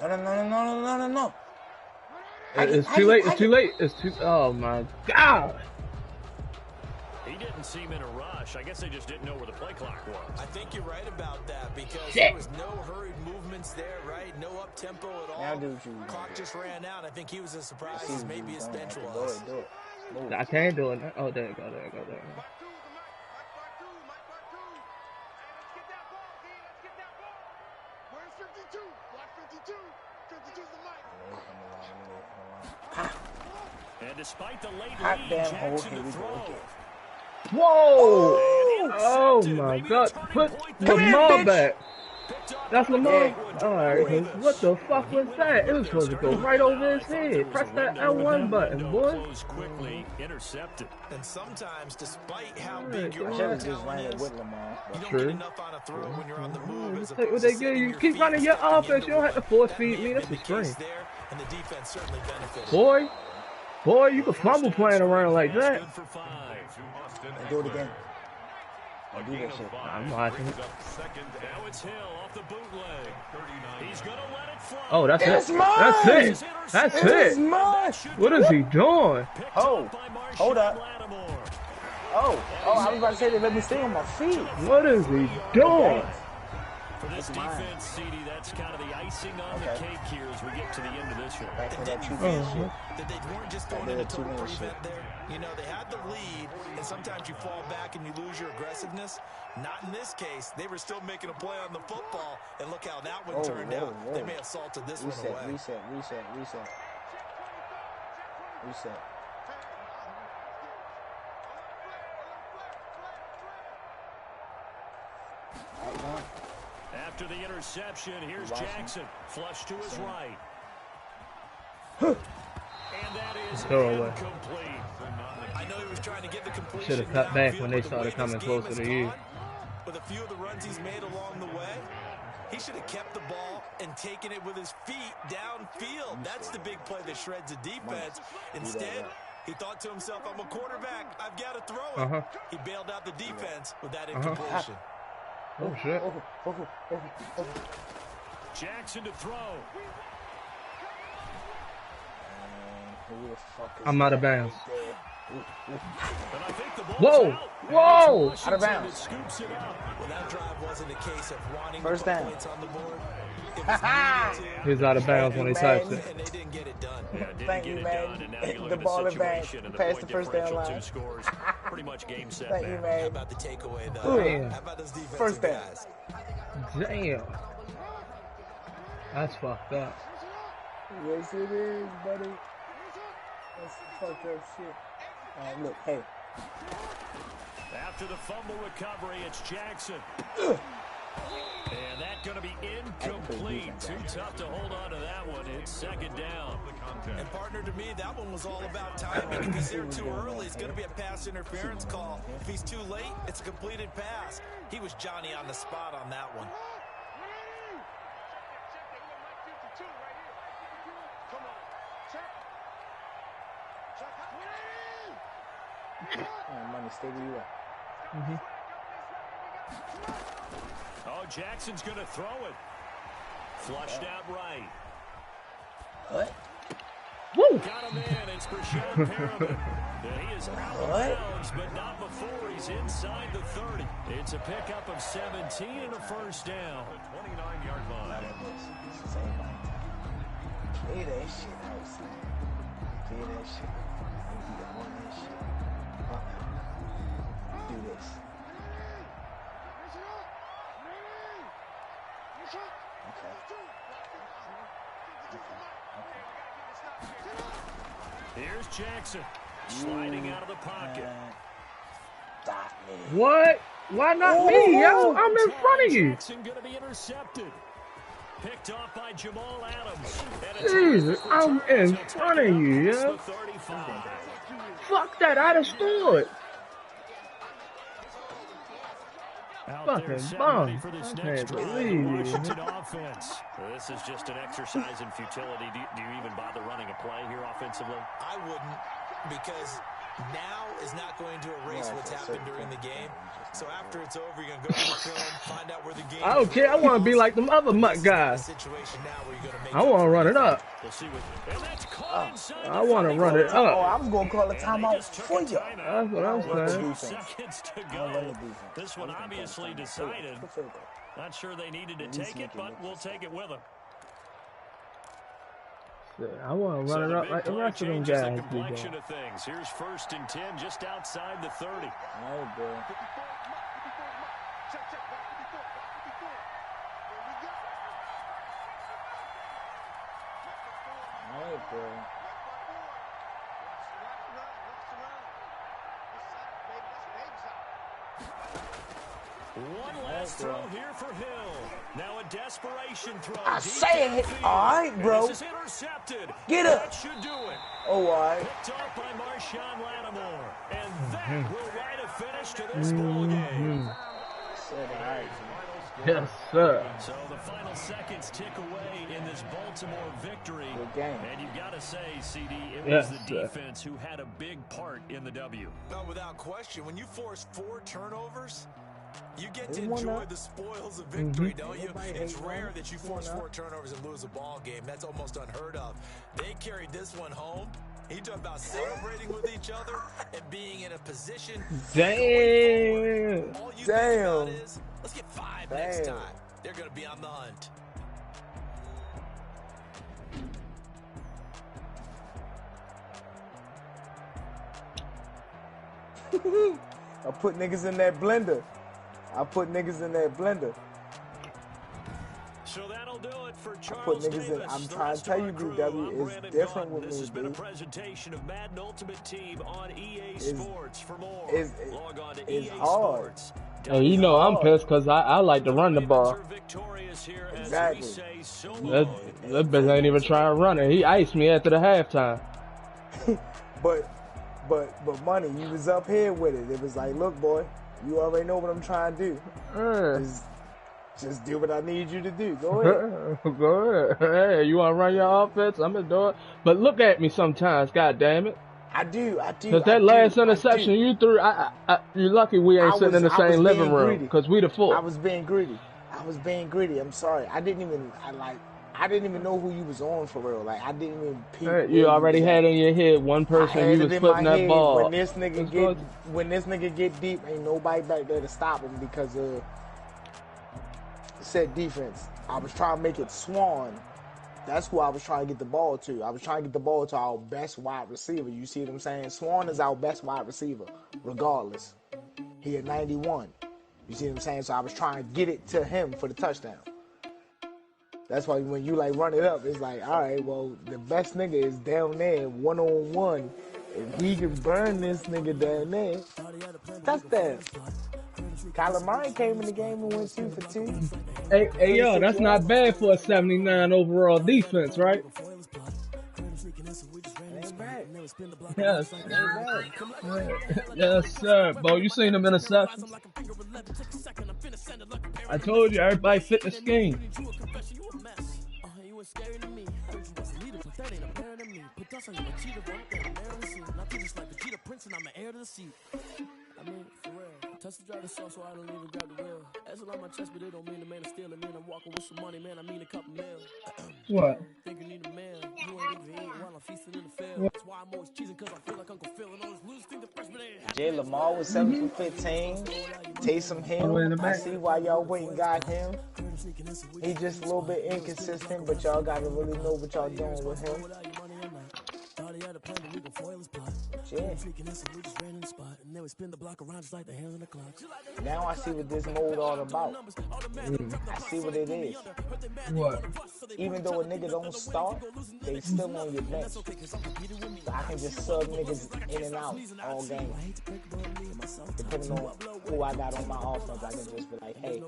No. It's too late. It's too late. It's too... Oh, my God. He didn't seem in a rush. I guess they just didn't know where the play clock was. I think you're right about that because there was no hurried movements there, right? No up-tempo at all. Clock just ran out. I think he was as surprised as maybe his bench was. I can't do it. Oh, there you go. And despite the late lead, Jackson to throw. Whoa! Oh my God! Put Lamar back. That's Lamar. Alright, what the fuck was that? It was supposed to go right over his head. Press that L1 button, boy. Quickly intercepted. And sometimes, despite how big your arm talent is, you don't get enough on a throw when you're on the move. As what they give you. Keep running your offense. You don't have to force feed me. That's a screen. And the defense certainly benefited. Boy, you can fumble playing around like that. Do it again. Do that shit. I'm watching it. Now it's Hill off the bootleg. He's gonna let it fly. Oh, that's it's it. Mine. That's it. That's it. It's mine. What is he doing? Oh, hold up. Oh, I was about to say they let me stay on my feet. What is he doing? For this defense, CD, that's kind of the icing on the cake here as we get to the end of this one. That they weren't just throwing in a total prevent there. You know, they had the lead, and sometimes you fall back and you lose your aggressiveness. Not in this case. They were still making a play on the football, and look how that one turned out. They may have salted this one away. Reset. After the interception, here's Jackson. Flush to his right. And that is incomplete. I know he was trying to get the completion. Should have cut back when they started coming closer to you. With a few of the runs he's made along the way, he should have kept the ball and taken it with his feet downfield. That's the big play that shreds the defense. Instead, he thought to himself, I'm a quarterback. I've got to throw it. He bailed out the defense with that incompletion. Oh, shit. Jackson to throw. I'm out of bounds. Whoa! Out of bounds. Well, that drive wasn't a case of wanting first to put down. points on the board. He was out of bounds when he touched it. And they didn't get it done. Thank you, man. The ball in bounds. Past the first down line. Pretty much game set. Thank you, man. How about the takeaway, though? Damn. How about those defensive First down. guys? Damn. That's fucked up. Yes, it is, buddy. That's fucked up shit. Alright, look, hey. After the fumble recovery, it's Jackson. And that's going to be incomplete. Too tough to hold on to that one. It's second down. And partner, to me, that one was all about timing. If he's there too early, it's going to be a pass interference call. If he's too late, it's a completed pass. He was Johnny on the spot on that one. Money, stay where you at. Oh, Jackson's going to throw it. Flushed out right. What? Woo! Got him in. It's Brashad Perriman. He is out of bounds, but not before he's inside the 30. It's a pickup of 17 and a first down. 29-yard line. Clear that shit out, son. Clear that shit. You be on that shit. Do this. Here's Jackson sliding out of the pocket. What? Why not me, yo? I'm in front of you. Jackson gonna be intercepted. Picked off by Jamal Adams. Jesus, I'm in front of you, yo. Fuck that, I'd have scored. Fucking bomb. For this I next can't drive, believe Washington you. offense. This is just an exercise in futility. Do you even bother running a play here offensively? I wouldn't, because now is not going to erase what's happened during the game. So after it's over, you're going to go to the film, find out where the game I don't care. I want to be like them other mutt guys. I want to run it up. We'll see what, and that's caught inside. I want to run it Oh, up. I'm going to call a timeout for you. That's what I'm saying. Seconds to go. This one obviously decided. Not sure they needed to take it, but we'll take it with them. I want to run it up like the rest of them guys. The complexion of things. Here's 1st and 10, just outside the 30. Oh, boy. Hey, bro. One last throw here for Hill. Now a desperation throw. I say it. All right, bro. This is intercepted. Get up. That should do it. Oh, all right. Picked off by Marshawn Lattimore. And that will write a finish to this ball game. Yes, sir. So the final seconds tick away in this Baltimore victory. And you've got to say, CD, it was the defense who had a big part in the W. No, without question. When you force 4 turnovers, you get to enjoy the spoils of victory, don't you? It's rare that you force 4 turnovers and lose a ball game. That's almost unheard of. They carried this one home. He talked about celebrating with each other and being in a position. Damn. All you think about is, let's get 5 next time. They're going to be on the hunt. I put niggas in that blender. So that'll do it for Charles I put niggas Davis. in. I'm trying to tell you, BW, it's different with me, This has been a dude. presentation of Madden Ultimate Team on EA Sports. For more, log on to it's EA hard. Sports. Hey, you know I'm pissed because I like to run the ball. Exactly. That bitch ain't even trying to run it. He iced me after the halftime. But money, you was up here with it. It was like, look, boy, you already know what I'm trying to do. Just do what I need you to do. Go ahead. Go ahead. Hey, you want to run your offense? I'm gonna do it. But look at me sometimes, God damn it. I do. Because that last interception you threw, you're lucky we ain't sitting in the same living room. Because we the four. I was being greedy. I'm sorry. I didn't even know who you was on for real. Like, I didn't even peep. You already had in your head one person you was putting that ball. When this nigga get deep, ain't nobody back there to stop him because of set defense. I was trying to make it Swan. That's who I was trying to get the ball to. I was trying to get the ball to our best wide receiver. You see what I'm saying? Swan is our best wide receiver, regardless. He at 91. You see what I'm saying? So I was trying to get it to him for the touchdown. That's why when you like run it up, it's like, all right, well, the best nigga is down there, 1-on-1. If he can burn this nigga down there, touchdown. Kyler Murray came in the game and went 2 for 2. Hey, yo, that's not bad for a 79 overall defense, right? Ain't bad. Yes. Yes, sir. Bo, you seen them interceptions? I told you, everybody fit the scheme. Touch the driver's sauce so I don't even grab the wheel. That's a lot on my chest, but it don't mean the man is stealing. Man, I'm walking with some money, man. I mean a couple mil. What? Think you need a man. You ain't even eating while I'm feasting in the field. That's why I'm always cheesing, because I feel like Uncle Phil. And all this loose thing the freshman ain't. Jay Lamar was 7 for 15. Taysom Hill. I see why y'all went and got him. He just a little bit inconsistent, but y'all gotta really know what y'all doing with him. Yeah. Now I see what this mode all about. I see what it is. What? Even though a nigga don't start, they still on your bench. So I can just sub niggas in and out all game. Depending on who I got on my offense, I can just be like, hey.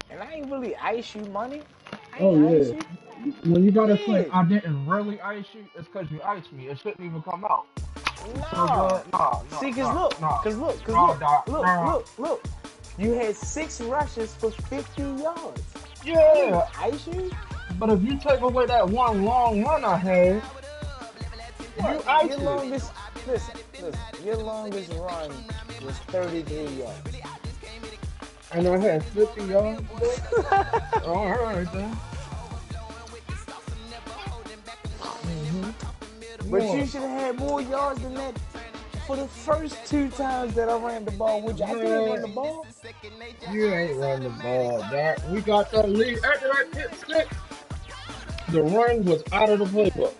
And I ain't really ice you money. I ain't ice you. When you gotta say I didn't really ice you, it's because you iced me. It shouldn't even come out. Nah. Nah. See, look. You had 6 rushes for 50 yards. Yeah. Ice you? But if you take away that one long run I had, you ice your longest, listen, your longest run was 33 yards. And I had 50 yards. All right then. But you should have had more yards than that for the first 2 times that I ran the ball. Which I didn't run the ball. You ain't run the ball, Doc. We got that lead after that hit stick. The run was out of the playbook.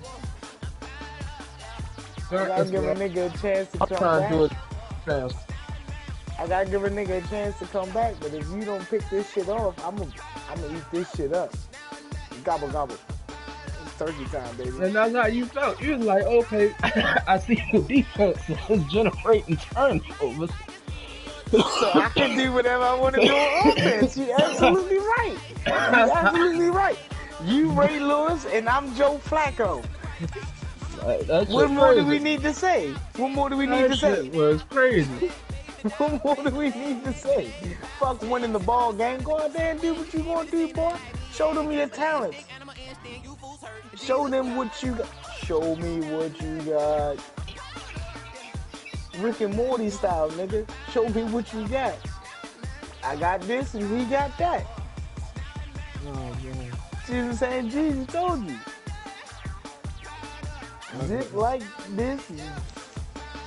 I gotta give a nigga a chance to come back. Do it fast. I gotta give a nigga a chance to come back. But if you don't pick this shit off, I'm gonna eat this shit up. Gobble gobble. Turkey time, baby. And that's how you felt. You was like, okay, I see the defense is generating turnovers. So I can do whatever I want to do on offense. You're absolutely right. You're absolutely right. You Ray Lewis and I'm Joe Flacco. What more do we need to say? What more do we need to say? That was crazy. What more do we need to say? Fuck winning the ball game. Go out there and do what you gonna do, boy. Show them your talents. Show them what you got. Show me what you got. Rick and Morty style, nigga. Show me what you got. I got this and he got that. Oh, man. See what I'm saying? Jesus told you. Zip like this.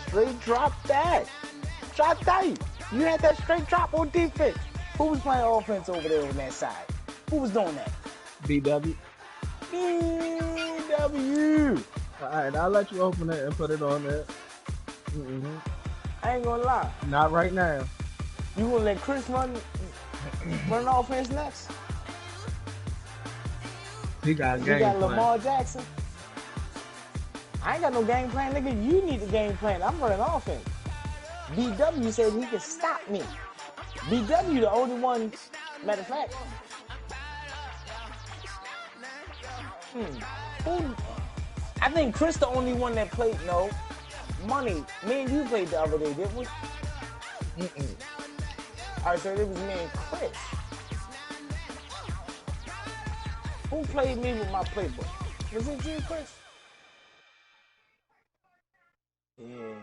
Straight drop that. Drop that. You had that straight drop on defense. Who was playing offense over there on that side? Who was doing that? BW. BW. Alright, I'll let you open it and put it on there. I ain't gonna lie. Not right now. You gonna let Chris run offense next? He got a game plan. Lamar Jackson. I ain't got no game plan, nigga. You need the game plan. I'm running offense. BW said he can stop me. BW the only one, matter of fact. I think Chris the only one that played, no. Money, me and you played the other day, didn't we? Alright, so it was me and Chris. Who played me with my playbook? Was it you, Chris? Yeah.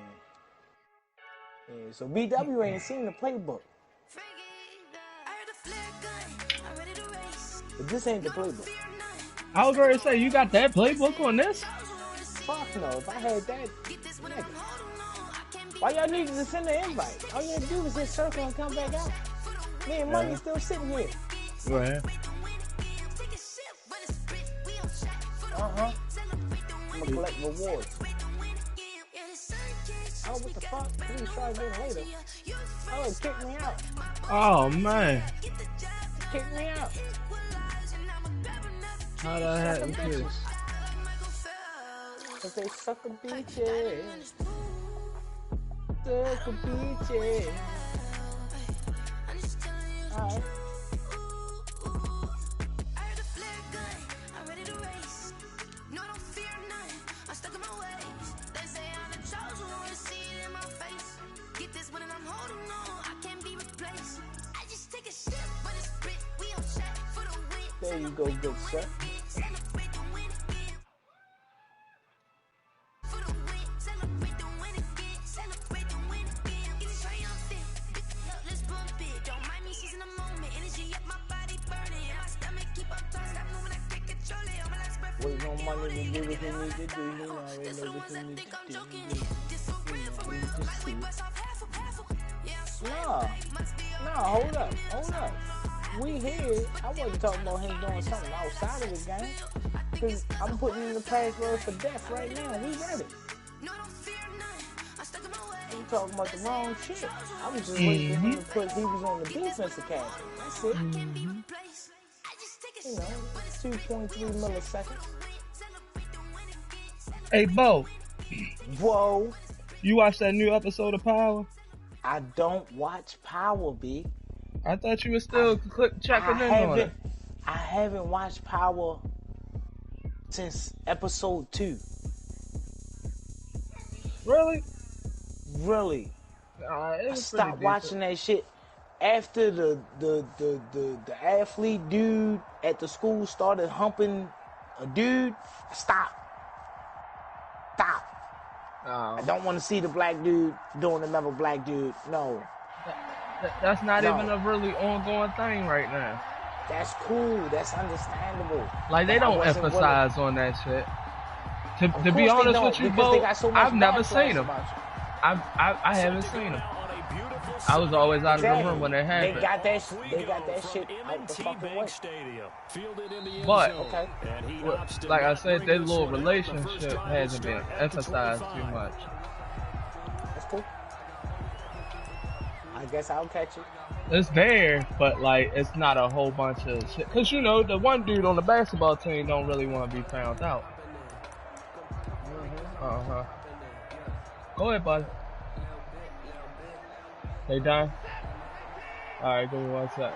So BW ain't seen the playbook. But this ain't the playbook. I was ready to say, you got that playbook on this? Fuck no, if I had that, nigga. Why y'all need to send the invite? All you gotta do is hit circle and come back out. Me and Money still sitting here. Right. I'm gonna collect rewards. Oh, what the fuck? Please try again later. Oh, it kicked me out. Oh, man. Kicked me out. How the heck is this? Cause they suck a bitches. Suck a bitches. Alright. There you go, good sir. waiting on money to do what he need to do. He already know what he need to do. No, hold up. We here. I wasn't talking about him doing something outside of the game. Because I'm putting in the password for death right now. We ready. I'm talking about the wrong shit. I was just waiting for him to put he was on the defensive academy. That's it. You know, 2.3 milliseconds. Hey, Bo. Whoa. You watched that new episode of Power? I don't watch Power, B. I thought you were still checking in on it. I haven't watched Power since episode 2. Really? Really. I stopped watching that shit after the athlete dude at the school started humping a dude. Stop. I don't want to see the black dude doing another black dude. No. That's not even a really ongoing thing right now. That's cool. That's understandable. Like, they don't emphasize on that shit. To be honest with you, Bo, I've never seen them. I haven't seen them. I was always out of the room when it happened. They got that shit out the fucking way. But, like I said, their little relationship hasn't been emphasized too much. That's cool. I guess I'll catch it. It's there, but like it's not a whole bunch of shit. Cause you know the one dude on the basketball team don't really want to be found out. Go ahead, buddy. They done? Alright, give me 1 second.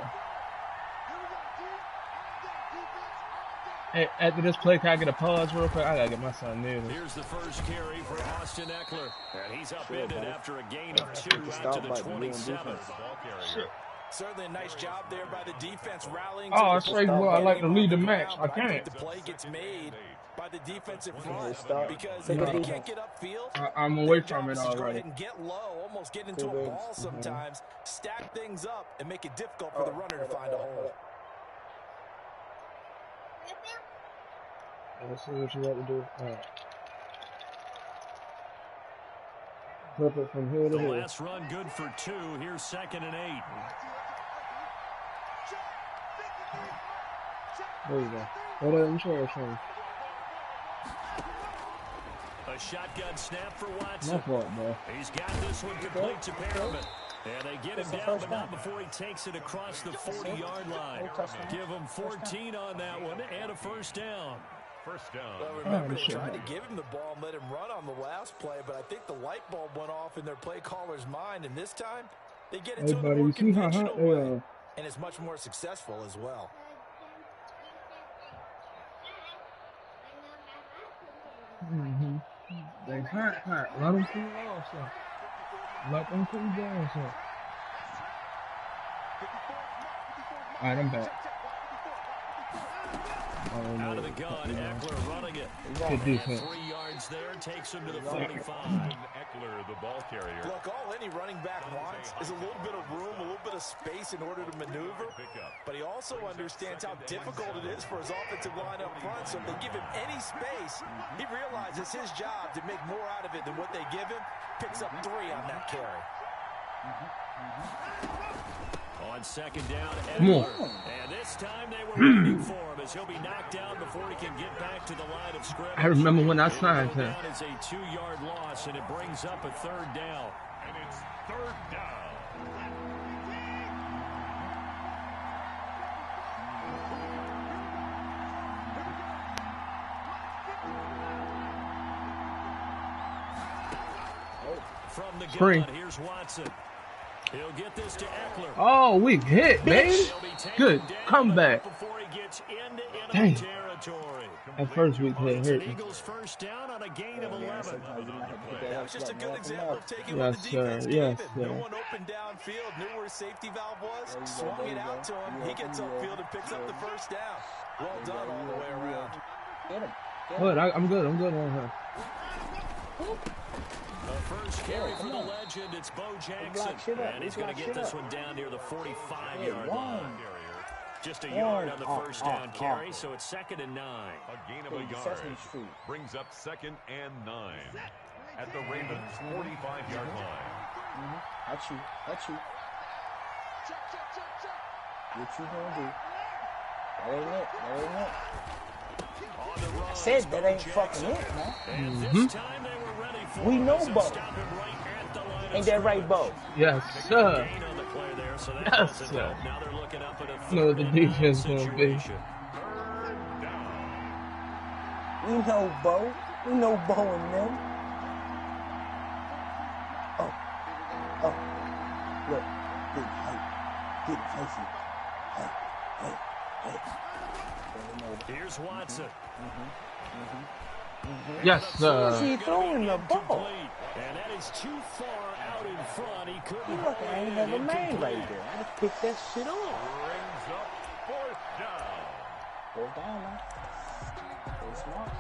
Hey, after this play, can I get a pause real quick? I gotta get my son new. Here's the first carry for Austin Eckler. And he's upended after a gain of 2 out to the 27th. Certainly a nice job there by the defense rallying. Oh, that's right. Well, I like to lead the match. I can't. The play gets made by the defensive front because they can't get upfield. I'm away from it already. Go ahead and get low, almost get into a ball sometimes, stack things up, and make it difficult for the runner to find a hole. Let's see what you want to do. Flip it from here to here. The last run good for 2. Here's 2nd and 8. There you go. What are you showing? A shotgun snap for Watson. My fault, bro. He's got this one complete to Perriman. And they get him down, but not before he takes it across the 40-yard line. Give him 14 on that one and a first down. First down. Well, remember, they tried to give him the ball and let him run on the last play, but I think the light bulb went off in their play caller's mind, and this time they get into a more conventional way, and it's much more successful as well. They hot. Let them cool off, son. Let them cool down, son. Alright, I'm back. Out of the gun, Eckler running it. Good defense. 3 yards there, takes him to the 45. Eckler, the ball carrier. Look, all any running back wants is a little bit of room, a little bit of space in order to maneuver. But he also understands how difficult it is for his offensive line up front. So if they give him any space, he realizes his job to make more out of it than what they give him. Picks up 3 on that carry. On 2nd down, Eckler. And this time they were waiting for him as he'll be knocked down before he can get back to the line of scrimmage. I remember when I signed him. It's a 2-yard loss, and it brings up a 3rd down. And it's 3rd down. From the gun, here's Watson. He'll get this to Eckler. Oh, we hit, baby. Good comeback. Dang. At first we hit hurt. Eagles first down on a gain of 11. That was just a good example of taking what the the defense yes, gave sir. him. No one opened downfield, knew where his safety valve was, swung it out to him. He gets upfield and picks up the first down. Well done all the way around. Good, I'm good on her. The first carry for the legend, it's Bo Jackson. And he's going to get this one down near the 45-yard line. Just a yard on the first down carry, so it's 2nd and 9. A gain of a yard brings up 2nd and 9 at the Ravens' 45-yard line. That's you. What you gonna do? That ain't it. I said that ain't fucking it, man. We know Bo. Ain't that right, Bo? Yes, sir. Yes, sir. You know what the defense gonna be. We know Bo. We know Bo and them. Oh. Look. Get it. Hey. Here's Watson. Yes, sir. What's he throwing the ball? And that is too far out in front. He couldn't. Look, I ain't have a man right there. I picked that shit up. Brings up 4th down. 4th down, man. Very smart.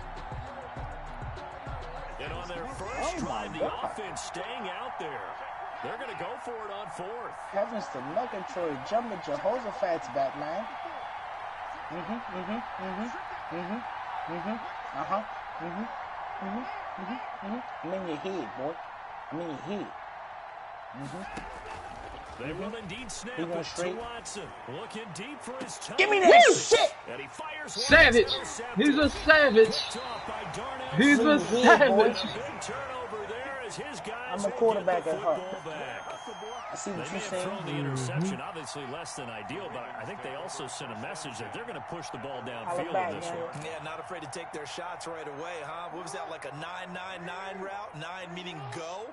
And on their first drive, the offense staying out there. They're going to go for it on 4th. Heavens to Murgatroyd jumping Jehoshaphat's back, man. I'm in your head, boy. I'm in your head. They will indeed snap it to Watson. Looking deep for his touchdown. Give me that shit! And he fires savage. He's a savage. He's a savage. I'm a quarterback at heart. I see what they you're saying. Thrown the interception, obviously less than ideal, but I think they also sent a message that they're going to push the ball downfield in this one. Yeah, not afraid to take their shots right away, huh? What was that, like a 9-9-9 route? 9 meaning go?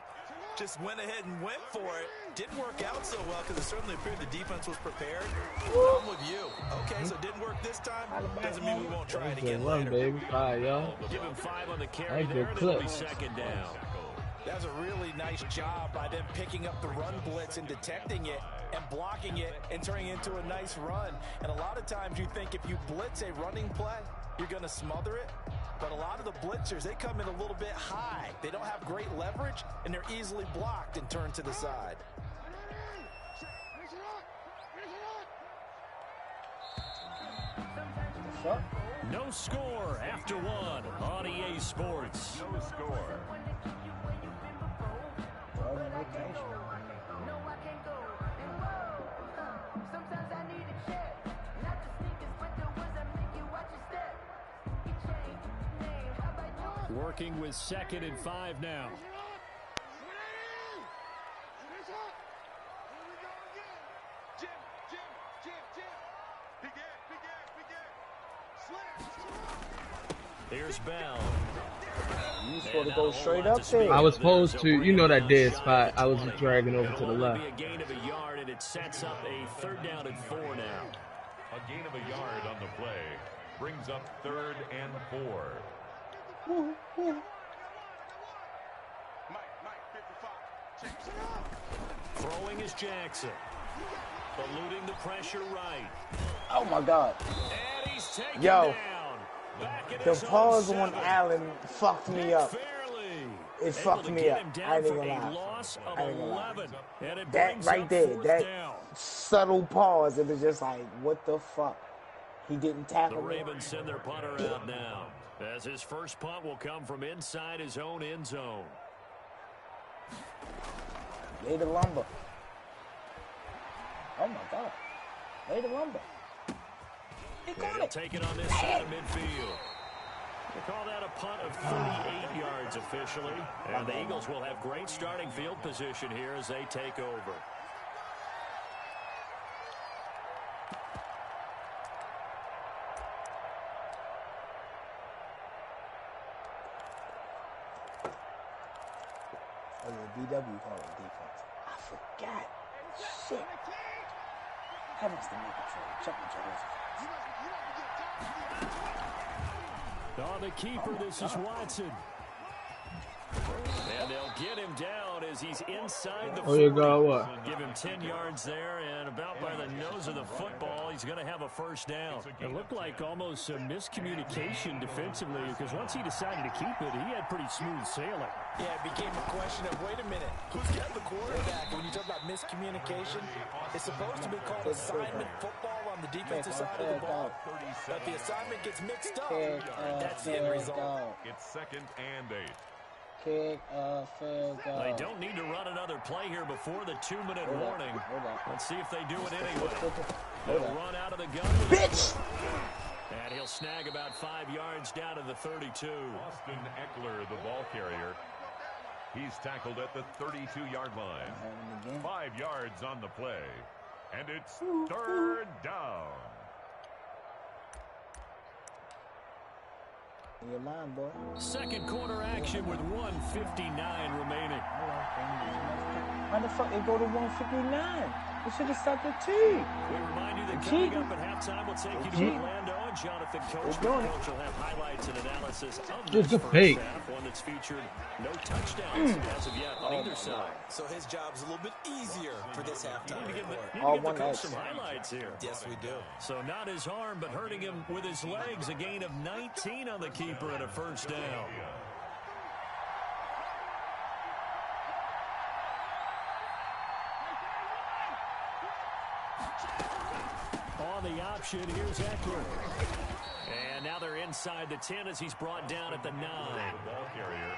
Just went ahead and went for it. Didn't work out so well because it certainly appeared the defense was prepared. I'm with you. Okay, so it didn't work this time. Doesn't mean we won't try it again later. Baby. All right, y'all. Give him 5 on the carry there, and it'll be 2nd down. That's a really nice job by them picking up the run blitz and detecting it and blocking it and turning it into a nice run. And a lot of times you think if you blitz a running play, you're going to smother it. But a lot of the blitzers, they come in a little bit high. They don't have great leverage, and they're easily blocked and turned to the side. No score after 1 on EA Sports. No score. Working with 2nd and 5 now. Here's Bell. You supposed to go straight up there. I was supposed to, you know that dead spot. I was just dragging over to the left. A gain of a yard, and it sets up a 3rd down and 4 now. A gain of a yard on the play brings up 3rd and 4. Throwing is Jackson. Eluding the pressure right. Oh my God. And he's taken down. The The pause on Allen fucked me up. It fucked me up. I ain't gonna lie. That right there, that subtle pause, it was just like, what the fuck? He didn't tackle the me. Ravens send their punter out now, as his first punt will come from inside his own end zone. Lay the lumber. Oh my God. Lay the lumber. He got it. Take it on this side of midfield. They call that a punt of 38 yards officially. And the Eagles will have great starting field position here as they take over. Oh, the BW called it defense. I forgot. Shit. Heavens to Murgatroyd. Check my On the keeper, this is Watson. And they'll get him down as he's inside the 40. Oh, you got what? Give him 10 yards there, and about by the nose of the football, he's going to have a first down. It looked like almost a miscommunication defensively, because once he decided to keep it, he had pretty smooth sailing. Yeah, it became a question of, wait a minute, who's got the quarterback? When you talk about miscommunication, it's supposed to be called assignment football on on the defensive side of the ball. But the assignment gets mixed up. That's the end result. It's 2nd and 8. Kick a field goal. They don't need to run another play here before the 2-minute warning. Let's see if they do it anyway. They'll run out of the gun. Bitch! And he'll snag about 5 yards down to the 32. Austin Eckler, the ball carrier. He's tackled at the 32-yard line. 5 yards on the play. And it's 3rd down. Your line, boy. Second quarter action with 1:59 remaining. Why the fuck they go to 159? They should have stopped at 2. We remind you that coming up at halftime, we'll take you to Orlando, and Jonathan Coachman will have highlights and analysis of this first half, one that's featured no touchdowns as of yet on either side. So his job's a little bit easier for this halftime. Need to give the coach some highlights here. Yes, we do. So not his arm, but hurting him with his legs. A gain of 19 on the keeper and a first down. On the option, here's Eckler. And now they're inside the 10 as he's brought down at the 9.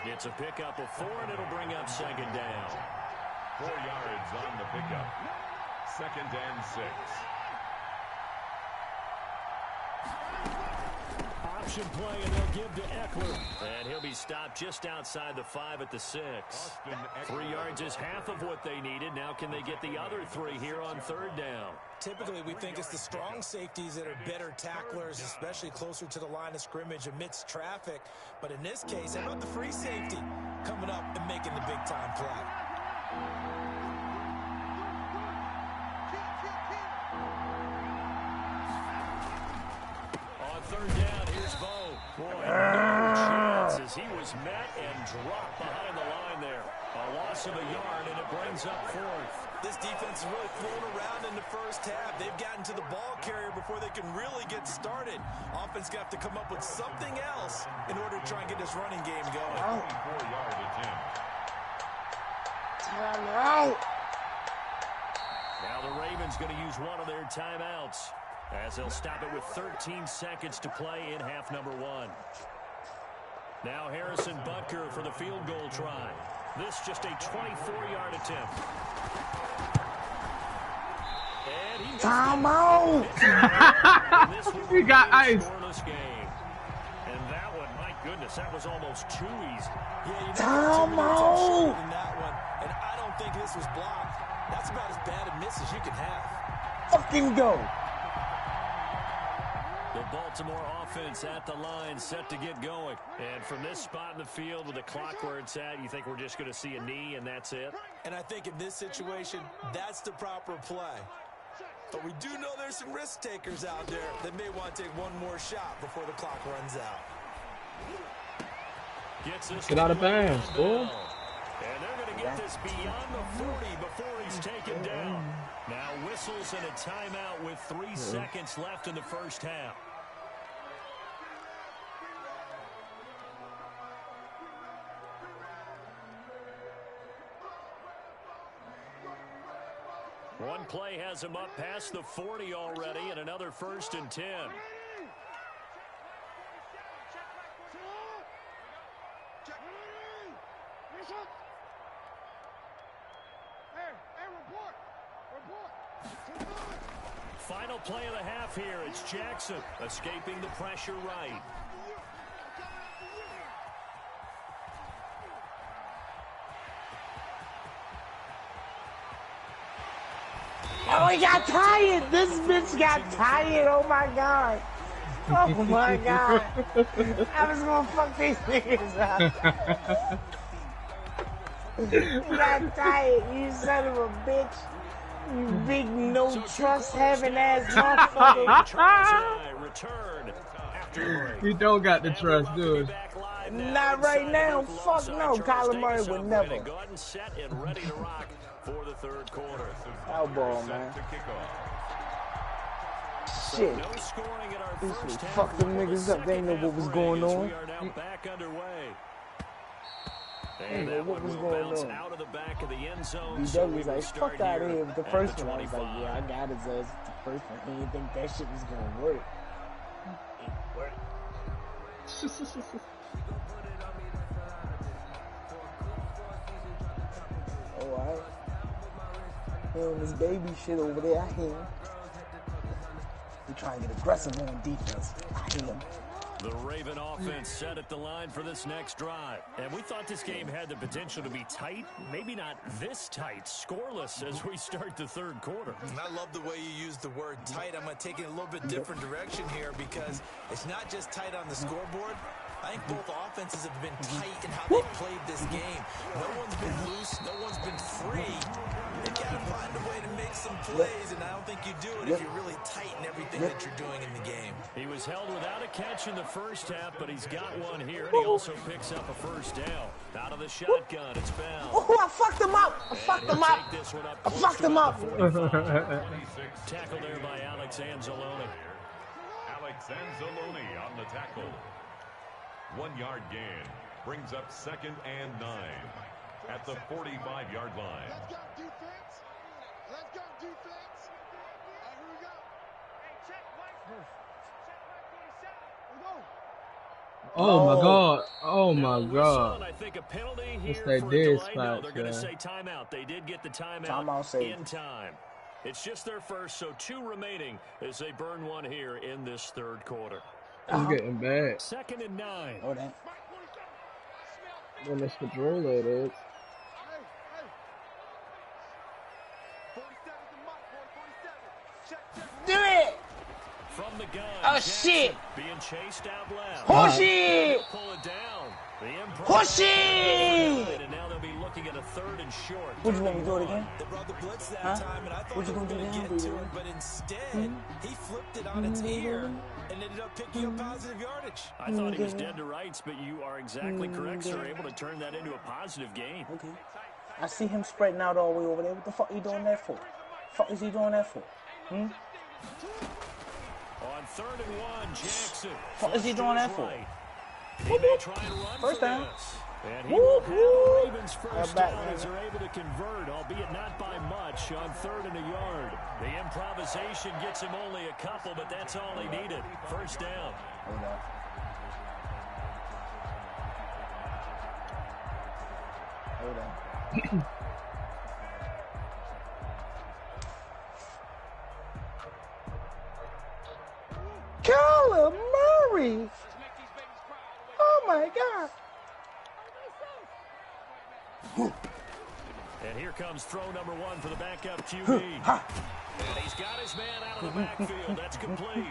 It's a pickup of 4, and it'll bring up 2nd down. 4 yards on the pickup. 2nd and 6. Option play, and they'll give to Eckler. And he'll be stopped just outside the 5 at the 6. 3 yards is half of what they needed. Now can they get the other 3 here on 3rd down? Typically, we think it's the strong safeties that are better tacklers, especially closer to the line of scrimmage amidst traffic. But in this case, how about the free safety coming up and making the big-time play? On 3rd down, here's Bo. Boy, no chance as he was met and dropped behind the line there. A loss of a yard, and it brings up 4th. This defense is really thrown around in the first half. They've gotten to the ball carrier before they can really get started. Offense got to come up with something else in order to try and get this running game going. 4-yard attempt. Timeout. Now the Ravens going to use one of their timeouts as they'll stop it with 13 seconds to play in half number 1. Now Harrison Butker for the field goal try. This just a 24-yard attempt. Timeout! He got ice. Game. And that one, my goodness, that was almost too easy. Yeah, Timeout! That one, and I don't think this was blocked. That's about as bad a miss as you can have. Fucking go! The Baltimore offense at the line, set to get going. And from this spot in the field with the clock where it's at, you think we're just going to see a knee and that's it? And I think in this situation, that's the proper play. But we do know there's some risk takers out there that may want to take one more shot before the clock runs out. Get out of bounds, boy. And they're going to get this beyond the 40 before he's taken down. Now whistles and a timeout with 3 seconds left in the first half. One play has him up past the 40 already, and another 1st and 10. Final play of the half here. It's Jackson escaping the pressure right. Oh, he got tired. This bitch got tired. Oh my god. Oh my god. I was gonna fuck these niggas up. You got tired, you son of a bitch. You big no trust having ass motherfucker. He don't got the trust, do he? Not right now. Fuck no. Kyler Murray would never. Set and ready to rock for the 3rd quarter. Elbow, man. Shit. No scoring in our this shit fucked them niggas up. They didn't know what was going on. We are now back underway. And that what was going on? Out of the back of the end zone. BW was like, fuck out of here with the first one. I was like, yeah, I got his ass. First one, he didn't think that shit was gonna work. It worked. Oh, alright. Him his baby shit over there, I hear him. He trying to get aggressive on defense. I hear him. The Raven offense set at the line for this next drive. And we thought this game had the potential to be tight. Maybe not this tight, scoreless as we start the third quarter. And I love the way you use the word tight. I'm going to take it a little bit different direction here because it's not just tight on the scoreboard. I think both offenses have been tight in how they played this game. No one's been loose. No one's been free. They've got to find a way to make some plays, and I don't think you do it if you're really tight in everything that you're doing in the game. He was held without a catch in the first half, but he's got one here, and he also picks up a first down. Out of the shotgun, it's Bell. Oh, I fucked him up. I fucked him up. I fucked him up. Tackled there by Alex Anzalone. Alex Anzalone on the tackle. 1 yard gain brings up 2nd and 9 at the 45-yard line. Let's go, defense. Let's go, defense. All right, here we go. Hey, check right. Check right 47. We go. Oh my God! Oh my God! I think a penalty It's here that for dead delay. No, spot. they're going to say timeout. They did get the timeout in time. It's just their first, so 2 remaining as they burn one here in this third quarter. It's getting bad. 2nd and 9. Oh, that. When this controller it is. Do it! From the gun. Oh, Jackson shit! Being chased out loud. Push it! Pull it down. Push it! And now they'll be looking at a 3rd and short. What you want me to do it again? They brought the blitz that time, and I thought What you they were gonna do going to now, get to baby? it, but instead, he flipped it on its ear and ended up picking up positive yardage. I thought he was dead to rights, but you are exactly correct, sir. Able to turn that into a positive gain. Okay. I see him spreading out all the way over there. What the fuck are you doing that for? Fuck is he doing that for? On 3rd and 1, Jackson. What is he doing that for? He may try and run First down. And he will have the Ravens first down as they're able to convert, albeit not by much, on 3rd and a yard. The improvisation gets him only a couple, but that's all he needed. First down. Hold on. Hold on. Kyler Murray! Oh my God! And here comes throw number 1 for the backup QB. And he's got his man out of the backfield. That's complete.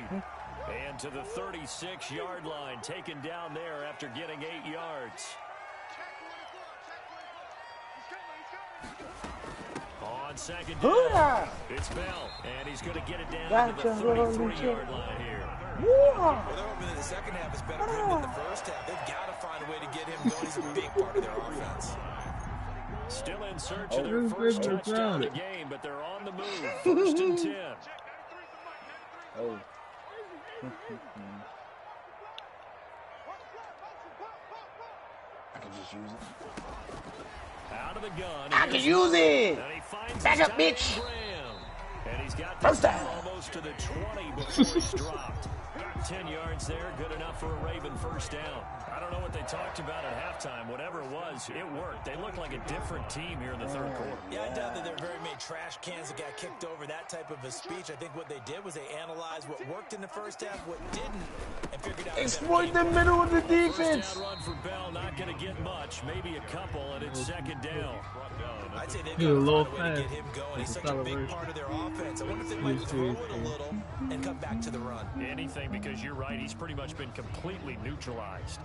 And to the 36-yard line, taken down there after getting 8 yards. On 2nd down, it's Bell, and he's going to get it down to the 33-yard line here. Well, they're hoping that the second half is better for him than the first half. They've got to find a way to get him going. He's a big part of their offense. Still in search of their first touchdown of the game, but they're on the move. 1st and 10. Oh. I can just use it. Out of the gun. I can use it! And he finds Back up, bitch! And he's got First this down. almost to the 20 before he's dropped. 10 yards there, good enough for a Raven first down. I don't know what they talked about at halftime. Whatever it was, it worked. They looked like a different team here in the third quarter. Yeah, I doubt that there were very many trash cans that got kicked over, that type of a speech. I think what they did was they analyzed what worked in the first half, what didn't, and figured out Exploit the middle of the defense. First down run for Bell, not going to get much. Maybe a couple, and it's 2nd down. I'd say they've He's got a to little find a way to fast. get him going. He's such a big part of their offense. I wonder if they might throw it a little and come back to the run. Anything, because you're right. He's pretty much been completely neutralized.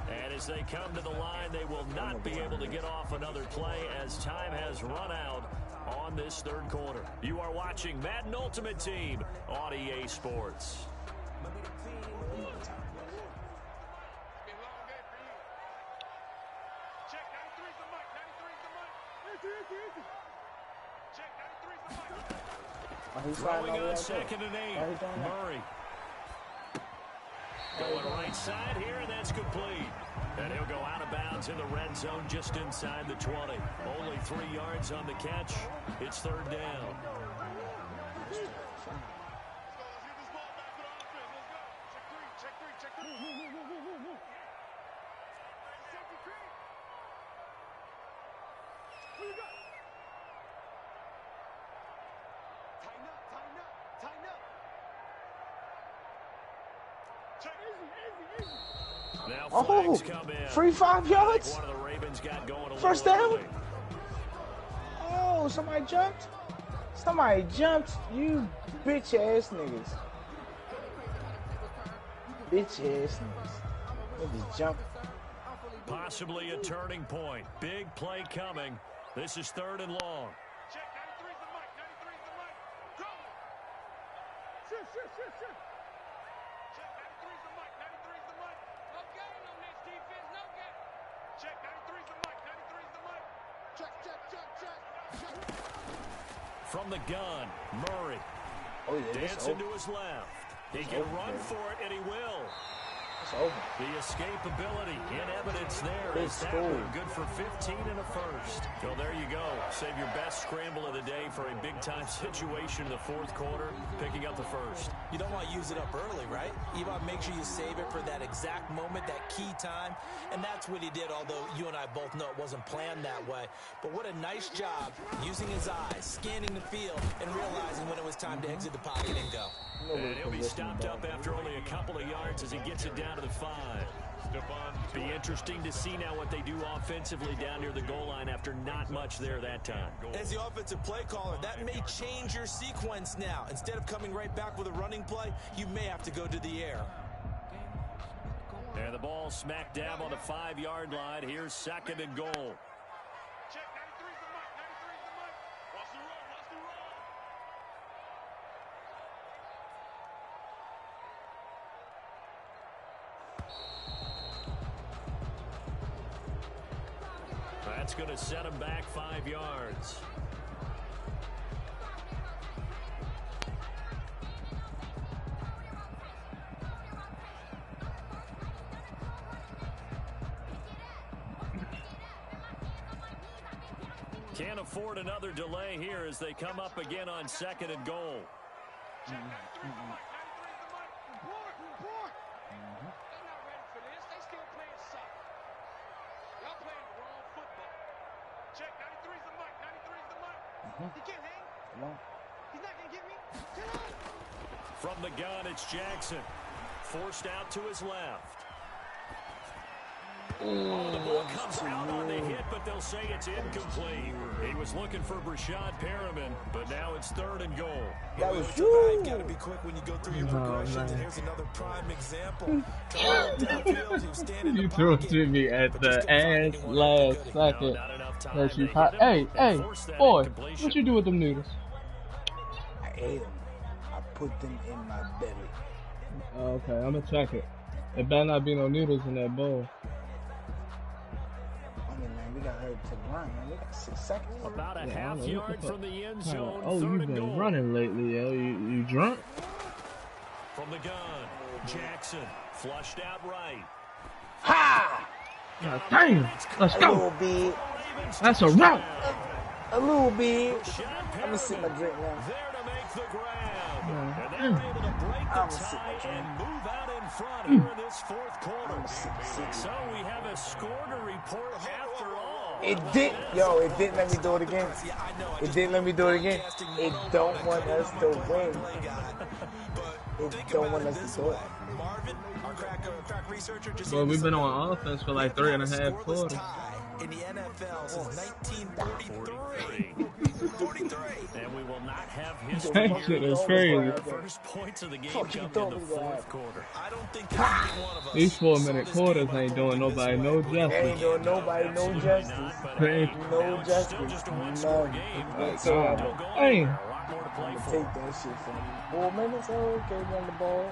And as they come to the line, they will not be able to get off another play as time has run out on this third quarter. You are watching Madden Ultimate Team on EA Sports. Throwing on 2nd and 8. Murray. Going right side here, and that's complete. And he'll go out of bounds in the red zone just inside the 20. Only 3 yards on the catch. It's 3rd down. Oh, free 5 yards. First down. Oh, somebody jumped. Somebody jumped. You bitch ass niggas. Bitch ass niggas. Niggas jump. Possibly a turning point. Big play coming. This is 3rd and long. From the gun, Murray. Dancing to his left. He can run for it, and he will. The escapability in evidence there is that one good for 15 and a first. So there you go. Save your best scramble of the day for a big-time situation in the 4th quarter, picking up the first. You don't want to use it up early, right? You want to make sure you save it for that exact moment, that key time. And that's what he did, although you and I both know it wasn't planned that way. But what a nice job using his eyes, scanning the field, and realizing when it was time to exit the pocket and go. And he'll be stopped up after only a couple of yards as he gets it down to the 5. Be interesting to see now what they do offensively down near the goal line after not much there that time. As the offensive play caller, that may change your sequence now. Instead of coming right back with a running play, you may have to go to the air. And the ball smack dab on the 5-yard line. Here's 2nd and goal. That's going to set him back 5 yards. Can't afford another delay here as they come up again on 2nd and goal. He can't hang. Come on. He's not going to get me. Get up. From the gun, it's Jackson. Forced out to his left. Oh, the ball comes out on the hit, but they'll say it's incomplete. He was looking for Brashad Perriman, but now it's 3rd and goal. That was you got to be quick when you go through your progressions, and here's another prime example. You threw it to me at the ass last second. Hey, boy, what you do with them noodles? I ate them. I put them in my belly. Okay, I'm gonna check it. It better not be no noodles in that bowl. We got her to run, man. We got 6 seconds. About a half yard from the end zone. Oh, you've been running lately, yo. You drunk? From the gun, Jackson flushed out right. Ha! God damn! Let's go. A little bit. That's a route. A little bit. Let me sip my drink now. There to make the grab. And they're able to break the tie and move out in front here in this 4th quarter. So we have a score to report after all. It didn't let me do it again. It didn't let me do it again. It don't want us to win. It don't want us to do it. Well, we've been on offense for like 3.5 quarters. In the NFL since 1943. 43. And we will not have history. That shit is crazy. First points of the game come in the 4th quarter. I don't think one of us. These 4-minute quarters ain't doing nobody no justice. They ain't doing nobody no justice. No justice. None whatsoever. Hey. Take that shit from me. 4 minutes? Oh, okay, run the ball.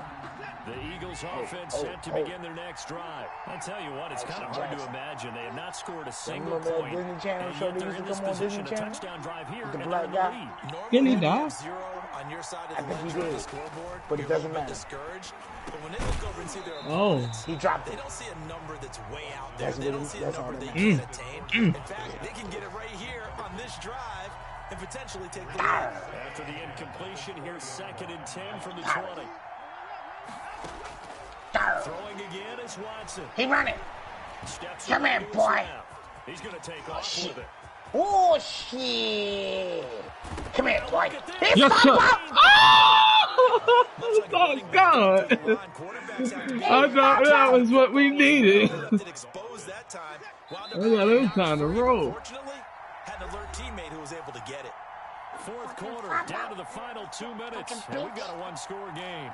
The Eagles offense set to begin their next drive. I tell you what, it's kind of hard to imagine. They have not scored a single point. Disney Channel show they used to come on Disney Channel? Touchdown drive here, the black guy. Didn't he die? I think he did, but it doesn't matter. Oh, he dropped it. They don't see a number that's way out there. They don't see a number they can attain. In fact, they can get it right here on this drive and potentially take the lead. After the incompletion, here's 2nd and 10 from the 20. Throwing again is Watson. He running. Come here, boy. He's going to take off with it. Oh, shit. Come here, boy. Yes, sir. Oh, God. I thought that was what we needed. I thought it was time to roll. Had an alert teammate who was able to get it. 4th quarter, down to the final 2 minutes, and we've got a one-score game.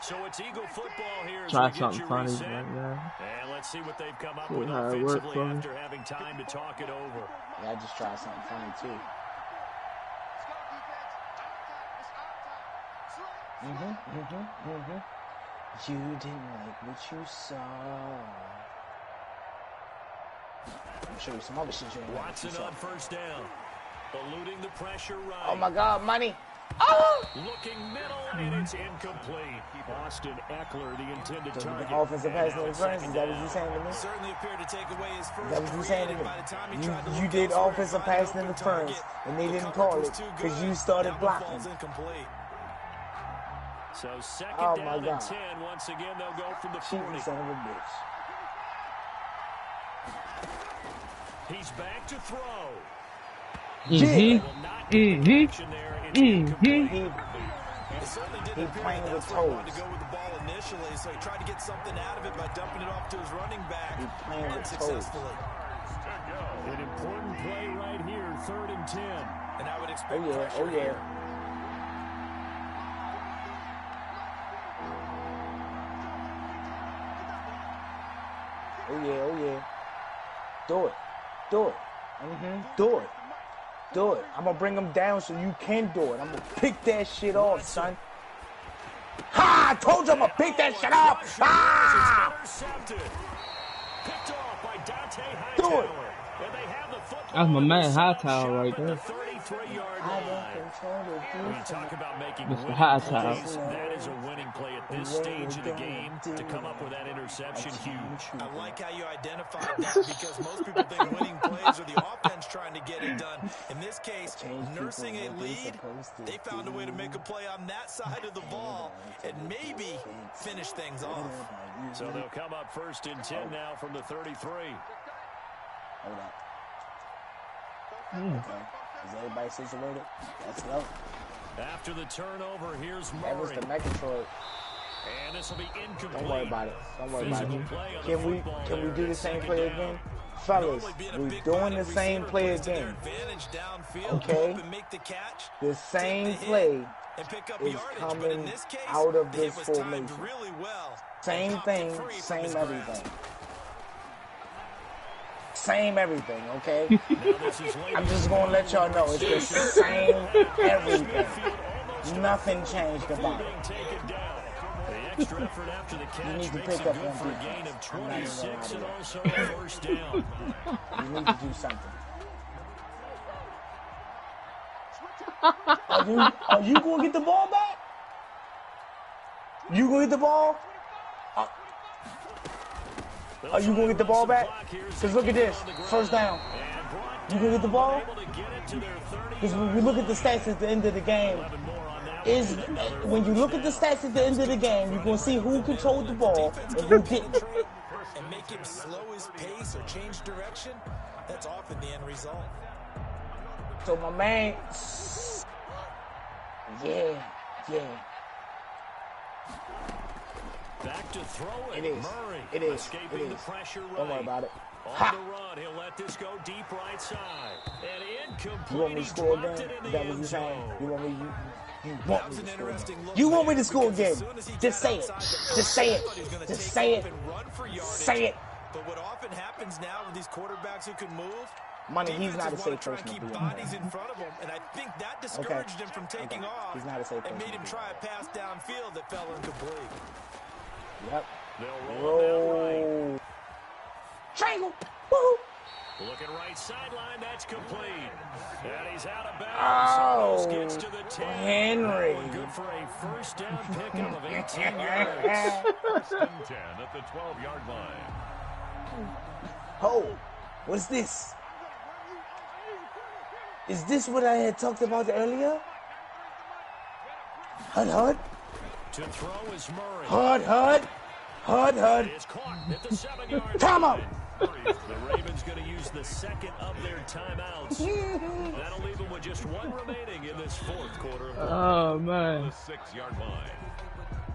So it's Eagle football here. Try something funny right now. And let's see what they've come up with offensively after having time to talk it over. Yeah, I just tried something funny too. You didn't like what you saw. I'll show you some other shit you ain't like. Watson on 1st down. Eluding the pressure right. Oh my God, money. Oh! Looking middle, and it's incomplete. Austin Eckler, the intended target. Offensive pass interference, is that what you saying to me? Certainly appeared to take away his first. Is that what you saying to me? You did offensive pass interference, and they didn't call it because you started blocking. So 2nd down and 10. Once again, they'll go from the 40. Son of a bitch. He's back to throw. He playing with toes. To go with the ball initially, so he tried to get something out of it by dumping it off to his running back. He playing with toes. An important play right here, 3rd and 10. And I would expect Oh yeah. Oh yeah. Do it. Do it. Do it. I'm gonna bring him down so you can do it. I'm gonna pick that shit off, son. Ha! I told you I'm gonna pick that shit off. Ah! Do it. That's my man Hightower right there. When you talk about making Mr. winning Hightower. plays, that is a winning play at this stage of the game. To come up with that interception, huge. I like how you identified that because most people think winning plays are the offense trying to get it done. In this case, nursing a lead, they found a way to make a play on that side of the ball and maybe finish things off. So they'll come up 1st and 10 now from the 33. Hold up. Okay. Is everybody situated? Let's go. After the turnover, here's That was Murray. the Megatroid. And this will be incomplete. Don't worry about it. Don't worry about Physical it. play on the Can we football do there. the same 2nd play down. again? Fellas, we're doing the same play again. Okay? The same play is coming out of this formation. Same thing, same everything. Same everything, okay? I'm just gonna let y'all know it's the same everything. Nothing changed about it. Extra effort after the catch You need to makes pick it up good on for a gain defense. of I'm not even 26 and gonna also a 1st down. You need to do something. Are you gonna get the ball back? You gonna get the ball? Are you gonna get the ball back? Because look at this. 1st down. You gonna get the ball? Because when we look at the stats at the end of the game, when you look at the stats at the end of the game, you're gonna see who controlled the ball and who didn't. And make him slow his pace or change direction, that's often the end result. So my man, yeah. Back to throw it. It is. Murray It is. escaping It is. the pressure right. Don't worry about it. On Ha! the run, he'll let this go deep right side. And incomplete. You want me to score again? Is that what you're saying? You want me to score again? You want me to score again? Just say it. Just say it. Just say it. Say it. But what often happens now with these quarterbacks who can move, Money, he's not a safe try person and to keep be bodies in front of him, and I think that discouraged him from taking off. He's not a safe person. It made him try a pass downfield that fell incomplete. Yep. They'll roll right. Triangle. Woo! Looking right sideline, that's complete. And he's out of bounds. Gets to the 10. Henry. Good for a first down pickup of 18 yards. First and 10 at the 12-yard line. Oh, what's this? Is this what I had talked about earlier? Hud. To throw is Murray. Hud. It's caught at the 7-yard Time line. out. The Ravens going to use the second of their timeouts. That'll leave them with just one remaining in this fourth quarter. Oh, man. The 6-yard line.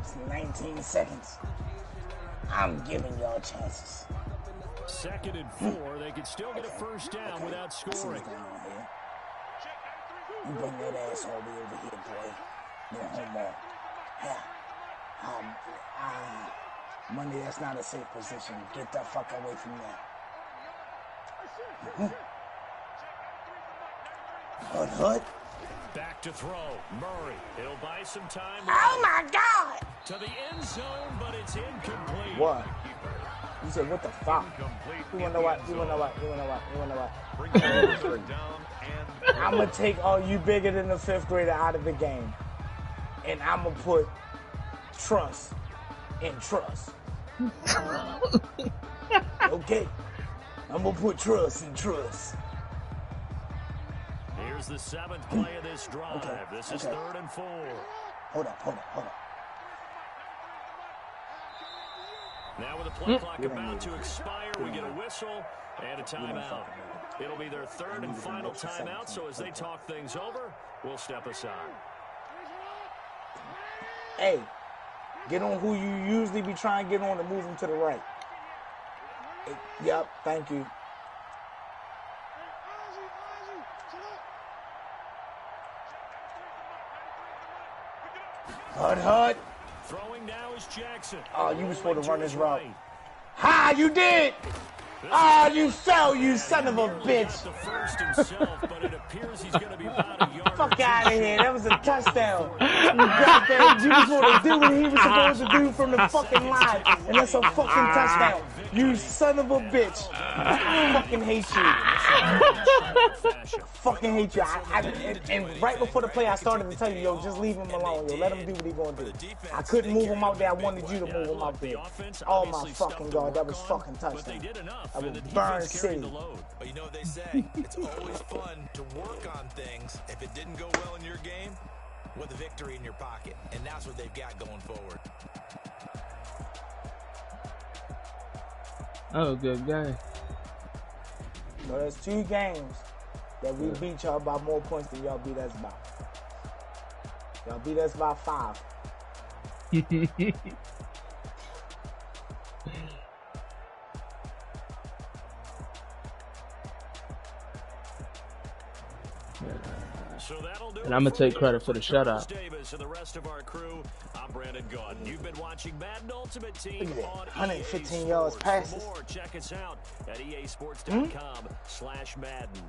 It's 19 seconds. I'm giving y'all chances. 2nd and 4. They could still get a first down without scoring. You bring that ass all the way over here, boy. No homo. Yeah. Money, that's not a safe position. Get the fuck away from there. Hud. Back to throw. Murray. He'll buy some time. Oh, my God. To the end zone, but it's incomplete. What? You said, what the fuck? You wanna know what? I'm going to take all you bigger than the 5th grader out of the game. And I'm going to put trust in trust. Okay. I'm going to put trust in trust. Here's the 7th play of this drive. Okay. This is 3rd and 4. Hold up. Now with the play clock about to expire, we get a whistle and a timeout. It'll be their 3rd and final timeout, so as they talk things over, we'll step aside. Hey, get on who you usually be trying to get on and move them to the right. Yep, thank you. Hud. Throwing now is Jackson. Oh, you were supposed to run this route. Ha, you did! Ah, you fell, you son of a bitch. Fuck out of here. That was a touchdown. You goddamn, you was supposed to do what he was supposed to do from the fucking line. And that's a fucking touchdown. You son of a bitch. I fucking hate you. Fucking hate you. And right before the play, I started to tell you, yo, just leave him alone. Yo, let him do what he gonna do. I couldn't move him out there. I wanted you to move him out there. Oh my fucking God, that was fucking touchdown. That was Burn City. But you know what they say? It's always fun to work on things. If it didn't go well in your game, with a victory in your pocket. And that's what they've got going forward. Oh, good game. So there's 2 games that we beat y'all by more points than y'all beat us by. Y'all beat us by 5. And I'm going to take credit for the shutout. The rest of our crew, I'm Brandon Gordon. You've been watching Madden Ultimate Team on 115 yards passes. Check us out at easports.com/Madden.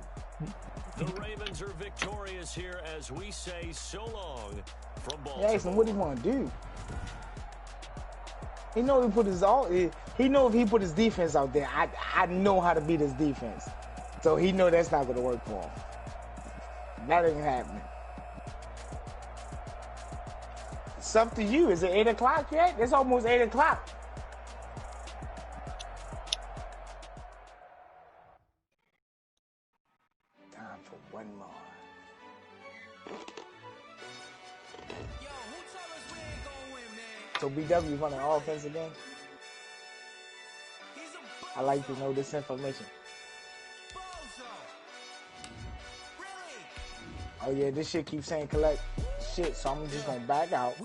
The Ravens are victorious here as we say so long from Baltimore. Yeah, what do you want to do? He know he put his he know if he put his defense out there, I know how to beat his defense. So he know that's not going to work for him. That ain't happening. It's up to you. Is it 8 o'clock yet? It's almost 8 o'clock. Time for one more. So BW running offense again? I like to know this information. Oh yeah, this shit keeps saying collect shit, so I'm just gonna back out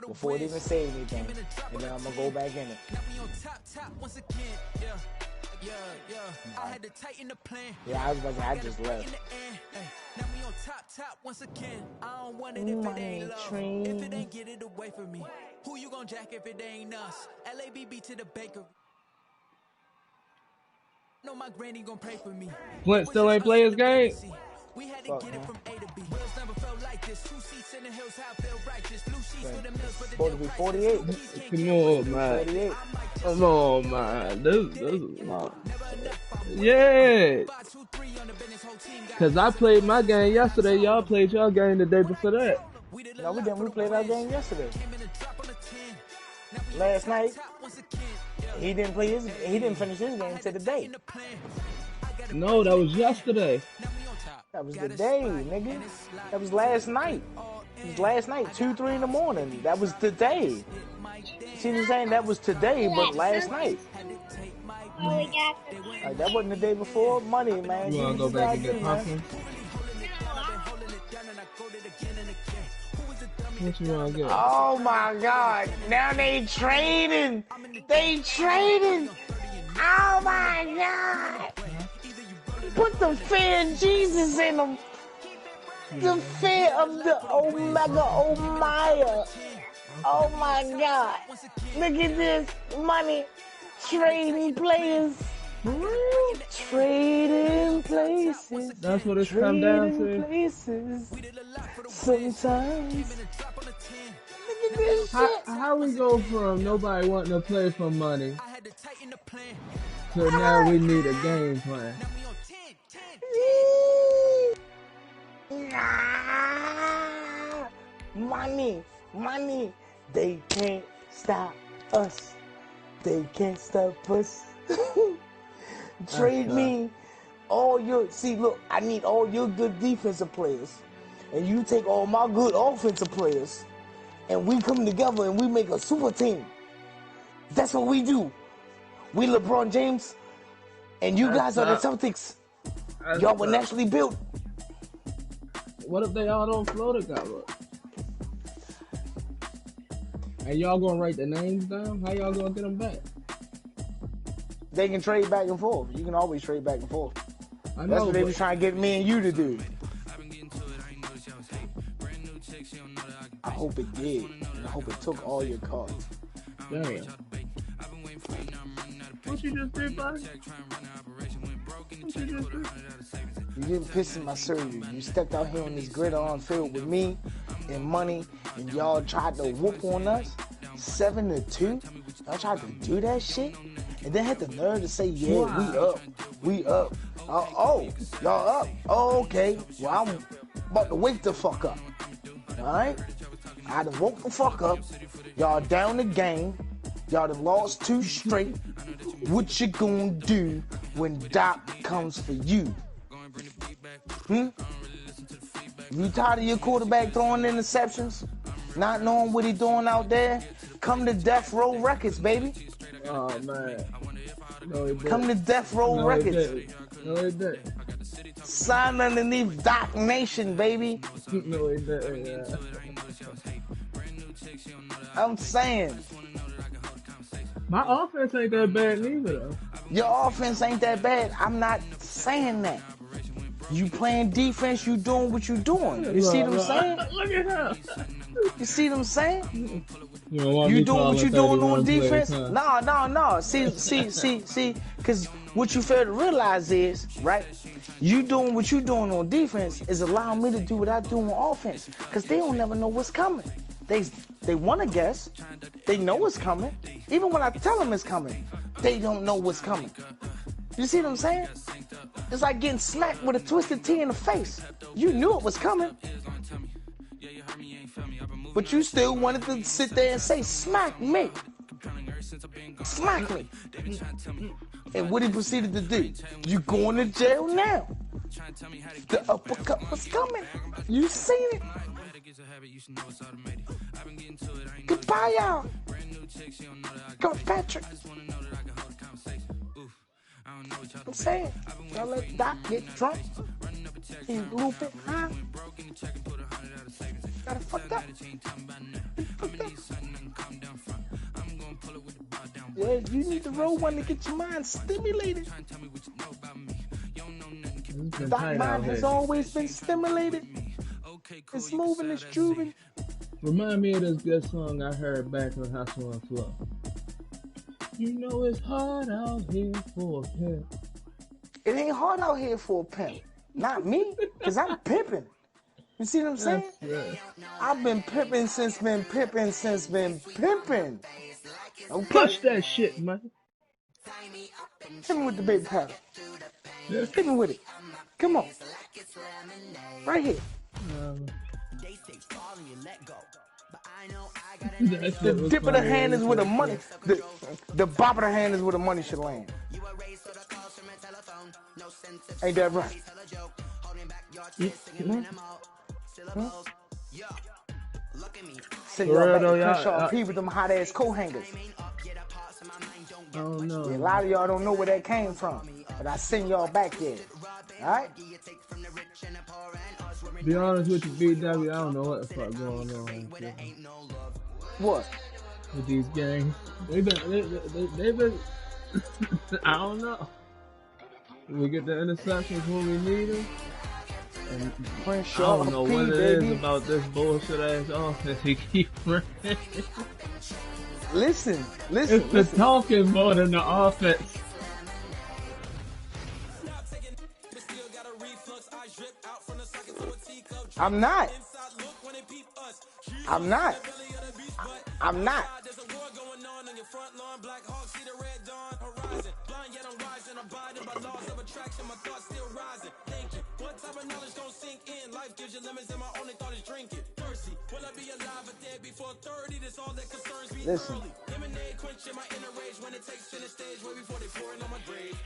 before it even say anything, and then I'm gonna go back in it. Yeah, I was about to say, I just left. Now we on top once again. I don't want it if it ain't love. If it ain't, get it away from me. Who you gon' jack if it ain't us? LABB to the baker. know my granny gon' pray for me. Flint still ain't play his game. We had to get it from A to B. Wheels never felt like this. 2 seats in the hills, how I feel righteous. Blue sheets with the mills, but the Supposed to be 48. Come on, man. 48. Come on, man. This is yeah. Cause I played my game yesterday. Y'all played y'all game the day before that. No, we didn't. We played our game yesterday. Last night, he didn't play his. He didn't finish his game till the day. No, that was yesterday. That was the day, nigga. That was last night. It was last night, 2, 3 in the morning. That was today. See what I'm saying? That was today, but last night. Like, that wasn't the day before. Money, man. You wanna go back and get popcorn? What you wanna get? Oh my God! Now they trading. They trading. Oh my God! Put the fear of Jesus in them. The fear of the Omega Omaya. Oh my God! Look at this money. Trading players. Trading places. That's what it's come down to. Places. Sometimes. Look at this shit. How we go from nobody wanting to play for money to now we need a game plan? Money. They can't stop us. They can't stop us. Trade me all your. See, look, I need all your good defensive players, and you take all my good offensive players, and we come together and we make a super team. That's what we do. We LeBron James, and you guys are the Celtics. Y'all were naturally built. What if they all don't flow together? And y'all gonna write the names down? How y'all gonna get them back? They can trade back and forth. You can always trade back and forth. I know, that's what they were trying to get me and you to do. I hope it did. And I hope it took all your cards. Damn. What you just did, buddy? You didn't piss in my surgery. You stepped out here on this gridiron field with me and money, and y'all tried to whoop on us 7-2. Y'all tried to do that shit, and then had the nerve to say, "Yeah, we up." Oh, y'all up? Oh, okay. Well, I'm about to wake the fuck up. All right? I done woke the fuck up. Y'all down the game. Y'all done lost 2 straight. What you gonna do when Doc comes for you? You tired of your quarterback throwing interceptions? Not knowing what he doing out there? Come to Death Row Records, baby. Oh, man. No, he didn't. Come to Death Row Records. No, he didn't. Sign underneath Doc Nation, baby. No, he didn't. Yeah. I'm saying. My offense ain't that bad neither, though. Your offense ain't that bad. I'm not saying that. You playing defense, you doing what you doing. You see what I'm saying? Look at her. You see what I'm saying? You doing what you doing on defense? No. See, because what you fail to realize is, right, you doing what you doing on defense is allowing me to do what I do on offense. Because they don't never know what's coming. They want to guess. They know what's coming. Even when I tell them it's coming, they don't know what's coming. You see what I'm saying? It's like getting smacked with a twisted T in the face. You knew it was coming. But you still wanted to sit there and say, "Smack me. Smack me." And what he proceeded to do, you going to jail now. The uppercut was coming. You seen it. Goodbye, y'all. Go, Patrick. I'm saying, y'all let Doc get drunk. He's a little bit high. Got it fucked up. Yeah, you need to roll one to get your mind stimulated. Doc mind has always been stimulated. It's moving, it's grooving. Remind me of this good song I heard back on Hustle and Flow. You know it's hard out here for a pimp. It ain't hard out here for a pimp. Not me, because I'm pimping. You see what I'm saying? I've been pimping since been pimping. Okay? Push that shit, man. Hit me with the baby powder. Hit me with it. Come on. Right here. The dip of the hand is where the money. The bop of the hand is where the money should land. Ain't that right? Send y'all back to Crenshaw P with them hot ass coat hangers. Oh no. Yeah, a lot of y'all don't know where that came from, but I send y'all back there. Alright? Be honest with you, BW, I don't know what the fuck going on. What? With these gangs. They've been I don't know. We get the interceptions when we need them. And I don't know what it is about this bullshit ass offense he keep running. Listen. It's the talking more than the offense. I'm not.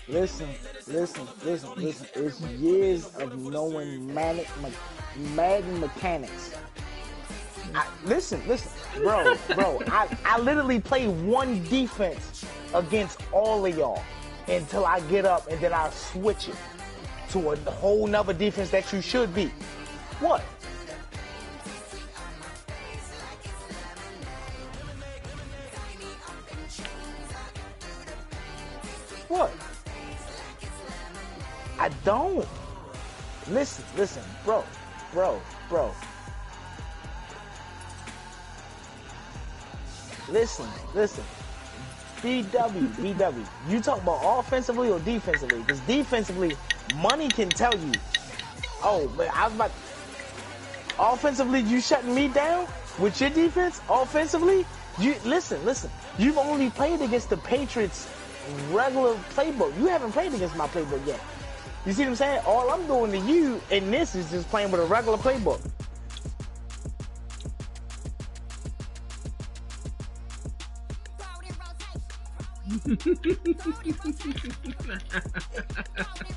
Listen. It's years of knowing Madden mechanics. Listen, bro. I literally play one defense against all of y'all until I get up, and then I switch it to a whole nother defense that you should be. What? What? I don't. Listen, bro. Listen. BW. You talk about offensively or defensively? Because defensively, money can tell you. Oh, but I was about. Offensively, you shutting me down with your defense? Offensively, you listen. You've only played against the Patriots' regular playbook. You haven't played against my playbook yet. You see what I'm saying? All I'm doing to you in this is just playing with a regular playbook.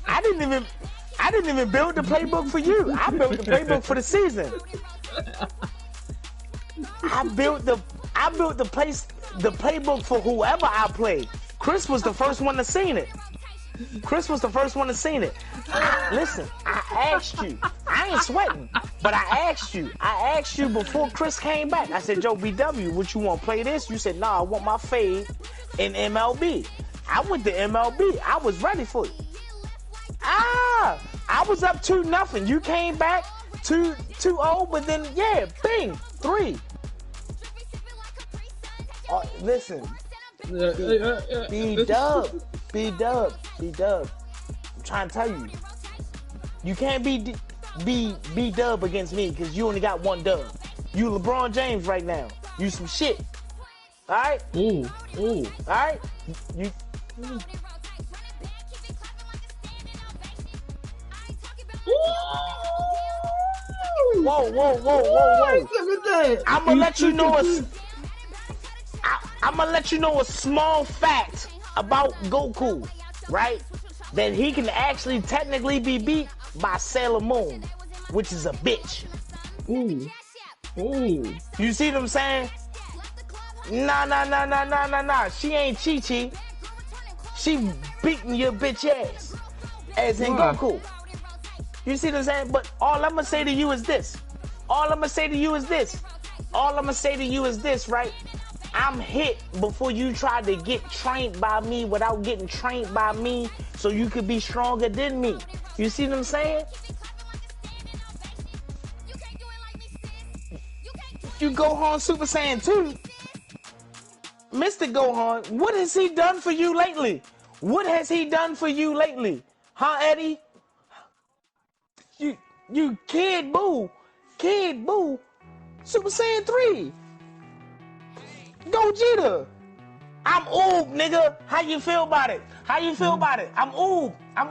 I didn't even build the playbook for you. I built the playbook for the season. I built the playbook for whoever I play. Chris was the first one to seen it. Listen, I asked you. I ain't sweating, but I asked you. I asked you before Chris came back. I said, "Yo, BW, what you want to play this?" You said, "Nah, I want my fade in MLB." I went to MLB. I was ready for it. I was up 2-0. You came back 2-0, but then bing, 3. Listen. B-Dub. I'm trying to tell you. You can't be B-Dub against me because you only got one dub. You LeBron James right now. You some shit. Alright? Ooh. Alright? You. Whoa. I'm gonna let you know I'm gonna let you know a small fact about Goku, right? That he can actually technically be beat by Sailor Moon, which is a bitch. Ooh. You see what I'm saying? Nah. She ain't Chi-Chi. She beating your bitch ass. As in Goku. You see what I'm saying? But all I'm gonna say to you is this. Right? I'm hit before you try to get trained by me without getting trained by me so you could be stronger than me. You see what I'm saying? You Gohan Super Saiyan 2. Mr. Gohan, what has he done for you lately? Huh, Eddie? You Kid Buu. Super Saiyan 3. Gogeta. I'm Oob, nigga. How you feel about it? I'm Oob. I'm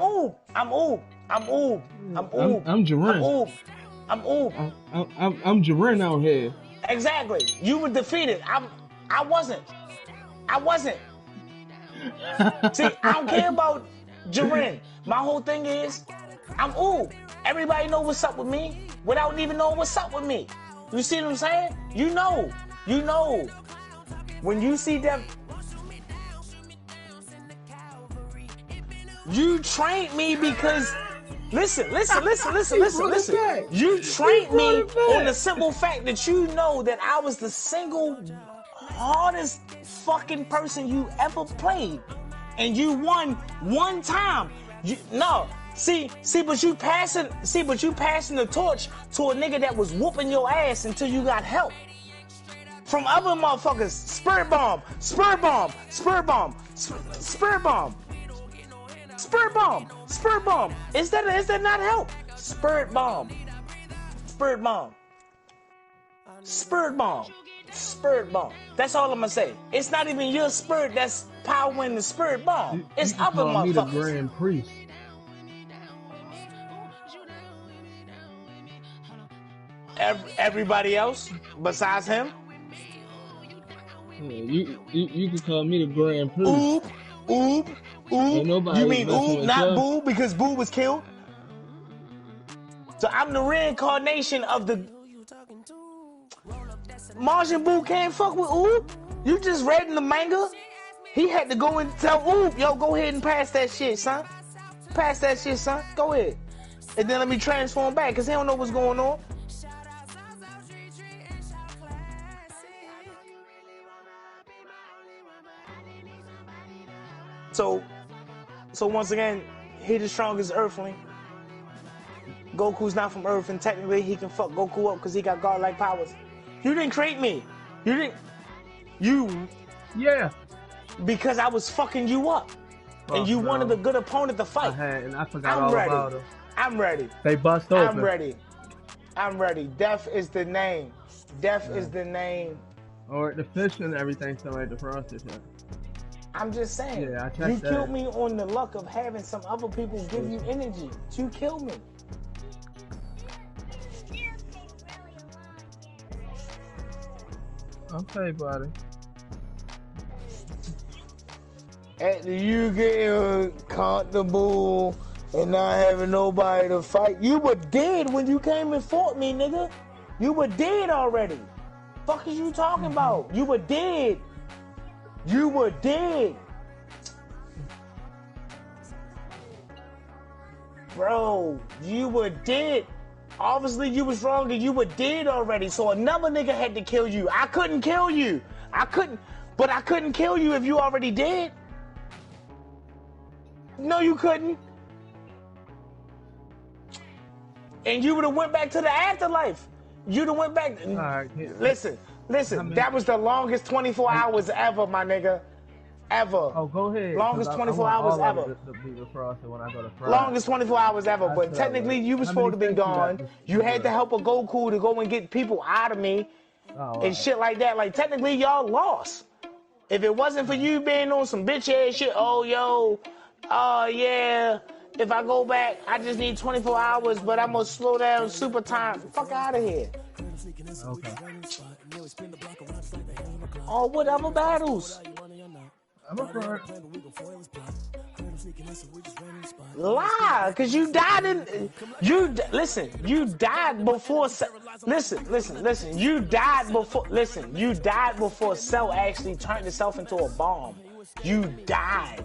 Jiren. I'm Jiren out here. Exactly. You were defeated. I wasn't. See, I don't care about Jiren. My whole thing is, I'm Oob. Everybody know what's up with me without even knowing what's up with me. You see what I'm saying? You know. When you see them, you trained me because, listen. You trained me on the simple fact that you know that I was the single hardest fucking person you ever played. And you won one time. But you passing the torch to a nigga that was whooping your ass until you got help. From other motherfuckers, Spirit Bomb. Is that not help? Spirit Bomb. That's all I'm gonna say. It's not even your spirit that's powering the Spirit Bomb. It's other motherfuckers. Me the Grand Priest. Everybody else besides him. Yeah, you can call me the Grand Priest. Oob. You mean Oob, not Boo, because Boo was killed? So I'm the reincarnation of the... Majin Buu can't fuck with Oob. You just read in the manga. He had to go and tell Oob, yo, go ahead and pass that shit, son. Go ahead. And then let me transform back, because he don't know what's going on. So once again, he the strongest Earthling. Goku's not from Earth, and technically he can fuck Goku up because he got godlike powers. You didn't create me. Yeah. Because I was fucking you up. And you wanted a good opponent to fight. I forgot all about him. I'm ready. They bust open. I'm ready. Death is the name. Is the name. Or the fish and everything still ain't the process yet. I'm just saying. Yeah, I checked that. Killed me on the luck of having some other people give you energy. You killed me. Okay, buddy. After you getting comfortable and not having nobody to fight, you were dead when you came and fought me, nigga. You were dead already. Fuck is you talking about? You were dead. Bro, you were dead. Obviously, you was wrong and you were dead already. So another nigga had to kill you. I couldn't kill you. But I couldn't kill you if you already dead. No, you couldn't. And you would have went back to the afterlife. You'd have went back. Right, Listen. That was the longest 24 hours ever, my nigga. Ever. Oh, go ahead. Longest 24 hours ever. Longest 24 hours ever. But technically, you was supposed to be gone. You had to help a Goku to go and get people out of me. And shit like that. Like, technically, y'all lost. If it wasn't for you being on some bitch ass shit, yeah, if I go back, I just need 24 hours, but I'm gonna slow down super time. Fuck out of here. Okay. Oh, whatever battles. I'm up for it. Lie, cause you died you died before you died before Cell actually turned itself into a bomb. You died.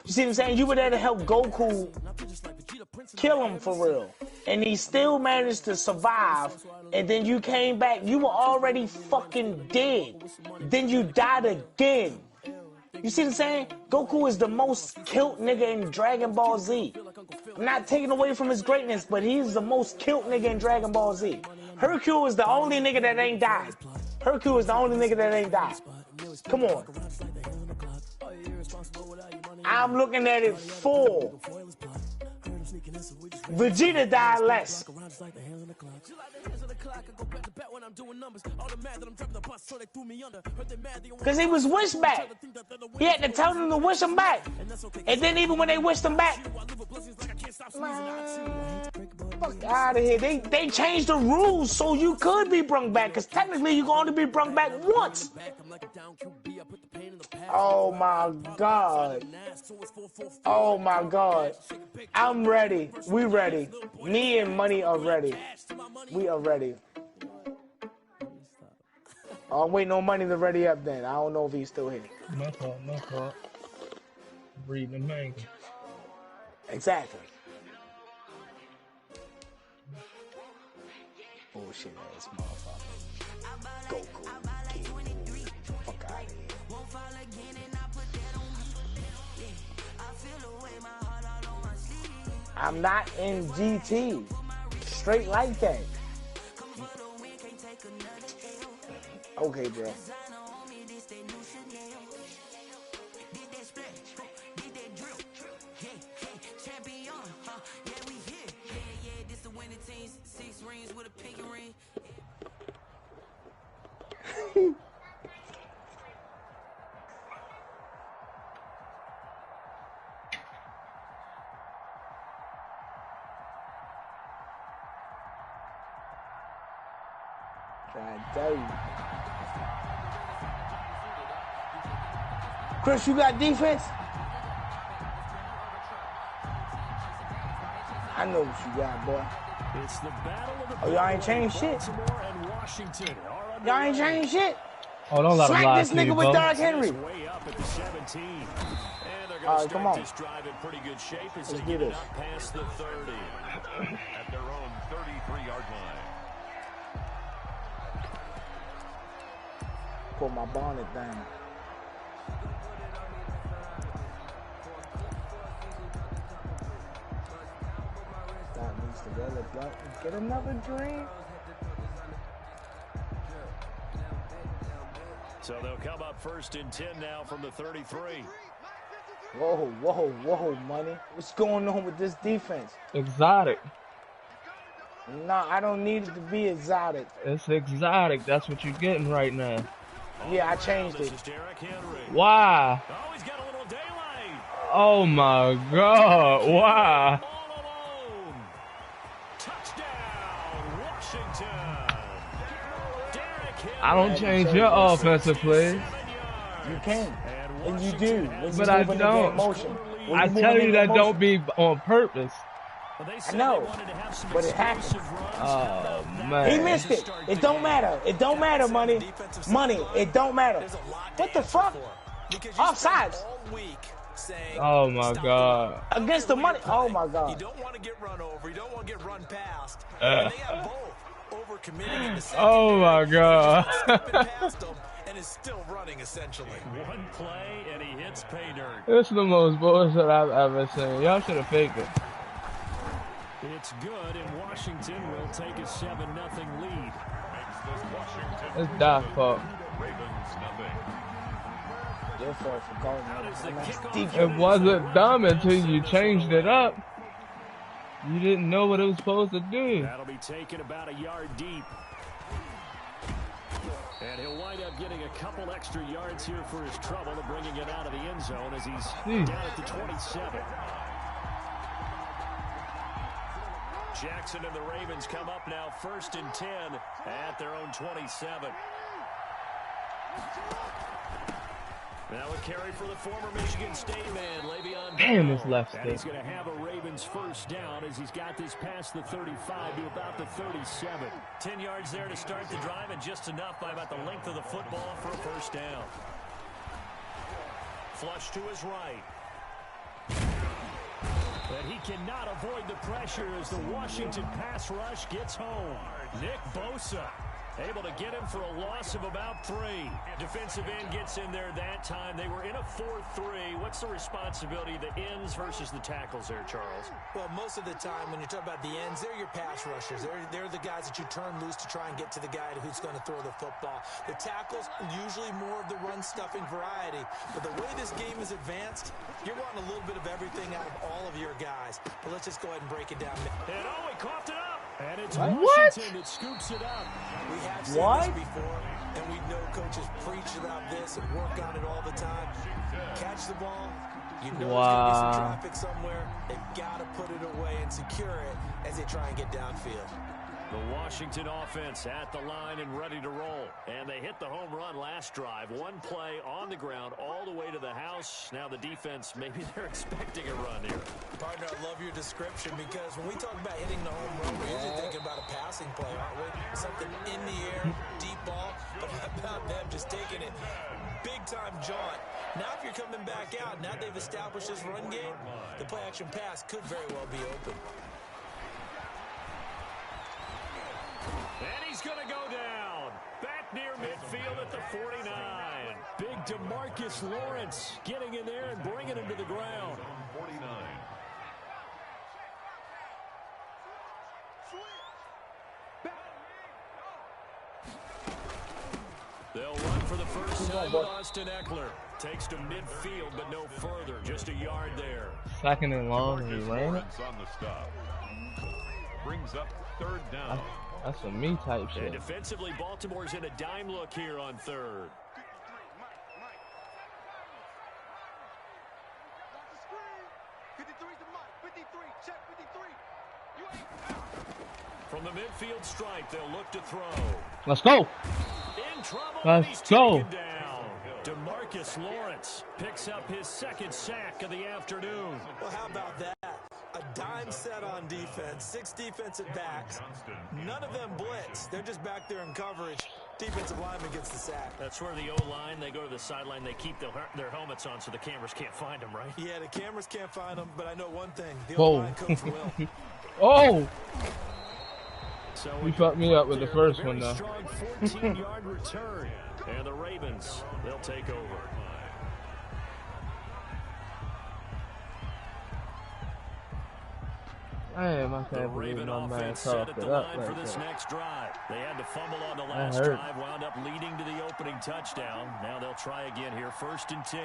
You see what I'm saying? You were there to help Goku kill him for real. And he still managed to survive. And then you came back. You were already fucking dead. Then you died again. You see what I'm saying? Goku is the most killed nigga in Dragon Ball Z. I'm not taking away from his greatness, but he's the most killed nigga in Dragon Ball Z. Hercule is the only nigga that ain't died. Come on. I'm looking at it full. Vegeta died less. Because he was wished back. He had to tell them to wish him back. And then even when they wished him back, man, fuck out of here. They changed the rules so you could be brung back. Because technically you can only be brung back once. Oh my God. Oh my God. I'm ready. We ready. Me and Money are ready. We are ready. Oh, I'm waiting on Money to ready up then. I don't know if he's still here. My fault. Reading the manga. Exactly. Bullshit ass motherfucker. Goku. Fuck out of here. I'm not in GT. Straight like that. Okay, bro. Trying to tell you. Chris, you got defense? I know what you got, boy. It's the battle of the y'all ain't changed shit. Y'all ain't changed shit. Oh, don't let him lie this nigga with Derrick Henry. Way up at the 17. And they're All going to right, come start on. this drive in pretty good shape as Let's they do get it this. up past the 30. At their own 33-yard line. Pull my bonnet down. That needs to roll a blunt and get another drink. So they'll come up 1st and 10 now from the 33. Whoa, Money. What's going on with this defense? Exotic. No, I don't need it to be exotic. It's exotic. That's what you're getting right now. Yeah, I changed it. Why? Oh, he's got a little daylight. Oh my God. Why? Touchdown, Washington. I don't change your offensive plays. You can. And you do. But I don't. I tell you that don't be on purpose. I know, but it happened. Oh, man. He missed it. It don't matter. It don't matter, Money. Money, it don't matter. What the fuck? Offsides. Oh, my God. Against the Money. Oh, my God. You don't want to get run over. You don't want to get run past. And they have both overcommitting in the second. Oh, my God. And is still running, essentially. One play, and he hits pay dirt. This is the most bullshit I've ever seen. Y'all should have faked it. It's good, and Washington will take a 7-0 lead. It's Doc's fault. Your fault for calling me. It wasn't dumb until you changed it up. You didn't know what it was supposed to do. That'll be taken about a yard deep. And he'll wind up getting a couple extra yards here for his trouble and bringing it out of the end zone as he's down at the 27. Jackson and the Ravens come up now 1st and 10 at their own 27. Now a carry for the former Michigan State man, Le'Veon. Damn, this left stick. And he's going to have a Ravens first down as he's got this past the 35 to about the 37. 10 yards there to start the drive, and just enough by about the length of the football for a first down. Flush to his right. But he cannot avoid the pressure as the Washington pass rush gets home. Nick Bosa Able to get him for a loss of about 3. Defensive end gets in there that time. They were in a 4-3. What's the responsibility of the ends versus the tackles there, Charles? Well, most of the time when you talk about the ends, they're your pass rushers. They're the guys that you turn loose to try and get to the guy who's going to throw the football. The tackles, usually more of the run-stuffing variety. But the way this game is advanced, you're wanting a little bit of everything out of all of your guys. But let's just go ahead and break it down. And he coughed it up. And it's What? Washington that scoops it up. We have seen this before, and we know coaches preach about this and work on it all the time. Catch the ball. You know there's going to be some traffic somewhere. They've got to put it away and secure it as they try and get downfield. The Washington offense at the line and ready to roll. And they hit the home run last drive. One play on the ground all the way to the house. Now the defense, maybe they're expecting a run here. Partner, I love your description because when we talk about hitting the home run, we're usually thinking about a passing play, aren't we? Something in the air, deep ball. But how about them just taking it big-time jaunt? Now if you're coming back out, now they've established this run game, the play-action pass could very well be open. And he's going to go down. Back near midfield at the 49. Big DeMarcus Lawrence getting in there and bringing him to the ground. 49. They'll run for the first time with Austin Eckler. Takes to midfield, but no further. Just a yard there. Second and long, and he ran. Lawrence on the stop. Brings up 3rd down. That's a me type shit. And defensively, Baltimore's in a dime look here on 3rd. From the midfield stripe, they'll look to throw. Let's go. In trouble. Let's go. Down. DeMarcus Lawrence picks up his 2nd sack of the afternoon. Well, how about that? A dime set on defense, 6 defensive backs. None of them blitz. They're just back there in coverage. Defensive lineman gets the sack. That's where the O-line, they go to the sideline, they keep their helmets on so the cameras can't find them, right? Yeah, the cameras can't find them, but I know one thing. The Whoa. O-line coach will. Oh! So You fucked me up with the first one, though. Strong 14-yard return. And the Ravens, they'll take over. Damn, I The can't believe Raven my man offense set at coughed the it up line for like this that. next drive. They had to fumble on the last hurt. drive, wound up leading to the opening touchdown. Now they'll try again here, 1st and 10.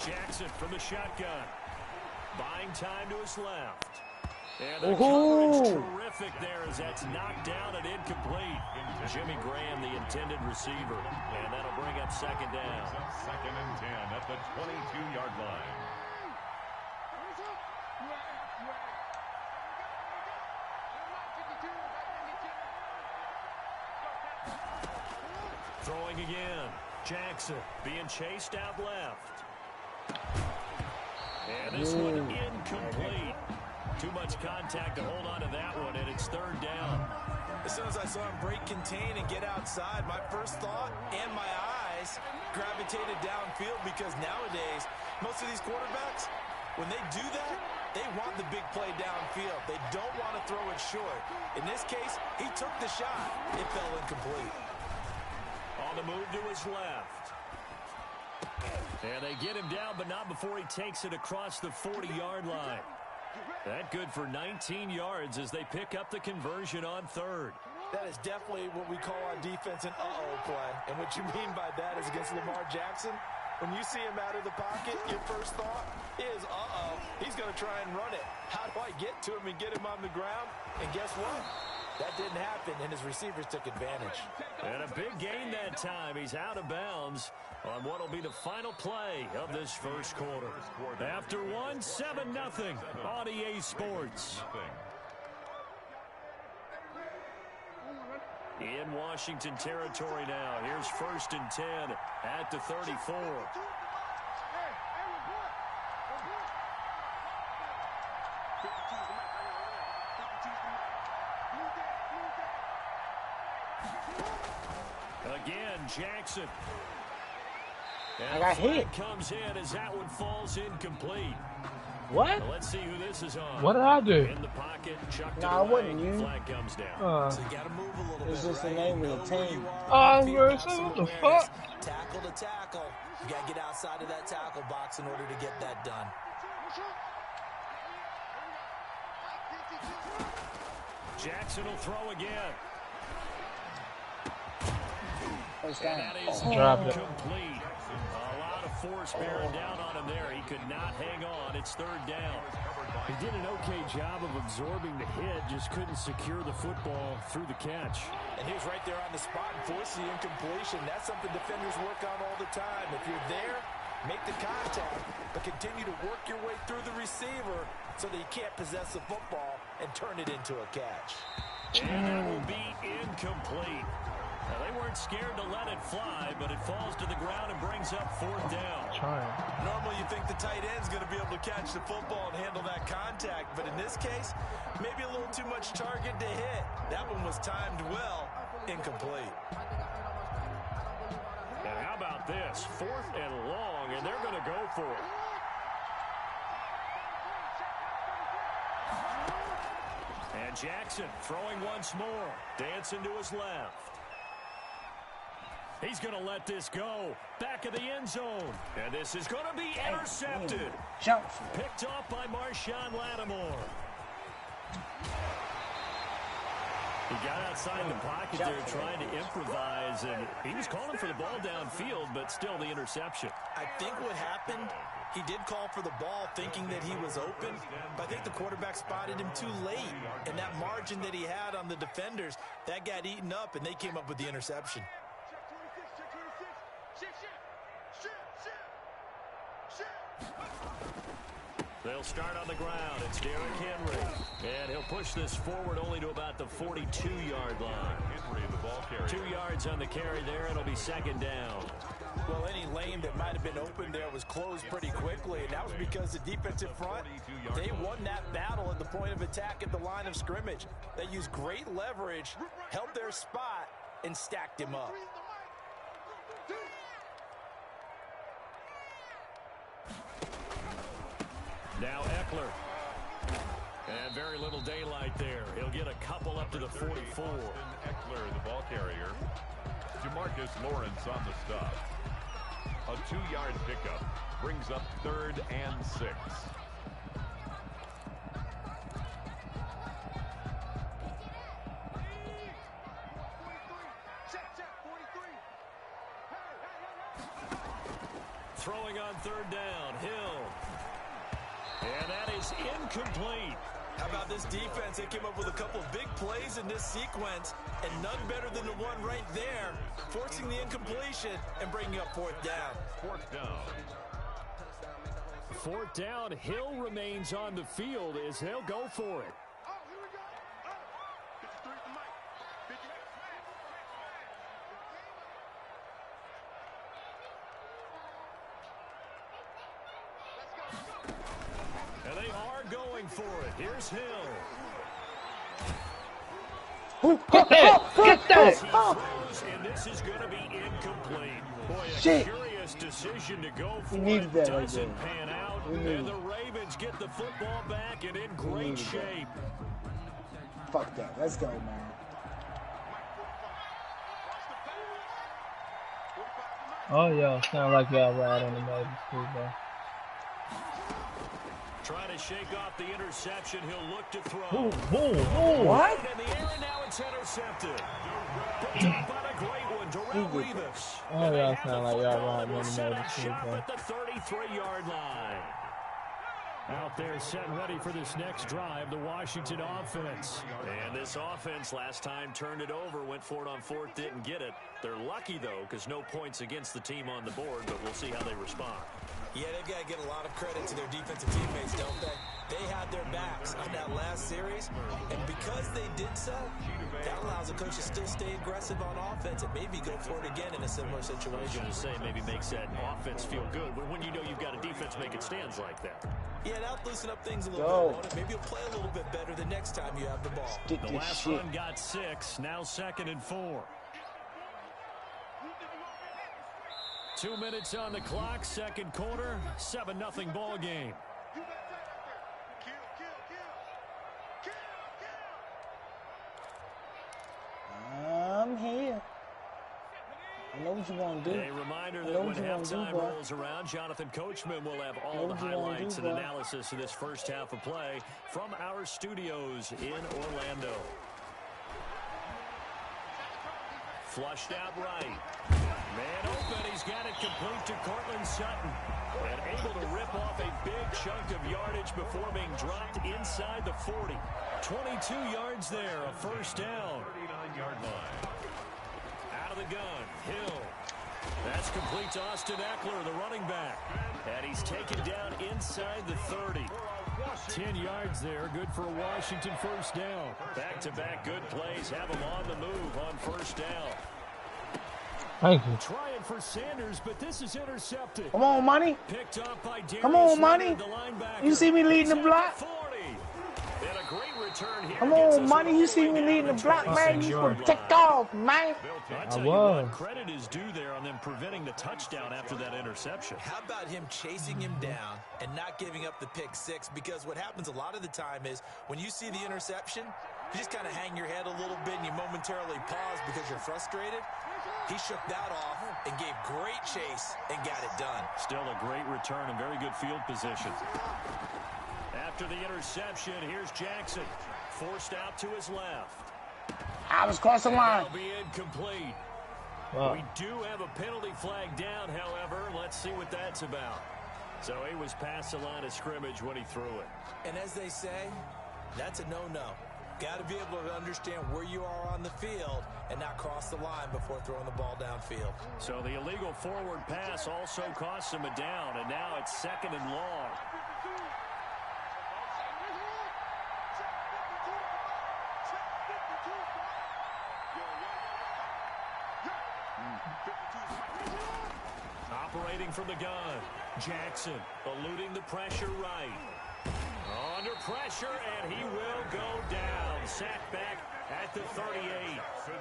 Jackson from the shotgun. Buying time to his left. And the coverage terrific there as that's knocked down and incomplete. Jimmy Graham, the intended receiver. And that'll bring up 2nd down. 2nd and 10 at the 22-yard line. Throwing again. Jackson being chased out left. And this one incomplete. Too much contact to hold on to that one, and it's 3rd down. As soon as I saw him break contain and get outside, my first thought and my eyes gravitated downfield because nowadays, most of these quarterbacks, when they do that, they want the big play downfield. They don't want to throw it short. In this case, he took the shot. It fell incomplete. On the move to his left. And they get him down, but not before he takes it across the 40-yard line. That good for 19 yards as they pick up the conversion on 3rd. That is definitely what we call on defense an uh-oh play. And what you mean by that is against Lamar Jackson, when you see him out of the pocket, your first thought is, uh-oh, he's going to try and run it. How do I get to him and get him on the ground? And guess what? That didn't happen, and his receivers took advantage. And a big gain that time. He's out of bounds on what will be the final play of this 1st quarter. After one, 7-0 on EA Sports. In Washington territory now. Here's 1st and 10 at the 34. Again, Jackson. I got hit. Comes in as that one falls incomplete. What? Now let's see who this is on. What did I do? In the pocket, chucked Nah, it it wasn't away. you. Flag comes down. So you got to move a little It's bit, just right? the name of the team. Oh, mercy, what the fuck? Tackle to tackle. You got to get outside of that tackle box in order to get that done. Jackson will throw again. And that is incomplete. A lot of force bearing down on him there. He could not hang on. It's third down. He did an okay job of absorbing the hit, just couldn't secure the football through the catch. And he was right there on the spot and forced the incompletion. That's something defenders work on all the time. If you're there, make the contact, but continue to work your way through the receiver so that you can't possess the football and turn it into a catch. And that will be incomplete. Now, they weren't scared to let it fly, but it falls to the ground and brings up fourth down. Normally, you think the tight end's going to be able to catch the football and handle that contact, but in this case, maybe a little too much target to hit. That one was timed well, incomplete. And how about this? 4th and long, and they're going to go for it. And Jackson throwing once more. Dancing to his left. He's going to let this go. Back of the end zone. And this is going to be intercepted. Picked off by Marshawn Lattimore. He got outside the pocket there trying to improvise, and he was calling for the ball downfield, but still the interception. I think what happened, he did call for the ball thinking that he was open, but I think the quarterback spotted him too late. And that margin that he had on the defenders, that got eaten up, and they came up with the interception. They'll start on the ground. It's Derrick Henry. And he'll push this forward only to about the 42-yard line. Henry, the ball carrier. 2 yards on the carry there. It'll be second down. Well, any lane that might have been open there was closed pretty quickly, and that was because the defensive front, they won that battle at the point of attack at the line of scrimmage. They used great leverage, held their spot, and stacked him up. Now Eckler. And very little daylight there. He'll get a couple up to the 44. Eckler, the ball carrier. Jamarcus Lawrence on the stop. A 2-yard pickup brings up 3rd and 6. Throwing on 3rd down, Hill. And that is incomplete. How about this defense? They came up with a couple of big plays in this sequence, and none better than the one right there, forcing the incompletion and bringing up 4th down. 4th down. 4th down, Hill remains on the field as they'll go for it. And they are going for it. Here's Hill. Get that! Get that! And this is going to be incomplete. Boy, a curious decision to go for it. Doesn't pan out. And the Ravens get the football back and in great shape. Fuck that. Let's go, man. Oh, y'all sound like y'all ride on the Navy School, bro. Trying to shake off the interception. He'll look to throw. What? In the air, and now it's intercepted. Picked up on a great one. Darrell Revis. Oh, y'all sound like y'all ride on the Navy School, bro. At the 33-yard line. Out there set and ready for this next drive, the Washington offense. And this offense last time turned it over, went for it on 4th, didn't get it. They're lucky, though, because no points against the team on the board, but we'll see how they respond. Yeah, they've got to give a lot of credit to their defensive teammates, don't they? They had their backs on that last series, and because they did so, that allows the coach to still stay aggressive on offense and maybe go for it again in a similar situation. I was going to say, maybe makes that offense feel good, but when you know you've got a defense making stands like that. Yeah, that'll loosen up things a little bit, won't it? Maybe you'll play a little bit better the next time you have the ball. The last run got 6, now 2nd and 4. 2 minutes on the clock, second quarter, 7-0 ball game. I'm here. I know what you're going to do. A reminder that when halftime rolls around, Jonathan Coachman will have all the highlights and analysis of this first half of play from our studios in Orlando. Flushed out right. Man open. He's got it complete to Cortland Sutton. And able to rip off a big chunk of yardage before being dropped inside the 40. 22 yards there, a first down. 39-yard line. Out of the gun, Hill. That's complete to Austin Eckler, the running back. And he's taken down inside the 30. 10 yards there, good for a Washington first down. Back-to-back good plays have him on the move on first down. Thank you. Trying for Sanders, but this is intercepted. Come on, money. Picked up by Darius Come on, money. Leonard, the linebacker. You see me leading the block? 40. And a great return here. Come on, money. You see me leading the block, man. You can take off, man. I tell you what, credit is due there on them preventing the touchdown after that interception. How about him chasing him down and not giving up the pick six? Because what happens a lot of the time is when you see the interception, you just kind of hang your head a little bit and you momentarily pause because you're frustrated. He shook that off and gave great chase and got it done. Still a great return and very good field position. After the interception, here's Jackson. Forced out to his left. I was crossing the line. That'll be incomplete. We do have a penalty flag down, however. Let's see what that's about. So he was past the line of scrimmage when he threw it. And as they say, that's a no-no. Got to be able to understand where you are on the field and not cross the line before throwing the ball downfield. So the illegal forward pass also costs him a down, and now it's 2nd and long. Operating from the gun, Jackson eluding the pressure right. Under pressure, and he will go down. Sacked back at the 38.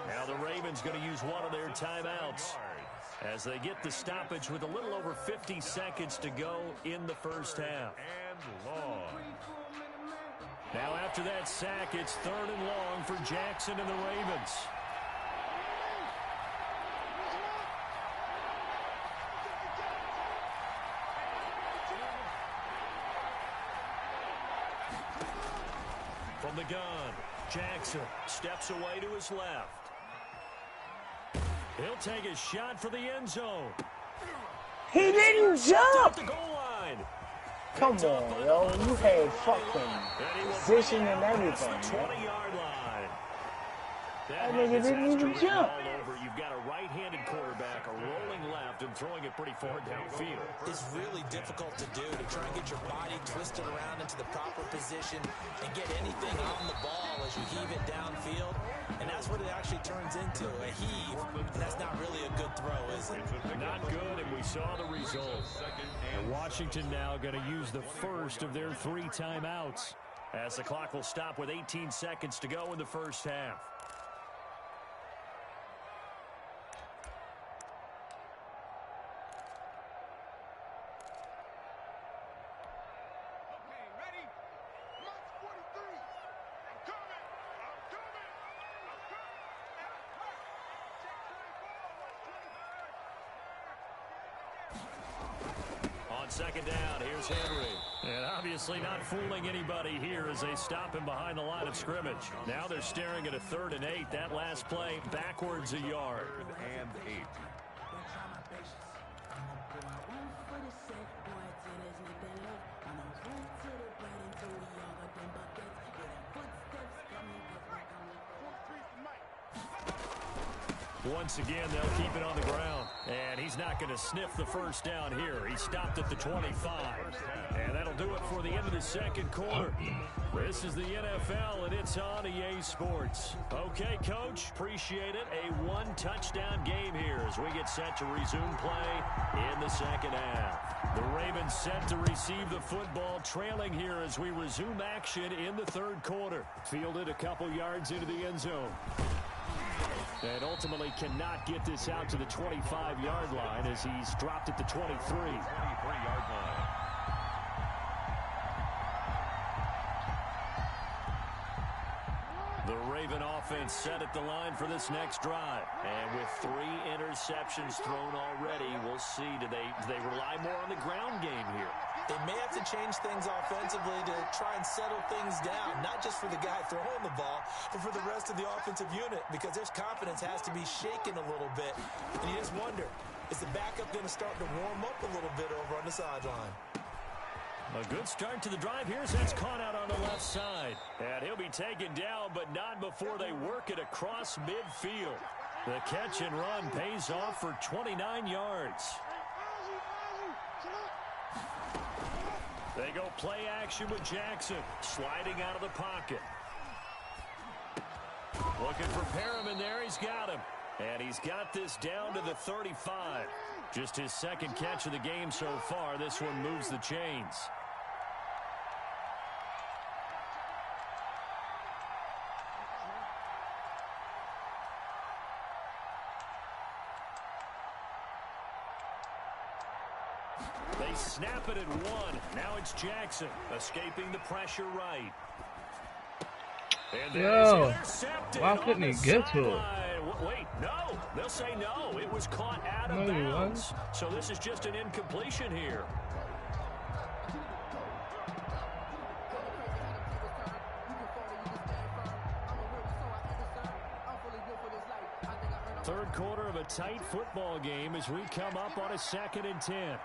Now the Ravens going to use one of their timeouts as they get the stoppage with a little over 50 seconds to go in the first half. And long. Now after that sack, it's 3rd and long for Jackson and the Ravens. From the gun, Jackson steps away to his left. He'll take a shot for the end zone. He didn't jump. The goal line. Come on, yo. You had fucking position and everything, man. 20-yard line. That nigga didn't even jump. You've got a right-handed quarterback, a rolling left, and throwing it pretty far downfield. It's really difficult to do, to try and get your body twisted around into the proper position and get anything on the ball as you heave it downfield. And that's what it actually turns into, a heave. And that's not really a good throw, is it? Not good, and we saw the result. And Washington now going to use the first of their 3 timeouts as the clock will stop with 18 seconds to go in the first half. On 2nd down, here's Henry. And obviously not fooling anybody here as they stop him behind the line of scrimmage. Now they're staring at a 3rd and 8. That last play backwards a yard. 3rd and 8. Once again, they'll keep it on the ground. And he's not going to sniff the first down here. He stopped at the 25. And that'll do it for the end of the second quarter. This is the NFL, and it's on EA Sports. Okay, Coach, appreciate it. A 1-touchdown game here as we get set to resume play in the second half. The Ravens set to receive the football, trailing here as we resume action in the third quarter. Fielded a couple yards into the end zone. And ultimately cannot get this out to the 25-yard line as he's dropped at the 23. 23-yard line. The Raven offense set at the line for this next drive. And with 3 interceptions thrown already, we'll see. Do they rely more on the ground game here? They may have to change things offensively to try and settle things down, not just for the guy throwing the ball, but for the rest of the offensive unit, because their confidence has to be shaken a little bit. And you just wonder, is the backup going to start to warm up a little bit over on the sideline? A good start to the drive. Here's that's caught out on the left side. And he'll be taken down, but not before they work it across midfield. The catch and run pays off for 29 yards. They go play action with Jackson, sliding out of the pocket. Looking for Perriman there. He's got him. And he's got this down to the 35. Just his second catch of the game so far. This one moves the chains. They snap it at 1. Now it's Jackson escaping the pressure right. And yo, why couldn't he get to it? Wait, no. They'll say no. It was caught out of bounds. So this is just an incompletion here. Third quarter of a tight football game as we come up on a 2nd and 10.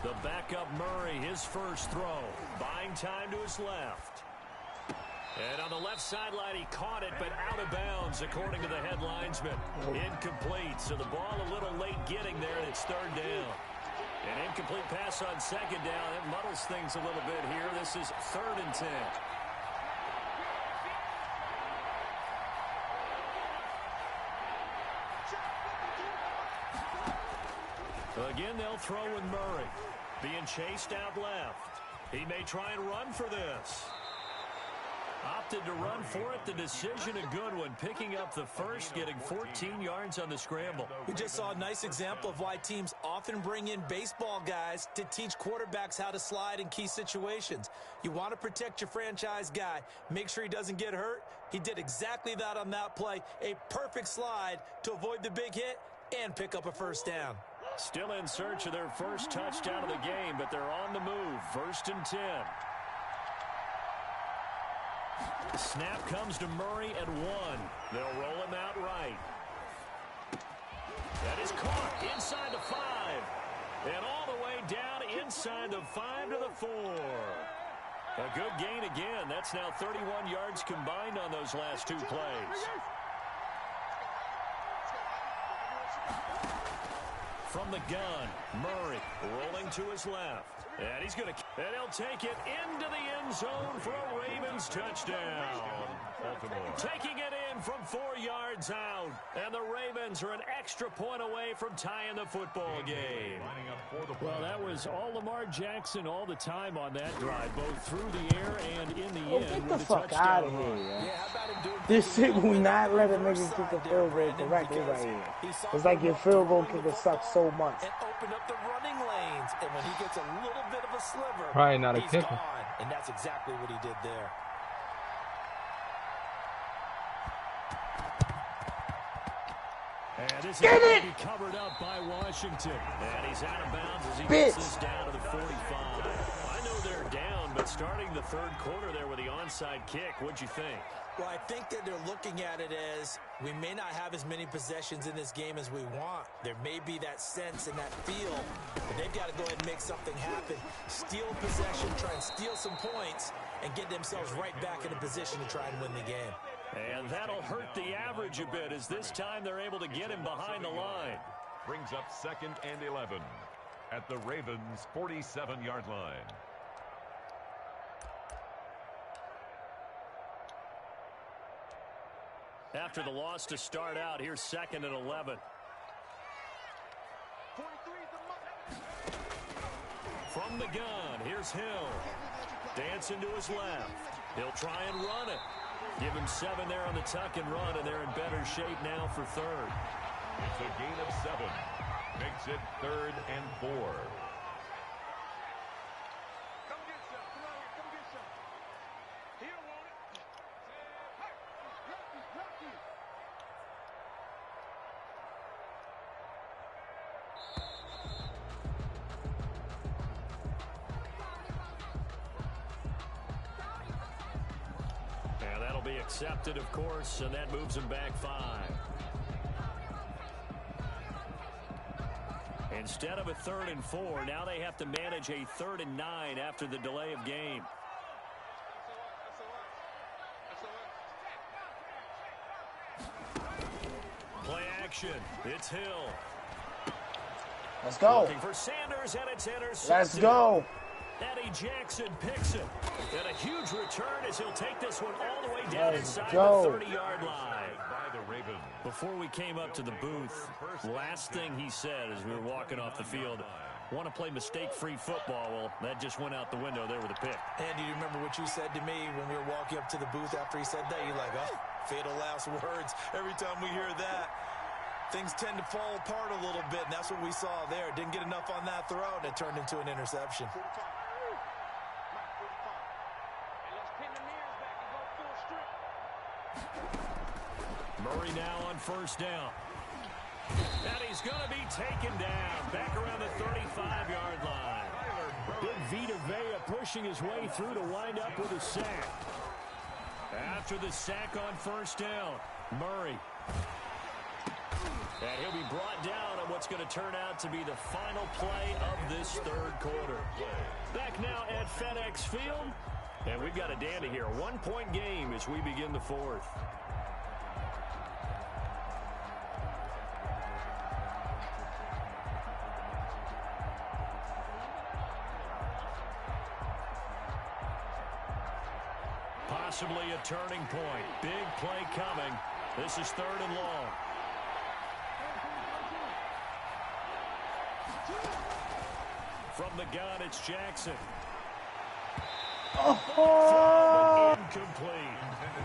The backup Murray, his first throw. Buying time to his left. And on the left sideline, he caught it, but out of bounds, according to the head linesman. Incomplete, so the ball a little late getting there, and it's 3rd down. An incomplete pass on 2nd down. It muddles things a little bit here. This is 3rd and 10. Again, they'll throw with Murray. Being chased out left. He may try and run for this. Opted to run for it. The decision a good one. Picking up the first, getting 14 yards on the scramble. We just saw a nice example of why teams often bring in baseball guys to teach quarterbacks how to slide in key situations. You want to protect your franchise guy. Make sure he doesn't get hurt. He did exactly that on that play. A perfect slide to avoid the big hit and pick up a first down. Still in search of their first touchdown of the game, but they're on the move. 1st and 10. The snap comes to Murray at 1. They'll roll him out right. That is caught inside the 5. And all the way down inside the 5 to the 4. A good gain again. That's now 31 yards combined on those last 2 plays. From the gun, Murray rolling to his left. And he's going to, and he'll take it into the end zone for a Ravens touchdown. Baltimore taking it in from 4 yards out. And the Ravens are an extra point away from tying the football game. Well, that was all Lamar Jackson all the time on that drive, both through the air and in the end. Get the fuck out of here, man. This shit will not let a nigga kick a field goal correctly right here. It's like your field goal kicker sucks so much. And open up the running lanes. And when he gets a little bit of a sliver, probably not a he's kicker. Gone. And that's exactly what he did there. And this is going to be covered up by Washington. And he's out of bounds as he gets this down to the 45. I know they're down, but starting the 3rd quarter there with the onside kick, what'd you think? Well, I think that they're looking at it as we may not have as many possessions in this game as we want. There may be that sense and that feel, but they've got to go ahead and make something happen. Steal possession, try and steal some points, and get themselves right back in a position to try and win the game. And that'll hurt the average a bit as this time they're able to get him behind the line. Brings up 2nd and 11 at the Ravens' 47-yard line. After the loss to start out, here's 2nd and 11. From the gun, here's Hill. Dancing to his left. He'll try and run it. Give him 7 there on the tuck and run, and they're in better shape now for third. It's a gain of 7. Makes it 3rd and 4. Be accepted, of course, and that moves him back 5. Instead of a 3rd and 4, now they have to manage a 3rd and 9 after the delay of game. Play action. It's Hill. Let's go. Looking for Sanders, and it's intercepted. Let's go. Eddie Jackson picks it. And a huge return as he'll take this one all the way down inside the 30-yard line. Before we came up to the booth, last thing he said as we were walking off the field, want to play mistake-free football. Well, that just went out the window there with a pick. Andy, do you remember what you said to me when we were walking up to the booth after he said that? You're like, oh, fatal last words. Every time we hear that, things tend to fall apart a little bit, and that's what we saw there. Didn't get enough on that throw, and it turned into an interception. Murray now on first down. And he's going to be taken down back around the 35-yard line. Big Vita Vea pushing his way through to wind up with a sack. After the sack on first down, Murray. And he'll be brought down on what's going to turn out to be the final play of this third quarter. Back now at FedEx Field. And we've got a dandy here. A 1-point game as we begin the fourth. Possibly a turning point. Big play coming. This is 3rd and long. From the gun, it's Jackson. Oh. Incomplete.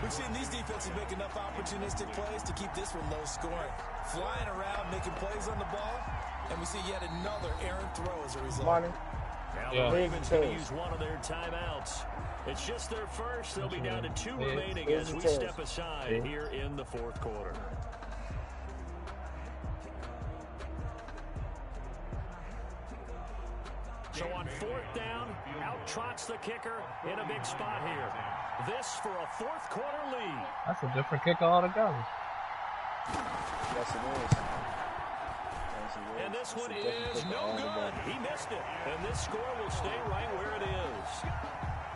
We've seen these defenses make enough opportunistic plays to keep this one low scoring. Flying around, making plays on the ball, and we see yet another errant throw as a result. Money. Now the Ravens going to use one of their timeouts. It's just their first. They'll be down to 2 remaining as we step aside here in the fourth quarter. So on 4th down, out trots the kicker in a big spot here. This for a fourth quarter lead. That's a different kicker altogether. Yes, it is. And this one is no good. He missed it. And this score will stay right where it is.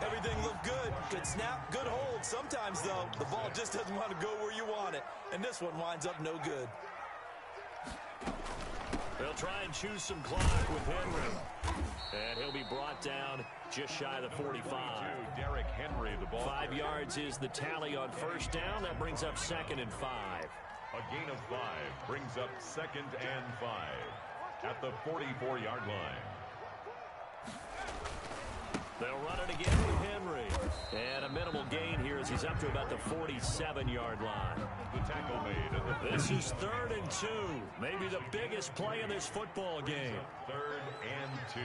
Everything looked good. Good snap, good hold. Sometimes, though, the ball just doesn't want to go where you want it. And this one winds up no good. They'll try and choose some clock with Henry. And he'll be brought down just shy of the 45. Derrick Henry, the ball. 5 yards is the tally on first down. That brings up 2nd and 5. A gain of 5 brings up 2nd and 5 at the 44-yard line. They'll run it again with Henry. And a minimal gain here as he's up to about the 47-yard line. The tackle made at the This is 3rd and 2. Maybe the biggest play in this football game. 3rd and 2.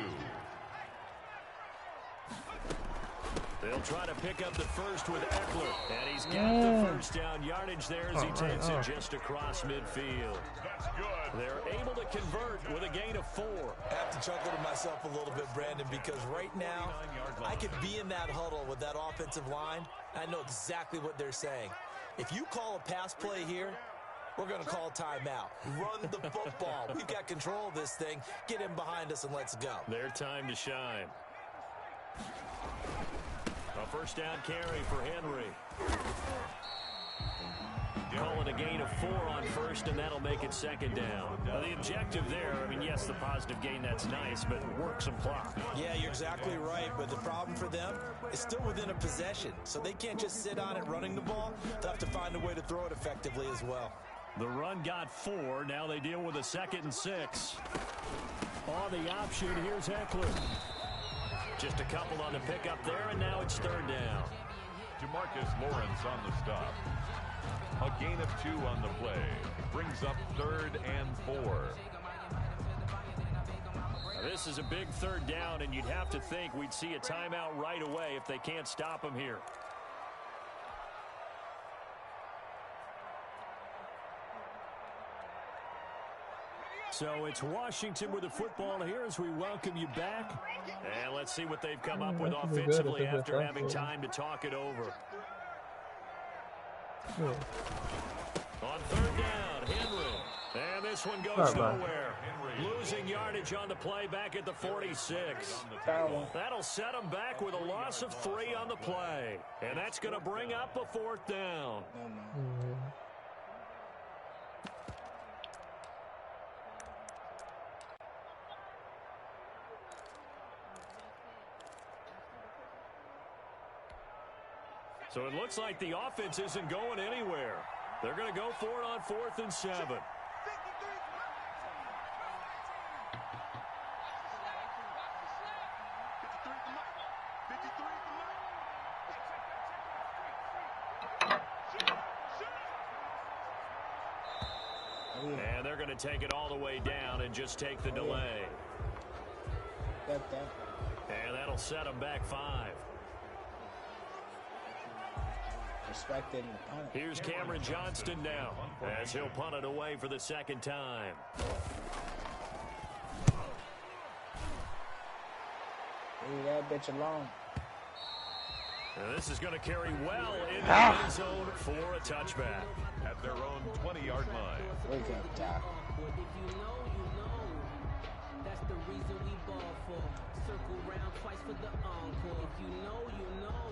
They'll try to pick up the first with Eckler. And he's got the first down yardage there as he takes it just across midfield. That's good. They're able to convert with a gain of 4. I have to chuckle to myself a little bit, Brandon, because right now I could be in that huddle with that offensive line. I know exactly what they're saying. If you call a pass play here, we're going to call timeout. Run the football. We've got control of this thing. Get him behind us and let's go. Their time to shine. A first down carry for Henry. Calling a gain of 4 on first, and that'll make it 2nd down. The objective there, I mean, yes, the positive gain, that's nice, but work some clock. Yeah, you're exactly right, but the problem for them is still within a possession, so they can't just sit on it running the ball. They'll have to find a way to throw it effectively as well. The run got 4. Now they deal with a 2nd and 6. On the option, here's Eckler. Just a couple on the pickup there, and now it's third down. Demarcus Lawrence on the stop. A gain of 2 on the play. Brings up 3rd and 4. Now, this is a big third down, and you'd have to think we'd see a timeout right away if they can't stop him here. So it's Washington with the football here as we welcome you back. And let's see what they've come up with offensively after having time to talk it over. On third down, Henry. And this one goes nowhere. Losing yardage on the play back at the 46. That'll set them back with a loss of 3 on the play. And that's going to bring up a 4th down. So it looks like the offense isn't going anywhere. They're going to go for it on 4th and 7. And they're going to take it all the way down and just take the delay. And that'll set them back 5. Here's Cameron Johnston now as he'll punt it away for the 2nd time. Leave that bitch alone. And this is going to carry well into the end zone for a touchback. At their own 20-yard line. Look at that. If you know, that's the reason we ball for. Circle round twice for the encore. If you know, you know.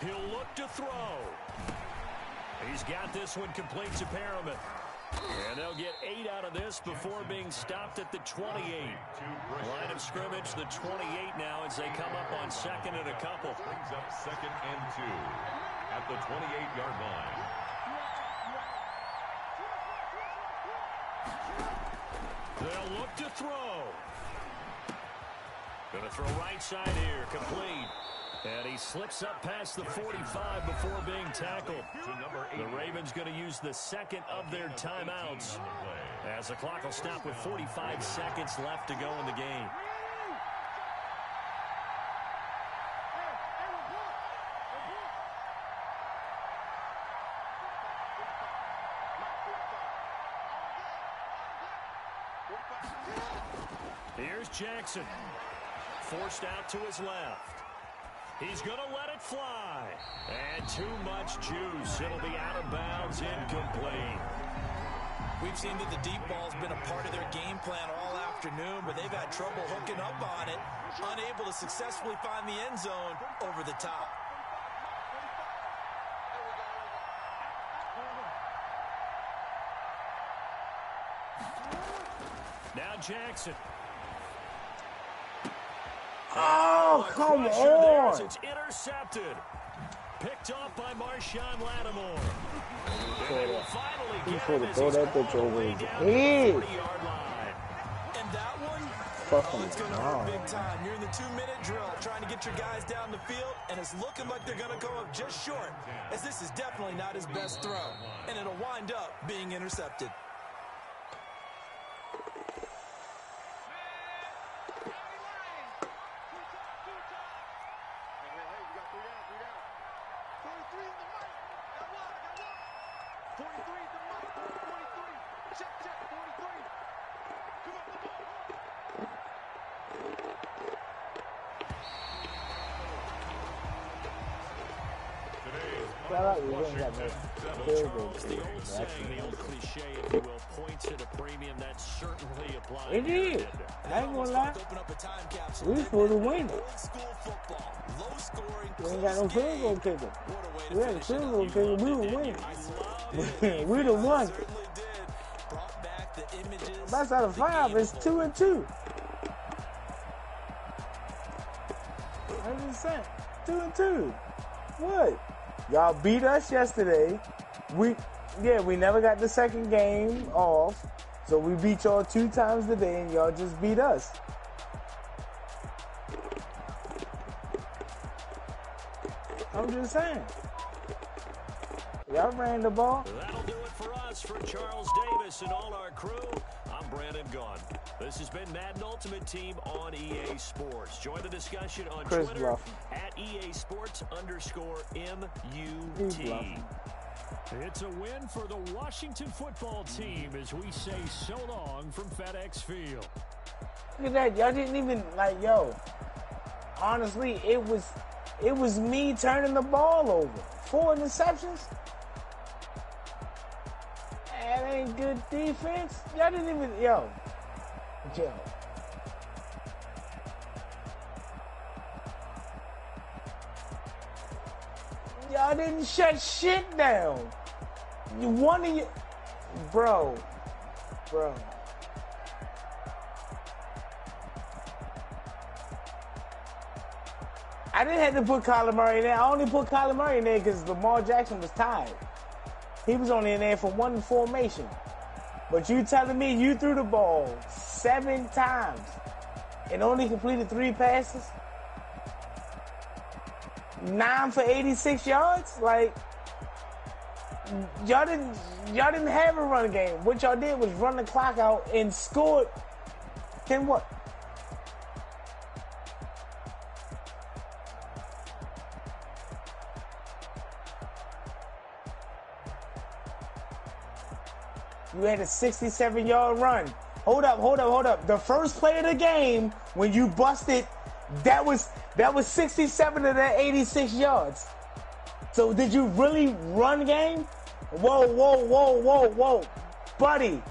He'll look to throw. He's got this one complete to Perriman. And they'll get 8 out of this before being stopped at the 28. Line of scrimmage, the 28 now as they come up on 2nd and a couple. Brings up 2nd and 2 at the 28-yard line. They'll look to throw. Going to throw right side here, complete. And he slips up past the 45 before being tackled. The Ravens going to use the 2nd of their timeouts as the clock will stop with 45 seconds left to go in the game. Here's Jackson. Forced out to his left. He's going to let it fly. And too much juice. It'll be out of bounds, incomplete. We've seen that the deep ball's been a part of their game plan all afternoon, but they've had trouble hooking up on it, unable to successfully find the end zone over the top. Now Jackson. Oh, come on. It's intercepted. Picked off by Marshawn Lattimore. And they will finally get him as he's all the way down to the 40-yard line. And that one, it's going to hurt big time. You're in the 2-minute drill trying to get your guys down the field, and it's looking like they're going to go up just short, as this is definitely not his best throw, and it'll wind up being intercepted. It's the old saying, the old cliche, if you will, points at a premium that certainly applies. It is. I ain't gonna lie. We supposed to win it. We ain't got no field goal kicker. We had a field goal kicker. We would win. We the one. That's out of 5. It's 2 and 2. I'm just saying. 2-2. What? Y'all beat us yesterday. We never got the second game off. So we beat y'all 2 times today and y'all just beat us. I'm just saying. Y'all ran the ball. That'll do it for us. For Charles Davis and all our crew, I'm Brandon Gaughan. This has been Madden Ultimate Team on EA Sports. Join the discussion on Twitter at EA Sports_MUT. It's a win for the Washington football team as we say so long from FedEx Field. Look at that. Y'all didn't even, honestly, it was me turning the ball over. 4 interceptions. That ain't good defense. Y'all didn't even, yo. Y'all didn't shut shit down. Bro. I didn't have to put Kyler Murray in there. I only put Kyler Murray in there because Lamar Jackson was tired. He was only in there for 1 formation. But you telling me you threw the ball 7 times and only completed 3 passes? 9 for 86 yards? Y'all didn't have a run game. What y'all did was run the clock out and scored. Then what? You had a 67-yard run. Hold up. The first play of the game, when you busted, that was 67 of that 86 yards. So did you really run game? Whoa. Buddy.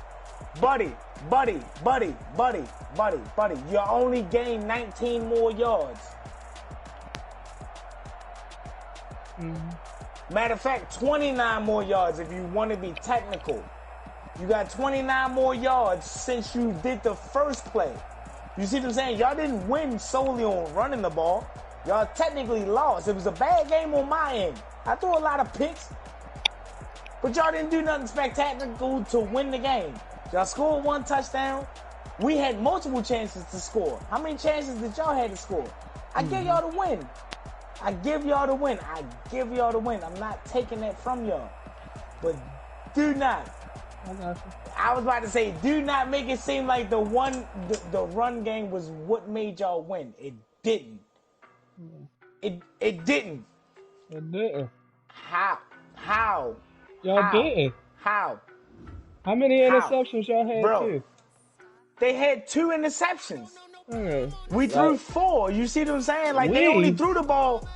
You only gained 19 more yards. Matter of fact, 29 more yards if you want to be technical. You got 29 more yards since you did the first play. You see what I'm saying? Y'all didn't win solely on running the ball. Y'all technically lost. It was a bad game on my end. I threw a lot of picks. But y'all didn't do nothing spectacular to win the game. Y'all scored 1 touchdown. We had multiple chances to score. How many chances did y'all have to score? I give y'all the win. I give y'all the win. I'm not taking that from y'all. But do not. I was about to say, do not make it seem like the run game was what made y'all win. It didn't. It didn't. It didn't. How? Y'all didn't. How? How many interceptions y'all had, too? They had 2 interceptions. Okay. We threw 4. You see what I'm saying? They only threw the ball.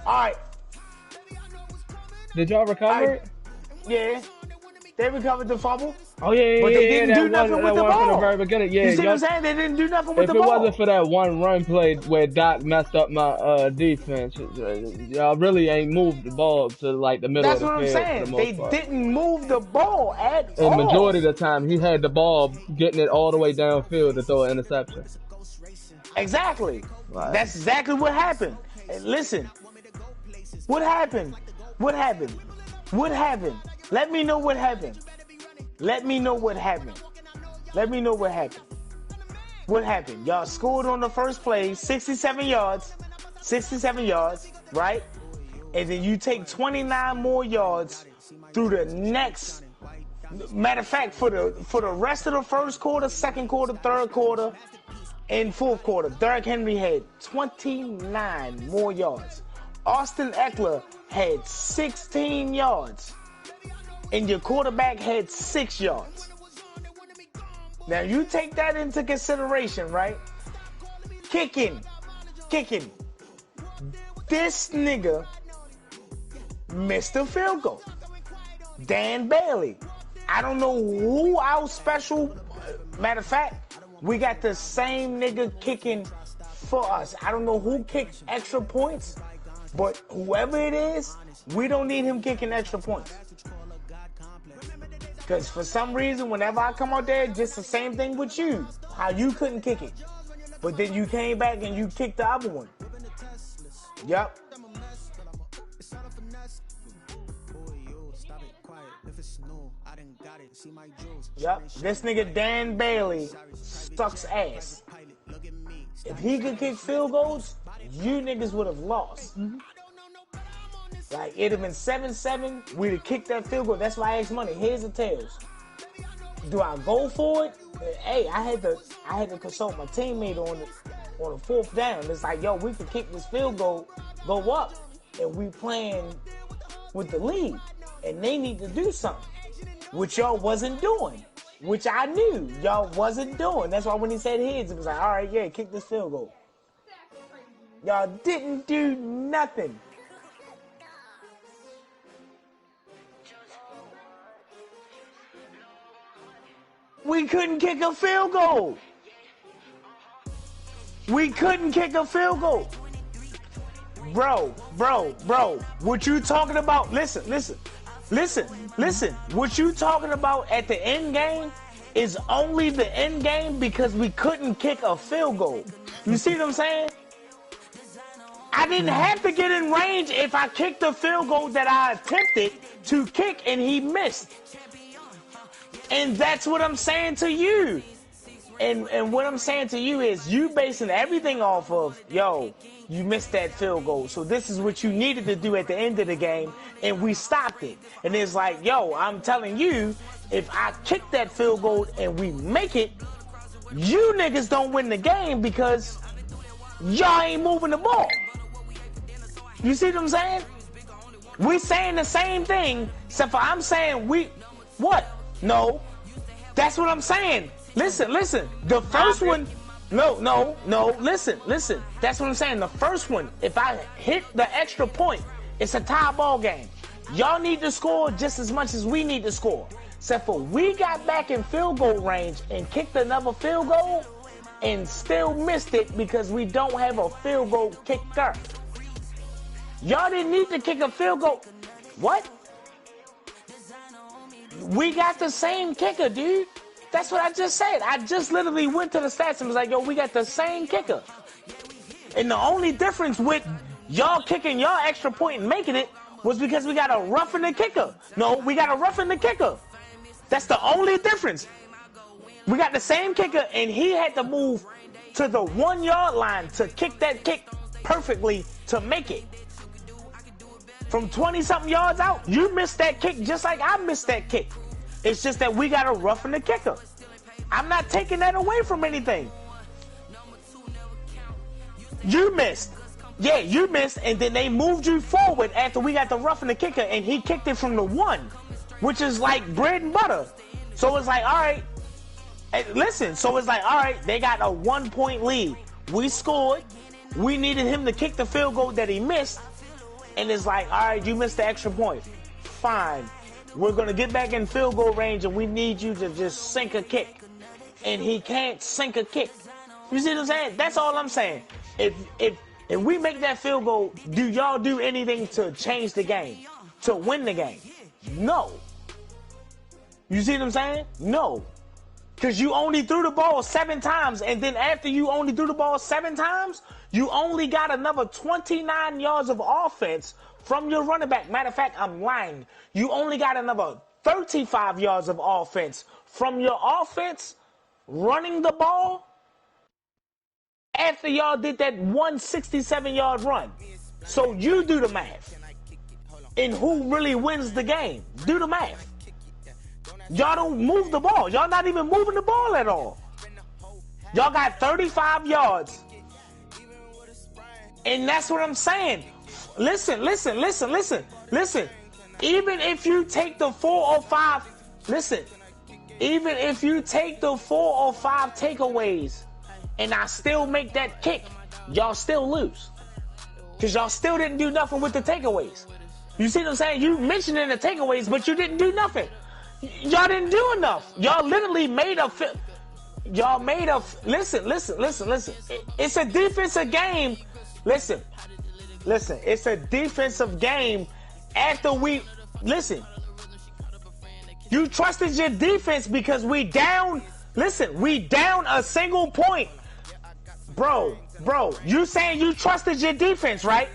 All right. Did y'all recover it? Yeah. They recovered the fumble. Oh, yeah. But they didn't do nothing with the ball. From the very beginning. Yeah, you see what I'm saying? They didn't do nothing with the ball. If it wasn't for that one run play where Doc messed up my defense, y'all really ain't moved the ball to the middle of the field. That's what I'm saying. They didn't move the ball at all. And the majority of the time, he had the ball getting it all the way downfield to throw an interception. Exactly. Right. That's exactly what happened. And listen, what happened? Let me know what happened. What happened? Y'all scored on the first play, 67 yards, right? And then you take 29 more yards through the next. Matter of fact, for the rest of the first quarter, second quarter, third quarter, and fourth quarter, Derrick Henry had 29 more yards. Austin Eckler had 16 yards. And your quarterback had 6 yards. Now you take that into consideration, right? Kicking. This nigga missed a field goal. Dan Bailey. I don't know who our special. Matter of fact, we got the same nigga kicking for us. I don't know who kicked extra points, but whoever it is, we don't need him kicking extra points. Because for some reason, whenever I come out there, just the same thing with you. How you couldn't kick it. But then you came back and you kicked the other one. Yep. Yep. This nigga Dan Bailey sucks ass. If he could kick field goals, you niggas would have lost. Like, it'd have been 7-7. We'd have kicked that field goal. That's why I asked Money, heads or tails? Do I go for it? Hey, I had to consult my teammate on the fourth down. It's like, yo, we could kick this field goal, go up, and we playing with the lead. And they need to do something, which y'all wasn't doing, which I knew y'all wasn't doing. That's why when he said heads, it was like, all right, yeah, kick this field goal. Y'all didn't do nothing. We couldn't kick a field goal. We couldn't kick a field goal. Bro. What you talking about? Listen. What you talking about at the end game is only the end game because we couldn't kick a field goal. You see what I'm saying? I didn't have to get in range if I kicked the field goal that I attempted to kick and he missed. And that's what I'm saying to you. And what I'm saying to you is you basing everything off of, yo, you missed that field goal. So this is what you needed to do at the end of the game, and we stopped it. And it's like, yo, I'm telling you, if I kick that field goal and we make it, you niggas don't win the game because y'all ain't moving the ball. You see what I'm saying? We saying the same thing, except for I'm saying what? No, that's what I'm saying. Listen. The first one, no. Listen. That's what I'm saying. The first one, if I hit the extra point, it's a tie ball game. Y'all need to score just as much as we need to score. Except for we got back in field goal range and kicked another field goal and still missed it because we don't have a field goal kicker. Y'all didn't need to kick a field goal. What? We got the same kicker, dude. That's what I just said. I just literally went to the stats and was like, yo, we got the same kicker. And the only difference with y'all kicking y'all extra point and making it was because we got a roughing the kicker. No, we got a roughing the kicker. That's the only difference. We got the same kicker, and he had to move to the 1 yard line to kick that kick perfectly to make it. From 20-something yards out, you missed that kick just like I missed that kick. It's just that we got to roughen the kicker. I'm not taking that away from anything. You missed. Yeah, you missed, and then they moved you forward after we got the roughing the kicker, and he kicked it from the 1, which is like bread and butter. So it's like, all right, listen, so it's like, all right, they got a 1-point lead. We scored. We needed him to kick the field goal that he missed. And it's like, all right, you missed the extra point. Fine. We're going to get back in field goal range, and we need you to just sink a kick. And he can't sink a kick. You see what I'm saying? That's all I'm saying. If we make that field goal, do y'all do anything to change the game? To win the game? No. You see what I'm saying? No. Because you only threw the ball 7 times, and then after you only threw the ball 7 times, you only got another 29 yards of offense from your running back. Matter of fact, I'm lying. You only got another 35 yards of offense from your offense running the ball after y'all did that 167-yard run. So you do the math. And who really wins the game? Do the math. Y'all don't move the ball. Y'all not even moving the ball at all. Y'all got 35 yards. And that's what I'm saying. Listen. Even if you take the 4 or 5, listen. Even if you take the 4 or 5 takeaways and I still make that kick, y'all still lose. Because y'all still didn't do nothing with the takeaways. You see what I'm saying? You mentioned in the takeaways, but you didn't do nothing. Y'all didn't do enough. Y'all literally made a... Listen. It's a defensive game. Listen. It's a defensive game after we... Listen. You trusted your defense because we down... Listen, we down a single point. Bro, you saying you trusted your defense, right?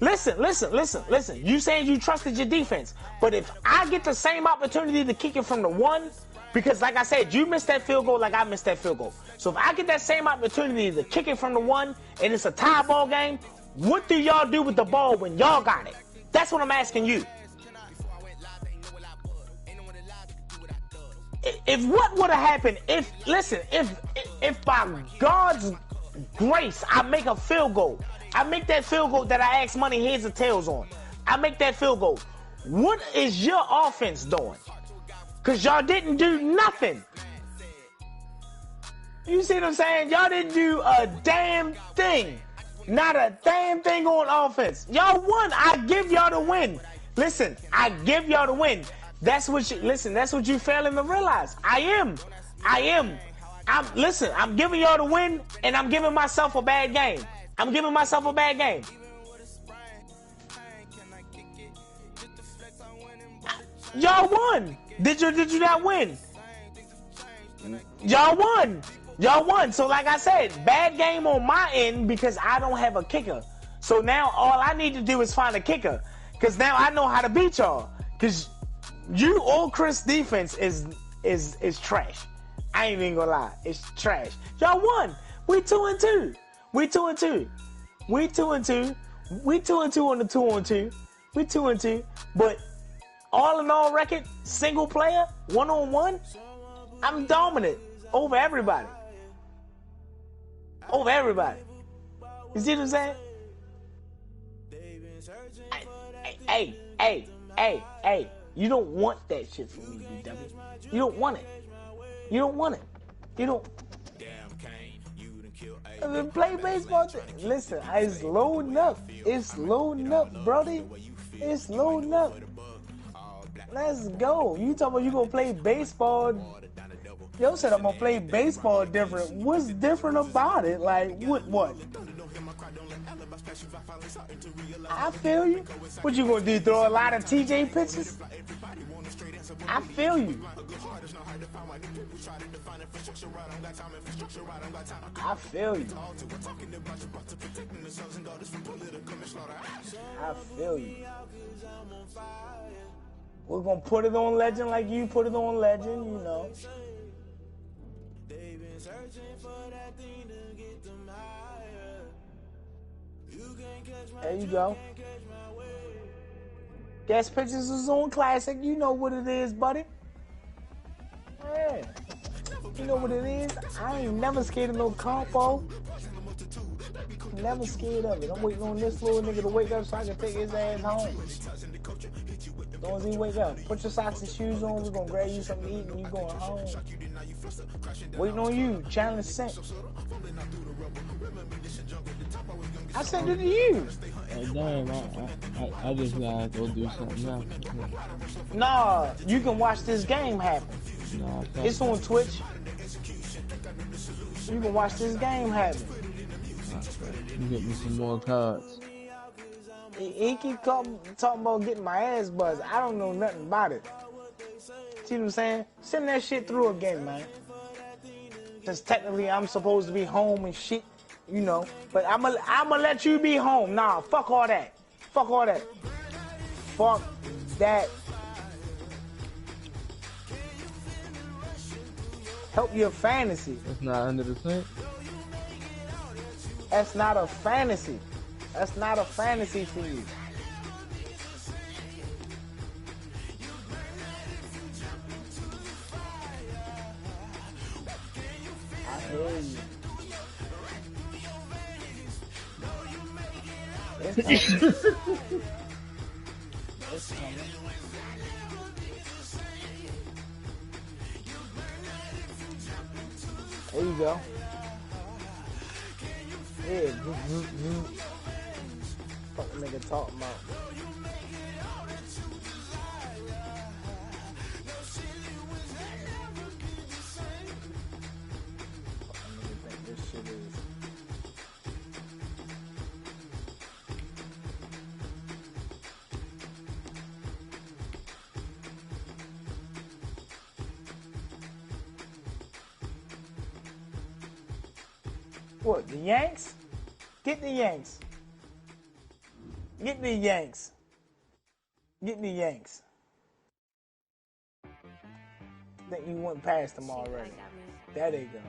Listen. You saying you trusted your defense, but if I get the same opportunity to kick it from the 1, because like I said, you missed that field goal like I missed that field goal. So if I get that same opportunity to kick it from the 1 and it's a tie ball game, what do y'all do with the ball when y'all got it? That's what I'm asking you. If what would have happened, if by God's grace I make a field goal, I make that field goal that I asked money heads or tails on, I make that field goal, what is your offense doing? Because y'all didn't do nothing. You see what I'm saying? Y'all didn't do a damn thing. Not a damn thing on offense. Y'all won. I give y'all the win. Listen, I give y'all the win. That's what you failing to realize. I am. I'm giving y'all the win, and I'm giving myself a bad game. Y'all won. Did you not win? Y'all won. So like I said, bad game on my end because I don't have a kicker. So now all I need to do is find a kicker. Because now I know how to beat y'all. Because you Old Chris defense is trash. I ain't even gonna lie. It's trash. Y'all won. We 2-2. We 2-2 on the 2-on-2. We 2-2. But all in all record, single player, 1-on-1, I'm dominant over everybody. You see what I'm saying? Hey. You don't want that shit from me, DW. You don't want it. You don't. Play baseball. Listen, it's loading up. Brody. It's loading up. Let's go. You talking about you gonna play baseball? Yo said I'm gonna play baseball different. What's different about it? Like what? I feel you. What you gonna do? Throw a lot of TJ pitches? I feel you. We're gonna put it on Legend like you put it on Legend, you know. There you go. Guest Pictures is on Classic. You know what it is, buddy. Yeah. You know what it is. I ain't never scared of no compo. Never scared of it. I'm waiting on this little nigga to wake up so I can take his ass home. As long as he wake up, put your socks and shoes on. We're gonna grab you something to eat and you going home. Waiting on you. Challenge sent. I sent it to you. Oh, damn, I just gotta go do something else. Nah, you can watch this game happen. Nah, it's on Twitch. You can watch this game happen. You get me some more cards. He keep talking about getting my ass buzzed. I don't know nothing about it. See what I'm saying? Send that shit through again, man. Since technically I'm supposed to be home and shit, you know. But I'ma let you be home. Nah, fuck all that. Fuck that. Help your fantasy. That's not under the sink. That's not a fantasy. That's not a fantasy for you. I hear you. It's coming. It's coming. There you go. Yeah. What the nigga talking about? This shit is. What, the Yanks? Get the Yanks. Get the Yanks. Get the Yanks. I think you went past them already. There they go.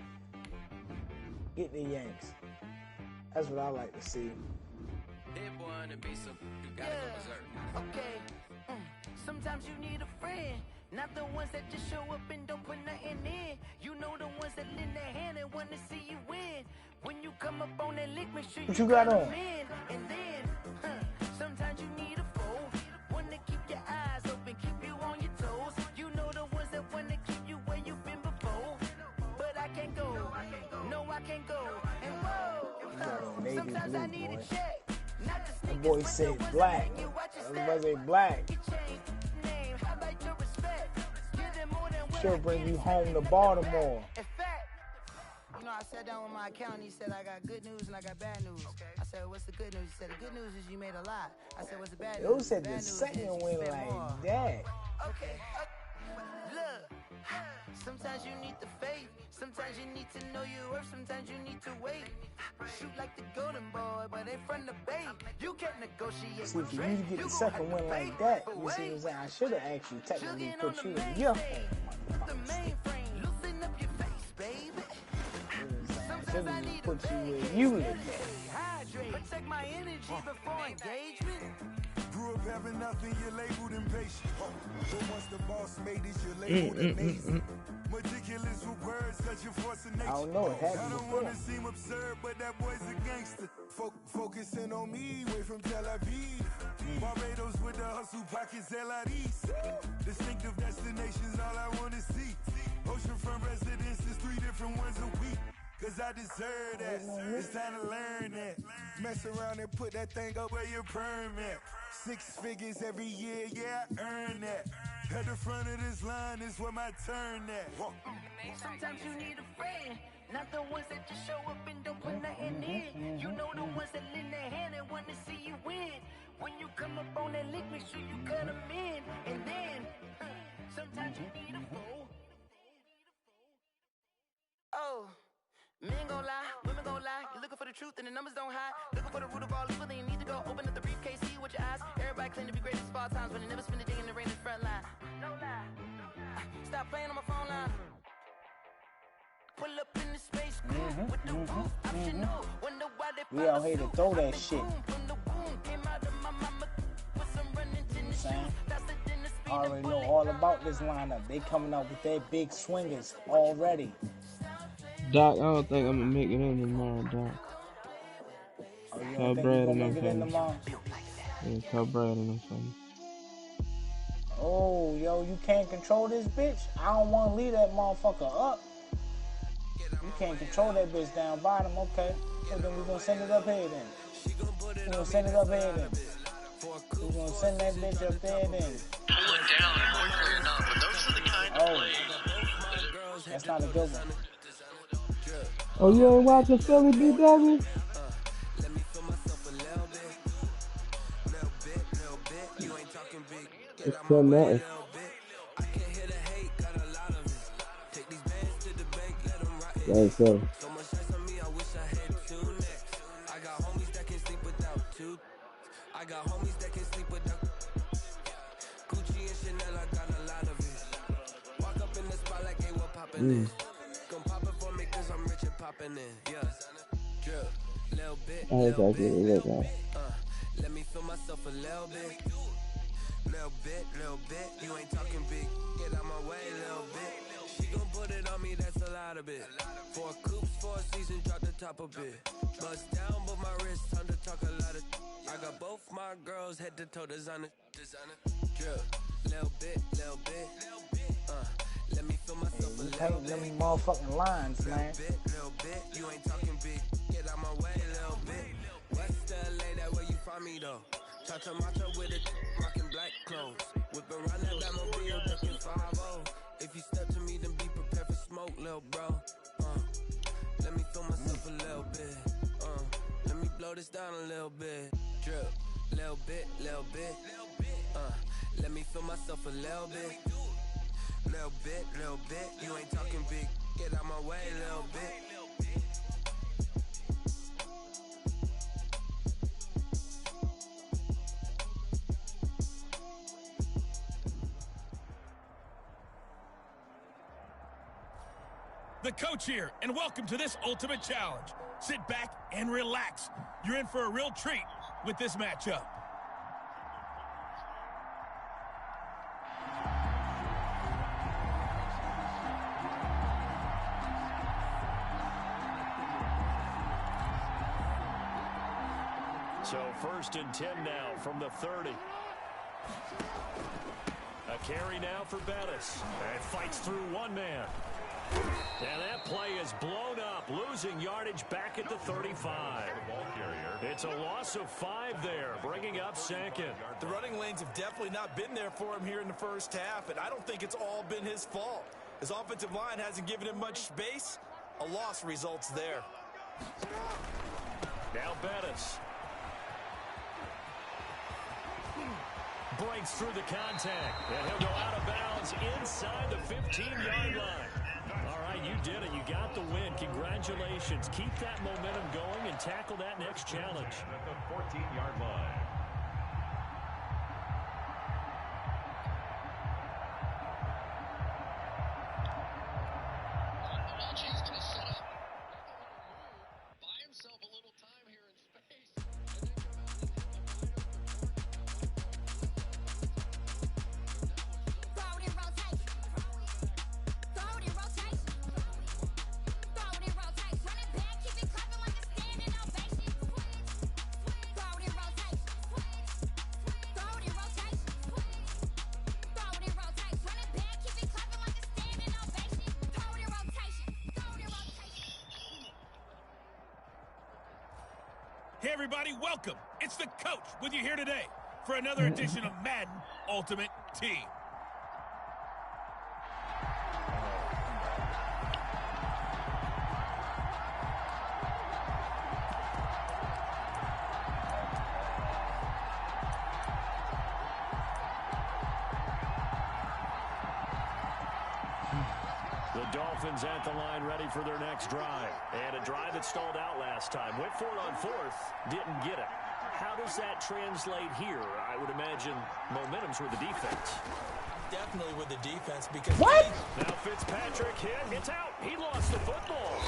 Get the Yanks. That's what I like to see. Okay. Sometimes you need a friend. Not the ones that just show up and don't put nothing in. You know the ones that lend their hand and want to see you win. When you come up on that lick, make sure what you got got on? them in. And then, sometimes you need a foe. One to keep your eyes open, keep you on your toes. You know the ones that want to keep you where you've been before. But I can't go. No, I can't go. And whoa, sometimes I need a check. The boy said black. The boy said black. She'll bring you home to Baltimore. You know, I sat down with my accountant. He said, I got good news and I got bad news. Okay. I said, what's the good news? He said, the good news is you made a lot. I said, what's the bad news? Yo said the second went like more. that. Okay. Look, sometimes you need the faith. Sometimes you need to know your worth. Sometimes you need to wait. Shoot like the golden boy, but they from the bay. You can't negotiate. See, for you to get the second win like that, you see what I'm saying? I should have actually technically put you in your home. The mainframe, loosen up your face, baby. Sometimes I need put you where you live. Hydrate, protect my energy before engagement. Grew up having nothing, you're labeled impatient. But once the boss made it, you're labeled amazing. Meticulous with words, such a force of nature. I don't know, it happened I don't before. want to seem absurd, but that boy's a gangster. Focusing on me, way from Tel Aviv. Barbados with the hustle pockets, LIDs. Distinctive destinations, all I want to see. Oceanfront residences, 3 different ones a week. Cause I deserve that. It's time to learn that. Mess around and put that thing up where your permit. 6 figures every year, yeah, I earn that. At the front of this line is where my turn at. Sometimes you need a friend. Not the ones that just show up and don't put nothing in. You know the ones that lend their hand and want to see you win. When you come up on that lick, make sure you cut them in. And then, sometimes you need a foe. Oh. Men gon' lie, women gon' lie. You're looking for the truth and the numbers don't hide. Looking for the root of all evil, then you need to go open up the briefcase, see with your eyes. Everybody claim to be greatest of all times, but they never spend a day in the rain in the front line. No lie. Stop playing on my phone line. Pull up in the space cool with the roof optional. Wonder why they we out here to throw that shit. I already know all about this lineup. They coming out with their big swingers already. Doc, I don't think I'm gonna make it in tomorrow, Doc. Oh, you Tell don't think Brad you gonna and make it in tomorrow? Yeah, tell Brad and something. Oh, yo, you can't control this bitch? I don't want to leave that motherfucker up. You can't control that bitch down bottom, okay. So then we're gonna send it up here then. We're gonna send it up here then. We're gonna send that bitch up there then. Pull it down and quickly enough, but those are the kind of plays. That's not a good one. Oh, you ain't watching Philly BW? It's 10-0. That's so. I got homies that can sleep without Gucci and Chanel, I got a lot of it. Walk up in the spot like hey, what poppin' in? Come pop it for me cause I'm rich and poppin' in. Yeah. Drip, little bit, little bit. Let me feel myself a little bit. Little bit. You ain't talking big. Get out my way, little bit. She gon' put it on me, that's a lot of it. 4 coops, 4 seasons, drop the top a bit. Bust down, but my wrist, time to talk a lot of. I got both my girls head to toe designer. Drip, little bit. Let me feel myself a little bit. Them motherfucking lines, man. Little bit. You ain't talking big. Get out my way, little bit. West LA, that where you find me though. Cha-cha matcha with it, rockin' black clothes. Whip around that Batmobile, duckin' 5-0. If you step to me, then be prepared for smoke, lil' bro. Let me feel myself a little bit. Let me blow this down a little bit. Drip, little bit. Let me feel myself a little bit. Little bit. You ain't talking big. Get out my way, little bit. the coach here, and welcome to this Ultimate Challenge. Sit back and relax. You're in for a real treat with this matchup. So 1st and 10 now from the 30. A carry now for Bettis. And fights through one man. And that play is blown up, losing yardage back at the 35. It's a loss of 5 there, bringing up 2nd. The running lanes have definitely not been there for him here in the first half, and I don't think it's all been his fault. His offensive line hasn't given him much space. A loss results there. Now Bettis. Breaks through the contact, and he'll go out of bounds inside the 15-yard line. All right, you did it. You got the win. Congratulations. Keep that momentum going and tackle that next challenge. At the 14-yard line. Hey, everybody, welcome. It's the coach with you here today for another edition of Madden Ultimate Team. Dolphins at the line ready for their next drive. And a drive that stalled out last time. Went for it on 4th, didn't get it. How does that translate here? I would imagine momentum's with the defense. Definitely with the defense because... What? Now Fitzpatrick hit. It's out. He lost the football.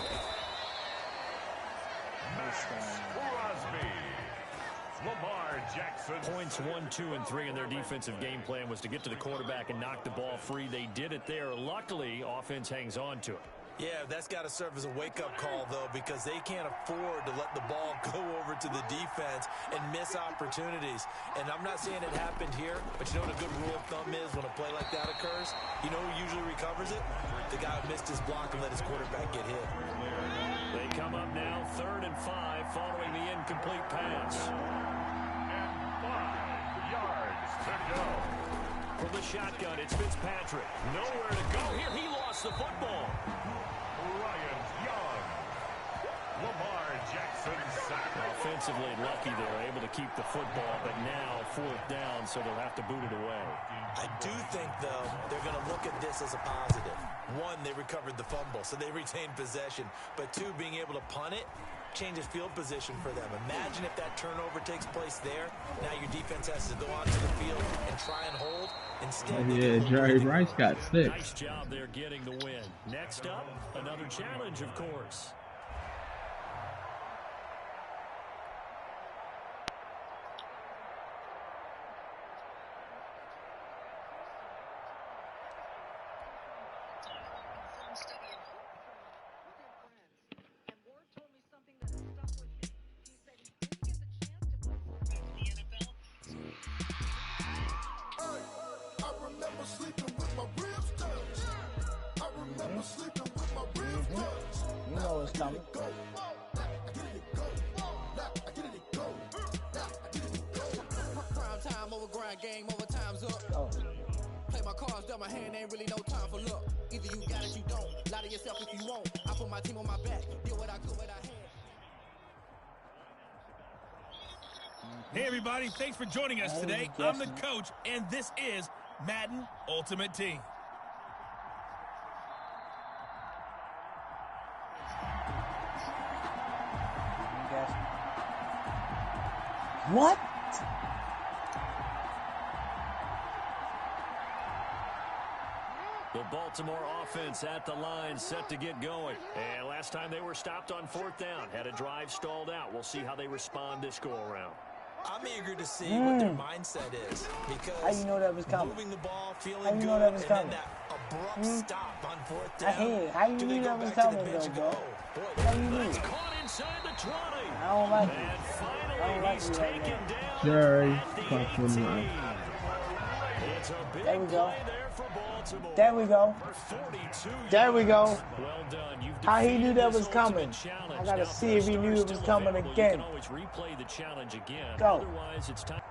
Crosby. Lamar Jackson. Points 1, 2, and 3 in their defensive game plan was to get to the quarterback and knock the ball free. They did it there. Luckily, offense hangs on to it. Yeah, that's got to serve as a wake-up call, though, because they can't afford to let the ball go over to the defense and miss opportunities. And I'm not saying it happened here, but you know what a good rule of thumb is when a play like that occurs? You know who usually recovers it? The guy who missed his block and let his quarterback get hit. They come up now 3rd and 5 following the incomplete pass. And 5 yards to go. From the shotgun, it's Fitzpatrick. Nowhere to go here. He lost the football. Ryan Young. Lamar Jackson sack. Offensively lucky they're able to keep the football, but now 4th down, so they'll have to boot it away. I do think, though, they're going to look at this as a positive. 1, they recovered the fumble, so they retained possession. But 2, being able to punt it changes field position for them. Imagine if that turnover takes place there. Now your defense has to go onto the field and try and hold. Instead, yeah, Jerry Rice got 6. Nice job there getting the win. Next up, another challenge, of course. You know it's coming. Prime time over grind, game over, time's up. Play my cards, dealt my hand, ain't really no time for luck. Either you got it, you don't. Lie to yourself if you won't. I put my team on my back, did what I could, what I had. Hey, everybody, thanks for joining us today. I'm the coach, and this is Madden Ultimate Team. What? The Baltimore offense at the line, set to get going. And last time they were stopped on 4th down, had a drive stalled out. We'll see how they respond this go-around. I'm eager to see what their mindset is, because how you know that was coming? Moving the ball, feeling how you good, know that was coming? And then that abrupt stop on 4th down. How you knew that was coming, though, bro? How you knew? Caught inside the 20. I don't like and it. Finally, I don't like he's it right taken now. down Jerry, at the 18. It's a big there we go. play there for Baltimore. There we go. 42 there we go. Well done. You've how he knew that was coming. Challenge. I gotta now, see if he knew it was coming available, again. You can always replay the challenge again. Go. Otherwise, it's time.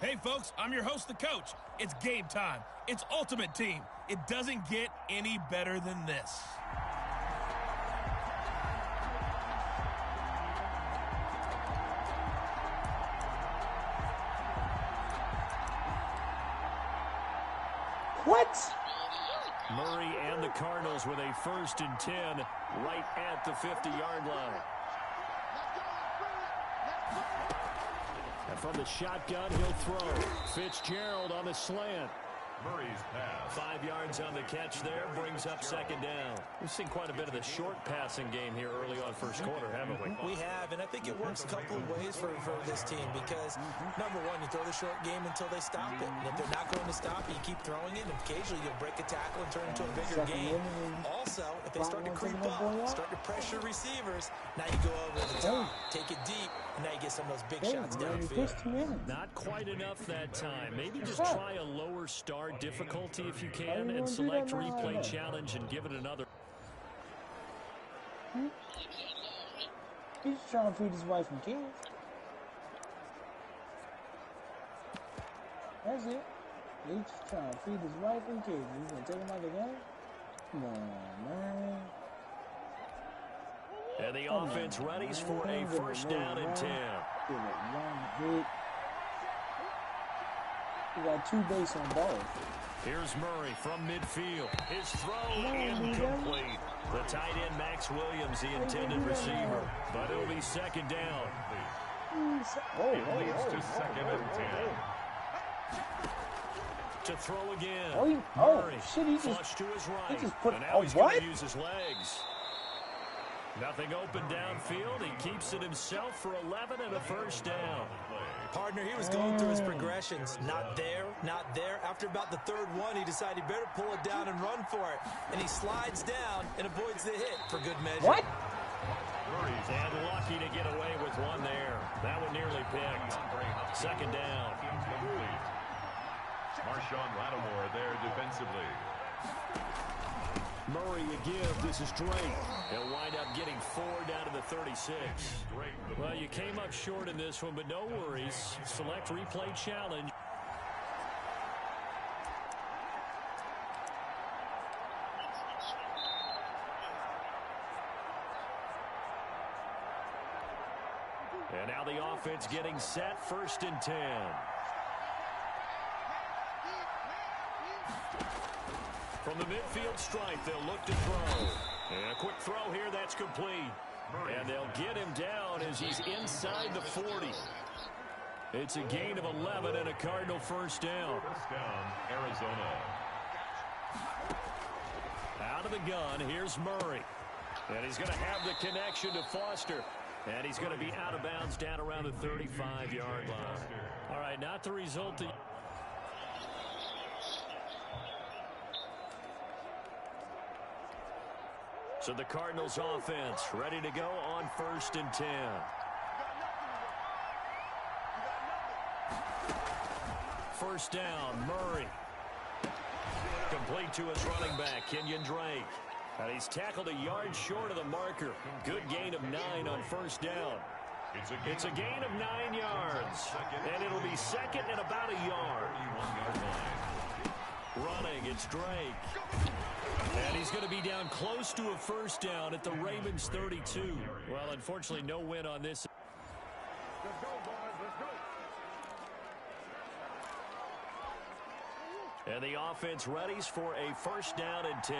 Hey, folks, I'm your host, the coach. It's game time. It's Ultimate Team. It doesn't get any better than this. What? Murray and the Cardinals with a 1st and 10 right at the 50-yard line. And from the shotgun, he'll throw. Fitzgerald on the slant. Murray's pass. 5 yards on the catch there, brings up 2nd down. We've seen quite a bit of the short passing game here early on 1st quarter, haven't we? We have, and I think it works a couple of ways for this team because, number one, you throw the short game until they stop it. And if they're not going to stop it, you keep throwing it, and occasionally you'll break a tackle and turn it into a bigger game. Also, if they start to creep up, start to pressure receivers, now you go over the top, take it deep, and now you get some of those big shots downfield. Not quite enough that time. Maybe just try a lower start difficulty if you can and select replay challenge and give it another. He's trying to feed his wife and kids. That's it. He's just trying to feed his wife and kids. He's gonna take him out the game? Come on, man. And the offense readies for a 1st down and 10. Give it one hit. We got 2 base on balls. Here's Murray from midfield. His throw incomplete. The tight end, Max Williams, the intended receiver. But it'll be 2nd down. It leads to 2nd and 10. To throw again. Oh, shit, he flush to his right. He just put, and now he's going to use his legs. Nothing open downfield. He keeps it himself for 11 and a 1st down. Partner, he was going through his progressions. Not there, not there. After about the 3rd one, he decided he better pull it down and run for it. And he slides down and avoids the hit for good measure. What? And lucky to get away with one there. That one nearly picked. 2nd down. Marshawn Lattimore there defensively. Murray a give. This is Drake. He'll wind up getting 4 down to the 36. Well, you came up short in this one, but no worries. Select replay challenge. And now the offense getting set. 1st and 10. From the midfield stripe, they'll look to throw. And a quick throw here, that's complete. And they'll get him down as he's inside the 40. It's a gain of 11 and a Cardinal 1st down. 1st down, Arizona. Out of the gun, here's Murray. And he's going to have the connection to Foster. And he's going to be out of bounds down around the 35-yard line. All right, not the result. So the Cardinals offense ready to go on 1st and 10. First down, Murray. Complete to his running back, Kenyon Drake. And he's tackled a yard short of the marker. Good gain of 9 on 1st down. It's a gain of 9 yards. And it'll be second and about a yard. 31-yard line. Running, it's Drake. And he's going to be down close to a first down at the Ravens 32. Well, unfortunately, no win on this. Let's go, boys. Let's go. And the offense readies for a first down and 10.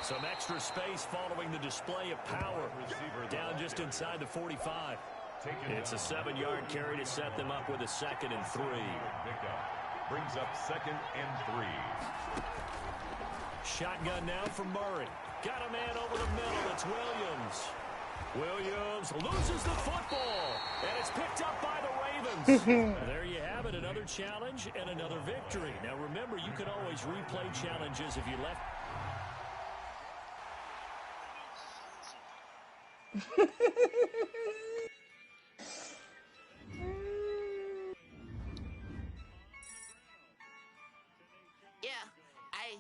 Some extra space following the display of power. Down just inside the 45. It's a 7-yard carry to set them up with a 2nd and 3. Brings up 2nd and 3. Shotgun now from Murray. Got a man over the middle. It's Williams. Williams loses the football, and it's picked up by the Ravens. There you have it, another challenge and another victory. Now remember, you can always replay challenges if you left.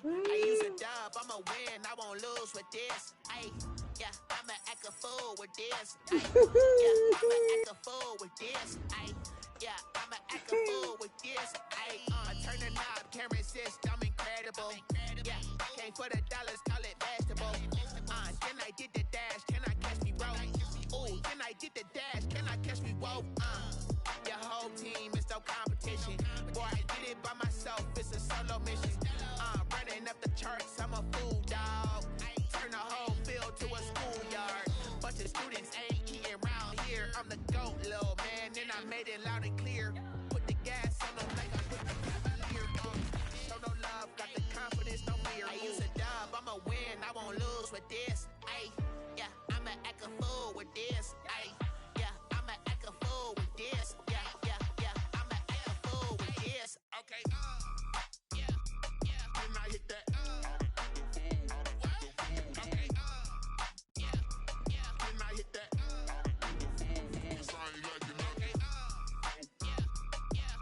I use a dub, I'ma win, I won't lose with this. I'ma act a fool with this. I'ma act a fool with this. I'ma act a fool with this. Turn the knob, can't resist, I'm incredible. Came for the dollars, call it vegetable. Then I did the dash, can I catch me, bro? Ooh, then I did the dash, can I catch me, whoa? Your whole team is no competition. Boy, I did it by myself, it's a solo mission. Running up the charts, I'm a fool, dog. Turn the whole field to a schoolyard. Bunch of students ain't eating round here. I'm the GOAT, little man, and I made it loud and clear. Put the gas on them like I put the cavalier. Show no love, got the confidence, no fear. I use a dub, I'ma win, I won't lose with this. I'ma act a fool with this. I'ma act a fool with this. I'ma act a fool with this. Okay. Then I hit that. Okay. Then I hit that. It's all you like to know. Okay.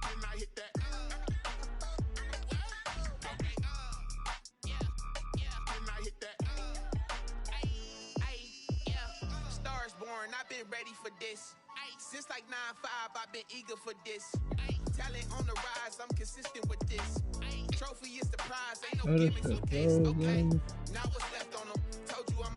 Then I hit that. Okay. Then I hit that. Stars born, I've been ready for this. Since like 9-5, I've been eager for this. Talent on the rise, I'm consistent with this. Trophy is the prize, ain't no gimmicks with this. Okay, now what's left on them? Told you I'm